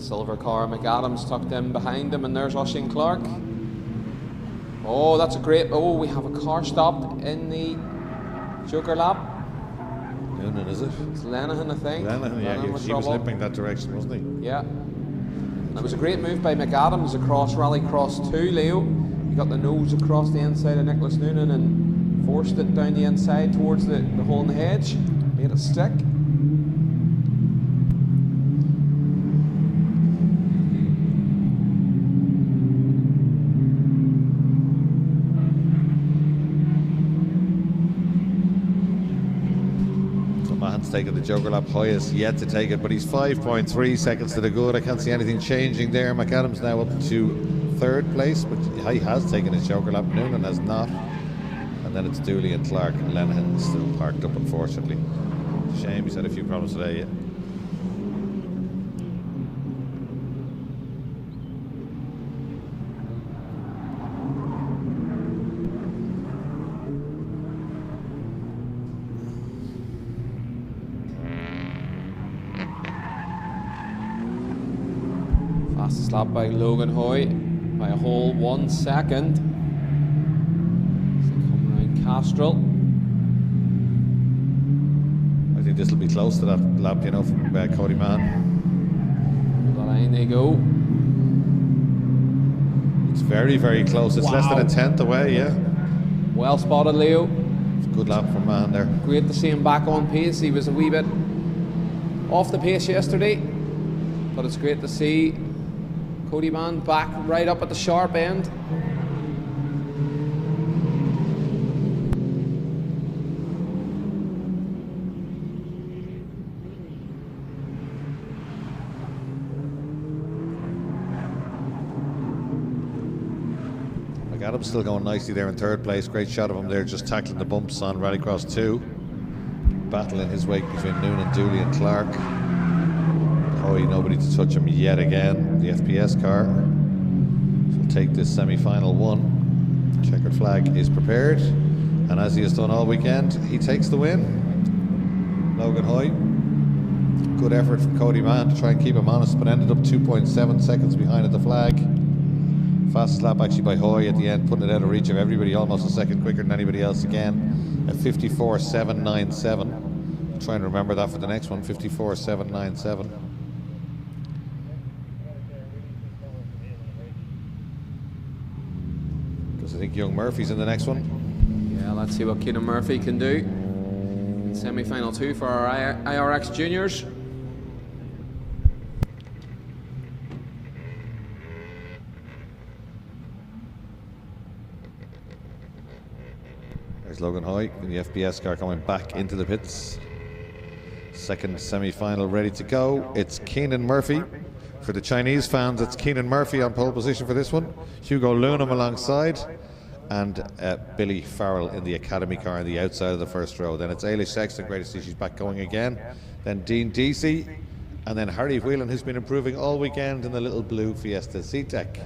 Silver car, McAdams tucked in behind him, and there's Oisin Clark. Oh, that's a great. Oh, we have a car stopped in the Joker lap. Noonan, is it? It's Lenihan, I think. Lenihan, yeah, he was limping that direction, wasn't he? Yeah. And it was a great move by McAdams across Rallycross 2, Leo. He got the nose across the inside of Nicholas Noonan and forced it down the inside towards the hole in the hedge. Made it stick. Taking the Joker lap. Hoy is yet to take it, but he's 5.3 seconds to the good. I can't see anything changing there. McAdams now up to 3rd place, but he has taken his Joker lap. Noonan has not. And then it's Dooley and Clark, and Lenihan still parked up, unfortunately. Shame, he's had a few problems today. Fastest lap by Logan Hoy by a whole 1 second. So come around Castrol. I think this will be close to that lap, you know, from Cody Mann. The line they go. It's very, very close. It's less than a tenth away, yeah. Well spotted, Leo. It's a good lap from Mann there. Great to see him back on pace. He was a wee bit off the pace yesterday, but it's great to see Cody Mann back right up at the sharp end. Adam's still going nicely there in third place. Great shot of him there, just tackling the bumps on Rallycross 2. Battle in his wake between Noonan, Dooley and Clark. Hoy, nobody to touch him yet again. The FPS car will take this semi-final one. Checkered flag is prepared, and as he has done all weekend, he takes the win. Logan Hoy, good effort from Cody Mann to try and keep him honest, but ended up 2.7 seconds behind at the flag. Fastest lap actually by Hoy at the end, putting it out of reach of everybody, almost a second quicker than anybody else again, at 54.797. Try and remember that for the next one, 54.797. Because I think young Murphy's in the next one. Yeah, let's see what Keenan Murphy can do in semi-final 2 for our IRX juniors. There's Logan Hoy in the FBS car coming back into the pits. Second semi-final ready to go. It's Keenan Murphy. For the Chinese fans, it's Keenan Murphy on pole position for this one. Hugo Lunham alongside. And Billy Farrell in the Academy car on the outside of the first row. Then it's Ailish Sexton, great to see she's back going again. Then Dean Deasy. And then Harry Whelan, who's been improving all weekend in the little blue Fiesta C-Tech.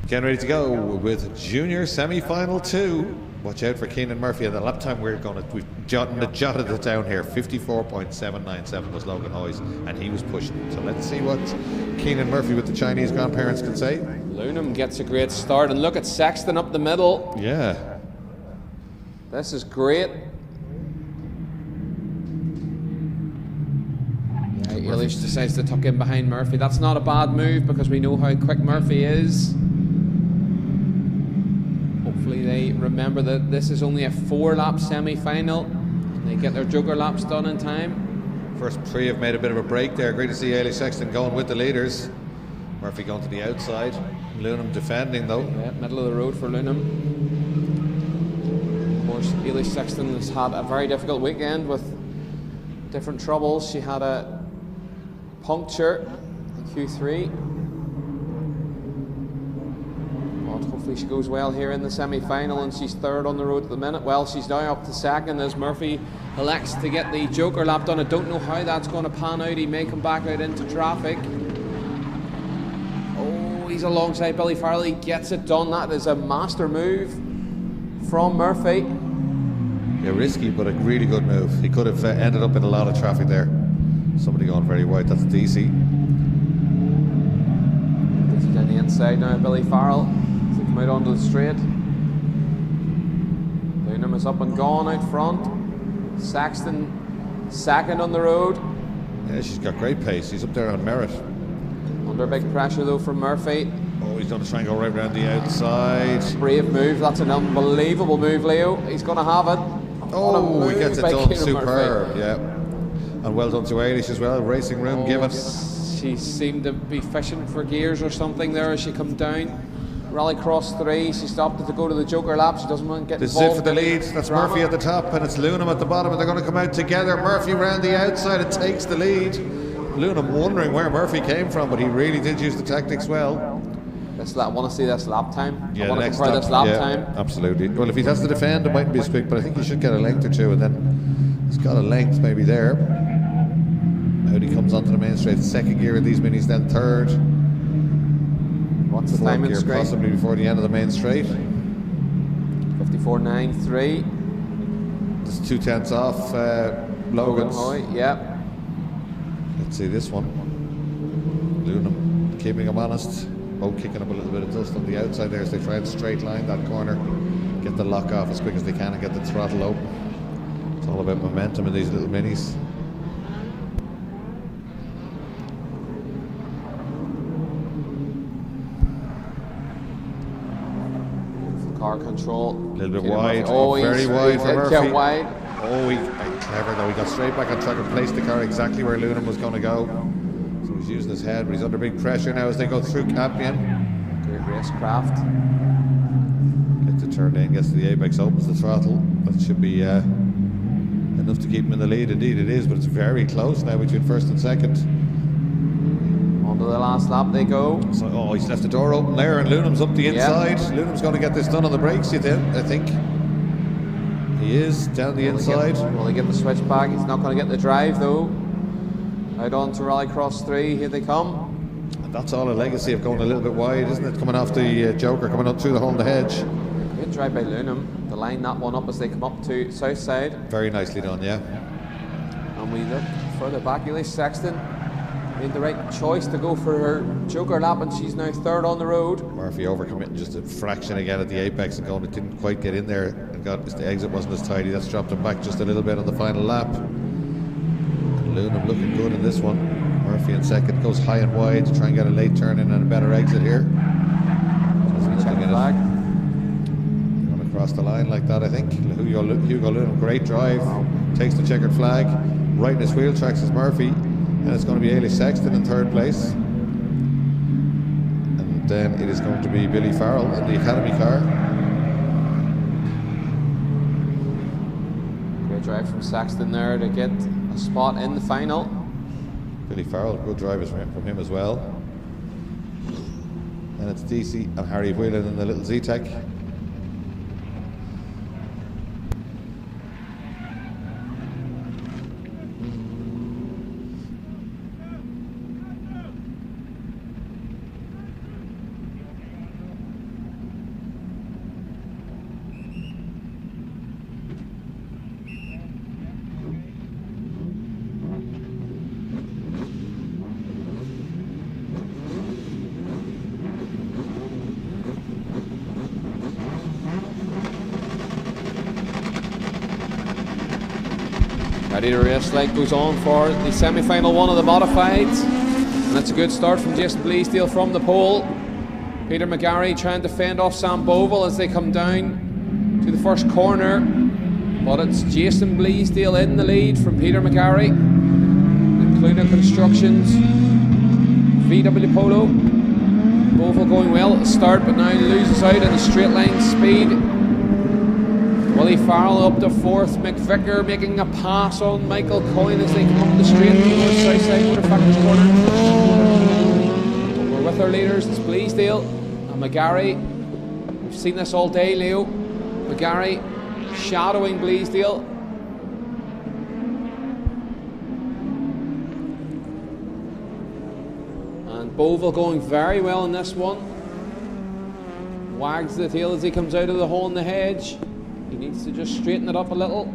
Getting ready to go with junior semi-final 2. Watch out for Keenan Murphy. At the lap time we've jotted it down here. 54.797 was Logan Hoy's, and he was pushing. So let's see what Keenan Murphy with the Chinese grandparents can say. Lunham gets a great start, and look at Sexton up the middle. Yeah. This is great. Yeah, Eilish decides to tuck in behind Murphy. That's not a bad move because we know how quick Murphy is. Hopefully they remember that this is only a 4-lap semi-final and they get their joker laps done in time. First 3 have made a bit of a break there. Great to see Eilish Sexton going with the leaders. Murphy going to the outside. Lunham defending though. Yeah, middle of the road for Lunham. Of course, Eilish Sexton has had a very difficult weekend with different troubles. She had a puncture in Q3. But hopefully she goes well here in the semi-final, and she's 3rd on the road at the minute. Well, she's now up to 2nd as Murphy elects to get the joker lap done. I don't know how that's going to pan out. He may come back out into traffic. Oh, he's alongside Billy Farrell. He gets it done. That is a master move from Murphy. Yeah, risky, but a really good move. He could have ended up in a lot of traffic there. Somebody going very wide. That's DC. DC's on the inside now. Billy Farrell as they come out onto the straight. Lunham is up and gone out front. Sexton 2nd on the road. Yeah, she's got great pace. He's up there on merit. Under big pressure though from Murphy. Oh, he's going to try and go right around the outside. Brave move. That's an unbelievable move, Leo. He's going to have it. Oh, he gets it done. Keenan Superb. Murphy. Yeah. And well done to Eilish as well. Racing room given. She seemed to be fishing for gears or something there as she come down. Rallycross 3. She stopped it to go to the joker lap. She doesn't want to get This is involved. it for the lead. That's Drama. Murphy at the top, and it's Lunham at the bottom, and they're going to come out together. Murphy round the outside and takes the lead. Lunham wondering where Murphy came from, but he really did use the tactics well. I want to see this lap time. Yeah, I want to compare this lap time. Absolutely. Well, if he has to defend, it mightn't be as quick, but I think he should get a length or two, and then he's got a length maybe there. Out he comes onto the main straight. 2nd gear of these minis, then 3rd. What's the 4th time in gear straight? possibly before the end of the main straight. 54.93. This is 2/10 off Logan's. Hoy, yeah. Let's see this one. Lunham keeping him honest. Oh, kicking him a little bit of dust on the outside there as they try and straight line that corner. Get the lock off as quick as they can and get the throttle open. It's all about momentum in these little minis. Car control. A little bit Keenan wide. Murphy. Oh, very wide for Murphy. Get wide. Oh, he clever though. He got straight back on track and placed the car exactly where Lunham was going to go. So he's using his head, but he's under big pressure now as they go through Campion. Great racecraft. Gets the turn in, gets to the apex, opens the throttle. That should be enough to keep him in the lead. Indeed it is, but it's very close now between 1st and 2nd. On to the last lap they go. So, oh, he's left the door open there, and Lunham's up the inside. Lunham's going to get this done on the brakes, I think. He is down the inside. Will he get the switch back? He's not going to get the drive though. Out on to Rallycross 3. Here they come. And that's all a legacy of going a little bit wide, isn't it? Coming off the joker, coming up through the hole in the hedge. Great drive by Lunham to line that one up as they come up to south side. Very nicely done, yeah. And we look further back. Eilish Sexton made the right choice to go for her joker lap, and she's now 3rd on the road. Murphy overcommitting just a fraction again at the apex and going, it didn't quite get in there, and the exit wasn't as tidy. That's dropped him back just a little bit on the final lap. Lunham looking good in this one. Murphy in 2nd, goes high and wide to try and get a late turn in and a better exit here. Check the flag. Going across the line like that, I think. Hugo Lunham, great drive. Takes the checkered flag. Right in his wheel tracks is Murphy. And it's going to be Eilish Sexton in 3rd place. And then it is going to be Billy Farrell in the Academy car. Great drive from Sexton there to get a spot in the final. Billy Farrell, good drivers from him as well. And it's DC and Harry Whelan in the little Z-Tech. Ready to race like goes on for the semi-final one of the modifieds, and that's a good start from Jason Bleasdale from the pole. Peter McGarry trying to fend off Sam Bovill as they come down to the first corner, but it's Jason Bleasdale in the lead from Peter McGarry, including Constructions, VW Polo. Bovill going well at the start, but now loses out in the straight line speed. Willie Farrell up to fourth. McVicker making a pass on Michael Coyne as they come up the straight towards Southside Motor Factory's corner. We're with our leaders. It's Bleasdale and McGarry. We've seen this all day, Leo. McGarry shadowing Bleasdale. And Bovill going very well in this one. Wags the tail as he comes out of the hole in the hedge. He needs to just straighten it up a little.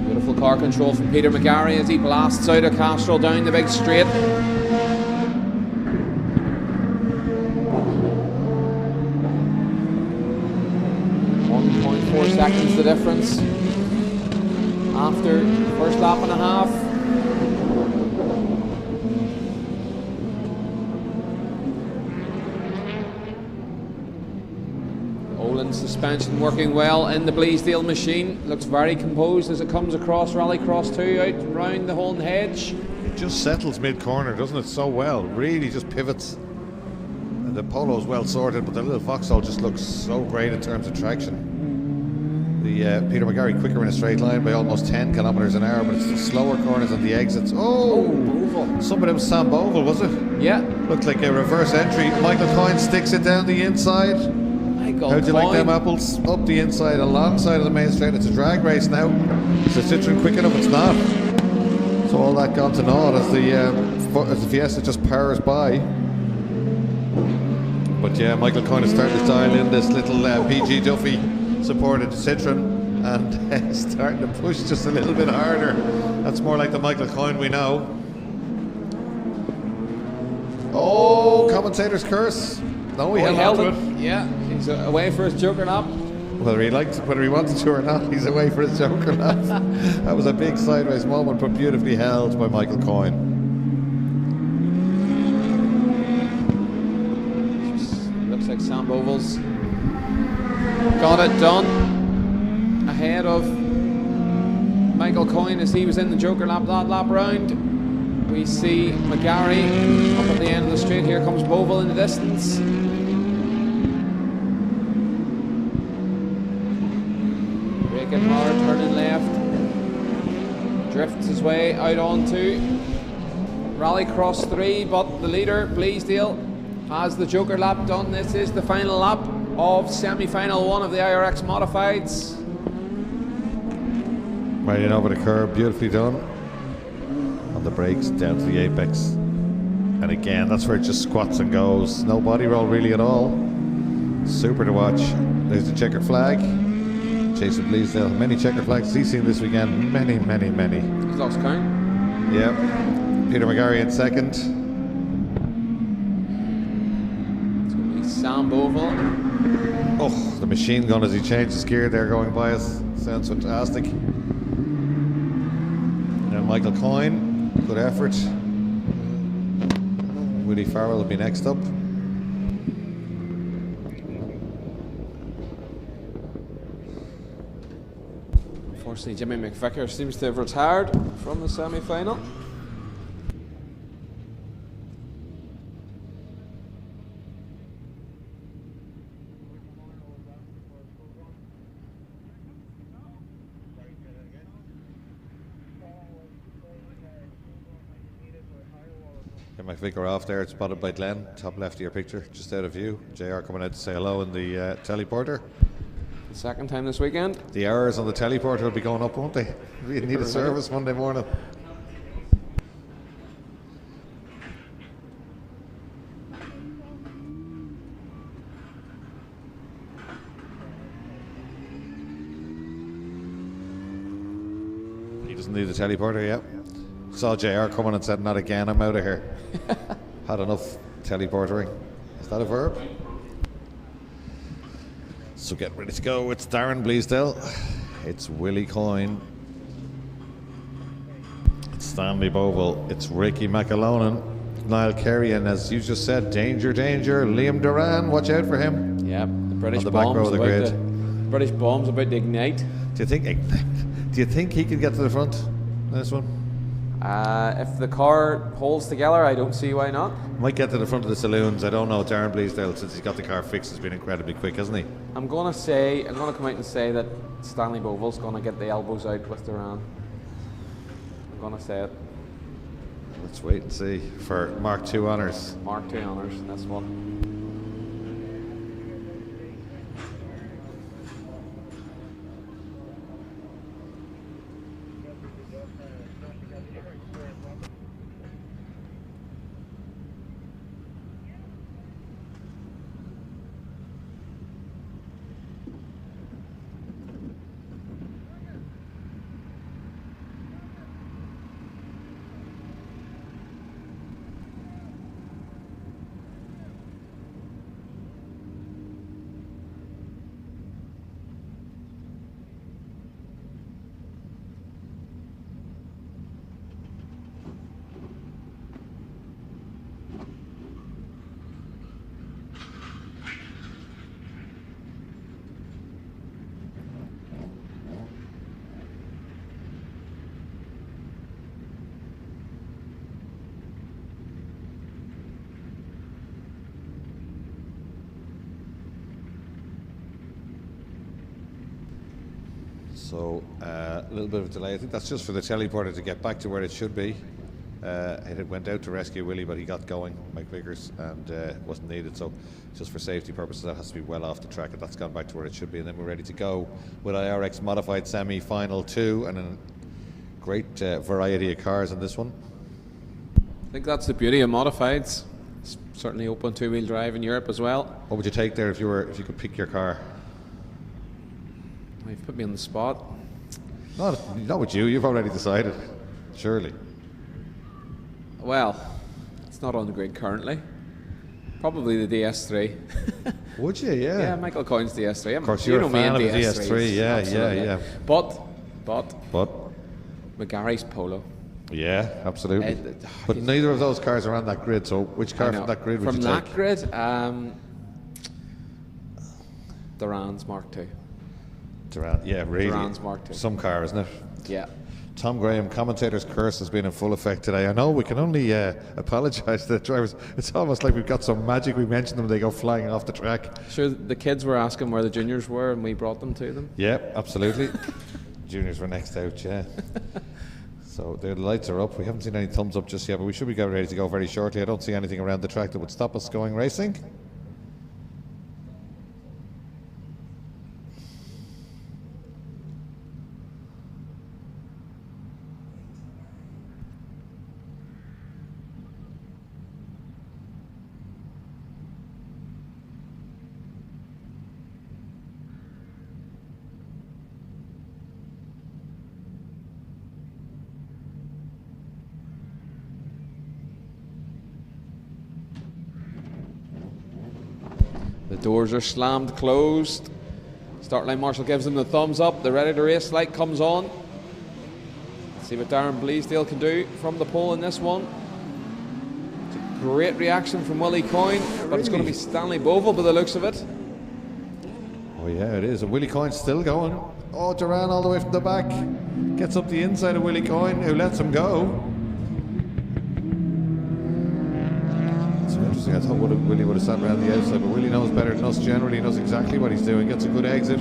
Beautiful car control from Peter McGarry as he blasts out of Castrol down the big straight. 1.4 seconds the difference after the first lap and a half. Suspension working well in the Bleasdale machine. Looks very composed as it comes across Rallycross 2 out round the hole in the hedge. It just settles mid-corner, doesn't it, so well. Really just pivots. And the Polo's well sorted, but the little Vauxhall just looks so great in terms of traction. The Peter McGarry quicker in a straight line by almost 10 kilometres an hour, but it's the slower corners and the exits. Bovill. Some of them Sam Bovill, was it? Yeah. Looked like a reverse entry. Michael Coyne sticks it down the inside. How'd you like them apples? Up the inside, alongside of the main straight. It's a drag race now. Is the Citroen quick enough? It's not. So all that gone to naught as the Fiesta just powers by. But yeah, Michael Coyne is starting to dial in this little PG Duffy supported Citroen and starting to push just a little bit harder. That's more like the Michael Coyne we know. Oh, commentator's curse. No, he held it. Yeah, he's away for his Joker lap. Whether he wanted to or not, he's away for his Joker lap. That was a big sideways moment, but beautifully held by Michael Coyne. Looks like Sam Bovill's got it done ahead of Michael Coyne as he was in the Joker lap that lap round. We see McGarry up at the end of the straight. Here comes Bovill in the distance. Braking hard, turning left. Drifts his way out onto Rallycross 3, but the leader, Bleasdale, has the Joker lap done. This is the final lap of semi-final 1 of the IRX Modifieds. Right in over the curb, beautifully done. On the brakes, down to the apex. And again, that's where it just squats and goes. No body roll really at all. Super to watch. There's the checkered flag. Jason Bleasdale, many checkered flags he's seen this weekend. Many. He's lost count. Yep. Peter McGarry in second. It's going to be Sam Bovill. Oh, the machine gun as he changes gear there going by us. Sounds fantastic. Now Michael Coyne. Good effort. Willie Farrell will be next up. Unfortunately, Jimmy McVicker seems to have retired from the semi-final. Get McVicker off there, it's spotted by Glenn, top left of your picture, just out of view. JR coming out to say hello in the teleporter. The second time this weekend. The hours on the teleporter will be going up, won't they? We need a service Monday morning. He doesn't need the teleporter yet. Saw JR coming and said, not again, I'm out of here. Had enough teleportering. that a verb? So get ready to go. It's Darren Bleasdale. It's Willie Coyne. It's Stanley Bogle. It's Ricky McAlonan. Niall Kerry, and as you just said, danger, danger. Liam Duran, watch out for him. Yeah, the British On the back row bomb's of the about grid. to, British bomb's about to ignite. Do you think he could get to the front in this one? If the car holds together, I don't see why not. Might get to the front of the saloons. I don't know. Darren Bleasdale, since he's got the car fixed, has been incredibly quick, hasn't he? I'm going to come out and say that Stanley Boville's going to get the elbows out with Duran. I'm going to say it. Let's wait and see for Mark II honours. Mark II honours, this one. So a little bit of a delay. I think that's just for the teleporter to get back to where it should be. It went out to rescue Willie, but he got going, Mike Vickers, and wasn't needed. So just for safety purposes, that has to be well off the track, and that's gone back to where it should be. And then we're ready to go with IRX Modified Semi-Final 2, and a great variety of cars in this one. I think that's the beauty of modifieds. It's certainly open two-wheel drive in Europe as well. What would you take there if you could pick your car? You've put me on the spot. Not with you. You've already decided, surely. Well, it's not on the grid currently. Probably the DS3. Would you? Yeah. Yeah, Michael Coyne's DS3. Of course, you're a fan of the DS3. Yeah, absolutely. yeah. But McGarry's Polo. Yeah, absolutely. But neither of those cars are on that grid. So which car from that grid would you take? From that grid, Duran's Mark II. Duran, yeah, really. Duran's Mark II. Some car, isn't it? Yeah. Tom Graham, commentator's curse has been in full effect today. I know we can only apologise to the drivers. It's almost like we've got some magic. We mention them, they go flying off the track. Sure, the kids were asking where the juniors were, and we brought them to them. Yeah, absolutely. Juniors were next out, yeah. So the lights are up. We haven't seen any thumbs up just yet, but we should be getting ready to go very shortly. I don't see anything around the track that would stop us going racing. The doors are slammed closed. Start line marshal gives them the thumbs up. The ready to race light comes on. Let's see what Darren Bleasdale can do from the pole in this one. It's a great reaction from Willie Coyne, but it's going to be Stanley Boville by the looks of it. Oh yeah, it is. And Willie Coyne's still going. Oh, Duran all the way from the back. Gets up the inside of Willie Coyne, who lets him go. I thought Willie would have sat around the outside, but Willie knows better than us generally. He knows exactly what he's doing. Gets a good exit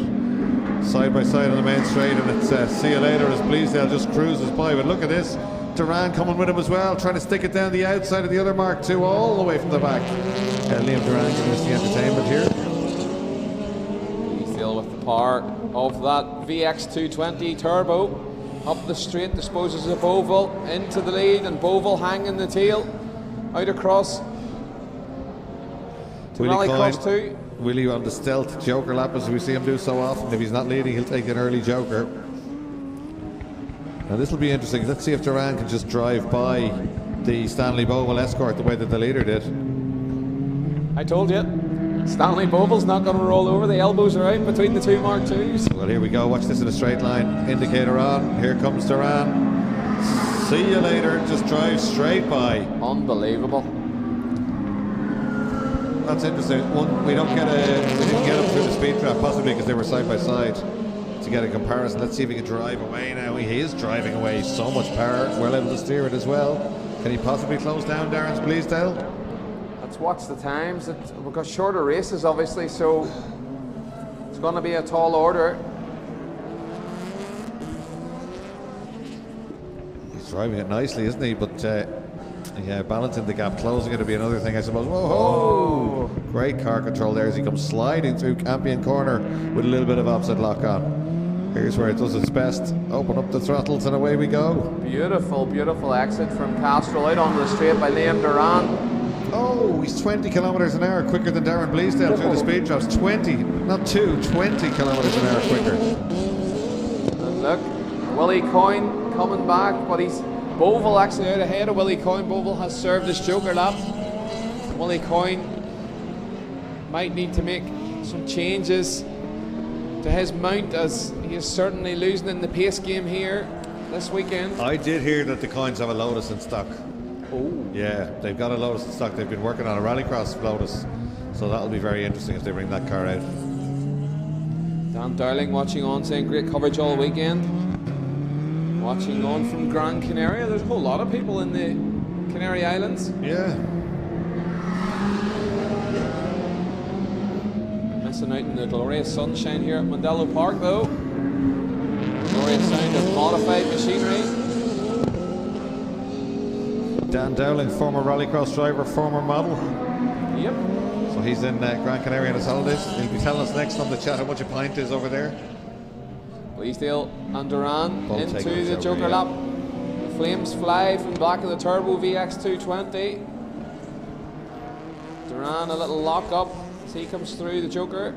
side by side on the main straight, and it's see you later as Bleasdale just cruises by. But look at this, Duran coming with him as well, trying to stick it down the outside of the other Mark II all the way from the back. Liam Duran giving us the entertainment here. Bleasdale with the power of that VX220 turbo up the straight, disposes of Boville into the lead, and Boville hanging the tail out across Rallycross 2. Willie on the stealth joker lap, as we see him do so often. If he's not leading, he'll take an early joker. Now this will be interesting. Let's see if Duran can just drive by the Stanley Bowell escort the way that the leader did. I told you. Stanley Bovell's not going to roll over. The elbows are out between the two Mark IIs. Well, here we go. Watch this in a straight line. Indicator on. Here comes Duran. See you later. Just drive straight by. Unbelievable. That's interesting. We didn't get him through the speed trap, possibly because they were side by side, to get a comparison. Let's see if he can drive away now. He is driving away. So much power. Well able to steer it as well. Can he possibly close down Darren's Bleasdale? Let's watch the times. We've got shorter races, obviously, so it's going to be a tall order. He's driving it nicely, isn't he? But yeah, balancing the gap, closing it will be another thing, I suppose. Whoa! Great car control there as he comes sliding through Campion Corner with a little bit of offset lock on. Here's where it does its best. Open up the throttles and away we go. Beautiful, beautiful exit from Castrol out onto the straight by Liam Duran. Oh, he's 20 kilometres an hour quicker than Darren Bleasdale through the speed traps. 20, not 2, 20 kilometres an hour quicker. And look, Willie Coyne coming back, but he's Bovell actually out ahead of Willie Coyne. Bovell has served his joker lap. Willie Coyne might need to make some changes to his mount, as he is certainly losing in the pace game here this weekend. I did hear that the Coins have a Lotus in stock. Oh. Yeah, they've got a Lotus in stock. They've been working on a Rallycross Lotus, so that'll be very interesting if they bring that car out. Dan Darling watching on, saying great coverage all weekend. Watching on from Gran Canaria. There's a whole lot of people in the Canary Islands. Yeah. Missing out in the glorious sunshine here at Mondello Park, though. Glorious sound of modified machinery. Dan Dowling, former Rallycross driver, former model. Yep. So he's in Gran Canaria on his holidays. He'll be telling us next on the chat how much a pint is over there. Bleasdale and Duran Both into taking the it joker over, lap. The flames fly from the back of the Turbo VX220. Duran a little lock up as he comes through the joker.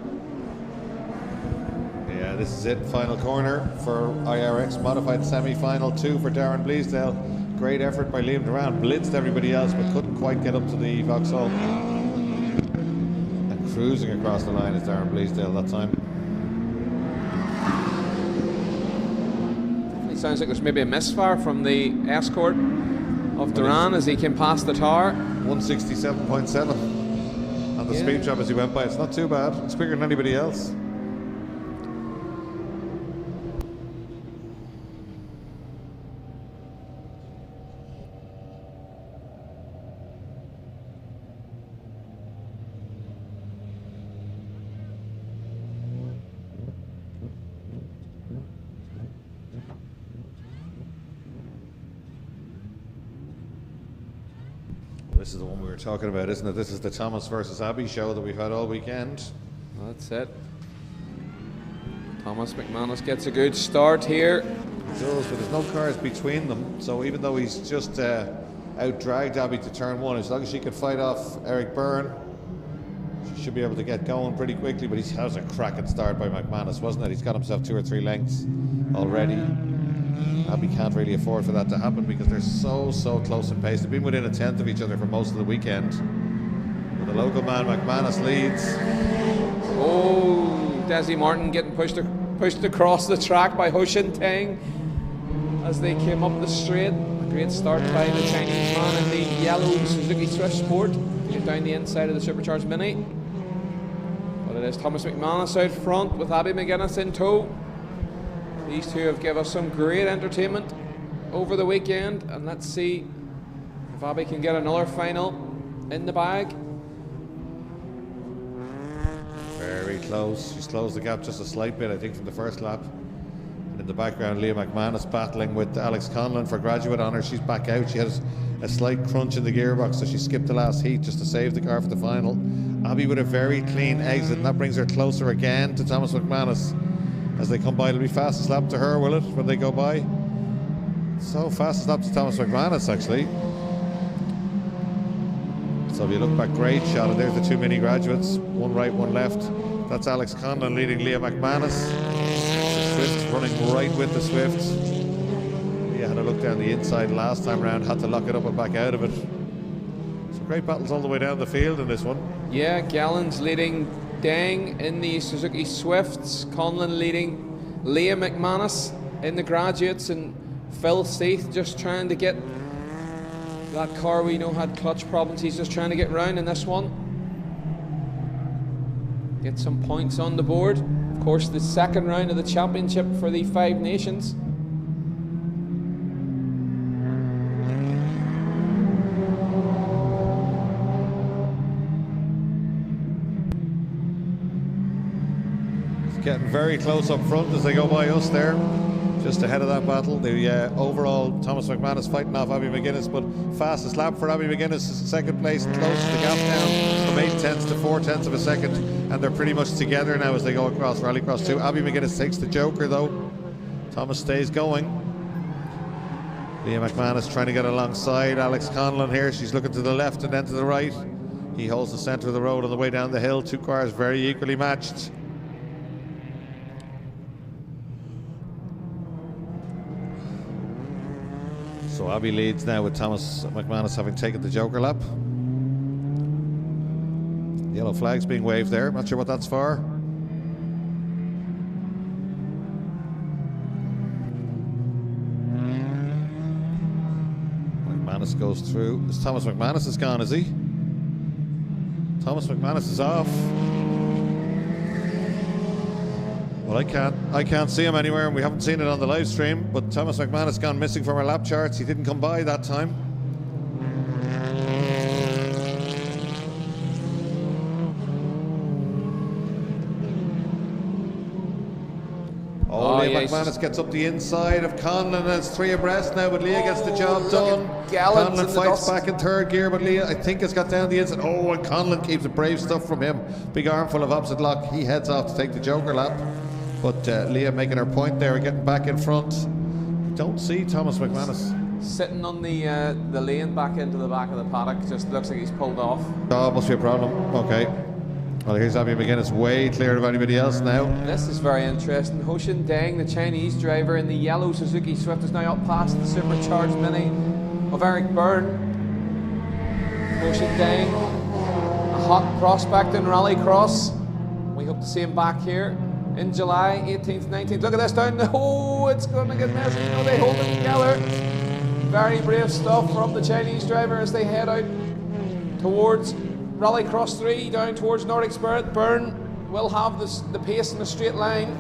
Yeah, this is it. Final corner for IRX. Modified semi-final 2 for Darren Bleasdale. Great effort by Liam Duran. Blitzed everybody else, but couldn't quite get up to the Vauxhall. And cruising across the line is Darren Bleasdale that time. It sounds like there's maybe a misfire from the escort of Duran as he came past the tower. 167.7 on the speed trap as he went by. It's not too bad. It's quicker than anybody else. This is the one we were talking about, isn't it? This is the Thomas versus Abbey show that we've had all weekend. That's it. Thomas McManus gets a good start here. He does, but there's no cars between them. So even though he's just out-dragged Abbey to turn 1, as long as she can fight off Eric Byrne, she should be able to get going pretty quickly. But he has a cracking start by McManus, wasn't it? He's got himself 2 or 3 lengths already. Abbey can't really afford for that to happen because they're so close in pace. They've been within a tenth of each other for most of the weekend. But the local man McManus leads. Oh, Desi Martin getting pushed across the track by Ho Shin Teng as they came up the straight. A great start by the Chinese man in the yellow Suzuki Swift Sport down the inside of the Supercharged Mini. But it is Thomas McManus out front with Abby McGuinness in tow. These two have given us some great entertainment over the weekend, and let's see if Abby can get another final in the bag. Very close. She's closed the gap just a slight bit, I think, from the first lap. And in the background, Leah McManus battling with Alex Conlon for graduate honour. She's back out. She has a slight crunch in the gearbox, so she skipped the last heat just to save the car for the final. Abby with a very clean exit, and that brings her closer again to Thomas McManus. As they come by, it'll be fastest lap to her, will it, when they go by? So fastest lap to Thomas McManus, actually. So if you look back, great shot, and there's the 2 mini graduates, one right, one left. That's Alex Conlon leading Leah McManus. The Swift running right with the Swift. Leah had a look down the inside last time round, had to lock it up and back out of it. Some great battles all the way down the field in this one. Yeah, Gallon's leading Dang in the Suzuki Swifts, Conlon leading Liam McManus in the graduates, and Phil Seath just trying to get that car we know had clutch problems. He's just trying to get round in this one. Get some points on the board. Of course, the second round of the championship for the Five Nations. Getting very close up front as they go by us there, just ahead of that battle. The overall Thomas McManus fighting off Abby McGuinness, but fastest lap for Abby McGuinness is second place, close the gap down from 8/10 to 4/10 of a second, and they're pretty much together now as they go across Rallycross 2. Abby McGuinness takes the joker though. Thomas stays going. Liam McManus trying to get alongside Alex Conlon here. She's looking to the left and then to the right. He holds the centre of the road on the way down the hill. Two cars very equally matched. So Abby leads now with Thomas McManus having taken the joker lap. Yellow flag's being waved there. Not sure what that's for. McManus goes through. Thomas McManus is gone, is he? Thomas McManus is off. Well, I can't see him anywhere, and we haven't seen it on the live stream, but Thomas McManus gone missing from our lap charts. He didn't come by that time. Liam McManus gets up the inside of Conlon, and it's three abreast now, but Leah gets the job done. Conlon fights back in third gear, but Leah, I think, has got down the inside. Oh, and Conlon keeps it. Brave stuff from him. Big armful of opposite lock. He heads off to take the joker lap. But Leah making her point there, getting back in front. Don't see Thomas McManus. Sitting on the lane back into the back of the paddock. Just looks like he's pulled off. Oh, must be a problem. Okay. Well, here's Abby McGuinness way clear of anybody else now. This is very interesting. Hoshin Deng, the Chinese driver in the yellow Suzuki Swift, is now up past the supercharged Mini of Eric Byrne. Hoshin Deng, a hot prospect in Rallycross. We hope to see him back here in July 18th, 19th. Look at this down. Oh, it's going to get messy. No, they hold it together. Very brave stuff from the Chinese driver as they head out towards Rallycross 3, down towards Nordic Spirit. Byrne will have the pace in a straight line.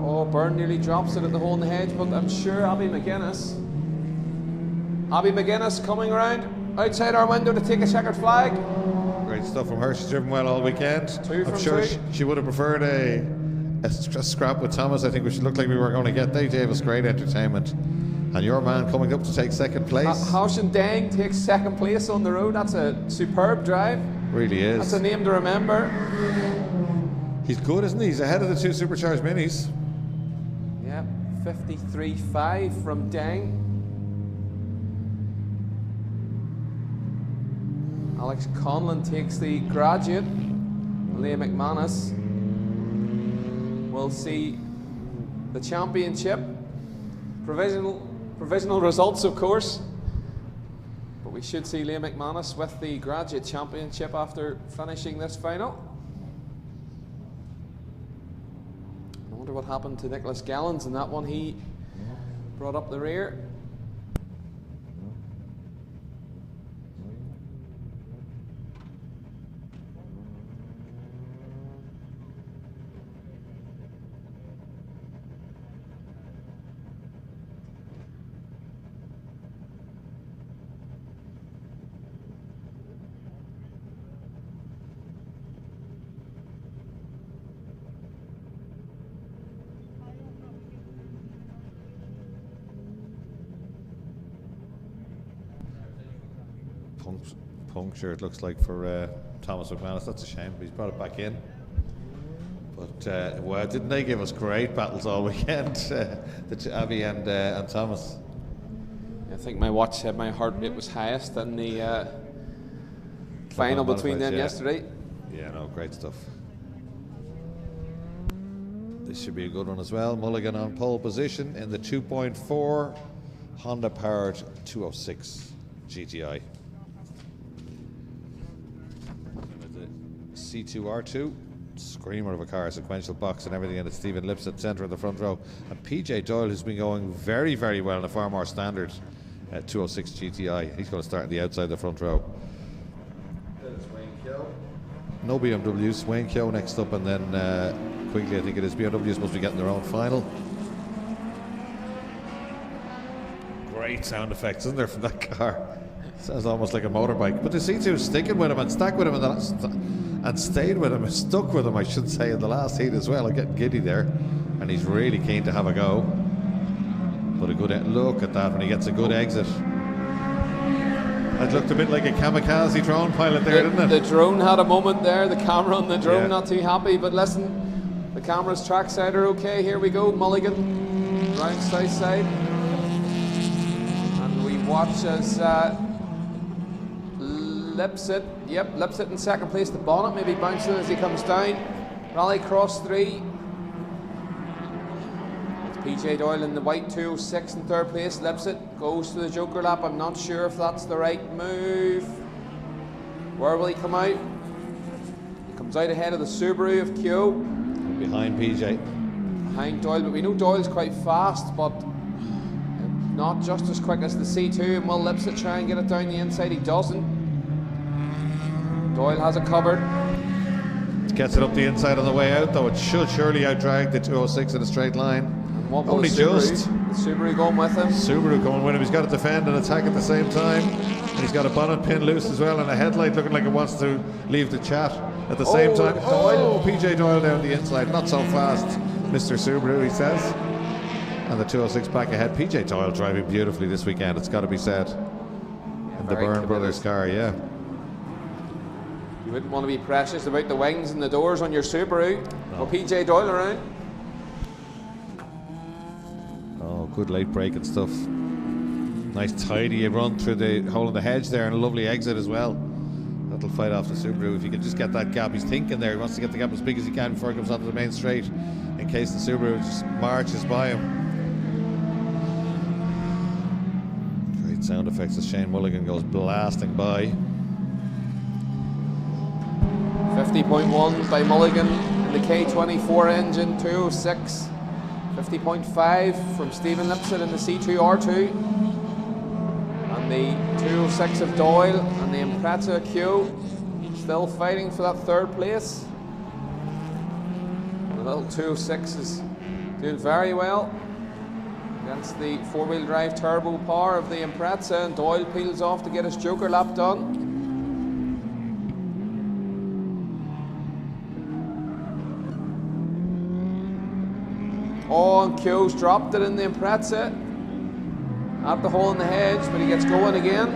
Oh, Byrne nearly drops it at the hole in the hedge, but I'm sure Abby McGuinness coming around outside our window to take a checkered flag. Great stuff from her. She's driven well all weekend. I'm sure she would have preferred a scrap with Thomas. I think we looked like we were going to get. They gave us great entertainment. And your man coming up to take second place. Hoshin Deng takes second place on the road. That's a superb drive. Really is. That's a name to remember. He's good, isn't he? He's ahead of the two supercharged minis. Yeah, 53.5 from Deng. Alex Conlon takes the graduate. Liam McManus will see the championship. Provisional results, of course. But we should see Liam McManus with the graduate championship after finishing this final. I wonder what happened to Nicholas Gallons in that one. He brought up the rear. Puncture, it looks like, for Thomas McManus. That's a shame, but he's brought it back in. But well, didn't they give us great battles all weekend, Abby and Thomas? I think my watch said my heart rate was highest in the final between them yesterday. Yeah, no, great stuff. This should be a good one as well. Mulligan on pole position in the 2.4 Honda powered 206 GTI. The C2R2, screamer of a car, sequential box and everything, and it's Stephen Lipset centre in the front row. And PJ Doyle, who's been going very, very well in a far more standard 206 GTI. He's going to start on the outside of the front row. No BMWs. Wayne Keogh next up, and then quickly, I think it is BMW's supposed to be getting their own final. Great sound effects, isn't there, from that car? Sounds almost like a motorbike. But the C2 sticking with him and stuck with him and stayed with him, stuck with him, I should say, in the last heat as well. I'm getting giddy there, and he's really keen to have a go. But a good look at that when he gets a good exit. It looked a bit like a kamikaze drone pilot there, didn't it? The drone had a moment there. The camera on the drone, not too happy. But listen, the camera's trackside are okay. Here we go. Mulligan, round south side. And we watch as Lipset, Lipset in second place. The bonnet maybe bouncing as he comes down. Rallycross 3. PJ Doyle in the white 206 in third place. Lipset goes to the Joker lap. I'm not sure if that's the right move. Where will he come out? He comes out ahead of the Subaru of Keogh. Behind PJ. Behind Doyle, but we know Doyle's quite fast, but not just as quick as the C2. And will Lipset try and get it down the inside? He doesn't. Doyle has it covered. Gets it up the inside on the way out, though. It should surely outdrag the 206 in a straight line. What Only just. The Subaru going with him. Subaru going with him. He's got to defend and attack at the same time. And he's got a bonnet pin loose as well, and a headlight looking like it wants to leave the chat at the same time. PJ Doyle down the inside. Not so fast, Mr. Subaru, he says. And the 206 back ahead. PJ Doyle driving beautifully this weekend, it's got to be said. In the Byrne Brothers car, yeah. You wouldn't want to be precious about the wings and the doors on your Subaru. No. Well, PJ Doyle around. Oh, good late break and stuff. Nice tidy run through the hole in the hedge there, and a lovely exit as well. That'll fight off the Subaru. If he can just get that gap, he's thinking there. He wants to get the gap as big as he can before he comes onto the main straight, in case the Subaru just marches by him. Great sound effects as Shane Mulligan goes blasting by. 50.1 by Mulligan in the K24 engine 206. 50.5 from Stephen Lipset in the C2R2. And the 206 of Doyle and the Impreza Q still fighting for that third place. The little 206 is doing very well against the four-wheel drive turbo power of the Impreza, and Doyle peels off to get his Joker lap done. Oh, and Keogh's dropped it in the Impreza at the hole in the hedge, but he gets going again.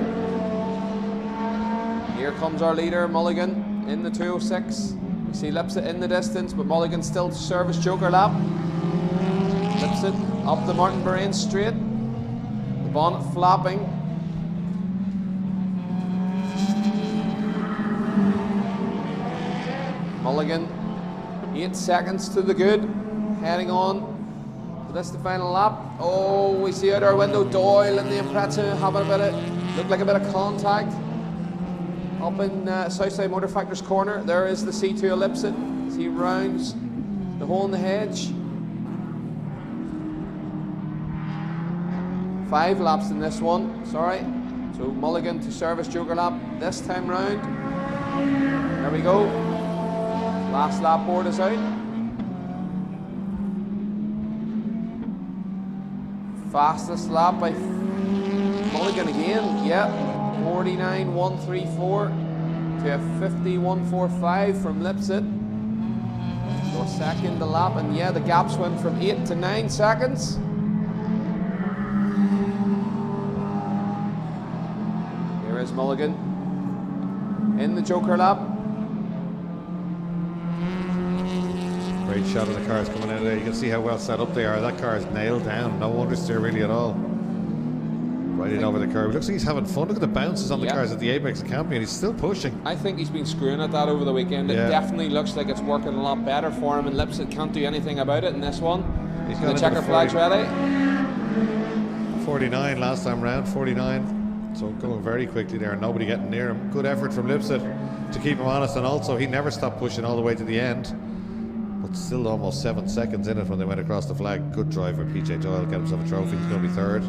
Here comes our leader, Mulligan, in the 206. We see Lipset in the distance, but Mulligan still to serve his Joker lap. Lipset up the Martin Barrain straight, the bonnet flapping. Mulligan, 8 seconds to the good, heading on. That's the final lap. Oh, we see out our window Doyle and the Impreza having a bit of, looked like a bit of contact up in Southside Motor Factor's corner. There is the C2 Lipset as he rounds the hole in the hedge. 5 laps in this one, sorry. So Mulligan to service Joker lap this time round. There we go. Last lap board is out. Fastest lap by Mulligan again, yeah, 49.134 to a 50.145 from Lipset. So a second a lap, and yeah, the gaps went from 8 to 9 seconds. Here is Mulligan in the Joker lap. Great shot of the cars coming out of there. You can see how well set up they are. That car is nailed down. No understeer really at all. Right in over the curb. Looks like he's having fun. Look at the bounces on the Yeah. cars at the Apex Champion. He's still pushing. I think he's been screwing at that over the weekend. It Yeah. definitely looks like it's working a lot better for him, and Lipset can't do anything about it in this one. He's The got checker into flag's ready. 49 last time round, 49. So going very quickly there, and nobody getting near him. Good effort from Lipset to keep him honest, and also he never stopped pushing all the way to the end. But still almost 7 seconds in it when they went across the flag. Good drive for PJ Doyle, get himself a trophy. He's going to be third.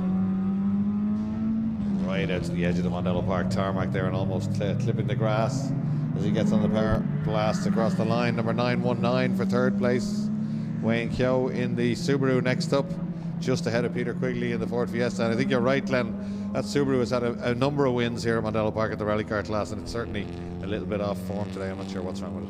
Right out to the edge of the Mondello Park tarmac there, and almost clipping the grass as he gets on the power blast across the line. Number 919 for third place. Wayne Kyo in the Subaru next up, just ahead of Peter Quigley in the Ford Fiesta. And I think you're right, Glenn, that Subaru has had a number of wins here at Mondello Park at the rally car class, and it's certainly a little bit off form today. I'm not sure what's wrong with it.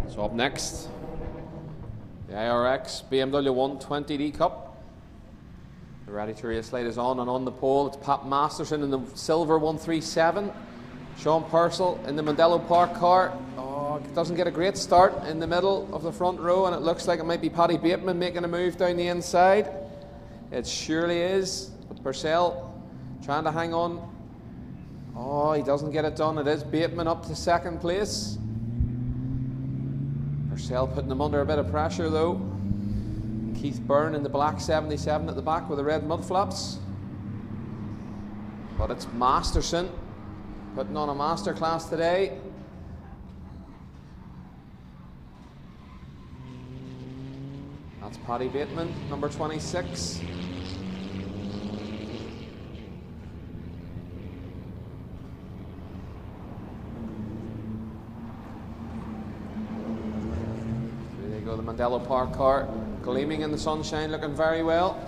So up next, the IRX BMW 120D Cup. The Ready to Race light is on, and on the pole it's Pat Masterson in the silver 137. Sean Purcell in the Mondello Park car. Oh, doesn't get a great start in the middle of the front row, and it looks like it might be Paddy Bateman making a move down the inside. It surely is, but Purcell trying to hang on. Oh, he doesn't get it done. It is Bateman up to second place. Purcell putting them under a bit of pressure though. Keith Byrne in the black 77 at the back with the red mud flaps. But it's Masterson putting on a masterclass today. That's Paddy Bateman, number 26. The Mondello Park car gleaming in the sunshine, looking very well.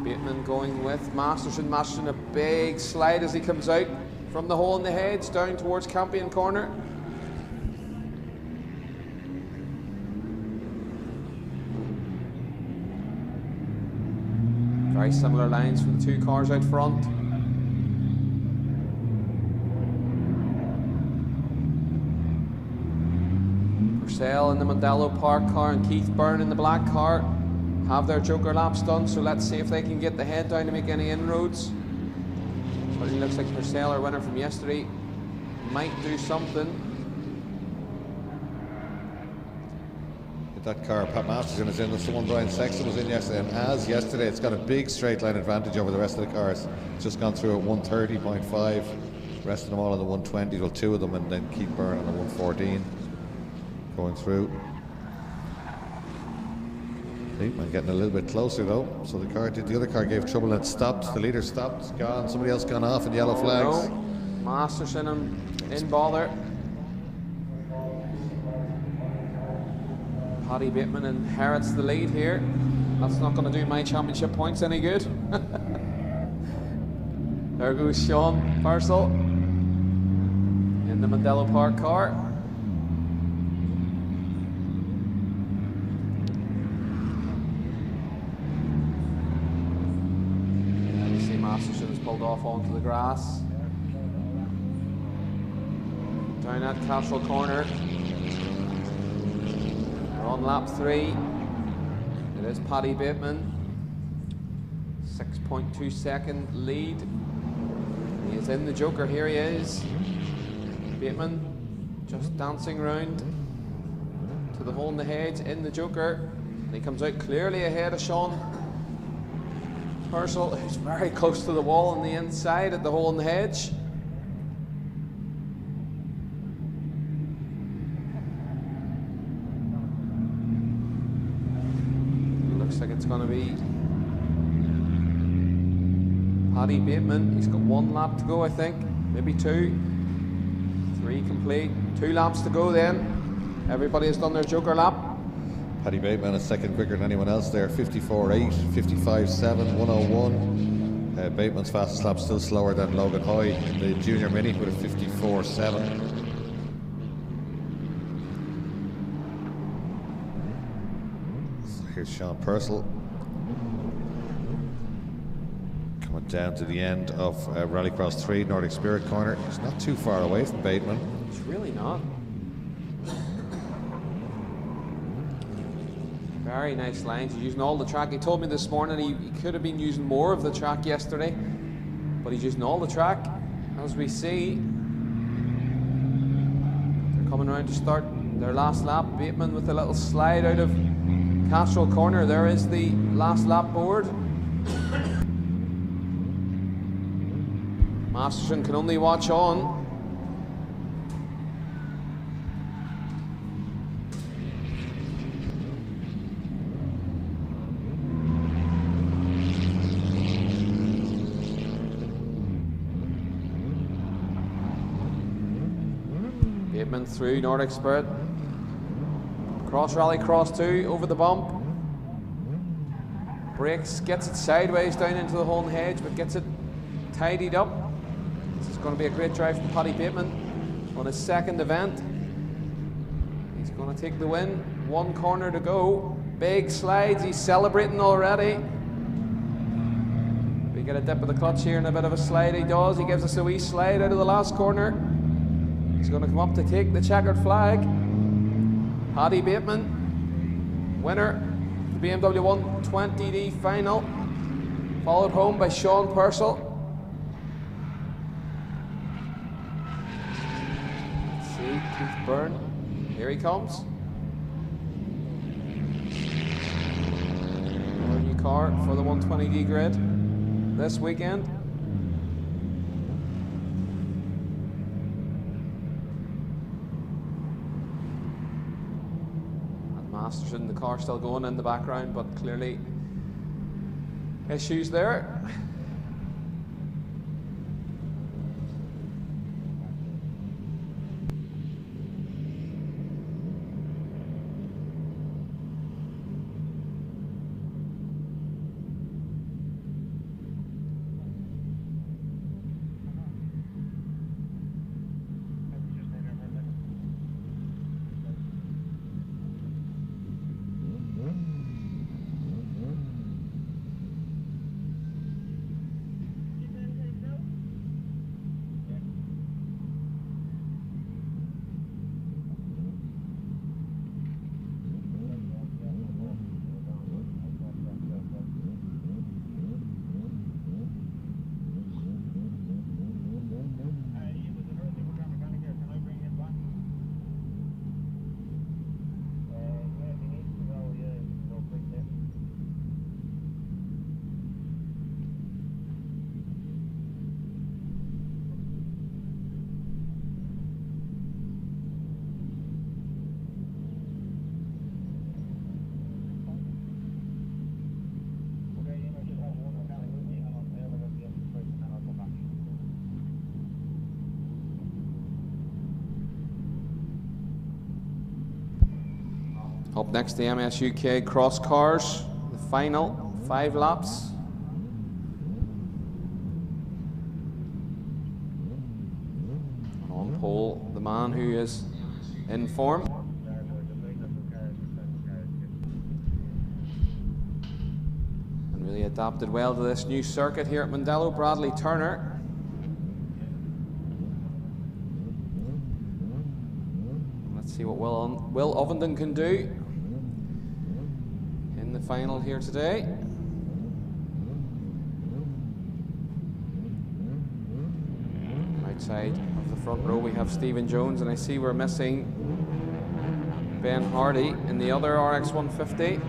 Bateman going with Masterson. Masterson a big slide as he comes out from the hole in the hedge down towards Campion Corner. Very similar lines from the two cars out front. Purcell in the Mondello Park car and Keith Byrne in the black car have their joker laps done, so let's see if they can get the head down to make any inroads. Certainly looks like Purcell, our winner from yesterday, might do something. That car Pat Masterson is in, that's the one Brian Sexton was in yesterday, and as yesterday it's got a big straight line advantage over the rest of the cars. It's just gone through at 130.5, the rest of them all on the 120, well two of them, and then Keith Byrne on the 114 going through. Bateman getting a little bit closer though, so the other car gave trouble and it stopped. The leader stopped, it's gone, somebody else gone off in yellow flags. No. Masterson in bother. Paddy Bateman inherits the lead here. That's not going to do my championship points any good. There goes Sean Purcell in the Mondello Park car. And you see Masterson has pulled off onto the grass. Down at Castle Corner. On lap 3, it is Paddy Bateman, 6.2 second lead. He is in the joker, here he is. Bateman just dancing round to the hole in the hedge in the joker. And he comes out clearly ahead of Sean Purcell, who's very close to the wall on the inside at the hole in the hedge. It's going to be Paddy Bateman. He's got 1 lap to go, I think, maybe 2, 3 complete, 2 laps to go then. Everybody has done their joker lap. Paddy Bateman a second quicker than anyone else there, 54.8, 55.7, 101. Bateman's fastest lap still slower than Logan Hoy in the junior mini with a 54.7. So here's Sean Purcell coming down to the end of Rallycross 3, Nordic Spirit corner. He's not too far away from Bateman. It's really not. Very nice lines. He's using all the track. He told me this morning he could have been using more of the track yesterday, but he's using all the track. As we see, they're coming around to start their last lap. Bateman with a little slide out of Castrol corner. There is the last lap board. Masterson can only watch on. Bateman through Nordic Spirit. Cross Rallycross 2 over the bump. Brakes, gets it sideways down into the Holm hedge, but gets it tidied up. This is going to be a great drive from Paddy Bateman on his second event. He's going to take the win. One corner to go. Big slides, he's celebrating already. We get a dip of the clutch here and a bit of a slide. He does. He gives us a wee slide out of the last corner. He's going to come up to take the checkered flag. Paddy Bateman, winner, the BMW 120D final, followed home by Sean Purcell. Let's see, Keith Byrne, here he comes. Our new car for the 120D grid this weekend. Masterson, the car still going in the background, but clearly issues there. Up next, the MS UK Cross Cars, the final 5 laps. On pole, the man who is in form. And really adapted well to this new circuit here at Mondello, Bradley Turner. Let's see what Will Ovenden can do in the final here today. Outside of the front row we have Stephen Jones, and I see we're missing Ben Hardy in the other RX 150.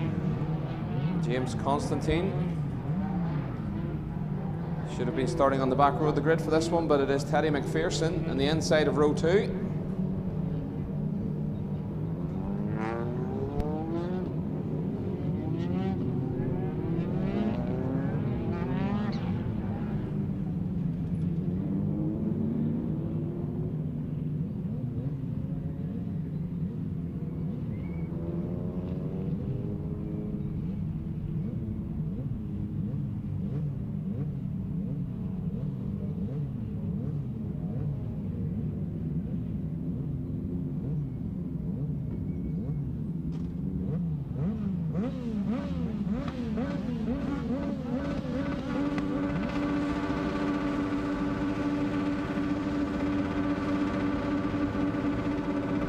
James Constantine should have been starting on the back row of the grid for this one, but it is Teddy McPherson in the inside of row 2.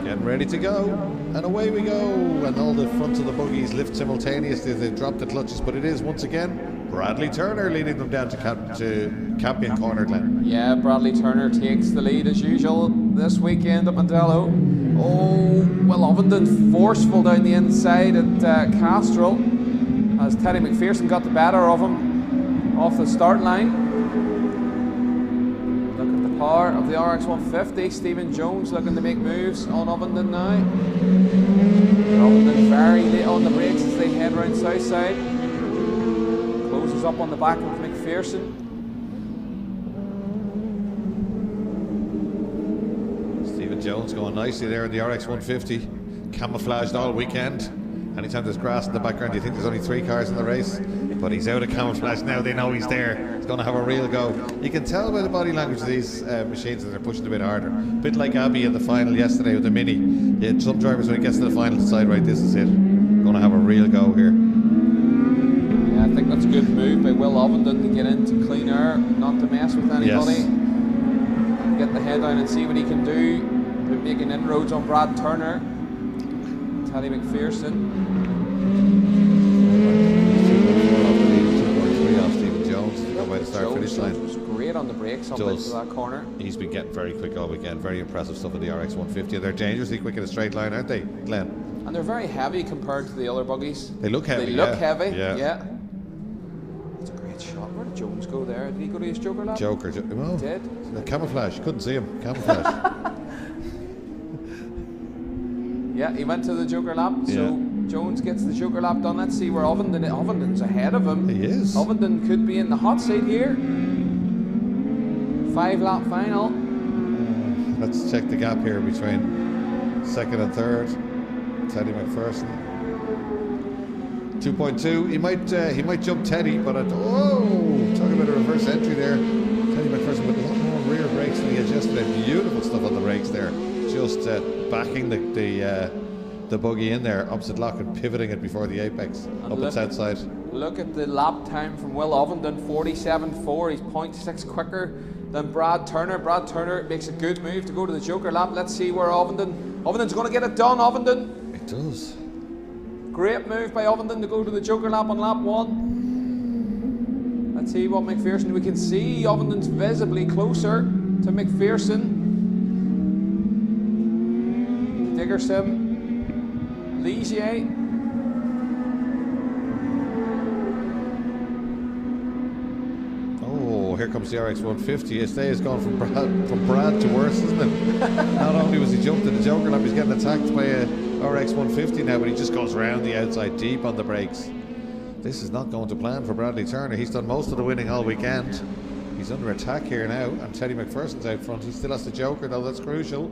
Getting ready to go, and away we go. And all the fronts of the buggies lift simultaneously as they drop the clutches, but it is once again Bradley Turner leading them down to Campion Corner, Glenn. Yeah, Bradley Turner takes the lead as usual this weekend at Mondello. Oh, well, Ovenden forceful down the inside at Castrol as Teddy McPherson got the better of him off the start line. Look at the power of the RX 150. Stephen Jones looking to make moves on Ovenden now. Ovenden very late on the brakes as they head round south side. Closes up on the back of McPherson. Stephen Jones going nicely there in the RX 150. Camouflaged all weekend. Anytime there's grass in the background, you think there's only 3 cars in the race, but he's out of camouflage now. They know he's there. He's going to have a real go. You can tell by the body language of these machines that they're pushing a bit harder. A bit like Abbey in the final yesterday with the Mini. Yeah, some drivers, when it gets to the final, decide, right, this is it. Going to have a real go here. Yeah, I think that's a good move by Will Ovenden to get into clean air, not to mess with anybody. Yes. Get the head down and see what he can do. They're making inroads on Brad Turner. Teddy McPherson. 2.3 off Stephen Jones to go by the start finish line. Was great on the brakes on into that corner. He's been getting very quick all weekend. Very impressive stuff in the RX 150. They're dangerously quick in a straight line, aren't they, Glenn? And they're very heavy compared to the other buggies. They look heavy. They look heavy. Yeah. That's a great shot. Where did Jones go there? Did he go to his Joker lap? Joker. Well, he did. The camouflage. Couldn't see him. Camouflage. Yeah, he went to the Joker lap, so Jones gets the Joker lap done. Let's see where Ovenden's ahead of him. He is. Ovenden could be in the hot seat here. 5-lap final. Let's check the gap here between second and third. Teddy McPherson. 2.2. He might jump Teddy, but talk about a reverse entry there. Teddy McPherson with a lot more rear brakes than he had yesterday. Beautiful stuff on the brakes there. Just backing the buggy in there, opposite lock, and pivoting it before the apex, and up its outside. Look at the lap time from Will Ovenden, 47.4. He's 0.6 quicker than Brad Turner. Brad Turner makes a good move to go to the Joker lap. Let's see where Ovenden's going to get it done. Ovenden. It does. Great move by Ovenden to go to the Joker lap on lap 1. Let's see what McPherson. We can see Ovenden's visibly closer to McPherson. Diggerson, Ligier. Oh, here comes the RX 150. His day has gone from Brad to worse, isn't it? Not only was he jumped in the Joker lap, he's getting attacked by a RX 150 now, but he just goes round the outside deep on the brakes. This is not going to plan for Bradley Turner. He's done most of the winning all weekend. He's under attack here now, and Teddy McPherson's out front. He still has the Joker, though. That's crucial.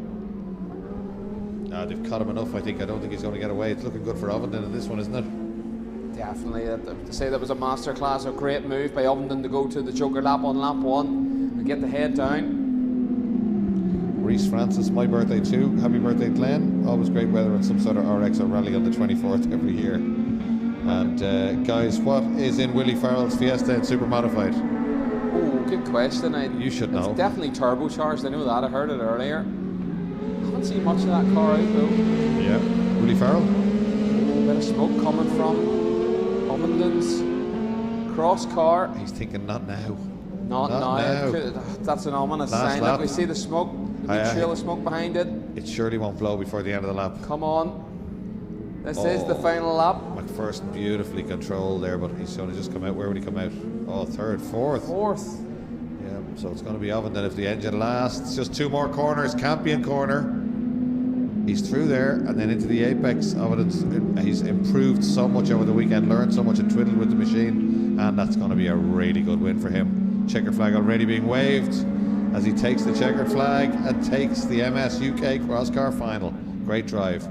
They've caught him enough, I think. I don't think he's going to get away. It's looking good for Ovenden in this one, isn't it? Definitely. To say that was a masterclass, a great move by Ovenden to go to the Joker lap on lap 1 and get the head down. Reese Francis, my birthday too. Happy birthday, Glenn. Always great weather on some sort of RX or rally on the 24th every year. And guys, what is in Willie Farrell's Fiesta and Super Modified? Oh, good question. You should know. It's definitely turbocharged. I know that. I heard it earlier. I haven't seen much of that car out though. Yeah. Willie Farrell? A bit of smoke coming from Ovenden's cross car. He's thinking not now. Not now. That's an ominous sign. Look, we see the smoke. The trail of smoke behind it. It surely won't blow before the end of the lap. Come on. This is the final lap. McPherson beautifully controlled there, but he's going to just come out. Where would he come out? Oh, third, fourth. Yeah, so it's going to be Ovenden if the engine lasts. Just 2 more corners. Campion corner. He's through there and then into the apex. He's improved so much over the weekend, learned so much and twiddled with the machine, and that's going to be a really good win for him. Checkered flag already being waved as he takes the checkered flag and takes the MS UK Crosscar final. Great drive.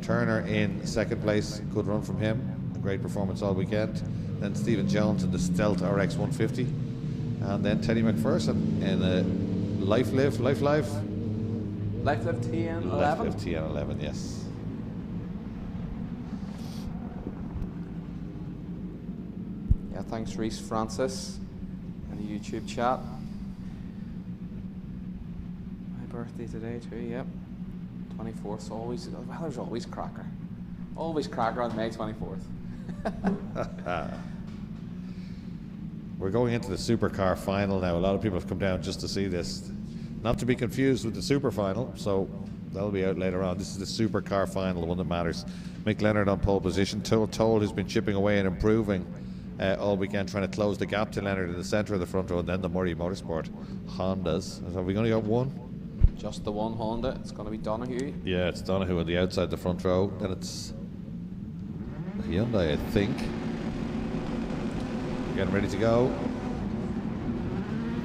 Turner in second place. Good run from him. A great performance all weekend. Then Stephen Jones in the Stealth RX 150. And then Teddy McPherson in a Life Live TN11. Life Live TN11, yes. Yeah, thanks Reese Francis in the YouTube chat. My birthday today too, yep. 24th, always, the weather's always cracker. Always cracker on May 24th. We're going into the Supercar final now. A lot of people have come down just to see this. Not to be confused with the Super Final, so that'll be out later on. This is the Supercar final, the one that matters. Mick Leonard on pole position. Toll has been chipping away and improving all weekend, trying to close the gap to Leonard in the centre of the front row, and then the Murray Motorsport Hondas. So have we only got one? Just the one Honda. It's going to be Donoghue. Yeah, it's Donoghue on the outside the front row. Then it's the Hyundai, I think. Getting ready to go.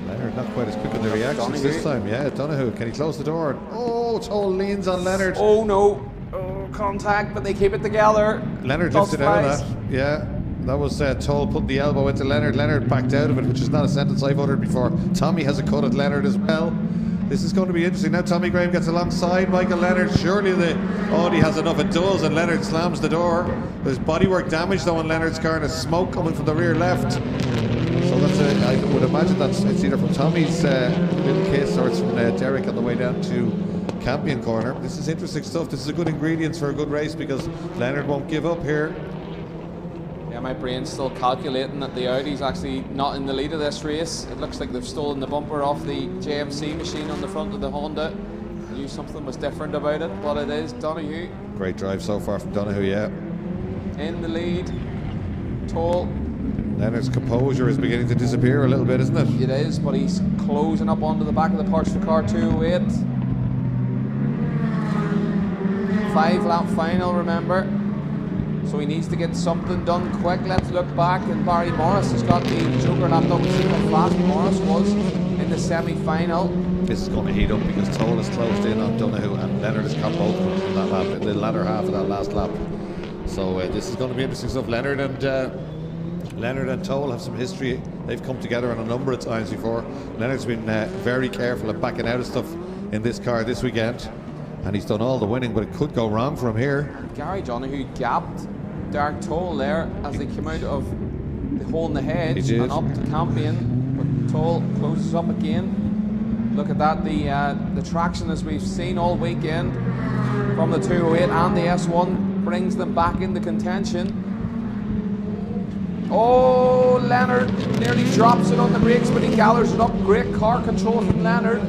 Leonard not quite as quick in the reactions this time. Yeah, Donoghue. Can he close the door? Oh, Toll leans on Leonard. Oh no. Oh, contact, but they keep it together. Leonard lifted out of that. Yeah, that was Toll putting the elbow into Leonard. Leonard backed out of it, which is not a sentence I've uttered before. Tommy has a cut at Leonard as well. This is going to be interesting. Now Tommy Graham gets alongside Michael Leonard. Surely the Audi has enough. It does, and Leonard slams the door. There's bodywork damage though on Leonard's car, and a smoke coming from the rear left. So that's I would imagine it's either from Tommy's little case or it's from Derek on the way down to Campion Corner. This is interesting stuff. This is a good ingredients for a good race because Leonard won't give up here. Yeah, my brain's still calculating that the Audi's actually not in the lead of this race. It looks like they've stolen the bumper off the JMC machine on the front of the Honda. I knew something was different about it, but it is Donoghue. Great drive so far from Donoghue, yeah. In the lead, Toll. Leonard's composure is beginning to disappear a little bit, isn't it? It is, but he's closing up onto the back of the Parts for Car 208. 5-lap final, remember. So he needs to get something done quick. Let's look back, and Barry Morris has got the Joker lap done. We'll see how fast Morris was in the semi-final. This is going to heat up because Toll is closed in on Donoghue and Leonard has caught both of them in that lap, in the latter half of that last lap. So this is going to be interesting stuff. Leonard and Toll have some history. They've come together on a number of times before. Leonard's been very careful at backing out of stuff in this car this weekend, and he's done all the winning, but it could go wrong from here. Gary Donoghue gapped Derek Toll there as they came out of the hole in the hedge and up to Campion, but Toll closes up again. Look at that, the traction as we've seen all weekend from the 208 and the S1 brings them back into contention. Oh, Leonard nearly drops it on the brakes, but he gathers it up. Great car control from Leonard,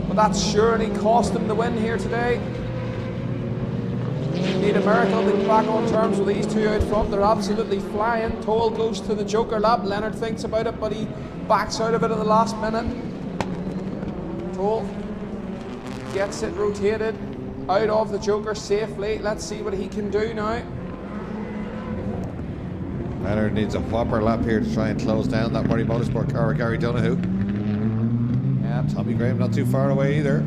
but that's surely cost him the win here today. Need a miracle to be back on terms with these two out front. They're absolutely flying. Toll goes to the Joker lap. Leonard thinks about it, but he backs out of it at the last minute. Toll gets it rotated out of the Joker safely. Let's see what he can do now. Leonard needs a whopper lap here to try and close down that Murray Motorsport car with Gary Donoghue. Yeah. Tommy Graham not too far away either.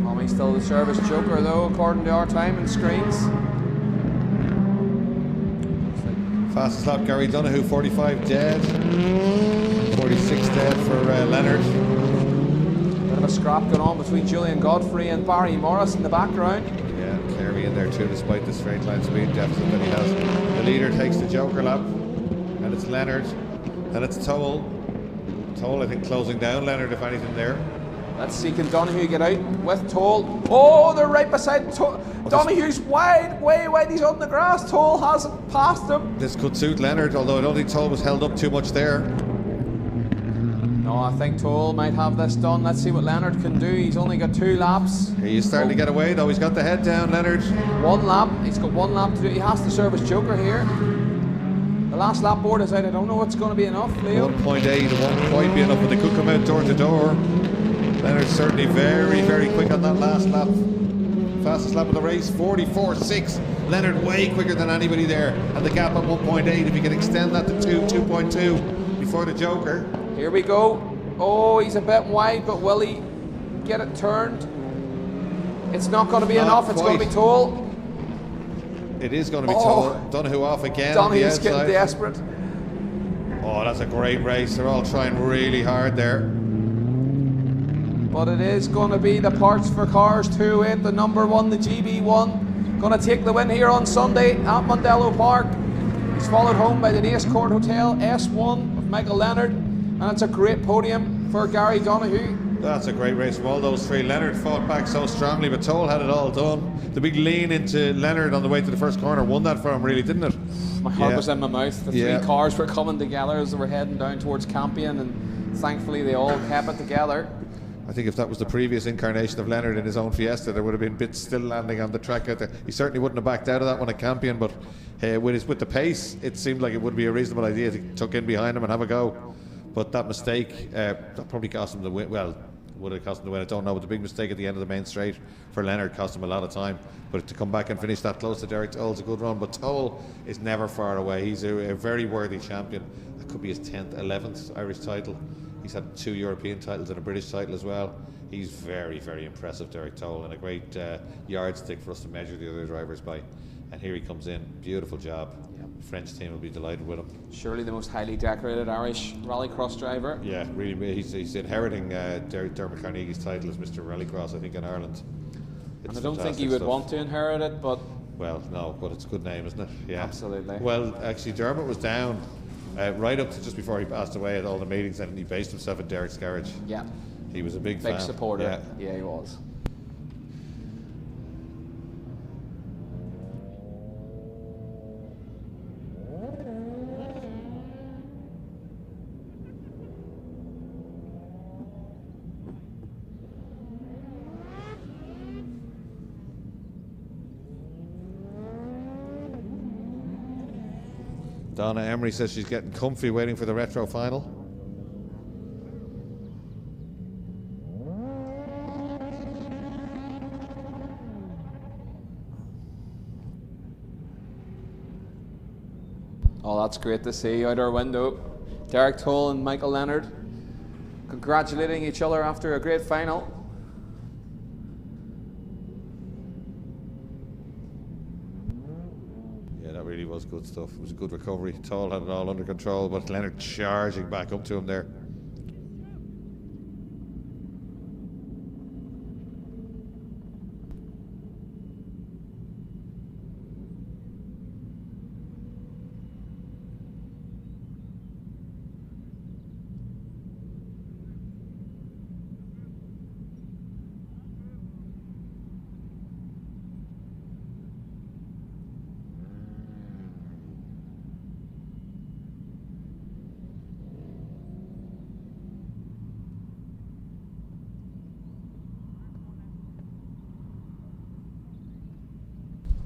Tommy's still the service Joker though, according to our time and screens. Fastest lap, Gary Donoghue, 45 dead. 46 dead for Leonard. Bit of a scrap going on between Julian Godfrey and Barry Morris in the background. Yeah, clearly in there too, despite the straight line speed deficit that he has. The leader takes the Joker lap, and it's Leonard, and it's Toll. Toll, I think, closing down Leonard, if anything there. Let's see, can Donoghue get out with Toll? Oh, they're right beside Toll. Donoghue's wide, way wide. He's on the grass. Toll hasn't passed him. This could suit Leonard, although I don't think Toll was held up too much there. No, I think Toll might have this done. Let's see what Leonard can do. He's only got 2 laps. He's starting to get away, though. He's got the head down, Leonard. 1 lap. He's got 1 lap to do. He has to service Joker here. The last lap board is out. I don't know what's going to be enough, Leo. 1.8. It won't quite be enough, but they could come out door to door. Leonard's certainly very, very quick on that last lap. Fastest lap of the race, 44.6. Leonard way quicker than anybody there. And the gap at 1.8, if he can extend that to 2.2 before the Joker. Here we go. Oh, he's a bit wide, but will he get it turned? It's not going to be enough. It's going to be Toll. It is going to be Toll. Donoghue off again. Donoghue's getting desperate. Oh, that's a great race. They're all trying really hard there. But it is going to be the Parts for Cars 208, the number 1, the GB1. Going to take the win here on Sunday at Mondello Park. He's followed home by the Nace Court Hotel S1 with Michael Leonard. And it's a great podium for Gary Donoghue. That's a great race from all those three. Leonard fought back so strongly, but Toll had it all done. The big lean into Leonard on the way to the first corner won that for him, really, didn't it? My heart was in my mouth. The Yeah. three cars were coming together as they were heading down towards Campion, and thankfully they all kept it together. I think if that was the previous incarnation of Leonard in his own Fiesta, there would have been bits still landing on the track out there. He certainly wouldn't have backed out of that one at Campion, but with the pace, it seemed like it would be a reasonable idea to tuck in behind him and have a go. But that mistake, that probably cost him the win. Well, would have cost him the win, I don't know, but the big mistake at the end of the main straight for Leonard cost him a lot of time. But to come back and finish that close to Derek Toll is a good run. But Toll is never far away. He's a very worthy champion. That could be his 10th, 11th Irish title. He's had 2 European titles and a British title as well. He's very, very impressive, Derek Toll, and a great yardstick for us to measure the other drivers by. And here he comes in. Beautiful job. Yep. French team will be delighted with him. Surely the most highly decorated Irish rallycross driver. Yeah, really. He's inheriting Dermot Carnegie's title as Mr. Rallycross, I think, in Ireland. And I don't think he would want to inherit it, but... Well, no, but it's a good name, isn't it? Yeah. Absolutely. Well, actually, Dermot was down right up to just before he passed away at all the meetings, and he based himself in Derek's garage. Yeah. He was a big fan. Supporter. Yeah, he was. Donna Emery says she's getting comfy waiting for the retro final. Oh, that's great to see out our window. Derek Toll and Michael Leonard congratulating each other after a great final. Really was good stuff. It was a good recovery. Toll had it all under control, but Leonard charging back up to him there.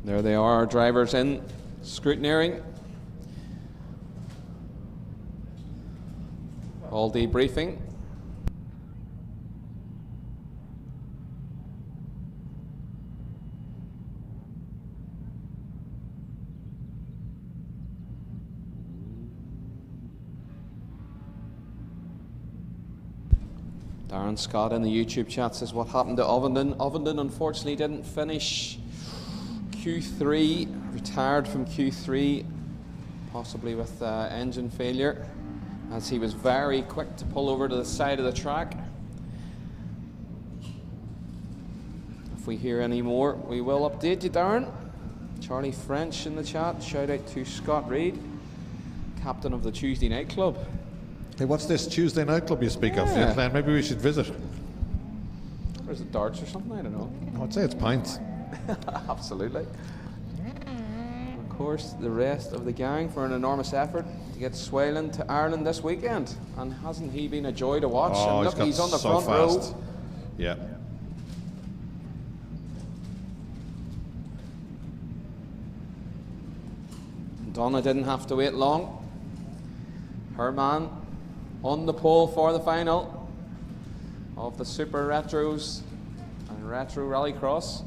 There they are, our drivers in scrutineering. All debriefing. Darren Scott in the YouTube chat says what happened to Ovenden. Ovenden unfortunately didn't finish Q3, retired from Q3, possibly with engine failure, as he was very quick to pull over to the side of the track. If we hear any more, we will update you, Darren. Charlie French in the chat, shout out to Scott Reid, captain of the Tuesday Night Club. Hey, what's this Tuesday Night Club you speak of? Yeah. Glenn, maybe we should visit. Or is it darts or something? I don't know. I'd say it's pints. Absolutely. Of course, the rest of the gang for an enormous effort to get Swayland to Ireland this weekend. And hasn't he been a joy to watch? Oh, and look, he's on the so front fast. row. Yeah. Donna didn't have to wait long. Her man on the pole for the final of the Super Retros and Retro Rallycross.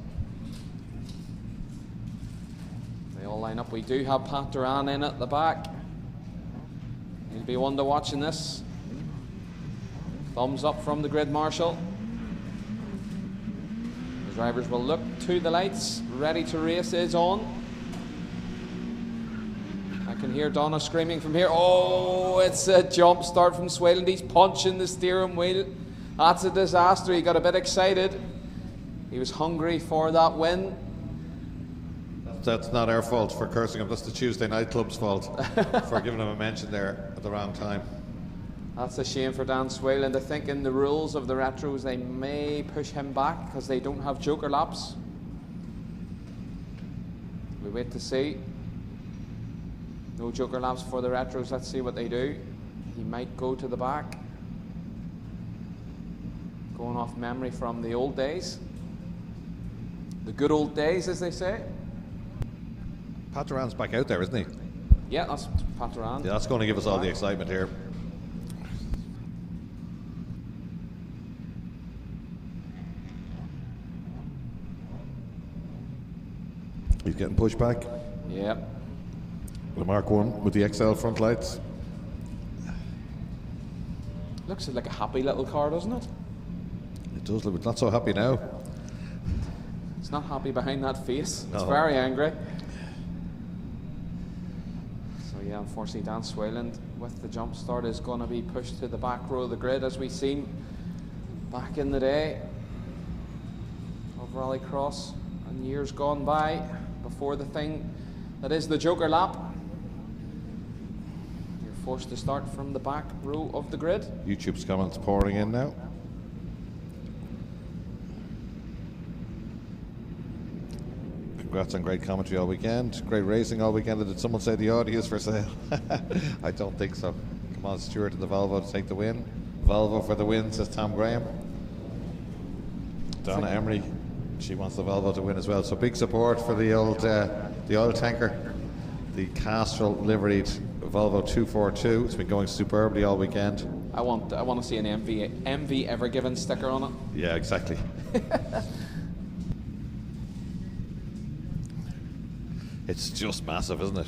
They all line up. We do have Pat Duran in at the back. He'll be one to watch in this. Thumbs up from the grid marshal. The drivers will look to the lights. Ready to race is on. I can hear Donna screaming from here. Oh, it's a jump start from Swayland. He's punching the steering wheel. That's a disaster. He got a bit excited. He was hungry for that win. That's not our fault for cursing him. That's the Tuesday Night Club's fault for giving him a mention there at the wrong time. That's a shame for Dan Swayland. I think in the rules of the retros they may push him back because they don't have joker laps. We wait to see. No joker laps for the retros. Let's see what they do. He might go to the back. Going off memory from the old days. The good old days, as they say. Pat Duran's back out there, isn't he? Yeah, that's Pat Duran. Yeah, that's going to give us all the excitement here. He's getting pushed back. Yeah. The Mark 1 with the XL front lights. Looks like a happy little car, doesn't it? It does look, it's not so happy now. It's not happy behind that face. It's No. very angry. So yeah, unfortunately Dan Swayland with the jump start is going to be pushed to the back row of the grid, as we've seen back in the day of Rallycross and years gone by, before the thing that is the joker lap. You're forced to start from the back row of the grid. YouTube's comments pouring in now. Congrats on great commentary all weekend. Great racing all weekend. Did someone say the Audi is for sale? I don't think so. Come on, Stuart and the Volvo to take the win. Volvo for the win, says Tom Graham. Donna Emery, she wants the Volvo to win as well. So big support for the old the oil tanker, the Castrol liveried Volvo 242. It's been going superbly all weekend. I want to see an MV Ever Given sticker on it. Yeah, exactly. It's just massive, isn't it?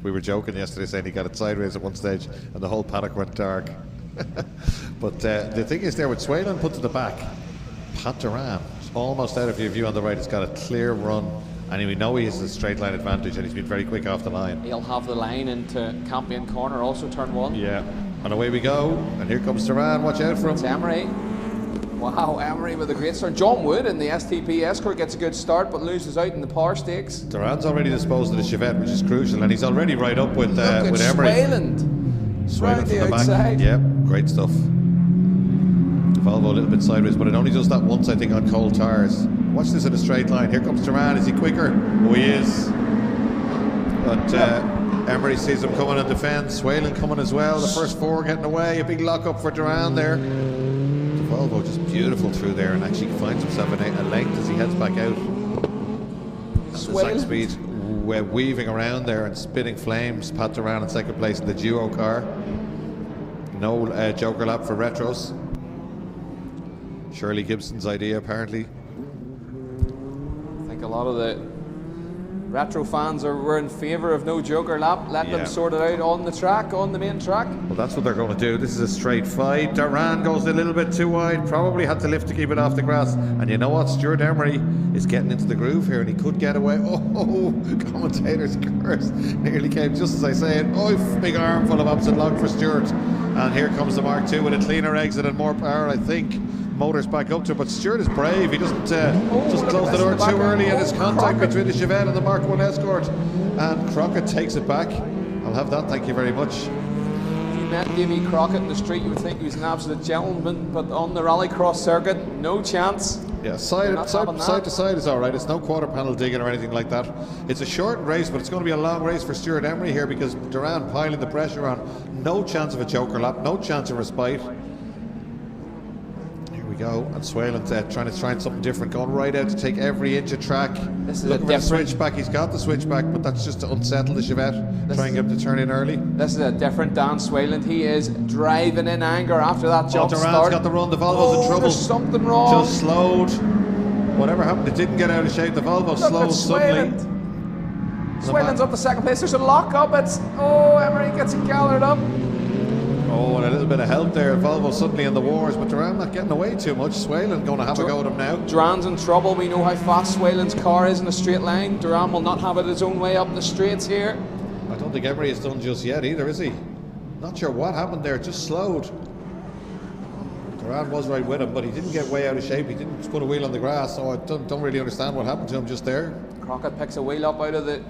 We were joking yesterday saying he got it sideways at one stage and the whole paddock went dark. But the thing is there, with Swayland put to the back, Pat Duran is almost out of your view on the right. It's got a clear run, and we know he has a straight line advantage, and he's been very quick off the line. He'll have the line into Campion Corner, also turn 1. Yeah, and away we go, and here comes Duran. Watch out for him. It's Emery. Wow, Emery with a great start. John Wood in the STP Escort gets a good start, but loses out in the Power Stakes. Duran's already disposed of the Chevette, which is crucial, and he's already right up with Look at Emery. Swayland. Swayland Round from the the outside. back. Yep, great stuff. Volvo a little bit sideways, but it only does that once, I think, on cold tires. Watch this in a straight line. Here comes Duran. Is he quicker? Oh, he is. But Emery sees him coming and defends. Swayland coming as well. The first 4 getting away. A big lock up for Duran there. The Volvo just beautiful through there, and actually finds himself in a length as he heads back out. The Zach Speed weaving around there and spitting flames. Pat Duran in second place in the duo car. No joker lap for retros. Shirley Gibson's idea, apparently. I think a lot of the retro fans were in favour of no joker lap. Let them sort it out on the track, on the main track. Well, that's what they're going to do. This is a straight fight. Duran goes a little bit too wide. Probably had to lift to keep it off the grass. And you know what? Stuart Emery is getting into the groove here, and he could get away. Oh, commentator's curse. Nearly came just as I say it. Oh, big armful of opposite log for Stuart. And here comes the Mark II with a cleaner exit and more power, I think. Motors back up to it, but Stuart is brave. He doesn't just close the door too early in his contact between the Chevette and the Mark 1 Escort. And Crockett takes it back. I'll have that, thank you very much. If you met Davy Crockett in the street, you would think he was an absolute gentleman, but on the Rallycross circuit, no chance. Yeah, side to side is all right. It's no quarter panel digging or anything like that. It's a short race, but it's going to be a long race for Stuart Emery here, because Duran piling the pressure on. No chance of a joker lap, no chance of respite. Go, and Swayland trying to try something different, going right out to take every inch of track. This is looking for the switchback. He's got the switchback, but that's just to unsettle the Chevette, try and get him to turn in early. This is a different Dan Swayland. He is driving in anger after that jump Duran's start. Got the run. The Volvo's in trouble. There's something wrong. Just slowed. Whatever happened, it didn't get out of shape. The Volvo slowed suddenly. Swayland's up to second place. There's a lock up. Emery gets it gathered up. Oh, and a little bit of help there. Volvo suddenly in the wars, but Duran not getting away too much. Swayland going to have a go at him now. Duran's in trouble. We know how fast Swayland's car is in a straight line. Duran will not have it his own way up the straights here. I don't think Emery is done just yet either, is he? Not sure what happened there. Just slowed. Duran was right with him, but he didn't get way out of shape. He didn't put a wheel on the grass, so I don't really understand what happened to him just there. Crockett picks a wheel up out of the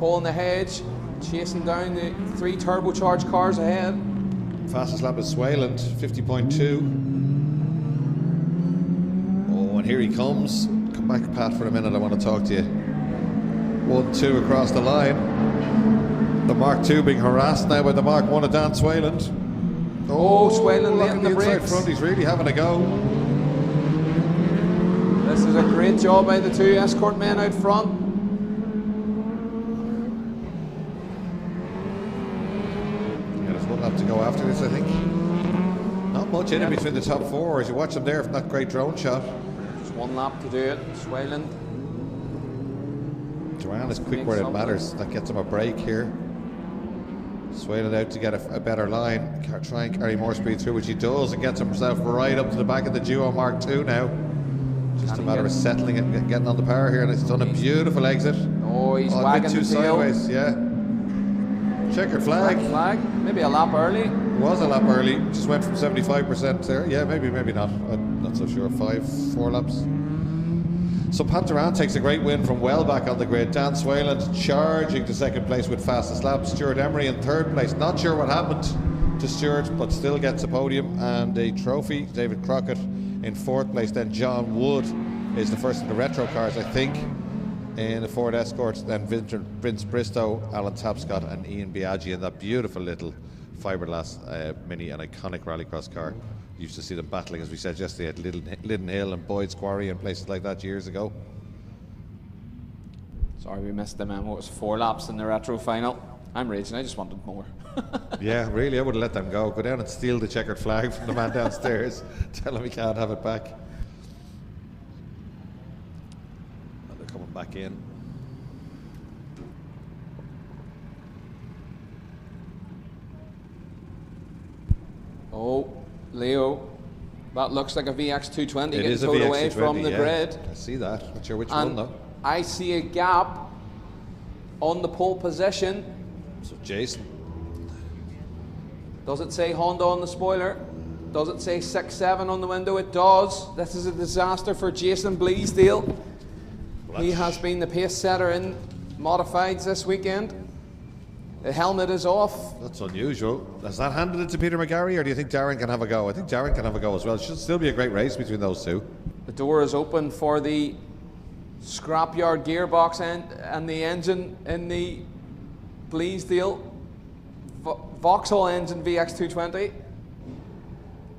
hole in the hedge, chasing down the 3 turbocharged cars ahead. Fastest lap is Swayland, 50.2. Oh, and here he comes. Come back, Pat, for a minute. I want to talk to you. 1-2 across the line. The Mark II being harassed now by the Mark I of Dan Swayland. Oh, Swayland look late at in the the inside brakes. front. He's really having a go. This is a great job by the two escort men out front. Yeah, there's one lap to go after this, I think. Not much in between the top four as you watch them there from that great drone shot. Just one lap to do it. Swayland. Duran is quick where it matters. That gets him a break here. Swayland out to get a better line. Try and carry more speed through, which he does, and gets himself right up to the back of the Duo Mark II now. Just a matter of settling it and getting on the power here, and it's done a beautiful exit. Oh, he's a bit wagging too the tail. sideways, yeah. Checkered flag. Flag. Maybe a lap early. Was a lap early. Just went from 75% there. Yeah, maybe not. I'm not so sure. 4 laps. So Pat Duran takes a great win from well back on the grid. Dan Swayland charging to second place with fastest lap. Stuart Emery in third place. Not sure what happened to Stuart, but still gets a podium and a trophy. David Crockett in fourth place. Then John Wood is the first in the retro cars, I think, in the Ford Escort. Then Vince Bristow, Alan Tapscott and Ian Biaggi in that beautiful little fiberglass mini, an iconic rallycross car. Used to see them battling, as we said yesterday, at Lydden Hill and Boyd's Quarry and places like that years ago. Sorry, we missed the memo. It was 4 laps in the retro final. I'm raging. I just wanted more. Yeah, really, I would have let them go. Go down and steal the checkered flag from the man downstairs. Tell him he can't have it back. And they're coming back in. Oh, Leo, that looks like a VX220 It getting is a towed VX220 away from the yeah. grid. I see that. Not sure which And one though. I see a gap on the pole position. So Jason. Does it say Honda on the spoiler? Does it say 6-7 on the window? It does. This is a disaster for Jason Bleasdale. He has been the pace setter in modifieds this weekend. The helmet is off. That's unusual. Has that handed it to Peter McGarry, or do you think Darren can have a go? I think Darren can have a go as well. It should still be a great race between those two. The door is open for the scrapyard gearbox and the engine in the Bleasdale Vauxhall engine VX220.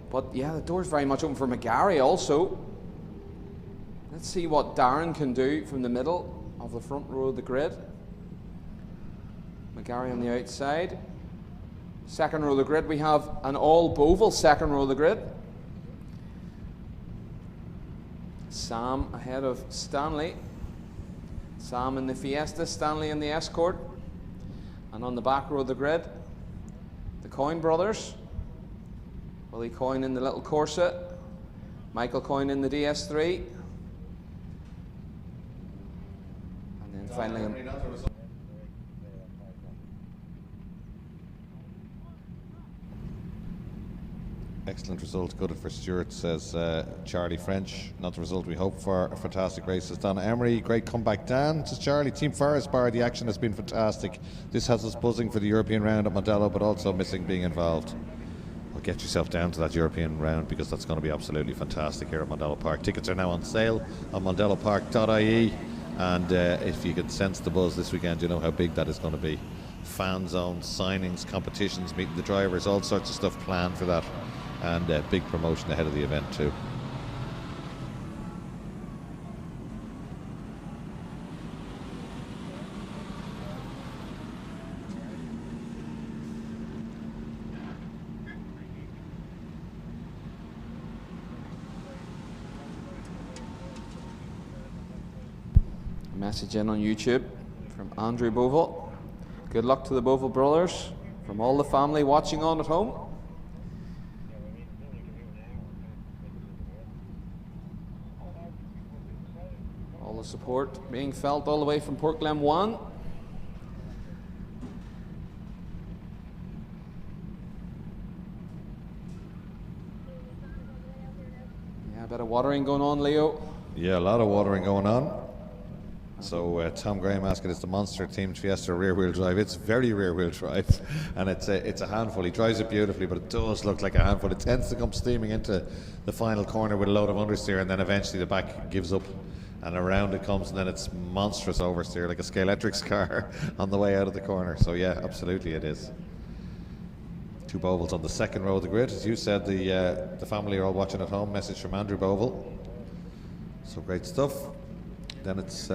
But yeah, the door's very much open for McGarry also. Let's see what Darren can do from the middle of the front row of the grid. McGarry on the outside. Second row of the grid, we have an all Beauville second row of the grid. Sam ahead of Stanley. Sam in the Fiesta, Stanley in the Escort. And on the back row of the grid, the Coyne brothers. Willie Coyne in the little Corsa. Michael Coyne in the DS3. And then finally... Excellent result, good for Stuart, says Charlie French. Not the result we hoped for. A fantastic race, says Don Emery. Great comeback, Dan, says Charlie. Team Forest Bar, the action has been fantastic. This has us buzzing for the European round at Mondello, but also missing being involved. Well, get yourself down to that European round because that's going to be absolutely fantastic here at Mondello Park. Tickets are now on sale on mondellopark.ie, and if you could sense the buzz this weekend, you know how big that is going to be. Fan zones, signings, competitions, meeting the drivers, all sorts of stuff planned for that. And a big promotion ahead of the event too. A message in on YouTube from Andrew Beauville. Good luck to the Beauville brothers from all the family watching on at home. All the support being felt all the way from Port Glen 1. Yeah, a bit of watering going on, Leo. Yeah, a lot of watering going on. So Tom Graham asking, is the Monster Team Fiesta rear-wheel drive? It's very rear-wheel drive, and it's a handful. He drives it beautifully, but it does look like a handful. It tends to come steaming into the final corner with a load of understeer, and then eventually the back gives up, and around it comes, and then it's monstrous oversteer, like a Scalextric's car on the way out of the corner. So yeah, absolutely it is. Two Bovels on the second row of the grid. As you said, the family are all watching at home. Message from Andrew Bovel. So great stuff. Then it's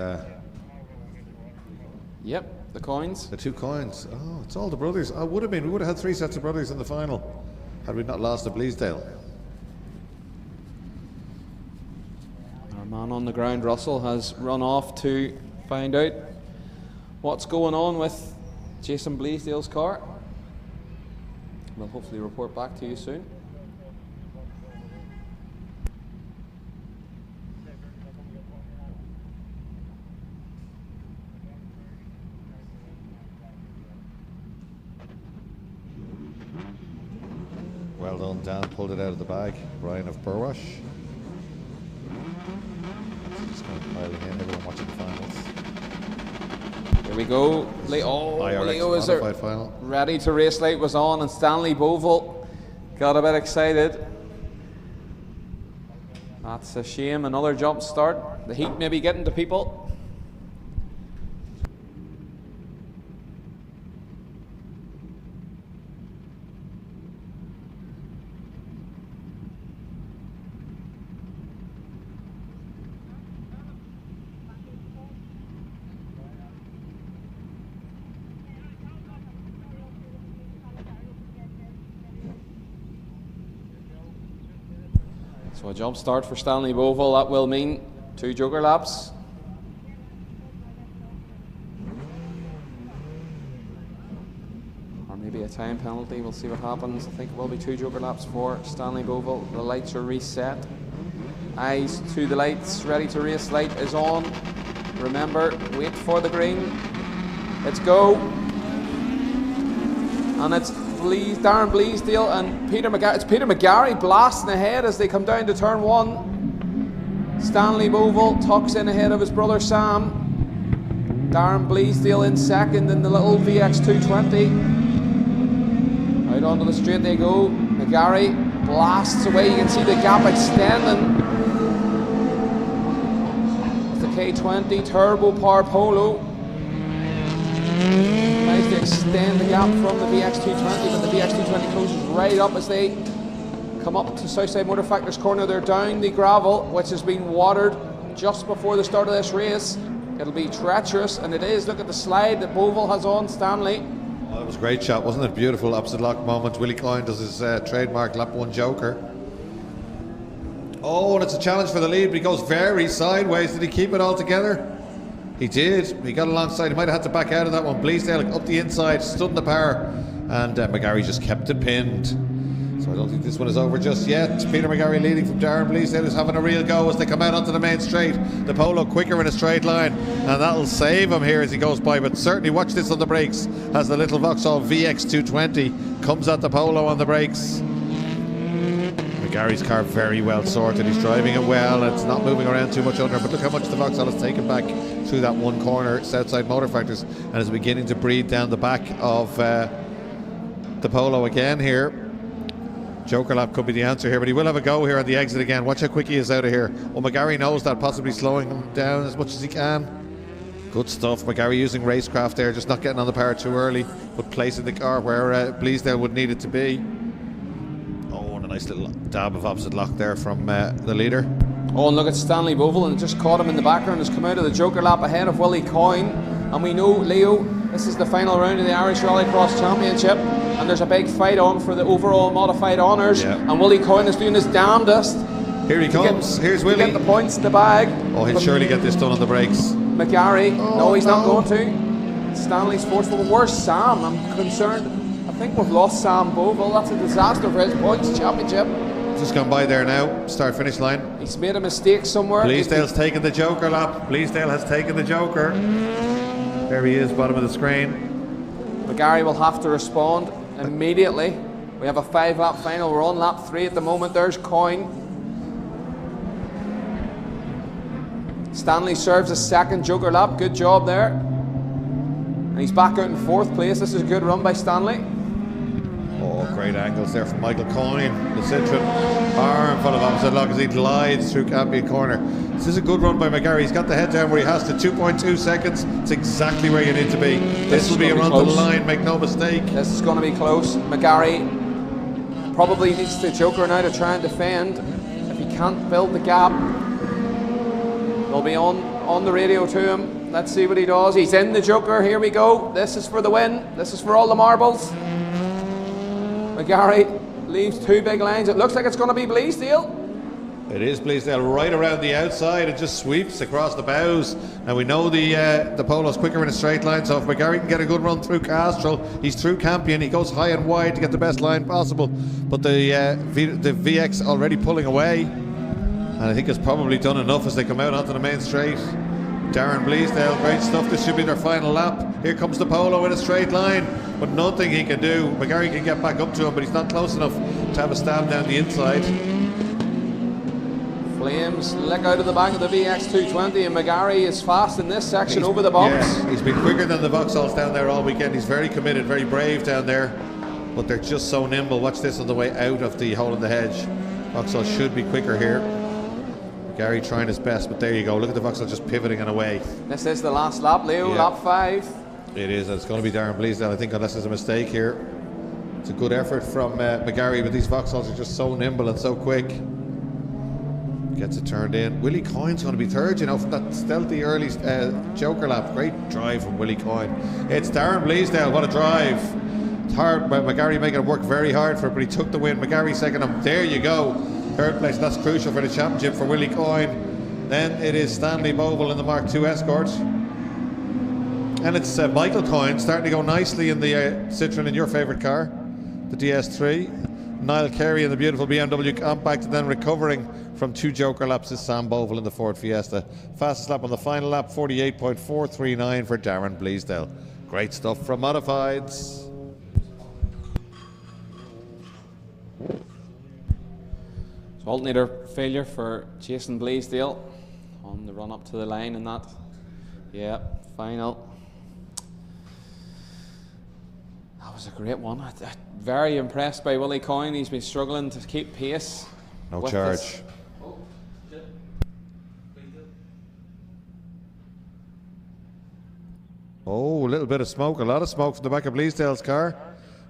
Yep, the coins. the 2 coins. Oh, it's all the brothers. Oh, would have been. We would have had 3 sets of brothers in the final had we not lost to Bleasdale. Our man on the ground, Russell, has run off to find out what's going on with Jason Bleasdale's car. We'll hopefully report back to you soon. Well done, Dan. Pulled it out of the bag. Brian of Burwash. Just kind of piling in. Everyone watching the finals. Here we go. Leo is modified final. ready to race. Light was on, and Stanley Bovill got a bit excited. That's a shame. Another jump start. The heat may be getting to people. So a jump start for Stanley Bovill. That will mean 2 joker laps. Or maybe a time penalty. We'll see what happens. I think it will be 2 joker laps for Stanley Bovill. The lights are reset. Eyes to the lights. Ready to race. Light is on. Remember, wait for the green. Let's go. And it's Darren Bleasdale and Peter McGarry. It's Peter McGarry blasting ahead as they come down to turn 1. Stanley Bovill tucks in ahead of his brother Sam. Darren Bleasdale in second in the little VX220. Out onto the straight they go. McGarry blasts away. You can see the gap extending. It's the K20 Turbo Power Polo. Tries to extend the gap from the VX220, but the VX220 closes right up as they come up to Southside Motor Factor's corner. They're down the gravel, which has been watered just before the start of this race. It'll be treacherous, and it is. Look at the slide that Bovill has on Stanley. Oh, that was a great shot, wasn't it? Beautiful opposite lock moment. Willie Coyne does his trademark lap 1 joker. Oh, and it's a challenge for the lead, but he goes very sideways. Did he keep it all together? He did. He got alongside. He might have had to back out of that one. Bleasdale up the inside, stood in the power, and McGarry just kept it pinned. So I don't think this one is over just yet. Peter McGarry leading from Darren Bleasdale, who's having a real go as they come out onto the main straight. The Polo quicker in a straight line, and that'll save him here as he goes by. But certainly watch this on the brakes as the little Vauxhall VX220 comes at the Polo on the brakes. McGarry's car very well sorted. He's driving it well. It's not moving around too much under, but look how much the Vauxhall has taken back through that one corner, Southside Motor Factors, and is beginning to breathe down the back of the Polo again here. Joker lap could be the answer here, but he will have a go here on the exit again. Watch how quick he is out of here. Well, McGarry knows that, possibly slowing him down as much as he can. Good stuff. McGarry using racecraft there, just not getting on the power too early, but placing the car where Bleasdale would need it to be. Nice little dab of opposite lock there from the leader. Oh, and look at Stanley Bovill, and it just caught him in the background. Has come out of the joker lap ahead of Willie Coyne. And we know, Leo, this is the final round of the Irish Rallycross Championship, and there's a big fight on for the overall modified honours. Yeah. And Willie Coyne is doing his damnedest. Here he comes. Here's Willie. Get the points in the bag. Oh, he'll surely get this done on the brakes. McGarry. No, he's not going to. Stanley's forceful. Where's Sam? I'm concerned. I think we've lost Sam Bovill. That's a disaster for his points championship. Just gone by there now, start finish line. He's made a mistake somewhere. Bleasdale's taken the joker lap. Bleasdale has taken the joker. There he is, bottom of the screen. McGarry will have to respond immediately. We have a 5-lap final. We're on lap 3 at the moment. There's Coyne. Stanley serves a second Joker lap. Good job there. And he's back out in 4th place. This is a good run by Stanley. Oh, great angles there from Michael Coyne. The Citroen arm full of opposite lock as he glides through Campion Corner. This is a good run by McGarry. He's got the head down where he has to. 2.2 seconds. It's exactly where you need to be. This will be a run to the line, make no mistake. This is going to be close. McGarry probably needs the Joker now to try and defend. If he can't build the gap, they'll be on the radio to him. Let's see what he does. He's in the Joker. Here we go. This is for the win. This is for all the marbles. McGarry leaves 2 big lines. It looks like it's going to be Bleasdale. It is Bleasdale right around the outside. It just sweeps across the bows. Now we know the Polo's quicker in a straight line, so if McGarry can get a good run through Castrol, he's through Campion. He goes high and wide to get the best line possible. But the VX already pulling away, and I think it's probably done enough as they come out onto the main straight. Darren Bleasdale, great stuff. This should be their final lap. Here comes the Polo in a straight line, but nothing he can do. McGarry can get back up to him, but he's not close enough to have a stab down the inside. Flames lick out of the back of the VX220, and McGarry is fast in this section over the bumps. Yeah, he's been quicker than the Vauxhalls down there all weekend. He's very committed, very brave down there, but they're just so nimble. Watch this on the way out of the hole in the hedge. Vauxhall should be quicker here. Gary trying his best, but there you go. Look at the Vauxhall just pivoting and away. This is the last lap, Leo, yeah. Lap 5. It is, and it's going to be Darren Bleasdale, I think, unless there's a mistake here. It's a good effort from McGarry, but these Vauxhalls are just so nimble and so quick. Gets it turned in. Willie Coyne's going to be third, you know, from that stealthy early Joker lap. Great drive from Willie Coyne. It's Darren Bleasdale, what a drive. It's hard, but McGarry making him work very hard for it, but he took the win. McGarry second him. There you go. Third place, that's crucial for the championship for Willie Coyne. Then it is Stanley Bovell in the Mark II Escort. And it's Michael Coyne starting to go nicely in the Citroen, in your favourite car, the DS3. Niall Carey in the beautiful BMW Compact, and then recovering from 2 Joker laps is Sam Bovell in the Ford Fiesta. Fastest lap on the final lap, 48.439 for Darren Bleasdale. Great stuff from Modifieds. So alternator failure for Jason Bleasdale on the run up to the line and that. Yeah, final. That was a great one. I'm very impressed by Willie Coyne. He's been struggling to keep pace. No charge. This. Oh, a little bit of smoke, a lot of smoke from the back of Bleasdale's car.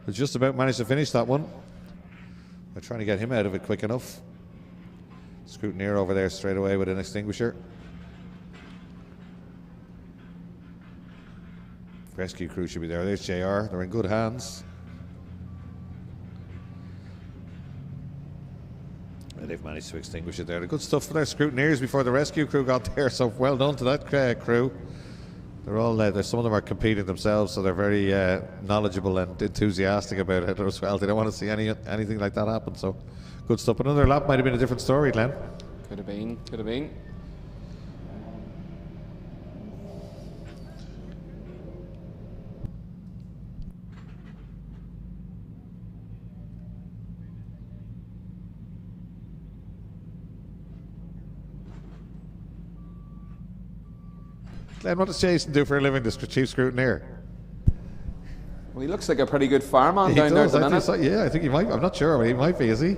He's just about managed to finish that one. They're trying to get him out of it quick enough. Scrutineer over there straight away with an extinguisher. Rescue crew should be there. There's JR. They're in good hands. And they've managed to extinguish it there. The good stuff for their scrutineers before the rescue crew got there. So well done to that crew. They're all some of them are competing themselves, so they're very knowledgeable and enthusiastic about it as well. They don't want to see anything like that happen. So good stuff. Another lap might have been a different story, Glenn. Could have been. Could have been. Glenn, what does Jason do for a living, the chief scrutineer? Well, he looks like a pretty good fireman He down there at does, the I minute. think so. Yeah, I think he might. I'm not sure, but he might be, is he?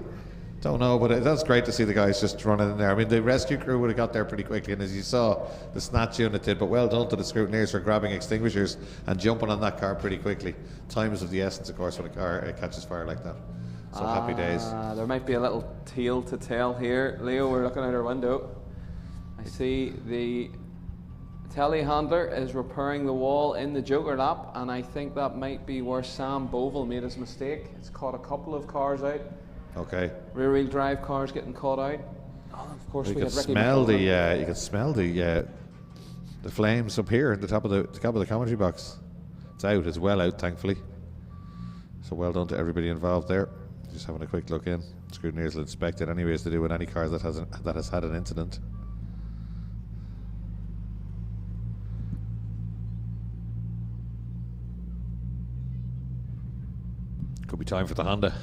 Don't know, but that's great to see the guys just running in there. I mean, the rescue crew would have got there pretty quickly, and as you saw, the snatch unit did, but well done to the scrutineers for grabbing extinguishers and jumping on that car pretty quickly. Time is of the essence, of course, when a car catches fire like that. So happy days. There might be a little tale to tell here. Leo, we're looking out our window. I see the telehandler is repairing the wall in the Joker lap, and I think that might be where Sam Bovell made his mistake. It's caught a couple of cars out. Okay. Rear-wheel drive cars getting caught out. Oh, of course, You we can had Ricky smell McCullough. you can smell the flames up here at the top of the commentary box. It's out. It's well out, thankfully. So well done to everybody involved there. Just having a quick look in. Scrutineers will inspect it anyways to do with any car that has had an incident. Could be time for the Honda.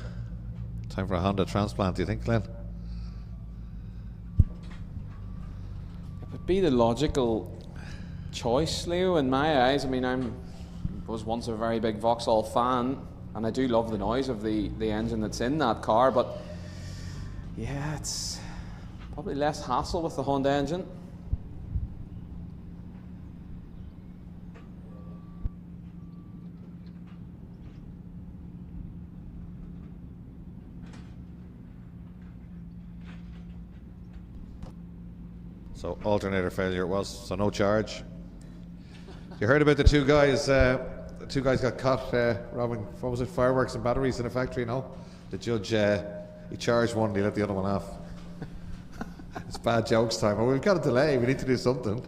Time for a Honda transplant, do you think, Glenn? be the logical choice, Leo, in my eyes. I mean, was once a very big Vauxhall fan, and I do love the noise of the engine that's in that car, but yeah, it's probably less hassle with the Honda engine. So alternator failure it was, so no charge. You heard about the two guys got caught robbing, what was it, fireworks and batteries in a factory, no? The judge, he charged one, he let the other one off. It's bad jokes time. Well, we've got a delay, we need to do something.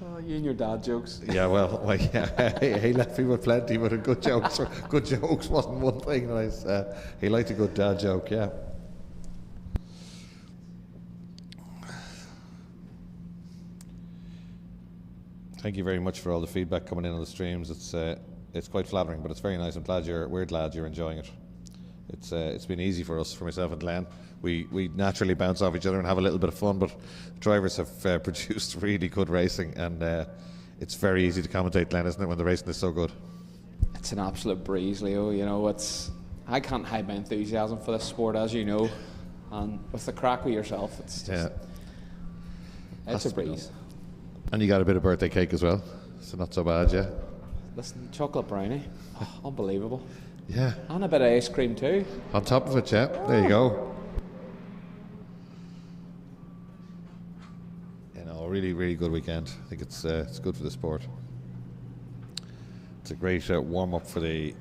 Oh, you and your dad jokes. Yeah, well yeah, he left me with plenty, but good jokes wasn't one thing. He liked a good dad joke, yeah. Thank you very much for all the feedback coming in on the streams. It's quite flattering, but it's very nice. We're glad you're enjoying it. It's been easy for us, for myself and Glenn. We naturally bounce off each other and have a little bit of fun, but drivers have produced really good racing, and it's very easy to commentate, Glenn, isn't it, when the racing is so good? It's an absolute breeze, Leo. You know, I can't hide my enthusiasm for this sport, as you know, and with the crack with yourself, it's a breeze. And you got a bit of birthday cake as well, so not so bad, yeah. Listen, chocolate brownie, unbelievable. Yeah. And a bit of ice cream too. On top of it, yeah. There you go. You know, a really, really good weekend. I think it's good for the sport. It's a great warm-up for the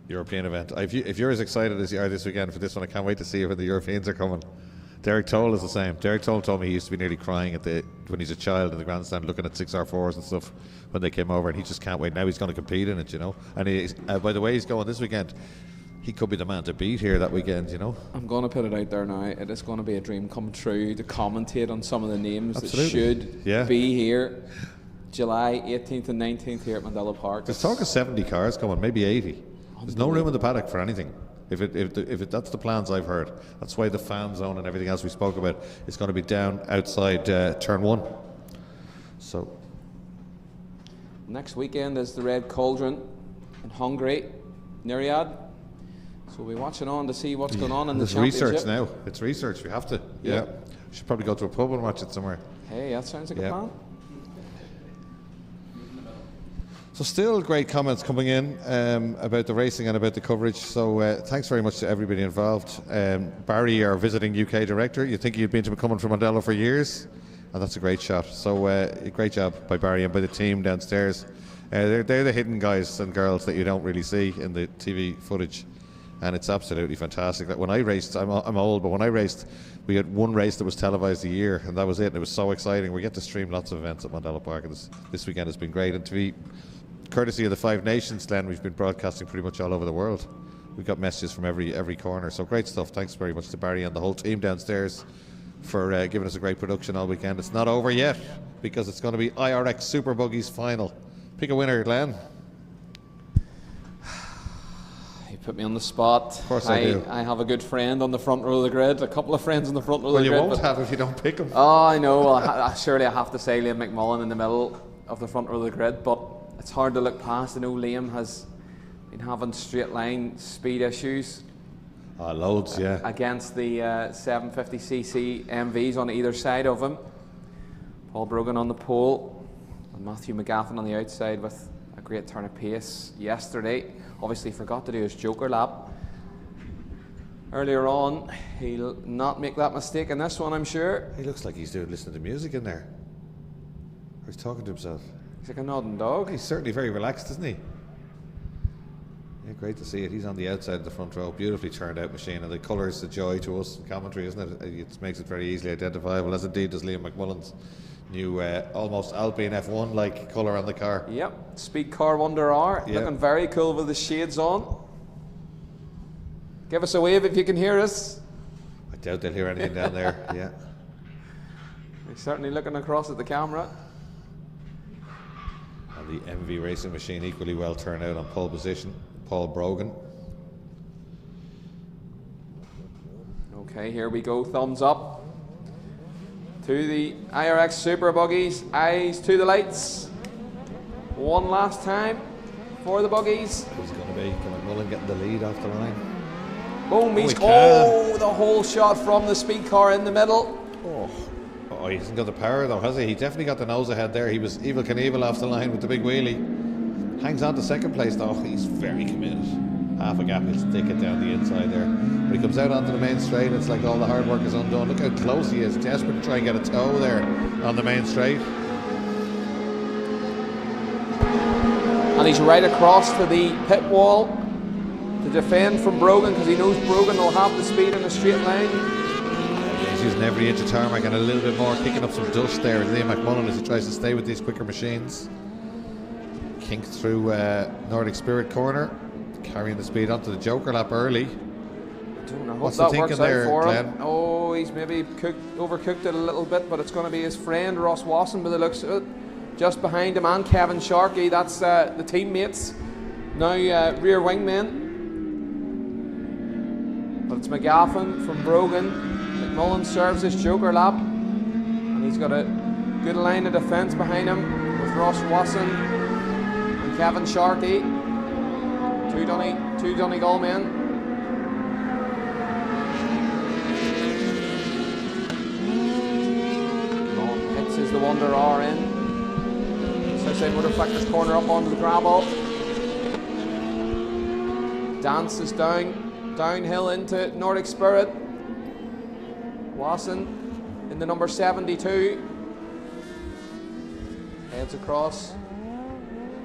European event. If you're as excited as you are this weekend for this one, I can't wait to see when the Europeans are coming. Derek Toll is the same. Derek Toll told me he used to be nearly crying when he's a child in the grandstand looking at 6R4s and stuff when they came over, and he just can't wait. Now he's going to compete in it, you know. And by the way he's going this weekend, he could be the man to beat here that weekend, you know. I'm going to put it out there now. It is going to be a dream come true to commentate on some of the names Absolutely. that should be here July 18th and 19th here at Mondello Park. There's talk of 70 cars coming, maybe 80. There's no room in the paddock for anything. If that's the plans I've heard. That's why the fan zone and everything else we spoke about is going to be down outside turn 1. So next weekend is the Red Cauldron in Hungary, Riyadh. So we'll be watching on to see what's going on in the championship. There's research now. It's research. We have to. Yeah. Should probably go to a pub and watch it somewhere. Hey, that sounds like a plan. So still great comments coming in about the racing and about the coverage. So thanks very much to everybody involved. Barry, our visiting UK director, you think you'd been coming from Mondello for years? And that's a great shot. So great job by Barry and by the team downstairs. They're the hidden guys and girls that you don't really see in the TV footage. And it's absolutely fantastic. When I raced, I'm old, but when I raced, we had one race that was televised a year, and that was it. And it was so exciting. We get to stream lots of events at Mondello Park, and this weekend has been great. And to be courtesy of the 5 Nations, Glenn, we've been broadcasting pretty much all over the world. We've got messages from every corner. So great stuff. Thanks very much to Barry and the whole team downstairs for giving us a great production all weekend. It's not over yet, because it's going to be IRX Super Buggies final. Pick a winner, Glenn. You put me on the spot. Of course I do. I have a good friend on the front row of the grid, a couple of friends on the front row of the grid. Well, you won't have if you don't pick them. Oh, I know. Well, surely I have to say Liam McMullen in the middle of the front row of the grid, but it's hard to look past. I know Liam has been having straight line speed issues. Loads, yeah. Against the 750cc MVs on either side of him. Paul Brogan on the pole, and Matthew McGaffin on the outside with a great turn of pace yesterday. Obviously forgot to do his joker lap earlier on. He'll not make that mistake in this one, I'm sure. He looks like he's listening to music in there. Or he's talking to himself. He's like a nodding dog. He's certainly very relaxed, isn't he? Yeah, great to see it. He's on the outside of the front row. Beautifully turned out machine, and the colour's a joy to us in commentary, isn't it? It makes it very easily identifiable, as indeed does Liam McMullen's new almost Alpine F1-like colour on the car. Yep, Speed Car Wonder R, looking very cool with the shades on. Give us a wave if you can hear us. I doubt they'll hear anything down there. Yeah. He's certainly looking across at the camera. And the MV Racing machine equally well turned out on pole position. Paul Brogan. Okay, here we go. Thumbs up. to the IRX Super Buggies. Eyes to the lights. One last time for the buggies. Who's it going to be? Can McMullen getting the lead off the line? Boom, he's the whole shot from the speed car in the middle. Oh, he hasn't got the power though, has he? He definitely got the nose ahead there. He was Evel Knievel off the line with the big wheelie. Hangs on to second place though. He's very committed. Half a gap, he'll stick it down the inside there. But he comes out onto the main straight, it's like all the hard work is undone. Look how close he is, desperate to try and get a toe there on the main straight. And he's right across to the pit wall to defend from Brogan, because he knows Brogan will have the speed in a straight line. He's using every inch of tarmac and a little bit more, kicking up some dust there. Liam McMullen as he tries to stay with these quicker machines. Kinked through Nordic Spirit corner, carrying the speed onto the Joker lap early. I don't know. What's Hope the that works thinking there, out for Glenn? him. Oh, he's maybe overcooked it a little bit, but it's going to be his friend Ross Wasson by the looks of it. Just behind him, and Kevin Sharkey. That's the teammates. Now rear wingmen. But it's McGaffin from Brogan. McMullen serves his Joker lap, and he's got a good line of defence behind him with Ross Wasson and Kevin Sharkey. Two Donegal men. Is the Wonder R in. Southside Motor Factor's corner up onto the gravel. Dance is downhill into Nordic Spirit. Wasson in the number 72. Heads across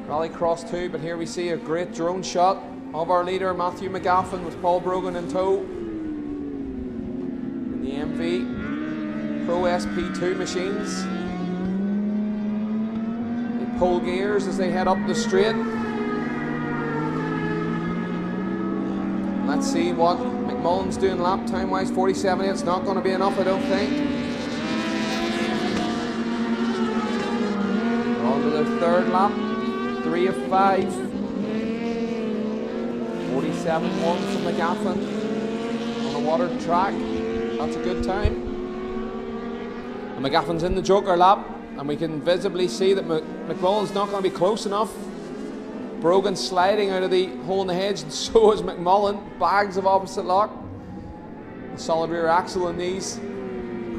Rallycross 2, but here we see a great drone shot of our leader Matthew McGaffin with Paul Brogan in tow. In the MV Pro SP2 machines. Pull gears as they head up the straight. Let's see what McMullen's doing lap time wise. 47. It's not going to be enough, I don't think. We're on to their third lap. 3 of 5. 47.1 from McGaffin on a watered track. That's a good time. And McGaffin's in the Joker lap. And we can visibly see that McMullen's not going to be close enough. Brogan sliding out of the hole in the hedge, and so is McMullen. Bags of opposite lock. The solid rear axle in these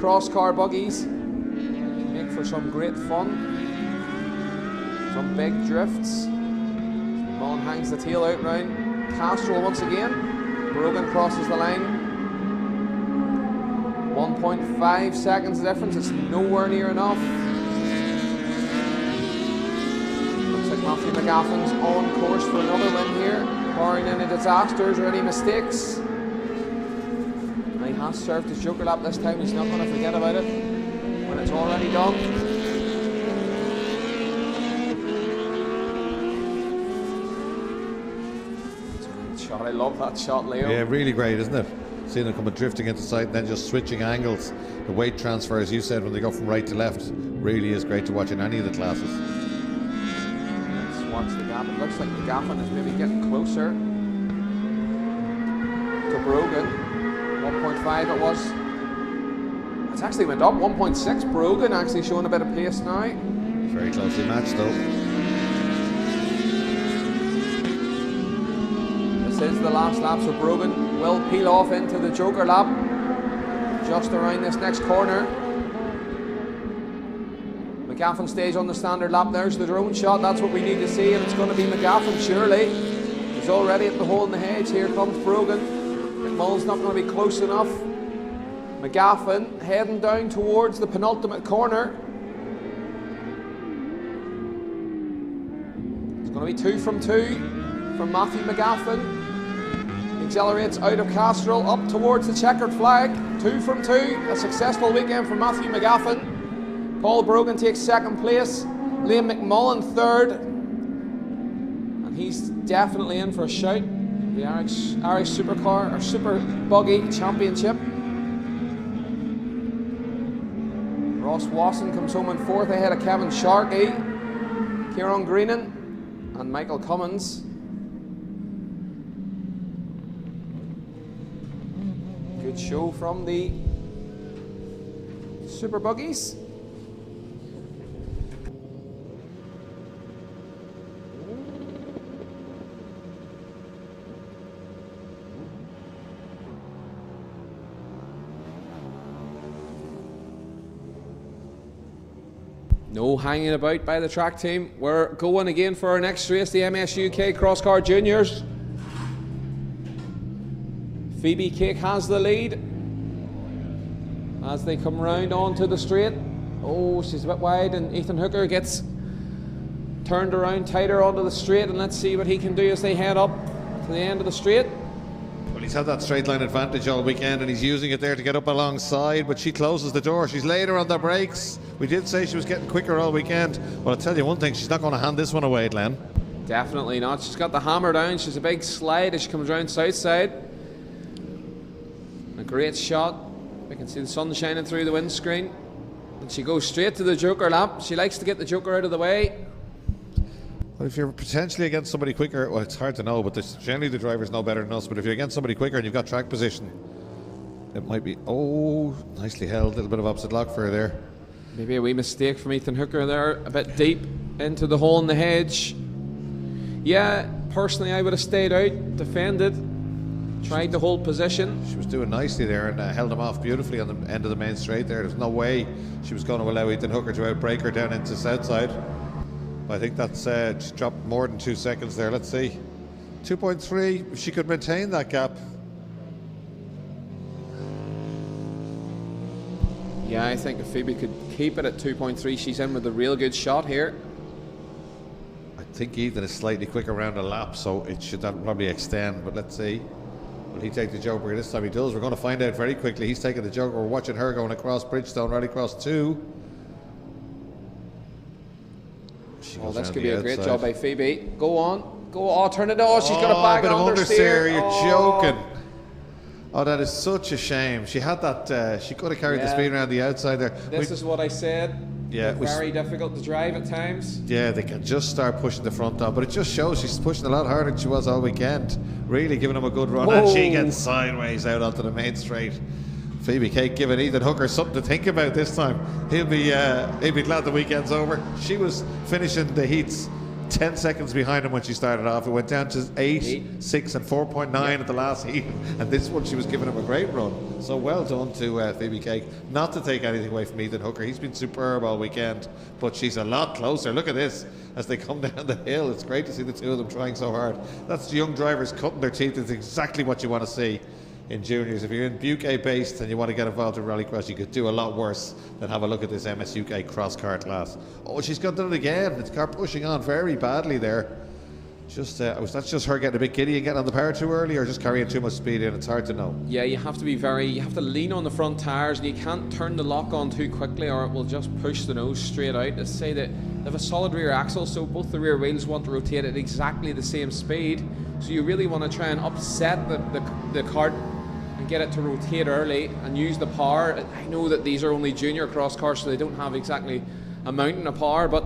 crosscar buggies make for some great fun. Some big drifts. McMullen hangs the tail out round Castrol once again. Brogan crosses the line. 1.5 seconds difference. It's nowhere near enough. Matthew McGaffin's on course for another win here, barring any disasters or any mistakes. And he has served his Joker lap this time. He's not going to forget about it when it's already done. It's a great shot. I love that shot, Leo. Yeah, really great, isn't it? Seeing them coming drifting into sight and then just switching angles. The weight transfer, as you said, when they go from right to left, really is great to watch in any of the classes. Watch the gap. It looks like McGaffin is maybe getting closer to Brogan. 1.5 it was. It's actually went up. 1.6. Brogan actually showing a bit of pace now. Very closely matched though. This is the last lap, so Brogan will peel off into the Joker lap just around this next corner. McGaffin stays on the standard lap. There's the drone shot. That's what we need to see, and it's going to be McGaffin surely. He's already at the hole in the hedge. Here comes Brogan. McMullen's not going to be close enough. McGaffin heading down towards the penultimate corner. It's going to be 2 from 2 from Matthew McGaffin. Accelerates out of Castrol up towards the checkered flag. 2 from 2. A successful weekend for Matthew McGaffin. Paul Brogan takes second place, Liam McMullen third, and he's definitely in for a shout. The Irish Supercar or Super Buggy Championship. Ross Wasson comes home in fourth ahead of Kevin Sharkey, Kieran Greenan, and Michael Cummins. Good show from the Super Buggies. No hanging about by the track team. We're going again for our next race, the MS UK Crosscar Juniors. Phoebe Cake has the lead as they come round onto the straight. Oh, she's a bit wide, and Ethan Hooker gets turned around tighter onto the straight, and let's see what he can do as they head up to the end of the straight. Well, he's had that straight line advantage all weekend, and he's using it there to get up alongside, but she closes the door. She's later on the brakes. We did say she was getting quicker all weekend. Well, I'll tell you one thing, she's not going to hand this one away, Glenn. Definitely not. She's got the hammer down. She's a big slide as she comes around south side. A great shot. I can see the sun shining through the windscreen. And she goes straight to the Joker lap. She likes to get the Joker out of the way. Well, if you're potentially against somebody quicker, well, it's hard to know, but generally the drivers know better than us. But if you're against somebody quicker and you've got track position, it might be, oh, nicely held. A little bit of opposite lock for her there. Maybe a wee mistake from Ethan Hooker there, a bit deep into the hole in the hedge. Yeah, personally I would have stayed out, defended, tried to hold position. She was doing nicely there and held him off beautifully on the end of the main straight there. There's no way she was going to allow Ethan Hooker to outbrake her down into Southside. I think that's she dropped more than 2 seconds there. Let's see. 2.3, if she could maintain that gap. Yeah, I think if Phoebe could keep it at 2.3, she's in with a real good shot here. I think Ethan is slightly quicker around a lap, so it should probably extend, but let's see. Will he take the Joker this time? He does. We're going to find out very quickly. He's taking the Joker. We're watching her going across Bridgestone Rallycross 2. Oh, that's going to be a great job by Phoebe. Go on. Go on. Turn it off. She's got a bag of understeer. You're joking. Oh, that is such a shame. She had that, she could have carried the speed around the outside there. This is what I said. Yeah, very difficult to drive at times. Yeah, they can just start pushing the front on, but it just shows she's pushing a lot harder than she was all weekend. Really giving him a good run, and she gets sideways out onto the main straight. Phoebe Cake giving Ethan Hooker something to think about this time. He'll be glad the weekend's over. She was finishing the heats 10 seconds behind him when she started off. It went down to 8, 6 and 4.9 at the last heat, and this one she was giving him a great run. So well done to Phoebe Cake. Not to take anything away from Ethan Hooker, he's been superb all weekend, but she's a lot closer. Look at this as they come down the hill. It's great to see the two of them trying so hard. That's young drivers cutting their teeth. It's exactly what you want to see in juniors. If you're in Buke based and you want to get involved in rallycross, you could do a lot worse than have a look at this MS UK cross car class. Oh, she's got done it again. It's car pushing on very badly there. Just that's just her getting a bit giddy and getting on the power too early, or just carrying too much speed in. It's hard to know. Yeah, you have to lean on the front tires, and you can't turn the lock on too quickly, or it will just push the nose straight out. Let's say that they have a solid rear axle, so both the rear wheels want to rotate at exactly the same speed. So you really want to try and upset the cart and get it to rotate early and use the power. I know that these are only junior cross cars, so they don't have exactly a mountain of power, but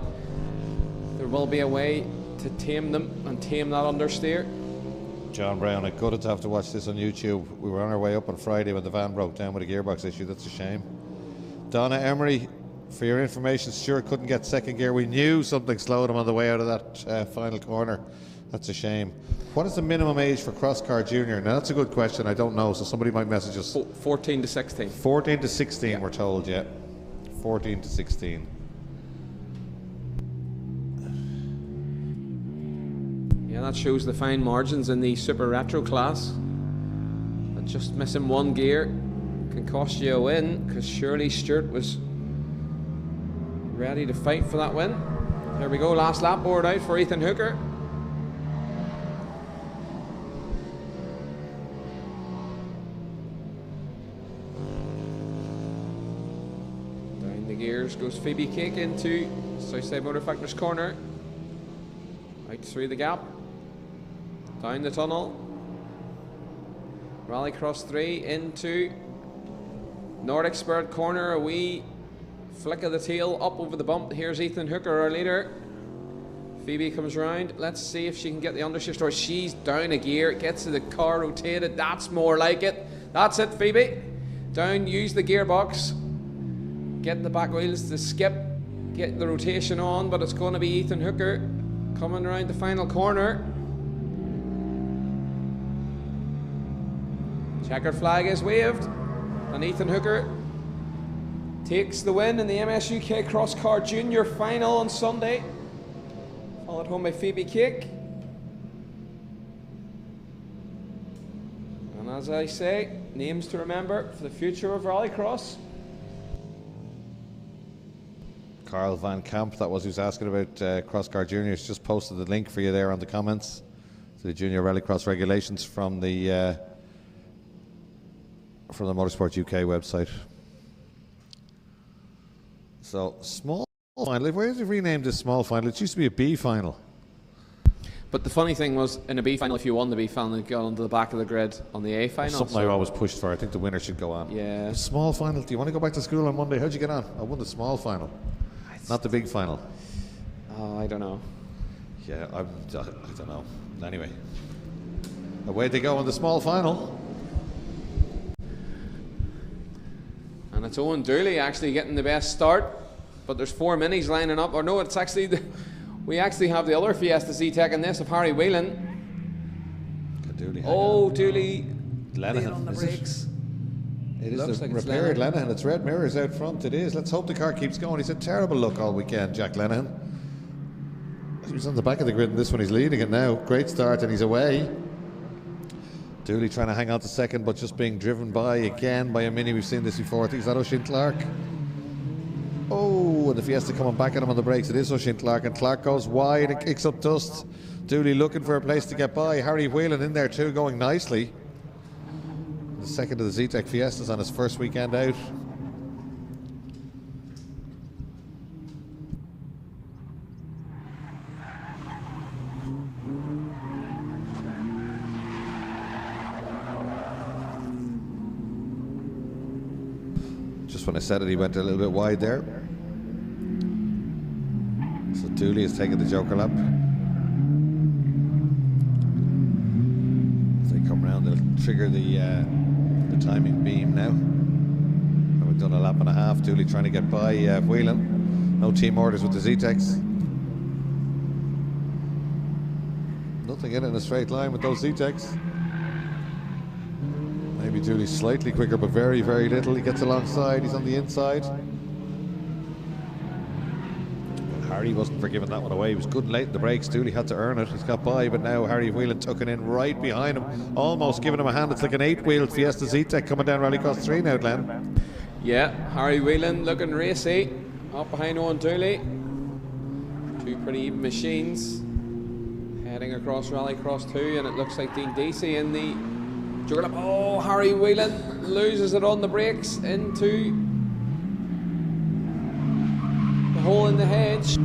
there will be a way to tame them and tame that understeer. John Brown, I gutted to have to watch this on YouTube. We were on our way up on Friday when the van broke down with a gearbox issue. That's a shame. Donna Emery, for your information, Stuart couldn't get second gear. We knew something slowed him on the way out of that final corner. That's a shame. What is the minimum age for crosscar junior? Now that's a good question. I don't know, so somebody might message us. 14 to 16. 14 to 16, yeah. We're told, yeah. 14 to 16. Yeah, that shows the fine margins in the Super Retro class. And just missing one gear can cost you a win, because surely Stuart was ready to fight for that win. There we go, last lap board out for Ethan Hooker. Down the gears goes Phoebe Cake into Southside Motor Factor's corner. Out through the gap. Down the tunnel. Rallycross 3 into Nordic Spirit corner. A wee flick of the tail up over the bump. Here's Ethan Hooker, our leader. Phoebe comes round. Let's see if she can get the understeer story. She's down a gear. Gets the car rotated. That's more like it. That's it, Phoebe. Down, use the gearbox. get the back wheels to skip, get the rotation on, but it's going to be Ethan Hooker coming around the final corner. Checkered flag is waved, and Ethan Hooker takes the win in the MS UK Crosscar Junior final on Sunday, followed home by Phoebe Cake. And as I say, names to remember for the future of Rallycross. Carl Van Camp, that was who's asking about Crosscar Juniors. Just posted the link for you there on the comments to the Junior Rallycross regulations from the Motorsport UK website. So, small final. Why did they rename this small final? It used to be a B final. But the funny thing was, in a B final, if you won the B final, you got onto the back of the grid on the A final. Something I always pushed for. I think the winner should go on. Yeah. The small final. Do you want to go back to school on Monday? How'd you get on? I won the small final, not the big final. Oh, I don't know. Yeah, I don't know. Anyway, away they go on the small final. And it's Owen Dooley actually getting the best start, but there's 4 minis lining up. Or no, it's actually we actually have the other Fiesta Z-Tech in this of Harry Whelan. Dooley Lenihan on the brakes. It is Looks the like it's repaired Lenihan. Lenihan. It's red mirrors out front. It is. Let's hope the car keeps going. He's a terrible look all weekend, Jack Lenihan. He was on the back of the grid in this one. He's leading it now. Great start, and he's away. Dooley trying to hang on to second, but just being driven by again by a Mini. We've seen this before. I think it's that O'Shea Clark. Oh, and the Fiesta coming back at him on the brakes. It is O'Shea Clark, and Clark goes wide and kicks up dust. Dooley looking for a place to get by. Harry Whelan in there too, going nicely. The second of the Z-Tech Fiestas on his first weekend out. Just when I said it, he went a little bit wide there. So Dooley has taken the Joker lap. As they come round, they'll trigger the timing beam now. And we've done a lap and a half. Dooley trying to get by Whelan. No team orders with the Z-Techs. Nothing in a straight line with those Z-Techs. Maybe Dooley's slightly quicker, but very, very little. He gets alongside, he's on the inside. But Harry wasn't for giving that one away. He was good and late in the brakes. Dooley had to earn it. He's got by, but now Harry Whelan tucking in right behind him, almost giving him a hand. It's like an 8-wheeled Fiesta Z-Tech coming down Rallycross 3 now, Glenn. Yeah, Harry Whelan looking racy, up behind Owen Dooley. 2 pretty even machines heading across Rallycross 2, and it looks like Dean Deasy in the Joker lap. Oh, Harry Whelan loses it on the brakes into the hole in the hedge.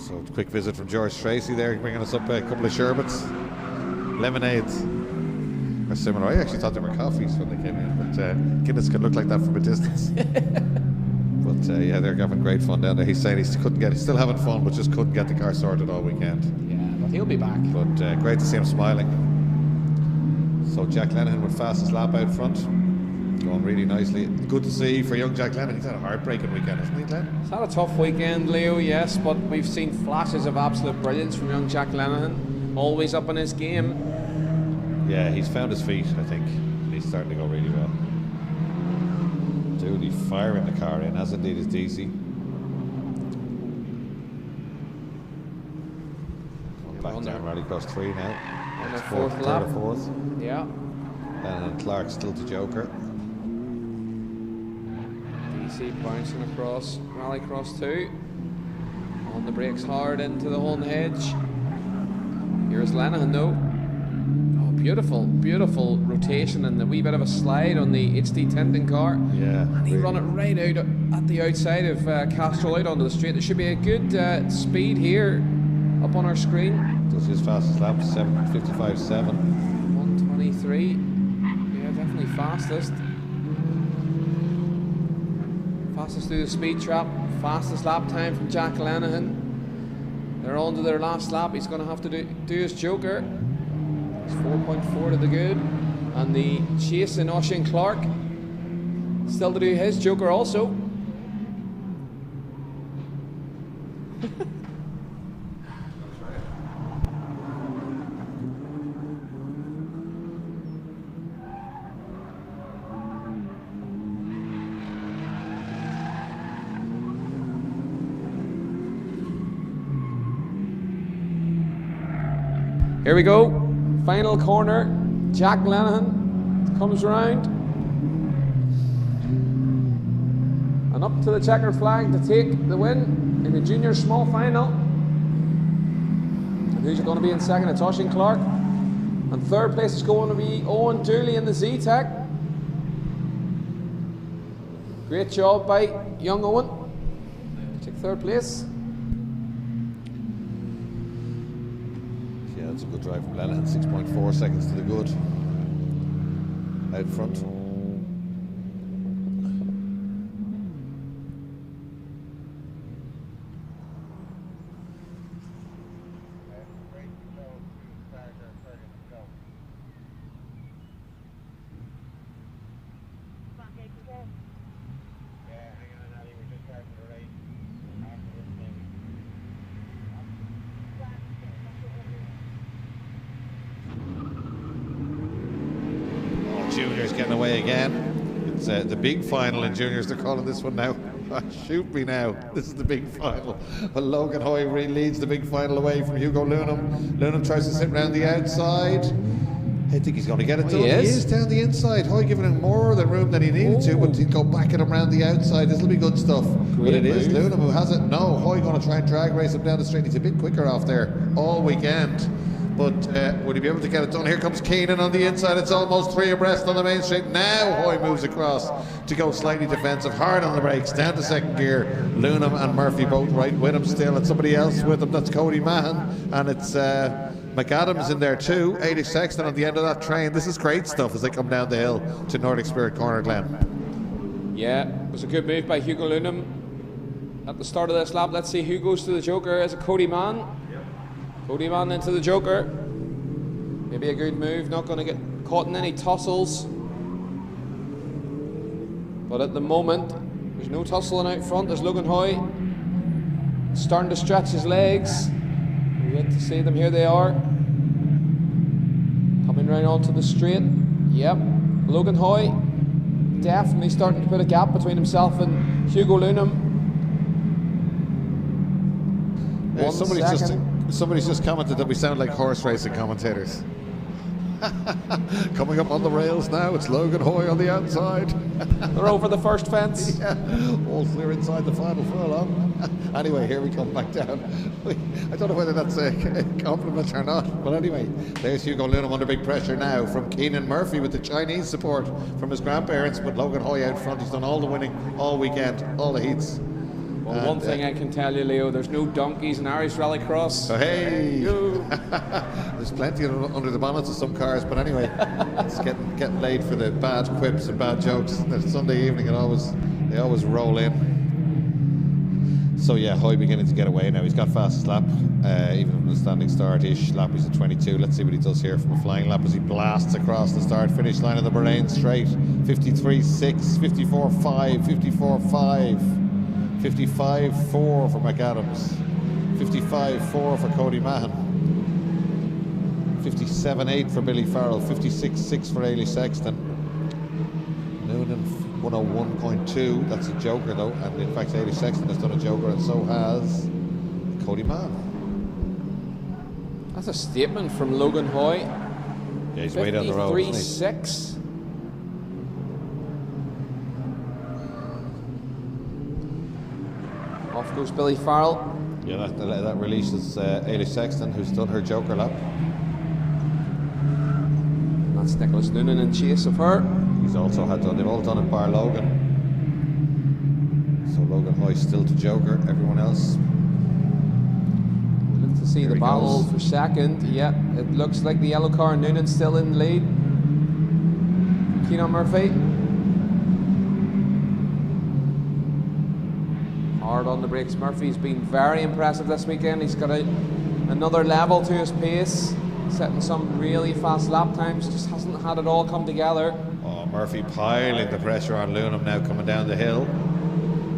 So quick visit from George Tracy there, bringing us up a couple of sherbets, lemonades. Or similar. I actually thought they were coffees when they came in, but Guinness can look like that from a distance. But yeah, they're having great fun down there. He's saying he's still having fun, but just couldn't get the car sorted all weekend. Yeah, but he'll be back. But great to see him smiling. So Jack Lenihan with fastest lap out front, going really nicely. Good to see for young Jack Lenihan. He's had a heartbreaking weekend, hasn't he, Glenn? He's had a tough weekend, Leo, yes, but we've seen flashes of absolute brilliance from young Jack Lenihan. Always up in his game. Yeah, he's found his feet, I think. He's starting to go really well. Dooley firing the car in, as indeed is DC. Back down Rallycross 3 now. On the fourth lap. Third or fourth. Yeah. And Clark still to Joker. see bouncing across Rallycross 2. On the brakes hard into the Holden hedge. Here's Lenihan though. Oh, beautiful, beautiful rotation and a wee bit of a slide on the HD tinting car. Yeah. And he run it right out at the outside of Castrol out onto the straight. There should be a good speed here up on our screen. Does his fastest lap, 7:55.7. 1:23. Yeah, definitely fastest. Fastest through the speed trap. Fastest lap time from Jack Lenihan. They're on to their last lap. He's going to have to do his joker. It's 4.4 to the good. And the chase in Oisin Clark still to do his joker also. Here we go, final corner. Jack Lenihan comes round. And up to the checkered flag to take the win in the junior small final. And who's going to be in second? It's Oisin Clark. And third place is going to be Owen Dooley in the Z-Tech. Great job by young Owen. Take third place. That's a good drive from Lenihan, 6.4 seconds to the good. Out front. Juniors getting away again. It's the big final in juniors, they're calling this one now. Shoot me now. This is the big final. Well, Logan Hoy leads the big final away from Hugo Lunham. Lunham tries to sit round the outside. I think he's going to get it done. He is down the inside. Hoy giving him more than room than he needed to, but he'll go back at him round the outside. This will be good stuff. But it is Lunham who has it. No, Hoy going to try and drag race him down the straight. He's a bit quicker off there all weekend. But would he be able to get it done? Here comes Keenan on the inside. It's almost three abreast on the main straight. Now Hoy moves across to go slightly defensive, hard on the brakes, down to second gear. Lunham and Murphy both right with him still, and somebody else with him. That's Cody Mahan, and it's McAdams in there too. 80 Sexton on the end of that train. This is great stuff as they come down the hill to Nordic Spirit Corner, Glen. Yeah, it was a good move by Hugo Lunham at the start of this lap. Let's see who goes to the joker. Is it Cody Mann? Cody Mann into the joker. Maybe a good move, not going to get caught in any tussles. But at the moment, there's no tussling out front. There's Logan Hoy starting to stretch his legs. We get to see them, here they are. Coming right onto the straight. Yep, Logan Hoy definitely starting to put a gap between himself and Hugo Lunham. Somebody's just commented that we sound like horse racing commentators. Coming up on the rails now, it's Logan Hoy on the outside. They're over the first fence. Yeah, all clear inside the final furlong. Anyway, here we come back down. I don't know whether that's a compliment or not, but anyway, there's Hugo Lunham under big pressure now from Keenan Murphy with the Chinese support from his grandparents, but Logan Hoy out front. He's done all the winning all weekend, all the heats. Well, one thing I can tell you, Leo, there's no donkeys in Irish Rallycross. So hey, there's plenty under the bonnets of some cars, but anyway, it's getting laid for the bad quips and bad jokes. That Sunday evening, they always roll in. So yeah, Hoy beginning to get away now. He's got fastest lap, even from the standing start-ish lap. He's at 22. Let's see what he does here from a flying lap as he blasts across the start-finish line of the Bahrain straight. 53.6, 54.5, 54.5. 55.4 for McAdams, 55.4 for Cody Mahan, 57.8 for Billy Farrell, 56.6 for Ailey Sexton, Noonan 101.2, that's a joker though, and in fact Ailey Sexton has done a joker and so has Cody Mahan. That's a statement from Logan Hoy. Yeah, he's way down the road. 53.6. Off goes Billy Farrell. Yeah, that releases Ailey Sexton, who's done her Joker lap. And that's Nicholas Noonan in chase of her. He's also they've all done it bar Logan. So Logan Hoy still to Joker, everyone else. We look to see the battle for second. Yeah, it looks like the yellow car, Noonan still in the lead. Keenan Murphy. Hard on the brakes. Murphy's been very impressive this weekend. He's got another level to his pace, setting some really fast lap times. Just hasn't had it all come together. Oh, Murphy piling the pressure on Lunham now coming down the hill.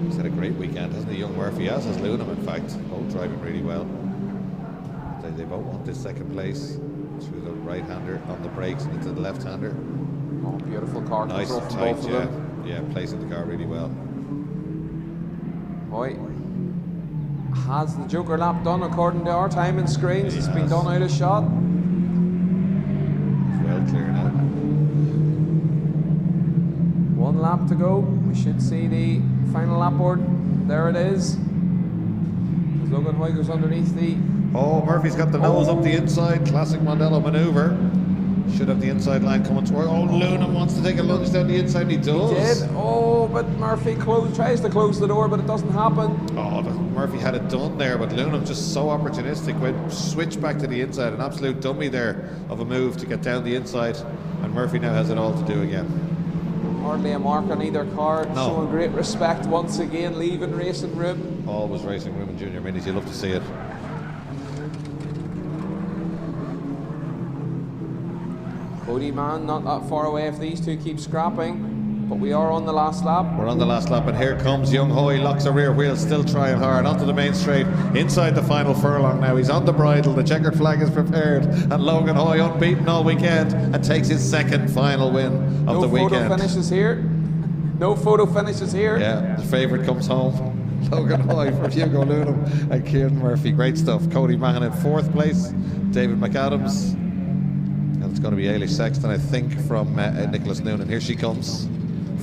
He's had a great weekend, hasn't he, young Murphy? As has Lunham, in fact. Both driving really well. They both want this second place through the right-hander on the brakes and into the left-hander. Oh, beautiful car Nice control and from tight, both of yeah. them. Yeah, placing the car really well. Boy, has the Joker lap done according to our timing screens? It's been has. done out of shot. He's well clear now. One lap to go. We should see the final lap board. There it is. As Logan Hoy goes underneath the... Oh, Murphy's got the nose up the inside. Classic Mondello manoeuvre. Should have the inside line coming toward. Oh, Lunham wants to take a lunge down the inside. He does. He did. Oh, but Murphy tries to close the door, but it doesn't happen. Oh, Murphy had it done there, but Lunham just so opportunistic. Went switch back to the inside. An absolute dummy there of a move to get down the inside. And Murphy now has it all to do again. Hardly a mark on either car. No. Showing great respect once again, leaving racing room. Always racing room in junior minis. You love to see it. Cody Mann not that far away if these two keep scrapping, but we are on the last lap. We're on the last lap, and here comes Young Hoy, locks a rear wheel, still trying hard, onto the main straight, inside the final furlong now. He's on the bridle, the checkered flag is prepared, and Logan Hoy unbeaten all weekend and takes his second final win of the weekend. No photo finishes here. No photo finishes here. Yeah, the favourite comes home. Logan Hoy for Hugo Lunham and Kieran Murphy. Great stuff. Cody Mahon in 4th place, David McAdams. It's going to be Ailish Sexton, I think, from Nicholas Noonan. Here she comes.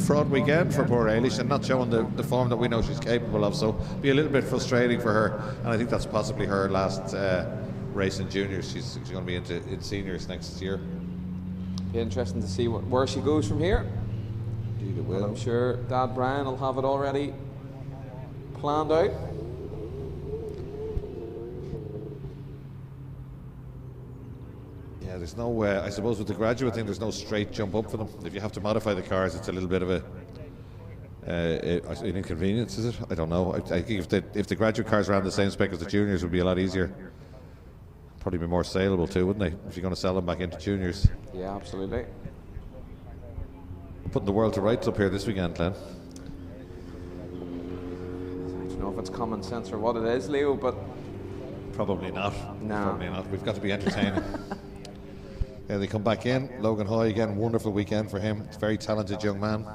Fraud weekend for poor Ailish, and not showing the form that we know she's capable of, so be a little bit frustrating for her, and I think that's possibly her last race in juniors. She's going to be in seniors next year. Be interesting to see where she goes from here. Indeed it Well, will. I'm sure Dad Brian will have it already planned out. Yeah, there's no, I suppose with the graduate thing, there's no straight jump up for them. If you have to modify the cars, it's a little bit of an inconvenience, is it? I don't know. I think if the graduate cars ran the same spec as the juniors, it would be a lot easier. Probably be more saleable too, wouldn't they? If you're going to sell them back into juniors. Yeah, absolutely. Putting the world to rights up here this weekend, Glenn. I don't know if it's common sense or what it is, Leo, but Probably not. No. Probably not. We've got to be entertaining. Yeah, they come back in. Logan Hoy again, wonderful weekend for him. He's a very talented young man.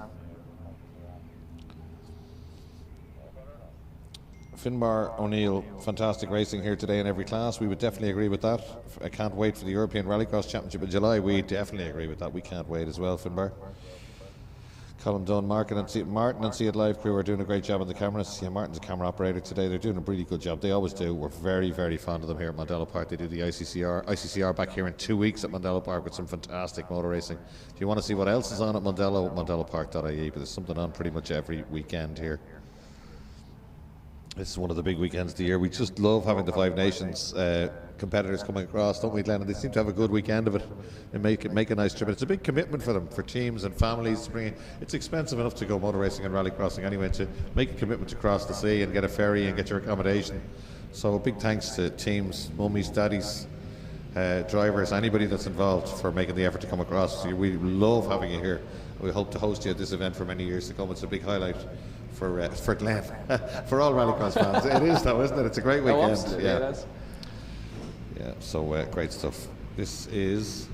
Finbar O'Neill, fantastic racing here today in every class. We would definitely agree with that. I can't wait for the European Rallycross Championship in July. We definitely agree with that. We can't wait as well, Finbar. Colin Dunn, Martin and See It Live crew are doing a great job on the cameras. Yeah, Martin's a camera operator today. They're doing a really good job. They always do. We're very, very fond of them here at Mondello Park. They do the ICCR back here in 2 weeks at Mondello Park with some fantastic motor racing. If you want to see what else is on at Mondello, mondellopark.ie, but there's something on pretty much every weekend here. This is one of the big weekends of the year. We just love having the Five Nations competitors coming across, don't we, Glenn? And they seem to have a good weekend of it and make a nice trip. And it's a big commitment for them, for teams and families to bring in. It's expensive enough to go motor racing and rallycrossing anyway, to make a commitment to cross the sea and get a ferry and get your accommodation. So a big thanks to teams, mummies, daddies, drivers, anybody that's involved for making the effort to come across. We love having you here. We hope to host you at this event for many years to come. It's a big highlight for Glenn, for all rallycross fans. It is though, isn't it? It's a great weekend. Absolutely, it is. Yeah, so great stuff. This is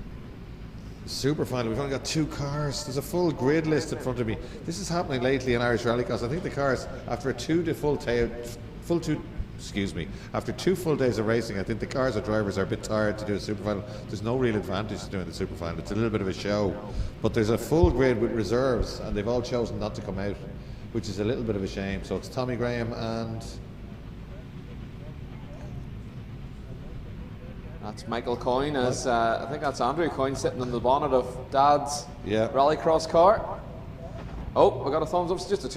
super final. We've only got 2 cars. There's a full grid list in front of me. This is happening lately in Irish rallycross. I think the cars, after 2 full days of racing, I think the cars or drivers are a bit tired to do a super final. There's no real advantage to doing the super final. It's a little bit of a show. But there's a full grid with reserves, and they've all chosen not to come out, which is a little bit of a shame. So it's Tommy Graham and That's Michael Coyne, as I think that's Andrew Coyne sitting in the bonnet of Dad's rallycross car. Oh, we got a thumbs up. It's just a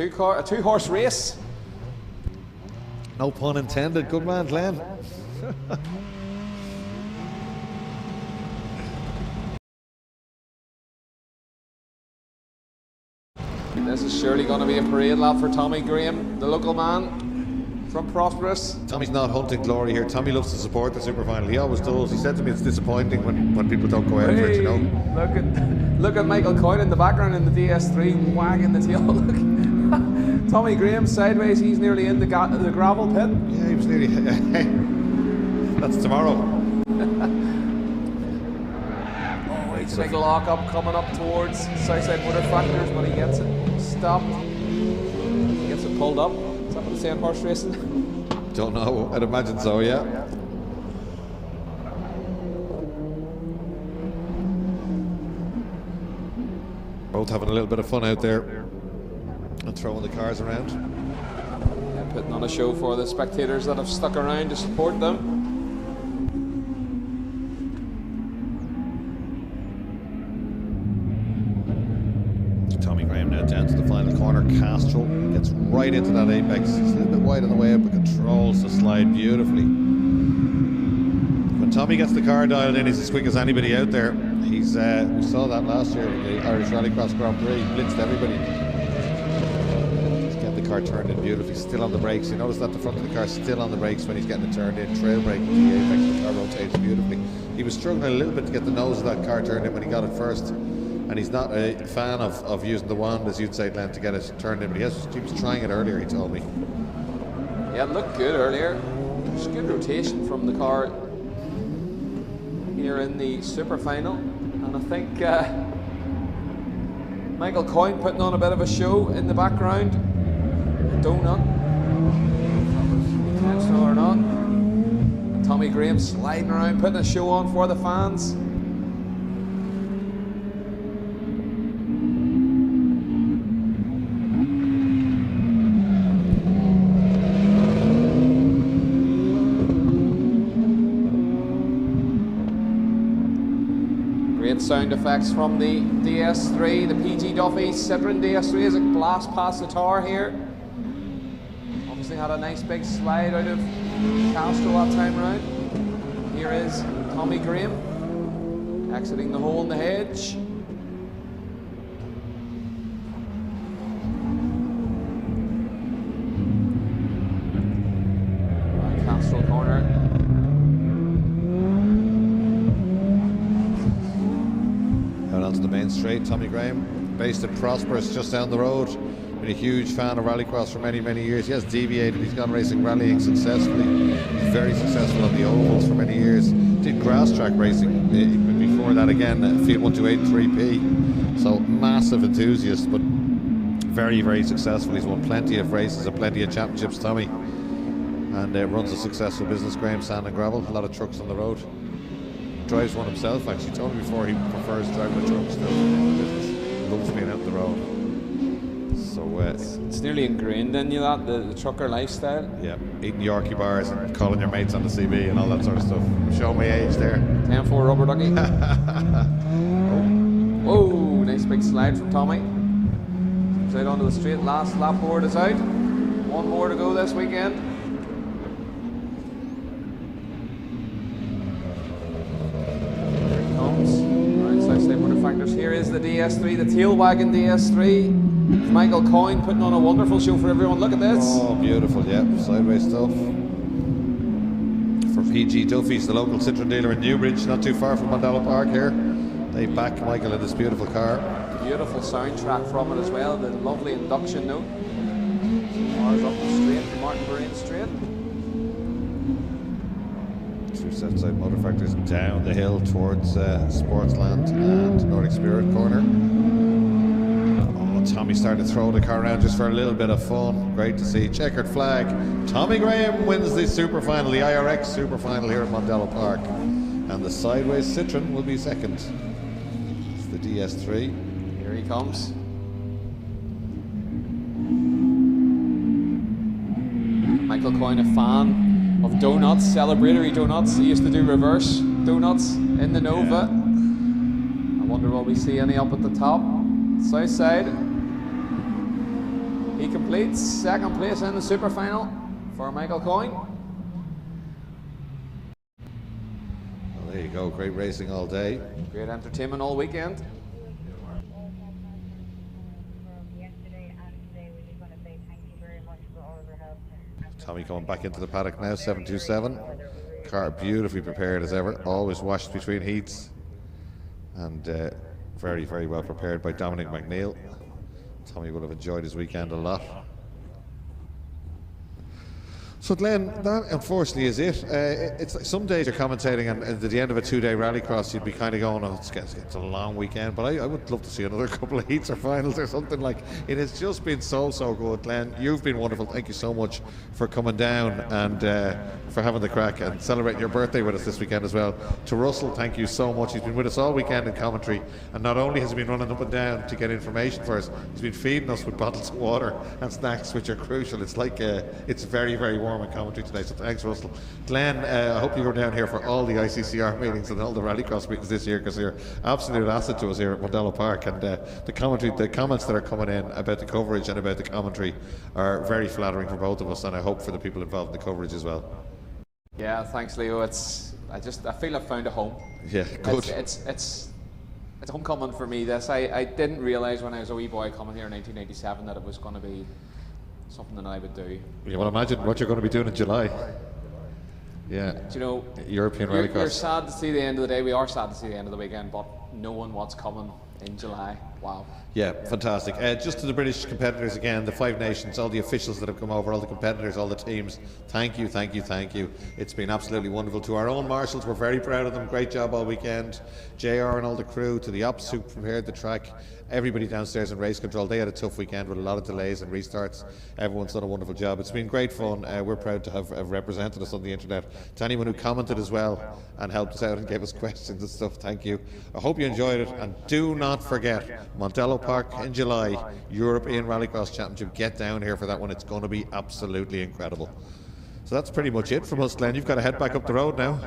two-horse race. No pun intended. Good man, Glenn. This is surely going to be a parade lap for Tommy Graham, the local man from Prosperous. Tommy's not hunting glory here. Tommy loves to support the super final. He always does. He said to me it's disappointing when people don't go out for it, you know. Look at Michael Coyne in the background in the DS3 wagging the tail. Look. Tommy Graham sideways, he's nearly in the gravel pit. Yeah, he was nearly. That's tomorrow. It's a big lock up coming up towards Southside Motor Factors, but he gets it stopped. He gets it pulled up. Is that what they say in horse racing? Don't know. I'd imagine so, yeah. Both having a little bit of fun out there and throwing the cars around. Yeah, putting on a show for the spectators that have stuck around to support them. Tommy Graham now down to the final corner. Castrol gets right into that apex. He's a little bit wide on the way up, but controls the slide beautifully. When Tommy gets the car dialed in, he's as quick as anybody out there. He's we saw that last year in the Irish Rallycross Grand Prix. He blitzed everybody. He's getting the car turned in beautifully. Still on the brakes. You notice that the front of the car still on the brakes when he's getting it turned in. Trail brake with the apex. The car rotates beautifully. He was struggling a little bit to get the nose of that car turned in when he got it first. And he's not a fan of using the wand, as you'd say, Glenn, to get it turned in. But he was trying it earlier, he told me. Yeah, it looked good earlier. There's good rotation from the car here in the super final. And I think Michael Coyne putting on a bit of a show in the background. Donut. Intentional or not. And Tommy Graham sliding around, putting a show on for the fans. Sound effects from the DS3, the PG Duffy Citroen DS3 as it blasts past the tower here. Obviously had a nice big slide out of Castro that time round. Here is Tommy Graham exiting the hole in the hedge. Right, Castro corner. Onto the main straight. Tommy Graham, based in Prosperous, just down the road. Been a huge fan of rallycross for many, many years. He has deviated. He's gone racing rallying successfully. He's very successful on the ovals for many years. Did grass track racing before that again, Field 128 3P. So massive enthusiast, but very, very successful. He's won plenty of races and plenty of championships, Tommy. And runs a successful business, Graham Sand and Gravel. A lot of trucks on the road. Drives one himself, actually. He told me before he prefers driving a truck still. Loves being out the road. So it's nearly ingrained in you, that the trucker lifestyle. Yeah, eating Yorkie bars and calling your mates on the CB and all that sort of stuff. Show my age there. 10-4 rubber ducky. Whoa, nice big slide from Tommy. Comes out onto the straight. Last lap board is out. One more to go this weekend. Here is the DS3, the tail wagon DS3. Michael Coyne putting on a wonderful show for everyone. Look at this. Oh, beautiful, yeah. Sideways stuff. For PG Duffy's, the local Citroen dealer in Newbridge, not too far from Mondello Park here. They back Michael in this beautiful car. Beautiful soundtrack from it as well. The lovely induction note. Cars up the straight to Martin Brain Straight. Southside Motor Factors down the hill towards Sportsland and Nordic Spirit corner. Oh, Tommy started to throw the car around just for a little bit of fun. Great to see. Checkered flag. Tommy Graham wins the super final, the IRX super final here at Mondello Park. And the sideways Citroen will be second. It's the DS3. Here he comes. Michael Coyne, a fan of donuts, celebratory donuts. He used to do reverse donuts in the Nova. I wonder will we see any up at the top, south side. He completes second place in the super final for Michael Coyne. Well, there you go, great racing all day. Great entertainment all weekend. Tommy coming back into the paddock now, 727. Car beautifully prepared as ever, always washed between heats. And very, very well prepared by Dominic McNeil. Tommy would have enjoyed his weekend a lot. So Glenn, that unfortunately is it. It's like some days you're commentating and at the end of a 2-day rallycross you'd be kind of going, oh, it's a long weekend, but I would love to see another couple of heats or finals or something. Like, it has just been so good. Glenn, you've been wonderful. Thank you so much for coming down and for having the crack and celebrating your birthday with us this weekend as well. To Russell, thank you so much. He's been with us all weekend in commentary, and not only has he been running up and down to get information for us, he's been feeding us with bottles of water and snacks, which are crucial. It's like it's very, very warm in commentary today, so thanks, Russell. Glenn, I hope you were down here for all the ICCR meetings and all the rallycross meetings this year, because you're an absolute asset to us here at Mondello Park, and the comments that are coming in about the coverage and about the commentary are very flattering for both of us, and I hope for the people involved in the coverage as well. Yeah, thanks, Leo. I feel I've found a home. Yeah, good. It's homecoming for me. This I didn't realise when I was a wee boy coming here in 1987 that it was going to be something that I would do. You want to imagine what you're going to be doing in July. Yeah. Do you know, European rallycross. You're sad to see the end of the day. We are sad to see the end of the weekend, but knowing what's coming in July, wow. Yeah, fantastic. Just to the British competitors again, the 5 nations, all the officials that have come over, all the competitors, all the teams, thank you. It's been absolutely wonderful. To our own marshals, we're very proud of them. Great job all weekend. JR and all the crew, to the ops who prepared the track, everybody downstairs in race control. They had a tough weekend with a lot of delays and restarts. Everyone's done a wonderful job. It's been great fun. We're proud to have represented us on the internet. To anyone who commented as well and helped us out and gave us questions and stuff, thank you. I hope you enjoyed it, and do not forget Mondello Park in July, European Rallycross Championship. Get down here for that one. It's going to be absolutely incredible. So that's pretty much it from us, Glenn. You've got to head back up the road now.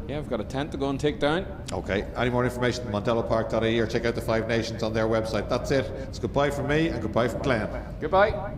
Yeah, I've got a tent to go and take down. Okay, any more information, mondellopark.ie, or check out the 5 Nations on their website. That's it. It's goodbye from me and goodbye from Glenn. Goodbye.